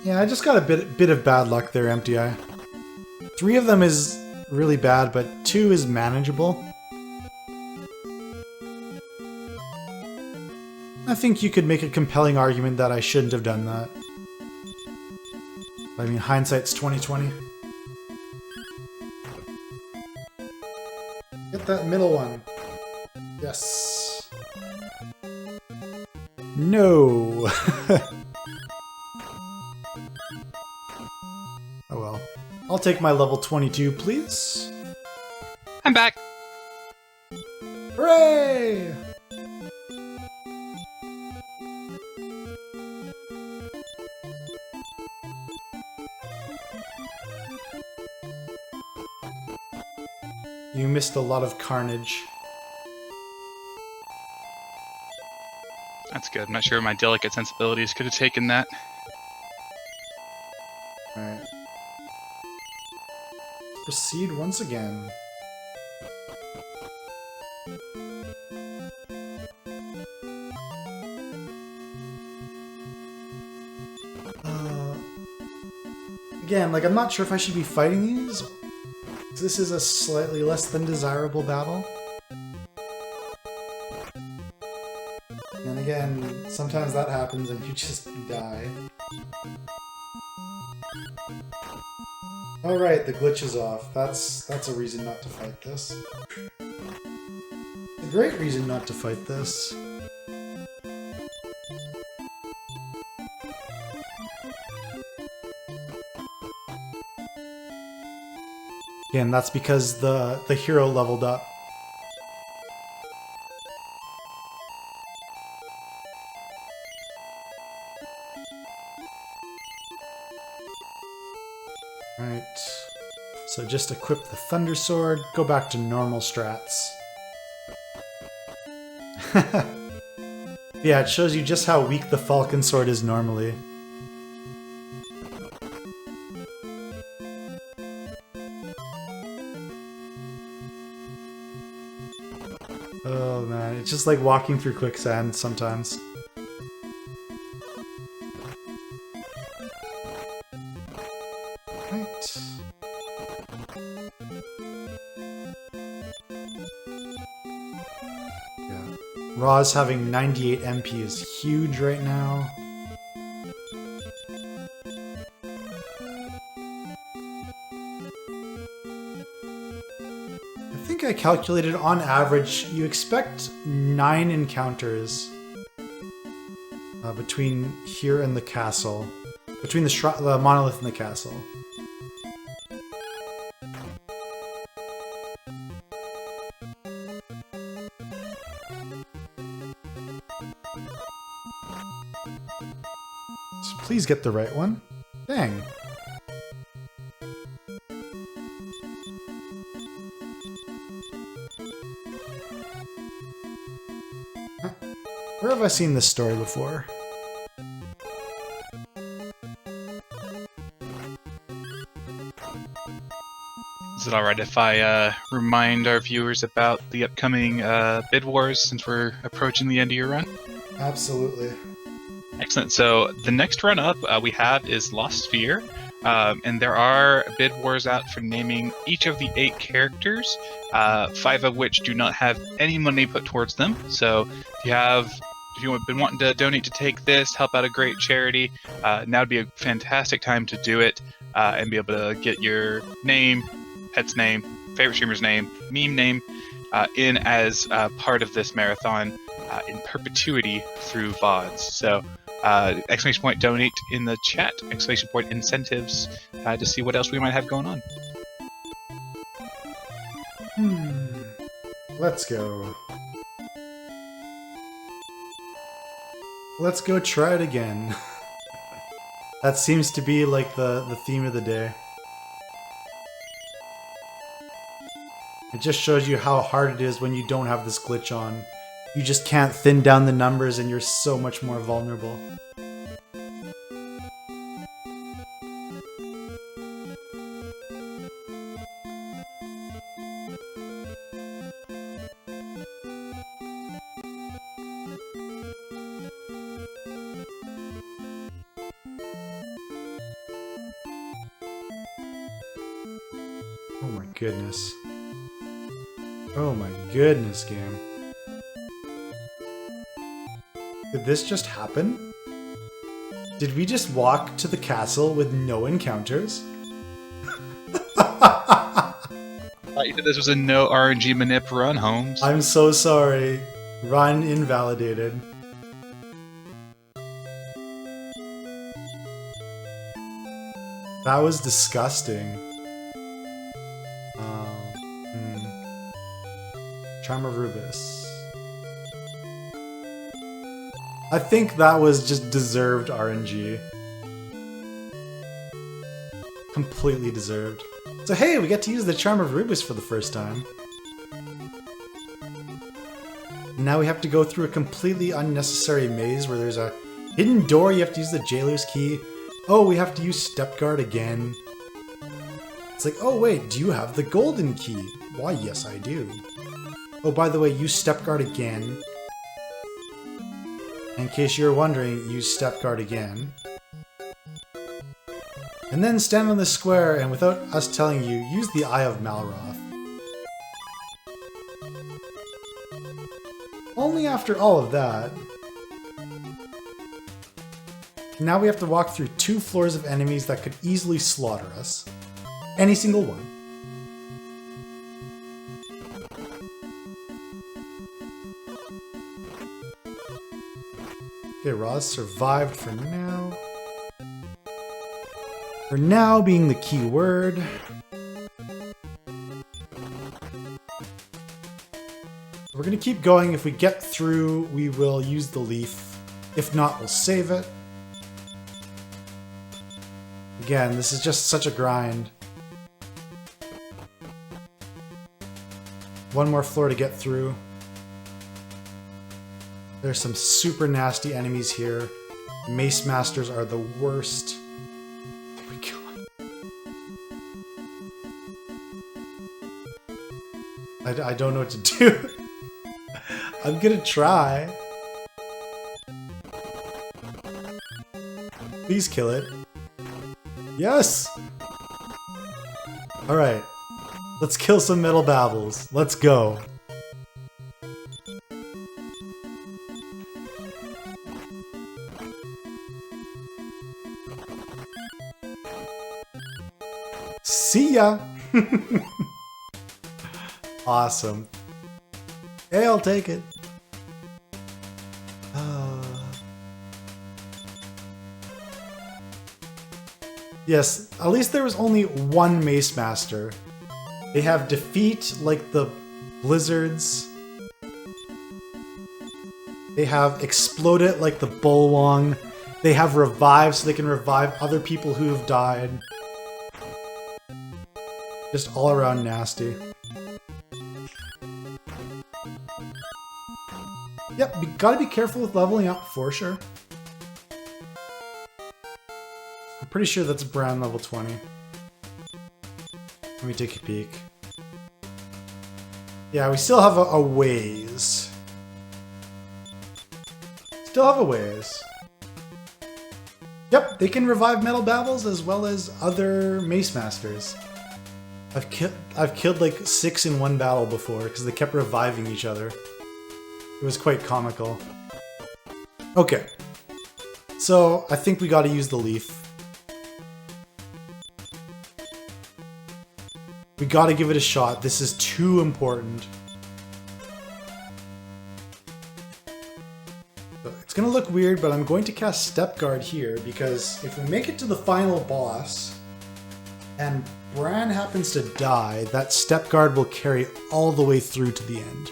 Yeah, I just got a bit of bad luck there, MTI. 3 of them is really bad, but 2 is manageable. I think you could make a compelling argument that I shouldn't have done that. I mean, hindsight's 20/20. Get that middle one. Yes. No. Oh well. I'll take my level 22, please. I'm back! Hooray! You missed a lot of carnage. That's good. I'm not sure my delicate sensibilities could have taken that. Alright. Proceed once again. Again, like, I'm not sure if I should be fighting these. This is a slightly less than desirable battle. And again, sometimes that happens and you just die. Alright, the glitch is off. That's a reason not to fight this. A great reason not to fight this. Again, that's because the hero leveled up. Right. So just equip the Thunder Sword, go back to normal strats. Yeah, it shows you just how weak the Falcon Sword is normally. Oh man, it's just like walking through quicksand sometimes. Right. Yeah. Ra's having 98 MP is huge right now. I think I calculated on average you expect 9 encounters between here and the castle. Between the monolith and the castle. So please get the right one. Dang. Where have I seen this story before? Is it alright if I remind our viewers about the upcoming bid wars since we're approaching the end of your run? Absolutely. Excellent. So the next run up we have is Lost Sphere, and there are bid wars out for naming each of the 8 characters, 5 of which do not have any money put towards them. So if you've been wanting to donate to take this, help out a great charity, now would be a fantastic time to do it and be able to get your name, pet's name, favorite streamer's name, meme name in as part of this marathon in perpetuity through VODs. So exclamation point donate in the chat, exclamation point incentives to see what else we might have going on. Let's go. Let's go try it again. That seems to be like the theme of the day. It just shows you how hard it is when you don't have this glitch on. You just can't thin down the numbers and you're so much more vulnerable. Oh my goodness. Oh my goodness, game. Did this just happen? Did we just walk to the castle with no encounters? I thought you said this was a no RNG Manip run, Holmes. I'm so sorry. Run invalidated. That was disgusting. Charm of Rubus. I think that was just deserved RNG. Completely deserved. So hey, we get to use the Charm of Rubus for the first time. Now we have to go through a completely unnecessary maze where there's a hidden door, you have to use the jailer's key. Oh, we have to use Step Guard again. It's like, oh wait, do you have the golden key? Why, yes I do. Oh, by the way, use Step Guard again. In case you're wondering, use Step Guard again. And then stand on the square and without us telling you, use the Eye of Malroth. Only after all of that. Now we have to walk through 2 floors of enemies that could easily slaughter us. Any single one. Okay, Roz survived for now. For now being the key word. We're gonna keep going. If we get through, we will use the leaf. If not, we'll save it. Again, this is just such a grind. One more floor to get through. There's some super nasty enemies here. Mace Masters are the worst. Oh my god. I don't know what to do. I'm gonna try. Please kill it. Yes! Alright. Let's kill some metal babbles. Let's go. See ya! Awesome. Hey, I'll take it. Yes, at least there was only one Mace Master. They have defeat like the blizzards. They have exploded like the Bullwong. They have revive so they can revive other people who have died. Just all around nasty. Yep, you gotta be careful with leveling up for sure. I'm pretty sure that's Bran level 20. Let me take a peek. Yeah, we still have a ways. Still have a ways. Yep, they can revive Metal Babbles as well as other Mace Masters. I've killed like 6 in one battle before because they kept reviving each other. It was quite comical. Okay. So, I think we gotta use the leaf. We gotta give it a shot. This is too important. So it's gonna look weird, but I'm going to cast Step Guard here because if we make it to the final boss and Bran happens to die, that Step Guard will carry all the way through to the end.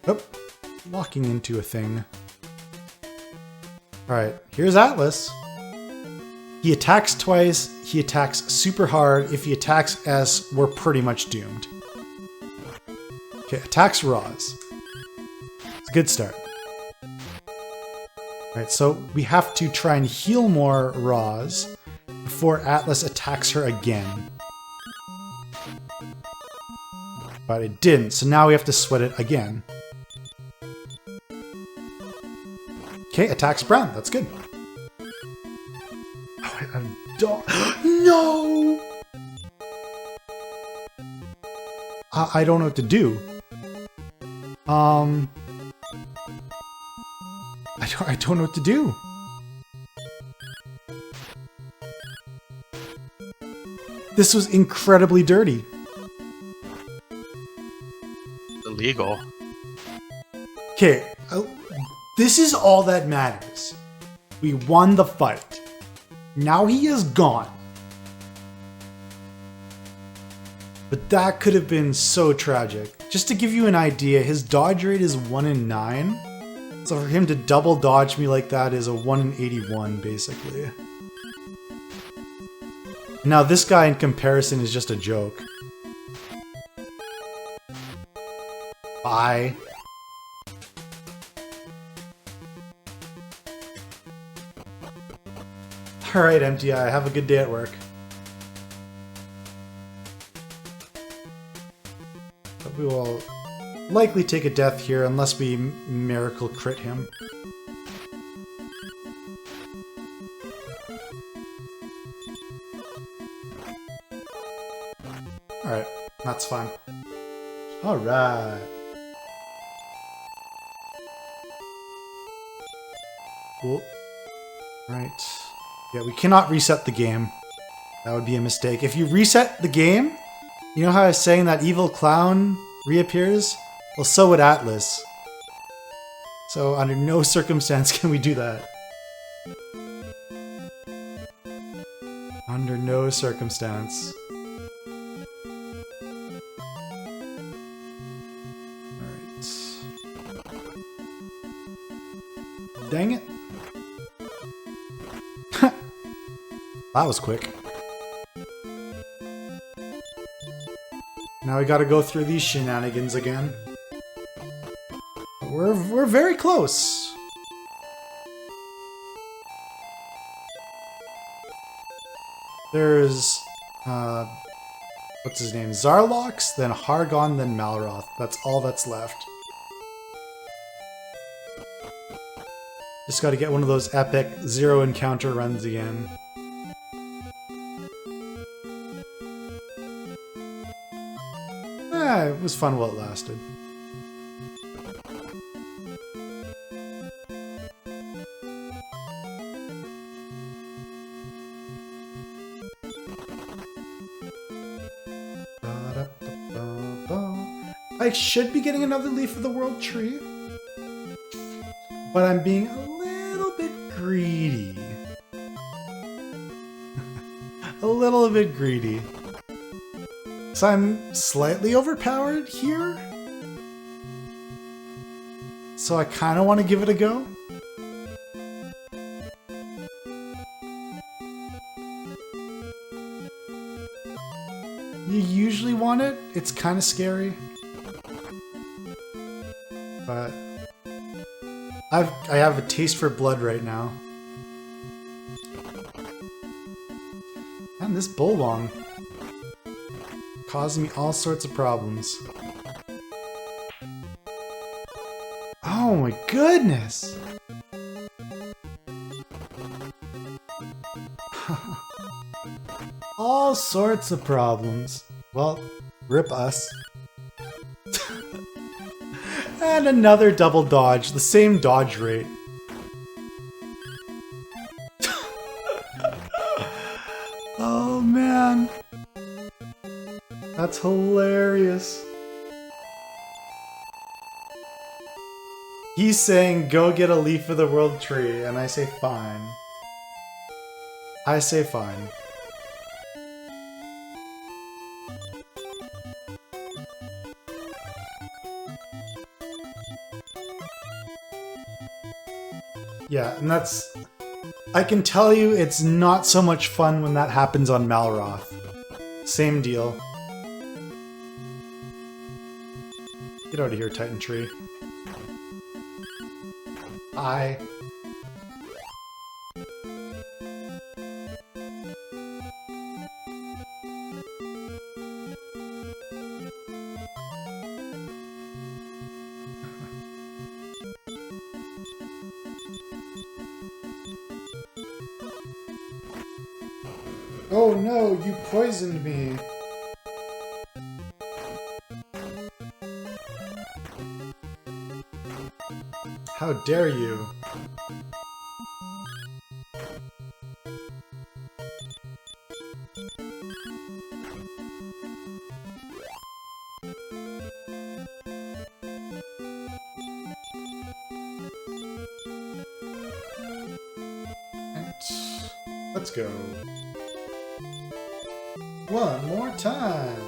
Oh, walking into a thing. Alright, here's Atlas. He attacks twice, he attacks super hard. If he attacks S, we're pretty much doomed. Okay, attacks Roz. It's a good start. Alright, so we have to try and heal more Roz before Atlas attacks her again. But it didn't, so now we have to sweat it again. Okay, attacks Brown. That's good. Oh, no! I don't know what to do. I don't know what to do. This was incredibly dirty. Illegal. Okay. This is all that matters. We won the fight. Now he is gone. But that could have been so tragic. Just to give you an idea, his dodge rate is 1 in 9. So for him to double dodge me like that is a 1 in 81, basically. Now this guy in comparison is just a joke. Bye. Alright, MTI, have a good day at work. But we will likely take a death here unless we miracle crit him. That's fine. Alright. Cool. Right. Yeah, we cannot reset the game. That would be a mistake. If you reset the game, you know how I was saying that evil clown reappears? Well, so would Atlas. So under no circumstance can we do that. Under no circumstance. Alright. Dang it. That was quick. Now we gotta go through these shenanigans again. We're very close. There's what's his name? Zarlox, then Hargon, then Malroth. That's all that's left. Just gotta get one of those epic zero encounter runs again. It was fun while it lasted. I should be getting another Leaf of the World tree, but I'm being a little bit greedy. A little bit greedy. So I'm slightly overpowered here. So I kind of want to give it a go. You usually want it. It's kind of scary. But I have a taste for blood right now. And this Bullwong causing me all sorts of problems. Oh my goodness! All sorts of problems. Well, rip us. And another double dodge, the same dodge rate. Oh man. That's hilarious. He's saying, go get a Leaf of the World tree, and I say fine. I say fine. Yeah, and that's... I can tell you it's not so much fun when that happens on Malroth. Same deal. Get out of here, Titan Tree. Hi. Oh no, you poisoned me. How dare you? Let's go. One more time.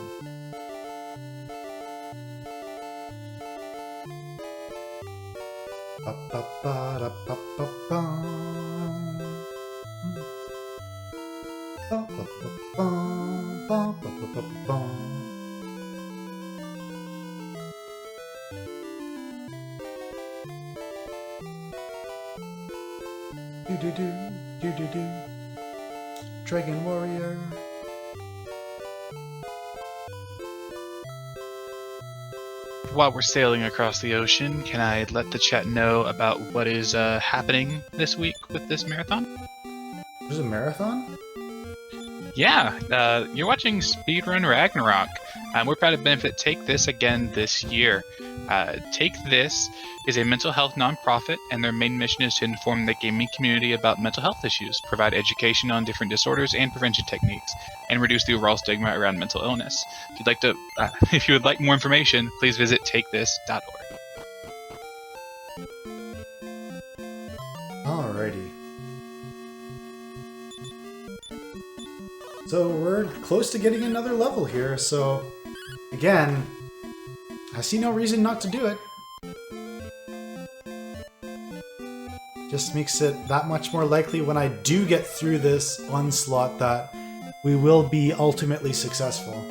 Do. Dragon Warrior. While we're sailing across the ocean, can I let the chat know about what is happening this week with this marathon? There's a marathon? Yeah, you're watching Speedrun Ragnarok. We're proud to benefit Take This again this year. Take This is a mental health nonprofit, and their main mission is to inform the gaming community about mental health issues, provide education on different disorders and prevention techniques, and reduce the overall stigma around mental illness. If you would like more information, please visit takethis.org. Alrighty. So we're close to getting another level here, so again, I see no reason not to do it. Just makes it that much more likely when I do get through this onslaught that we will be ultimately successful.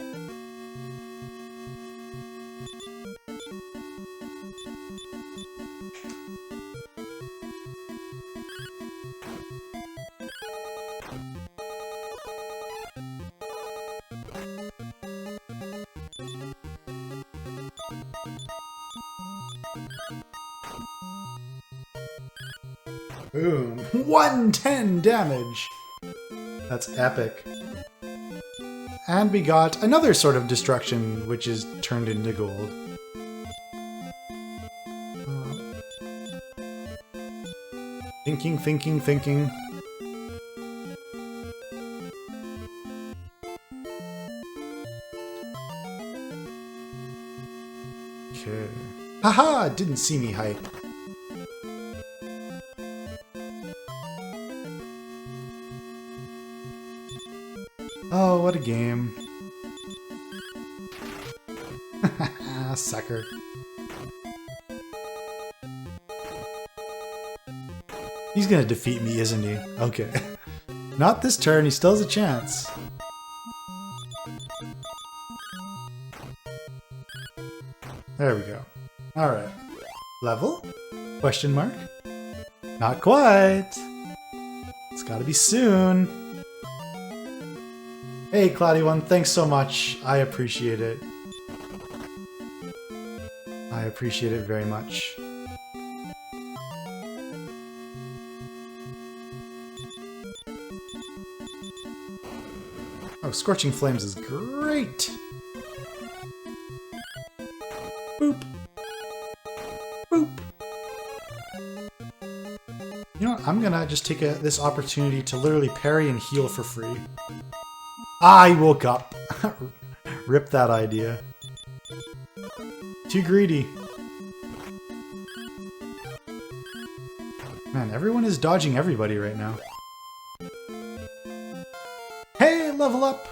Boom. 110 damage! That's epic. And we got another sort of destruction, which is turned into gold. Thinking. Okay. Haha! Didn't see me hype. Oh, what a game. Sucker. He's gonna defeat me, isn't he? Okay. Not this turn, he still has a chance. There we go. Alright. Level? Question mark? Not quite. It's gotta be soon. Hey, Cloudy One, thanks so much. I appreciate it. I appreciate it very much. Oh, Scorching Flames is great! Boop! Boop! You know what? I'm gonna just take this opportunity to literally parry and heal for free. I woke up. Rip that idea. Too greedy. Man, everyone is dodging everybody right now. Hey, level up!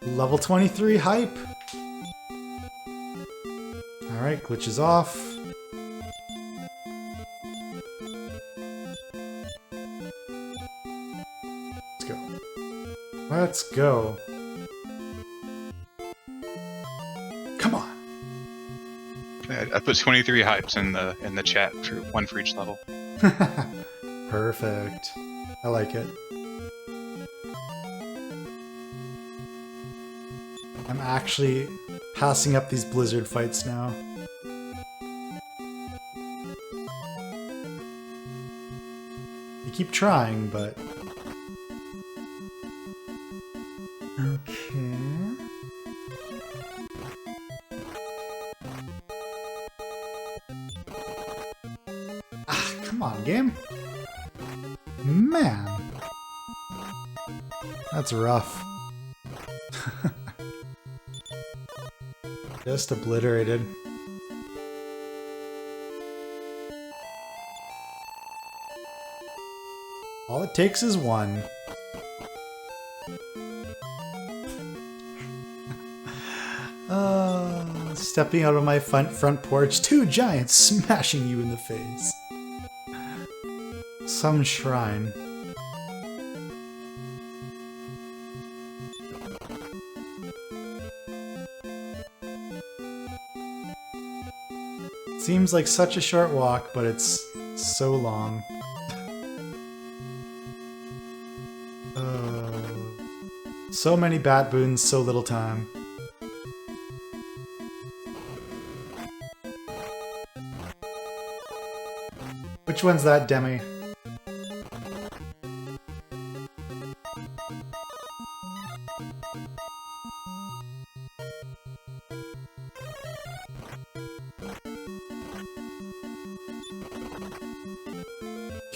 Level 23 hype. Alright, glitch is off. Let's go. Let's go. Come on. I put 23 hypes in the chat for one for each level. Perfect. I like it. I'm actually passing up these blizzard fights now. You keep trying, but... Okay... Ah, come on, game. Man. That's rough. Just obliterated. All it takes is one. Stepping out of my front porch, two giants smashing you in the face. Some shrine. Seems like such a short walk, but it's so long. So many bat boons, so little time. Which one's that, Demi?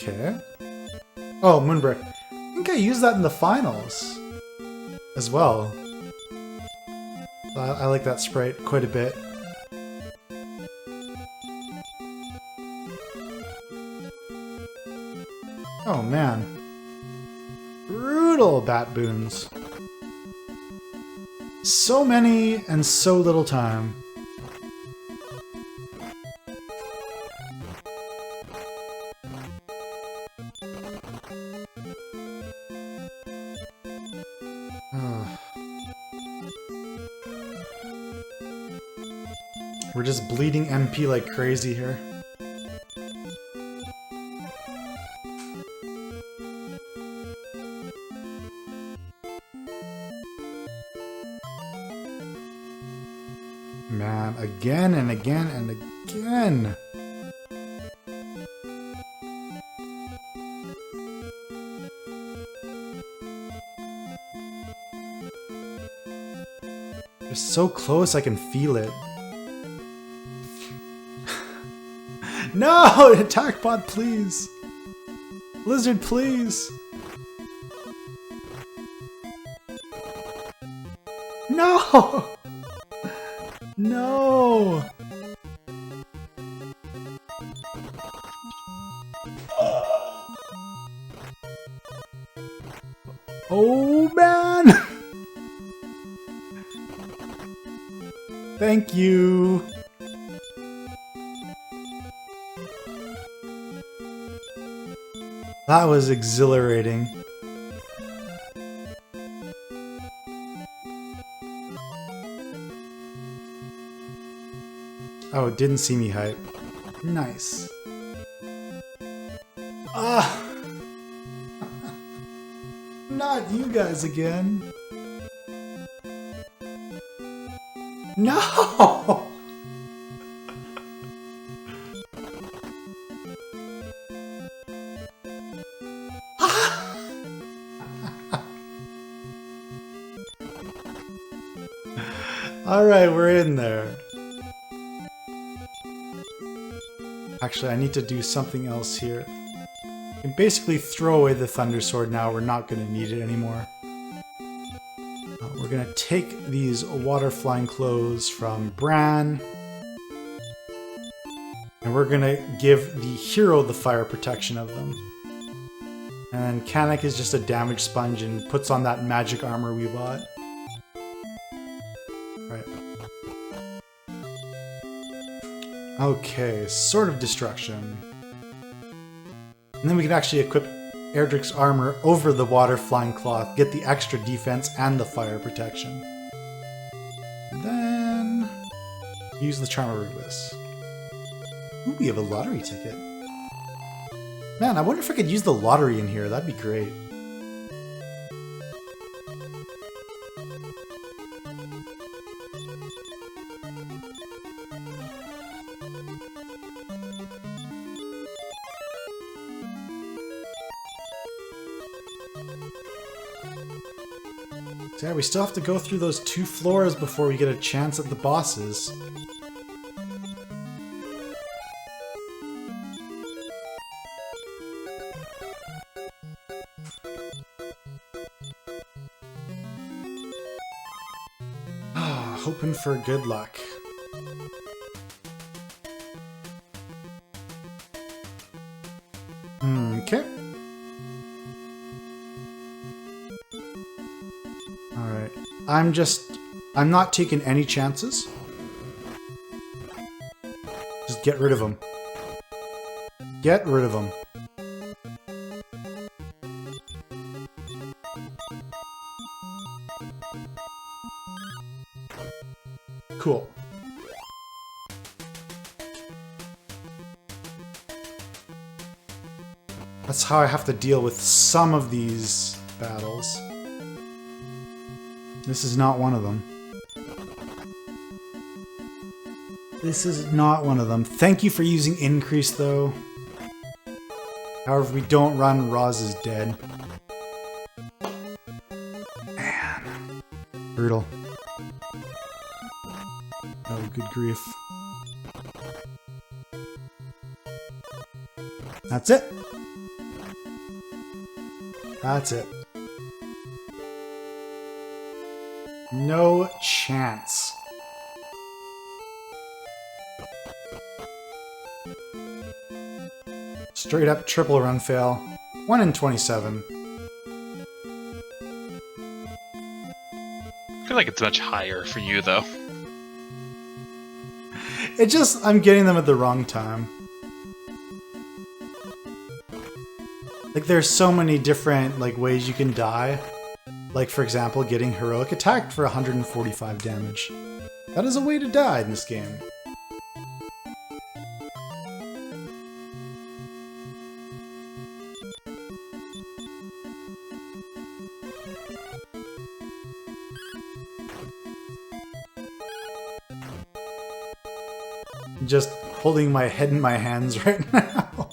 Okay. Oh, Moonbrick. I think I used that in the finals as well. I like that sprite quite a bit. Oh man. Brutal bat boons. So many and so little time. We're just bleeding MP like crazy here. Man, again and again and again. They're so close, I can feel it. No! Attack bot, please! Lizard, please! No! No! Oh man! Thank you! That was exhilarating. Oh, it didn't see me hype. Nice. Ah! Not you guys again. No! Alright, we're in there. Actually, I need to do something else here. I can basically throw away the Thunder Sword now. We're not going to need it anymore. We're going to take these water flying clothes from Bran. And we're going to give the hero the fire protection of them. And then Kanak is just a damage sponge and puts on that magic armor we bought. Right. Okay, Sword of Destruction. And then we can actually equip Erdrick's armor over the water flying cloth, get the extra defense and the fire protection. And then use the Charm of Rootless. Ooh, we have a lottery ticket. Man, I wonder if I could use the lottery in here. That'd be great. So yeah, we still have to go through those 2 floors before we get a chance at the bosses. Hoping for good luck. Okay. Alright. I'm not taking any chances. Just get rid of them. Get rid of them. Cool. That's how I have to deal with some of these battles. This is not one of them. This is not one of them. Thank you for using Increase, though. However, if we don't run, Roz is dead. Man. Brutal. Oh, good grief. That's it. That's it. No chance. Straight up triple run fail. 1 in 27. I feel like it's much higher for you, though. It just, I'm getting them at the wrong time. Like, there's so many different, like, ways you can die. Like, for example, getting heroic attacked for 145 damage. That is a way to die in this game. Just holding my head in my hands right now.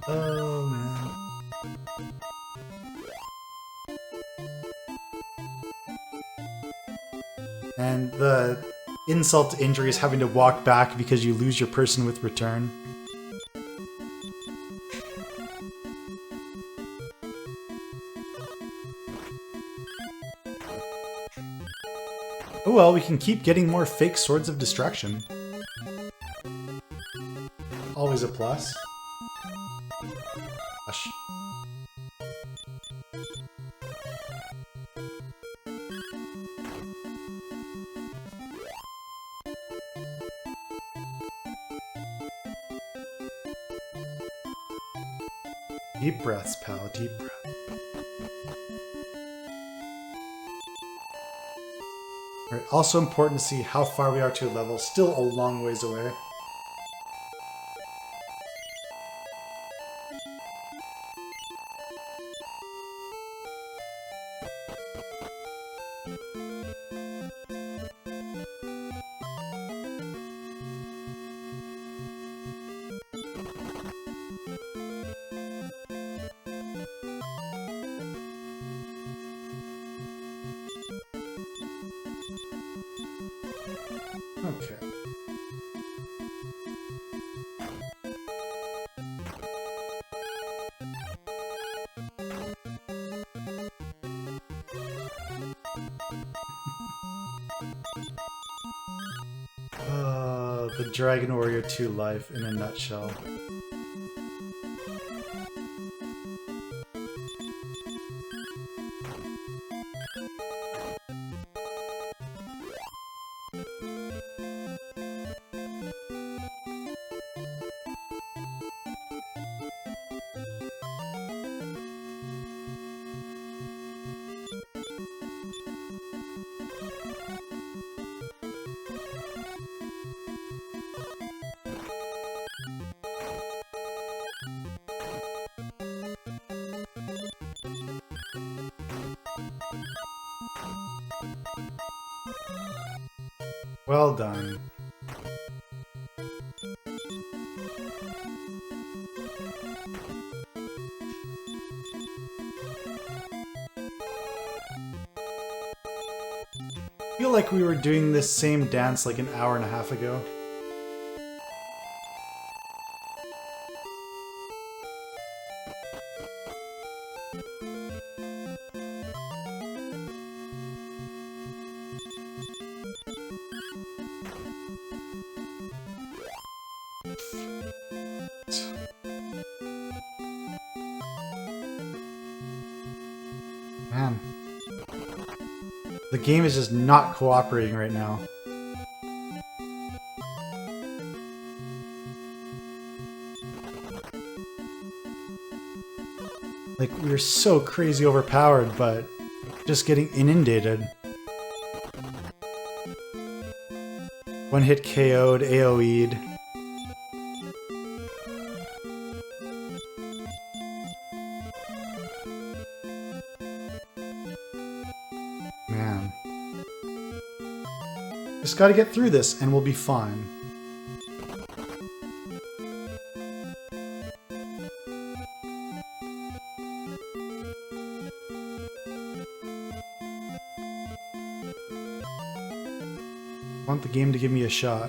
Oh, man. And the insult to injury is having to walk back because you lose your person with return. Oh well, we can keep getting more fake swords of destruction. Always a plus. Gosh. Deep breaths, pal, deep breath. Alright, also important to see how far we are to a level. Still a long ways away. Okay. The Dragon Warrior 2 life in a nutshell. Well done. I feel like we were doing this same dance like an hour and a half ago. Man. The game is just not cooperating right now. Like, we're so crazy overpowered, but just getting inundated. One hit KO'd, AoE'd. Man. Just gotta get through this and we'll be fine. I want the game to give me a shot.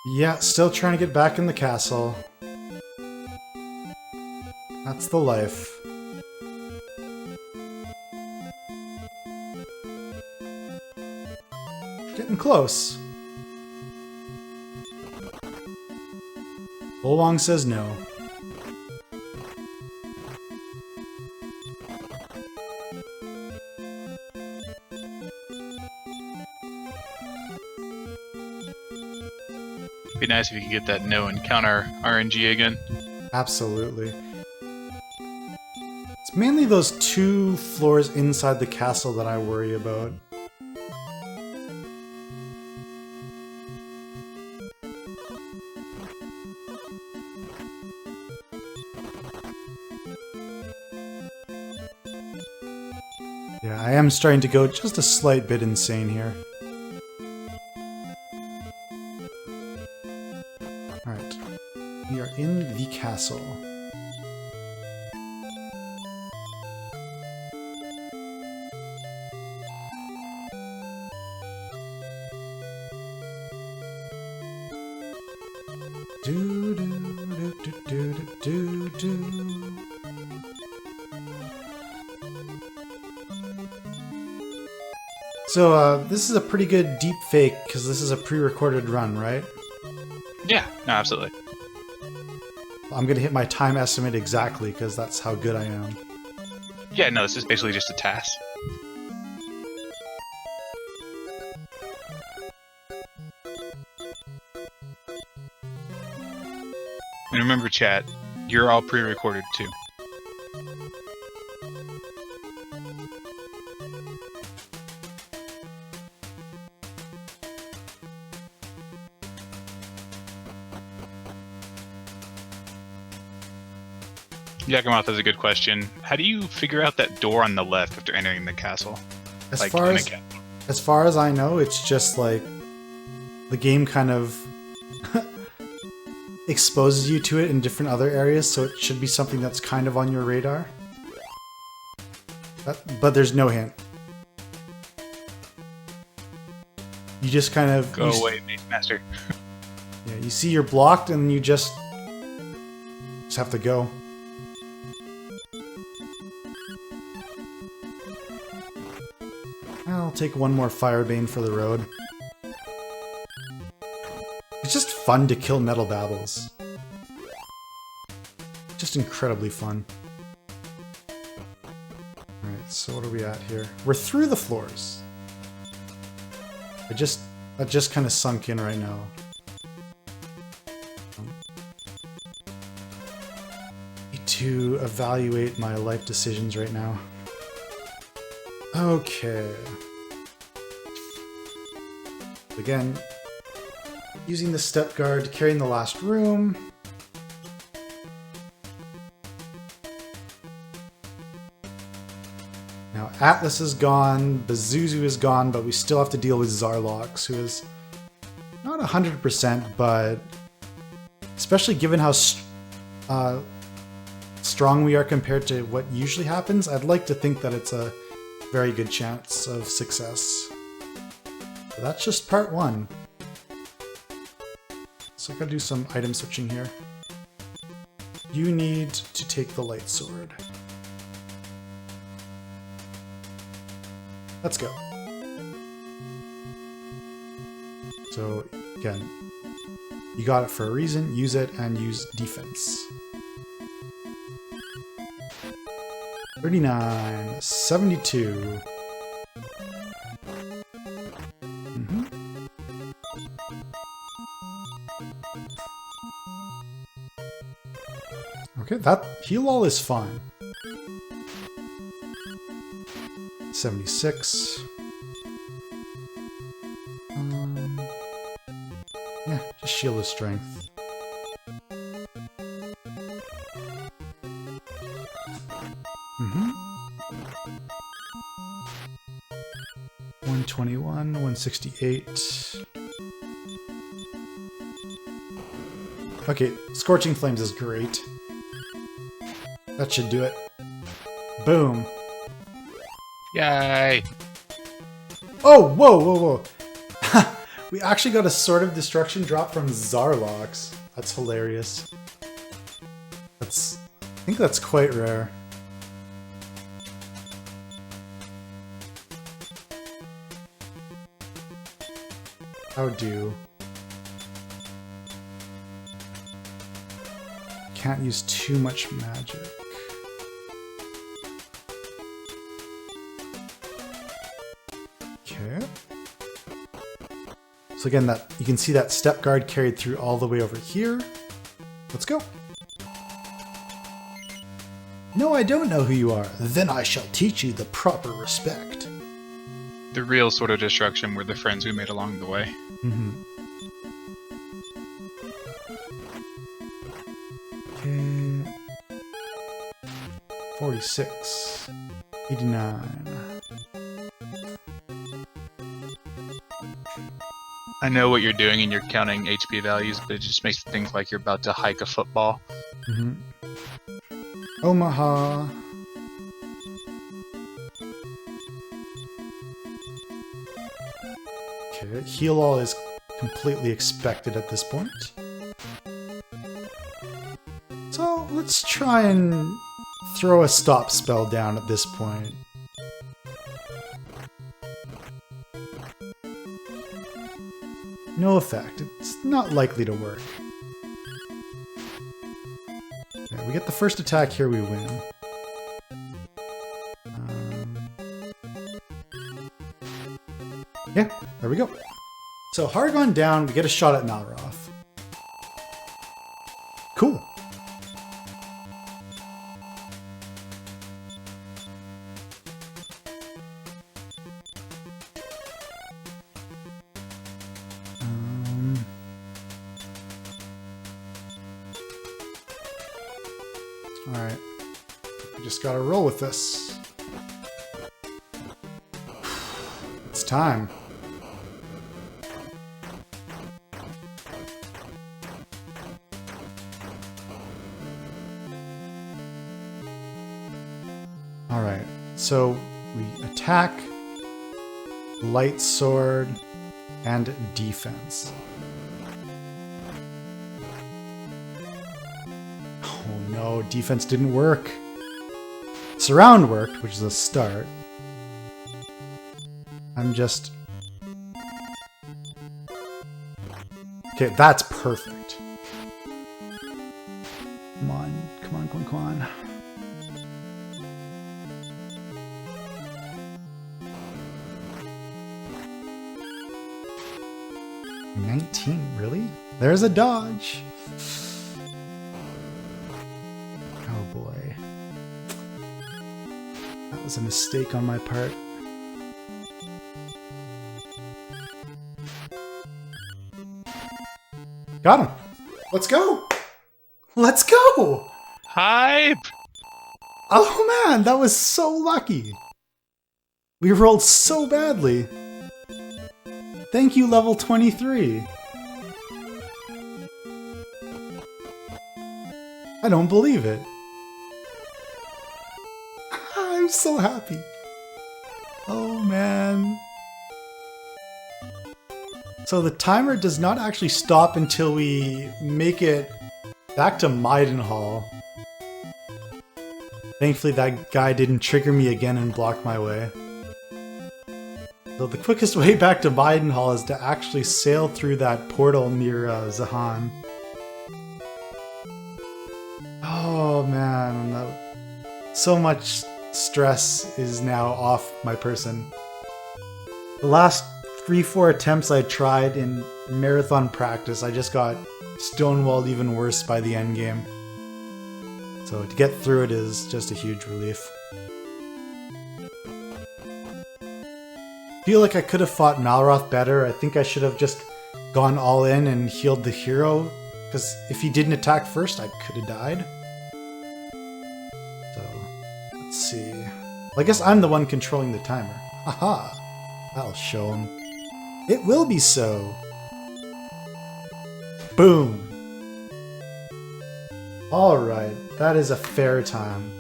Yeah, still trying to get back in the castle. That's the life. Getting close. Bolwang says no. It'd be nice if you could get that no and counter RNG again. Absolutely. It's mainly those 2 floors inside the castle that I worry about. Yeah, I am starting to go just a slight bit insane here. Alright. We are in the castle. Do do do do do do do. So this is a pretty good deep fake because this is a pre-recorded run, right? Yeah, no, absolutely. I'm gonna hit my time estimate exactly because that's how good I am. Yeah, no, this is basically just a task. And remember, chat, you're all pre-recorded too. Yakamoth has a good question. How do you figure out that door on the left after entering the castle? As Like, far in a as ca- as far as I know, it's just like the game kind of exposes you to it in different other areas, so it should be something that's kind of on your radar. But there's no hint. You just kind of Go away, Master. Yeah, you see you're blocked, and you just have to go. I'll take one more Firebane for the road. It's just fun to kill metal babbles. Just incredibly fun. Alright, so what are we at here? We're through the floors. That just kind of sunk in right now. Need to evaluate my life decisions right now. Okay. Again, using the step guard to carry in the last room. Now Atlas is gone, Bazuzu is gone, but we still have to deal with Zarlox, who is not 100%, but especially given how strong we are compared to what usually happens, I'd like to think that it's a very good chance of success. So that's just part 1. So I gotta do some item switching here. You need to take the light sword. Let's go. So again, you got it for a reason, use it and use defense. 39, 72. Okay, that heal all is fine. 76. Yeah, just shield his strength. Mm-hmm. 121, 168. Okay, Scorching Flames is great. That should do it. Boom. Yay! Oh, whoa, whoa, whoa. We actually got a Sword of Destruction drop from Zarlox. That's hilarious. I think that's quite rare. How do? Can't use too much magic. Okay. So again, that you can see that step guard carried through all the way over here. Let's go. No, I don't know who you are. Then I shall teach you the proper respect. The real Sword of Destruction were the friends we made along the way. Mm-hmm. Okay. 46. 89. I know what you're doing and you're counting HP values, but it just makes things like you're about to hike a football. Mm-hmm. Omaha. Okay, heal all is completely expected at this point. So let's try and throw a stop spell down at this point. No effect. It's not likely to work. Yeah, we get the first attack here, we win. Yeah, there we go. So Hargon down, we get a shot at Malroth. Cool. Alright. We just gotta roll with this. It's time. Alright, so we attack, light sword, and defense. Oh no, defense didn't work. Surround worked, which is a start. I'm just... Okay, that's perfect. Come on, come on, come on, come on. 19, really? There's a dodge. Oh boy. That was a mistake on my part. Got him. Let's go. Let's go. Hype! Oh man, that was so lucky. We rolled so badly. Thank you, level 23. I don't believe it. I'm so happy. Oh man. So the timer does not actually stop until we make it back to Maidenhall. Thankfully that guy didn't trigger me again and block my way. So the quickest way back to Maidenhall is to actually sail through that portal near Zahan. Oh man, so much stress is now off my person. The last 3-4 attempts I tried in marathon practice, I just got stonewalled even worse by the end game. So to get through it is just a huge relief. I feel like I could have fought Malroth better. I think I should have just gone all in and healed the hero, because if he didn't attack first, I could have died. So, let's see. Well, I guess I'm the one controlling the timer. Haha! I'll show him. It will be so. Boom! Alright, that is a fair time.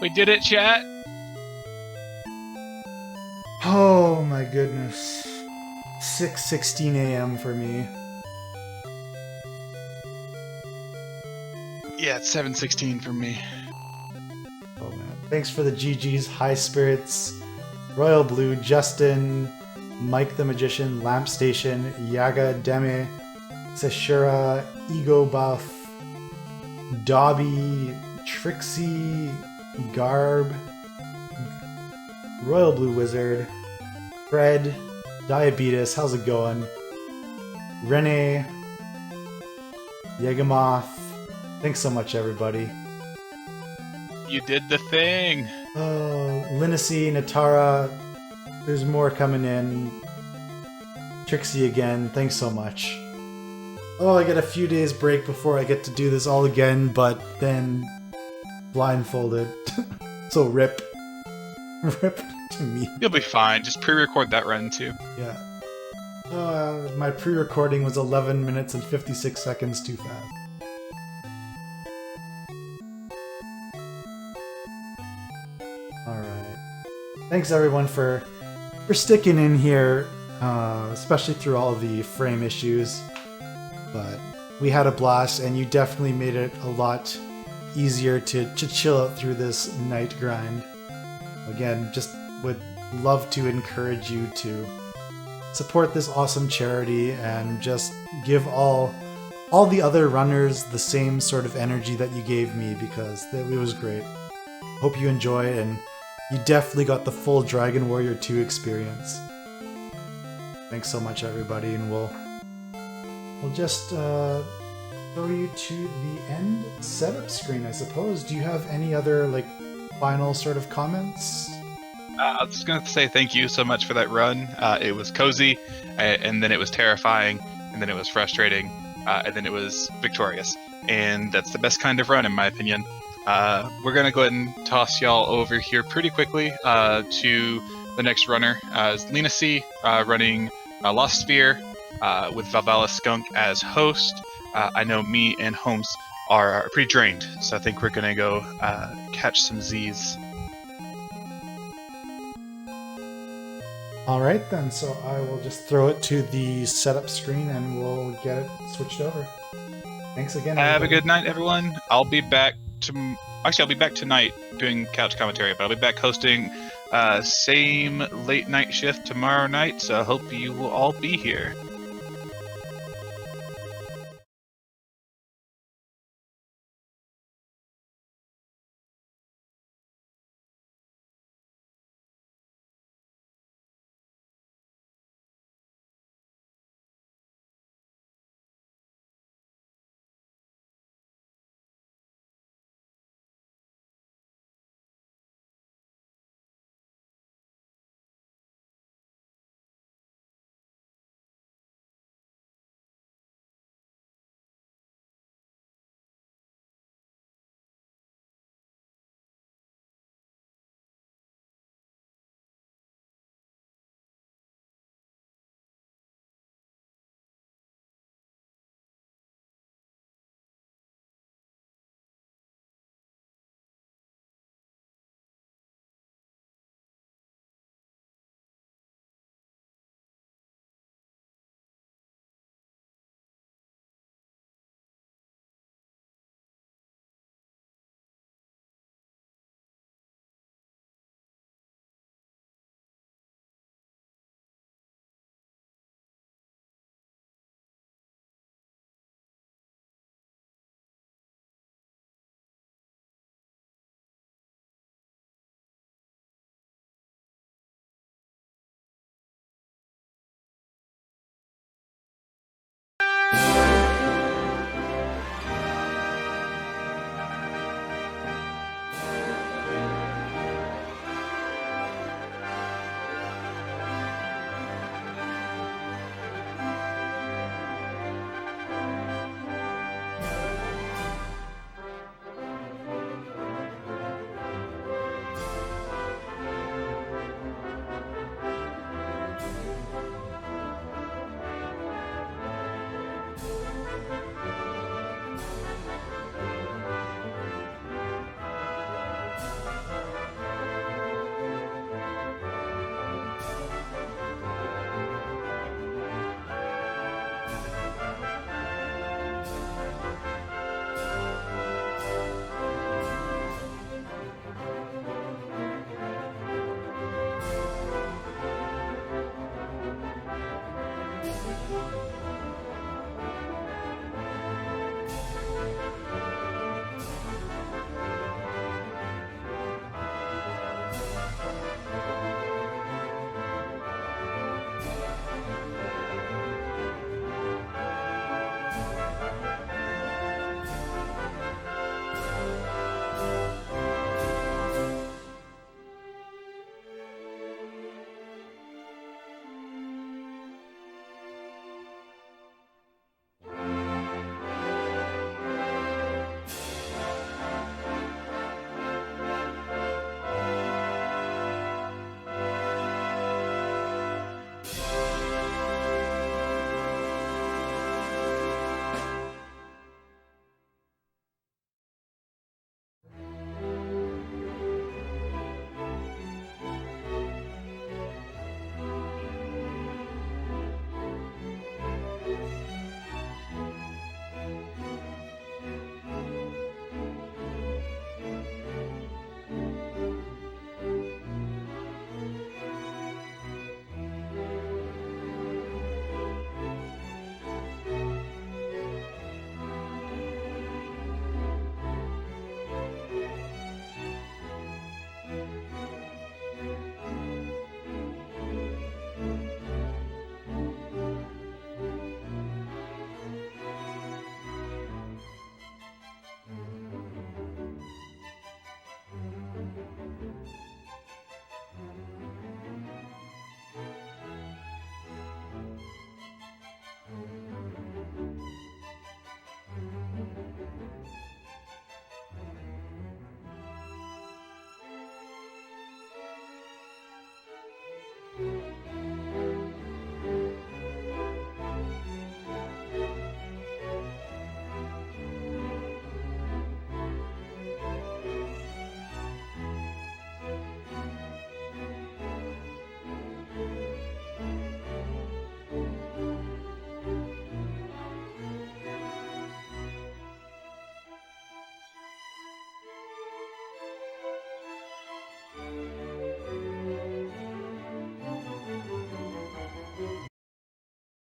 We did it, chat! Oh my my goodness. 6:16 a.m. for me. Yeah, it's 7:16 for me. Oh man. Thanks for the GGs, High Spirits, Royal Blue, Justin, Mike the Magician, Lamp Station, Yaga Deme, Sashura, Ego Buff, Dobby, Trixie, Garb, Royal Blue Wizard, Fred, Diabetes, how's it going? Renee, Yegamoth, thanks so much everybody. You did the thing. Linnacy, Natara, there's more coming in. Trixie again, thanks so much. Oh, I get a few days break before I get to do this all again, but then blindfolded. So rip. Rip to me. You'll be fine. Just pre-record that run too. Yeah. My pre-recording was 11 minutes and 56 seconds too fast. Alright. Thanks everyone for sticking in here, especially through all the frame issues. But we had a blast, and you definitely made it a lot easier to chill out through this night grind. Again, just would love to encourage you to support this awesome charity and just give all the other runners the same sort of energy that you gave me, because it was great. Hope you enjoyed, and you definitely got the full Dragon Warrior 2 experience. Thanks so much everybody, and we'll just throw you to the end setup screen, I suppose. Do you have any other final sort of comments? I was just going to say thank you so much for that run. It was cozy, and then it was terrifying, and then it was frustrating, and then it was victorious. And that's the best kind of run, in my opinion. We're going to go ahead and toss y'all over here pretty quickly to the next runner. Lena C. running Lost Sphere with Valvala Skunk as host. I know me and Holmes are pretty drained, so I think we're going to go catch some Z's. Alright then, so I will just throw it to the setup screen and we'll get it switched over. Thanks again, everybody. Have a good night, everyone. I'll be back I'll be back tonight doing couch commentary, but I'll be back hosting same late night shift tomorrow night, so I hope you will all be here.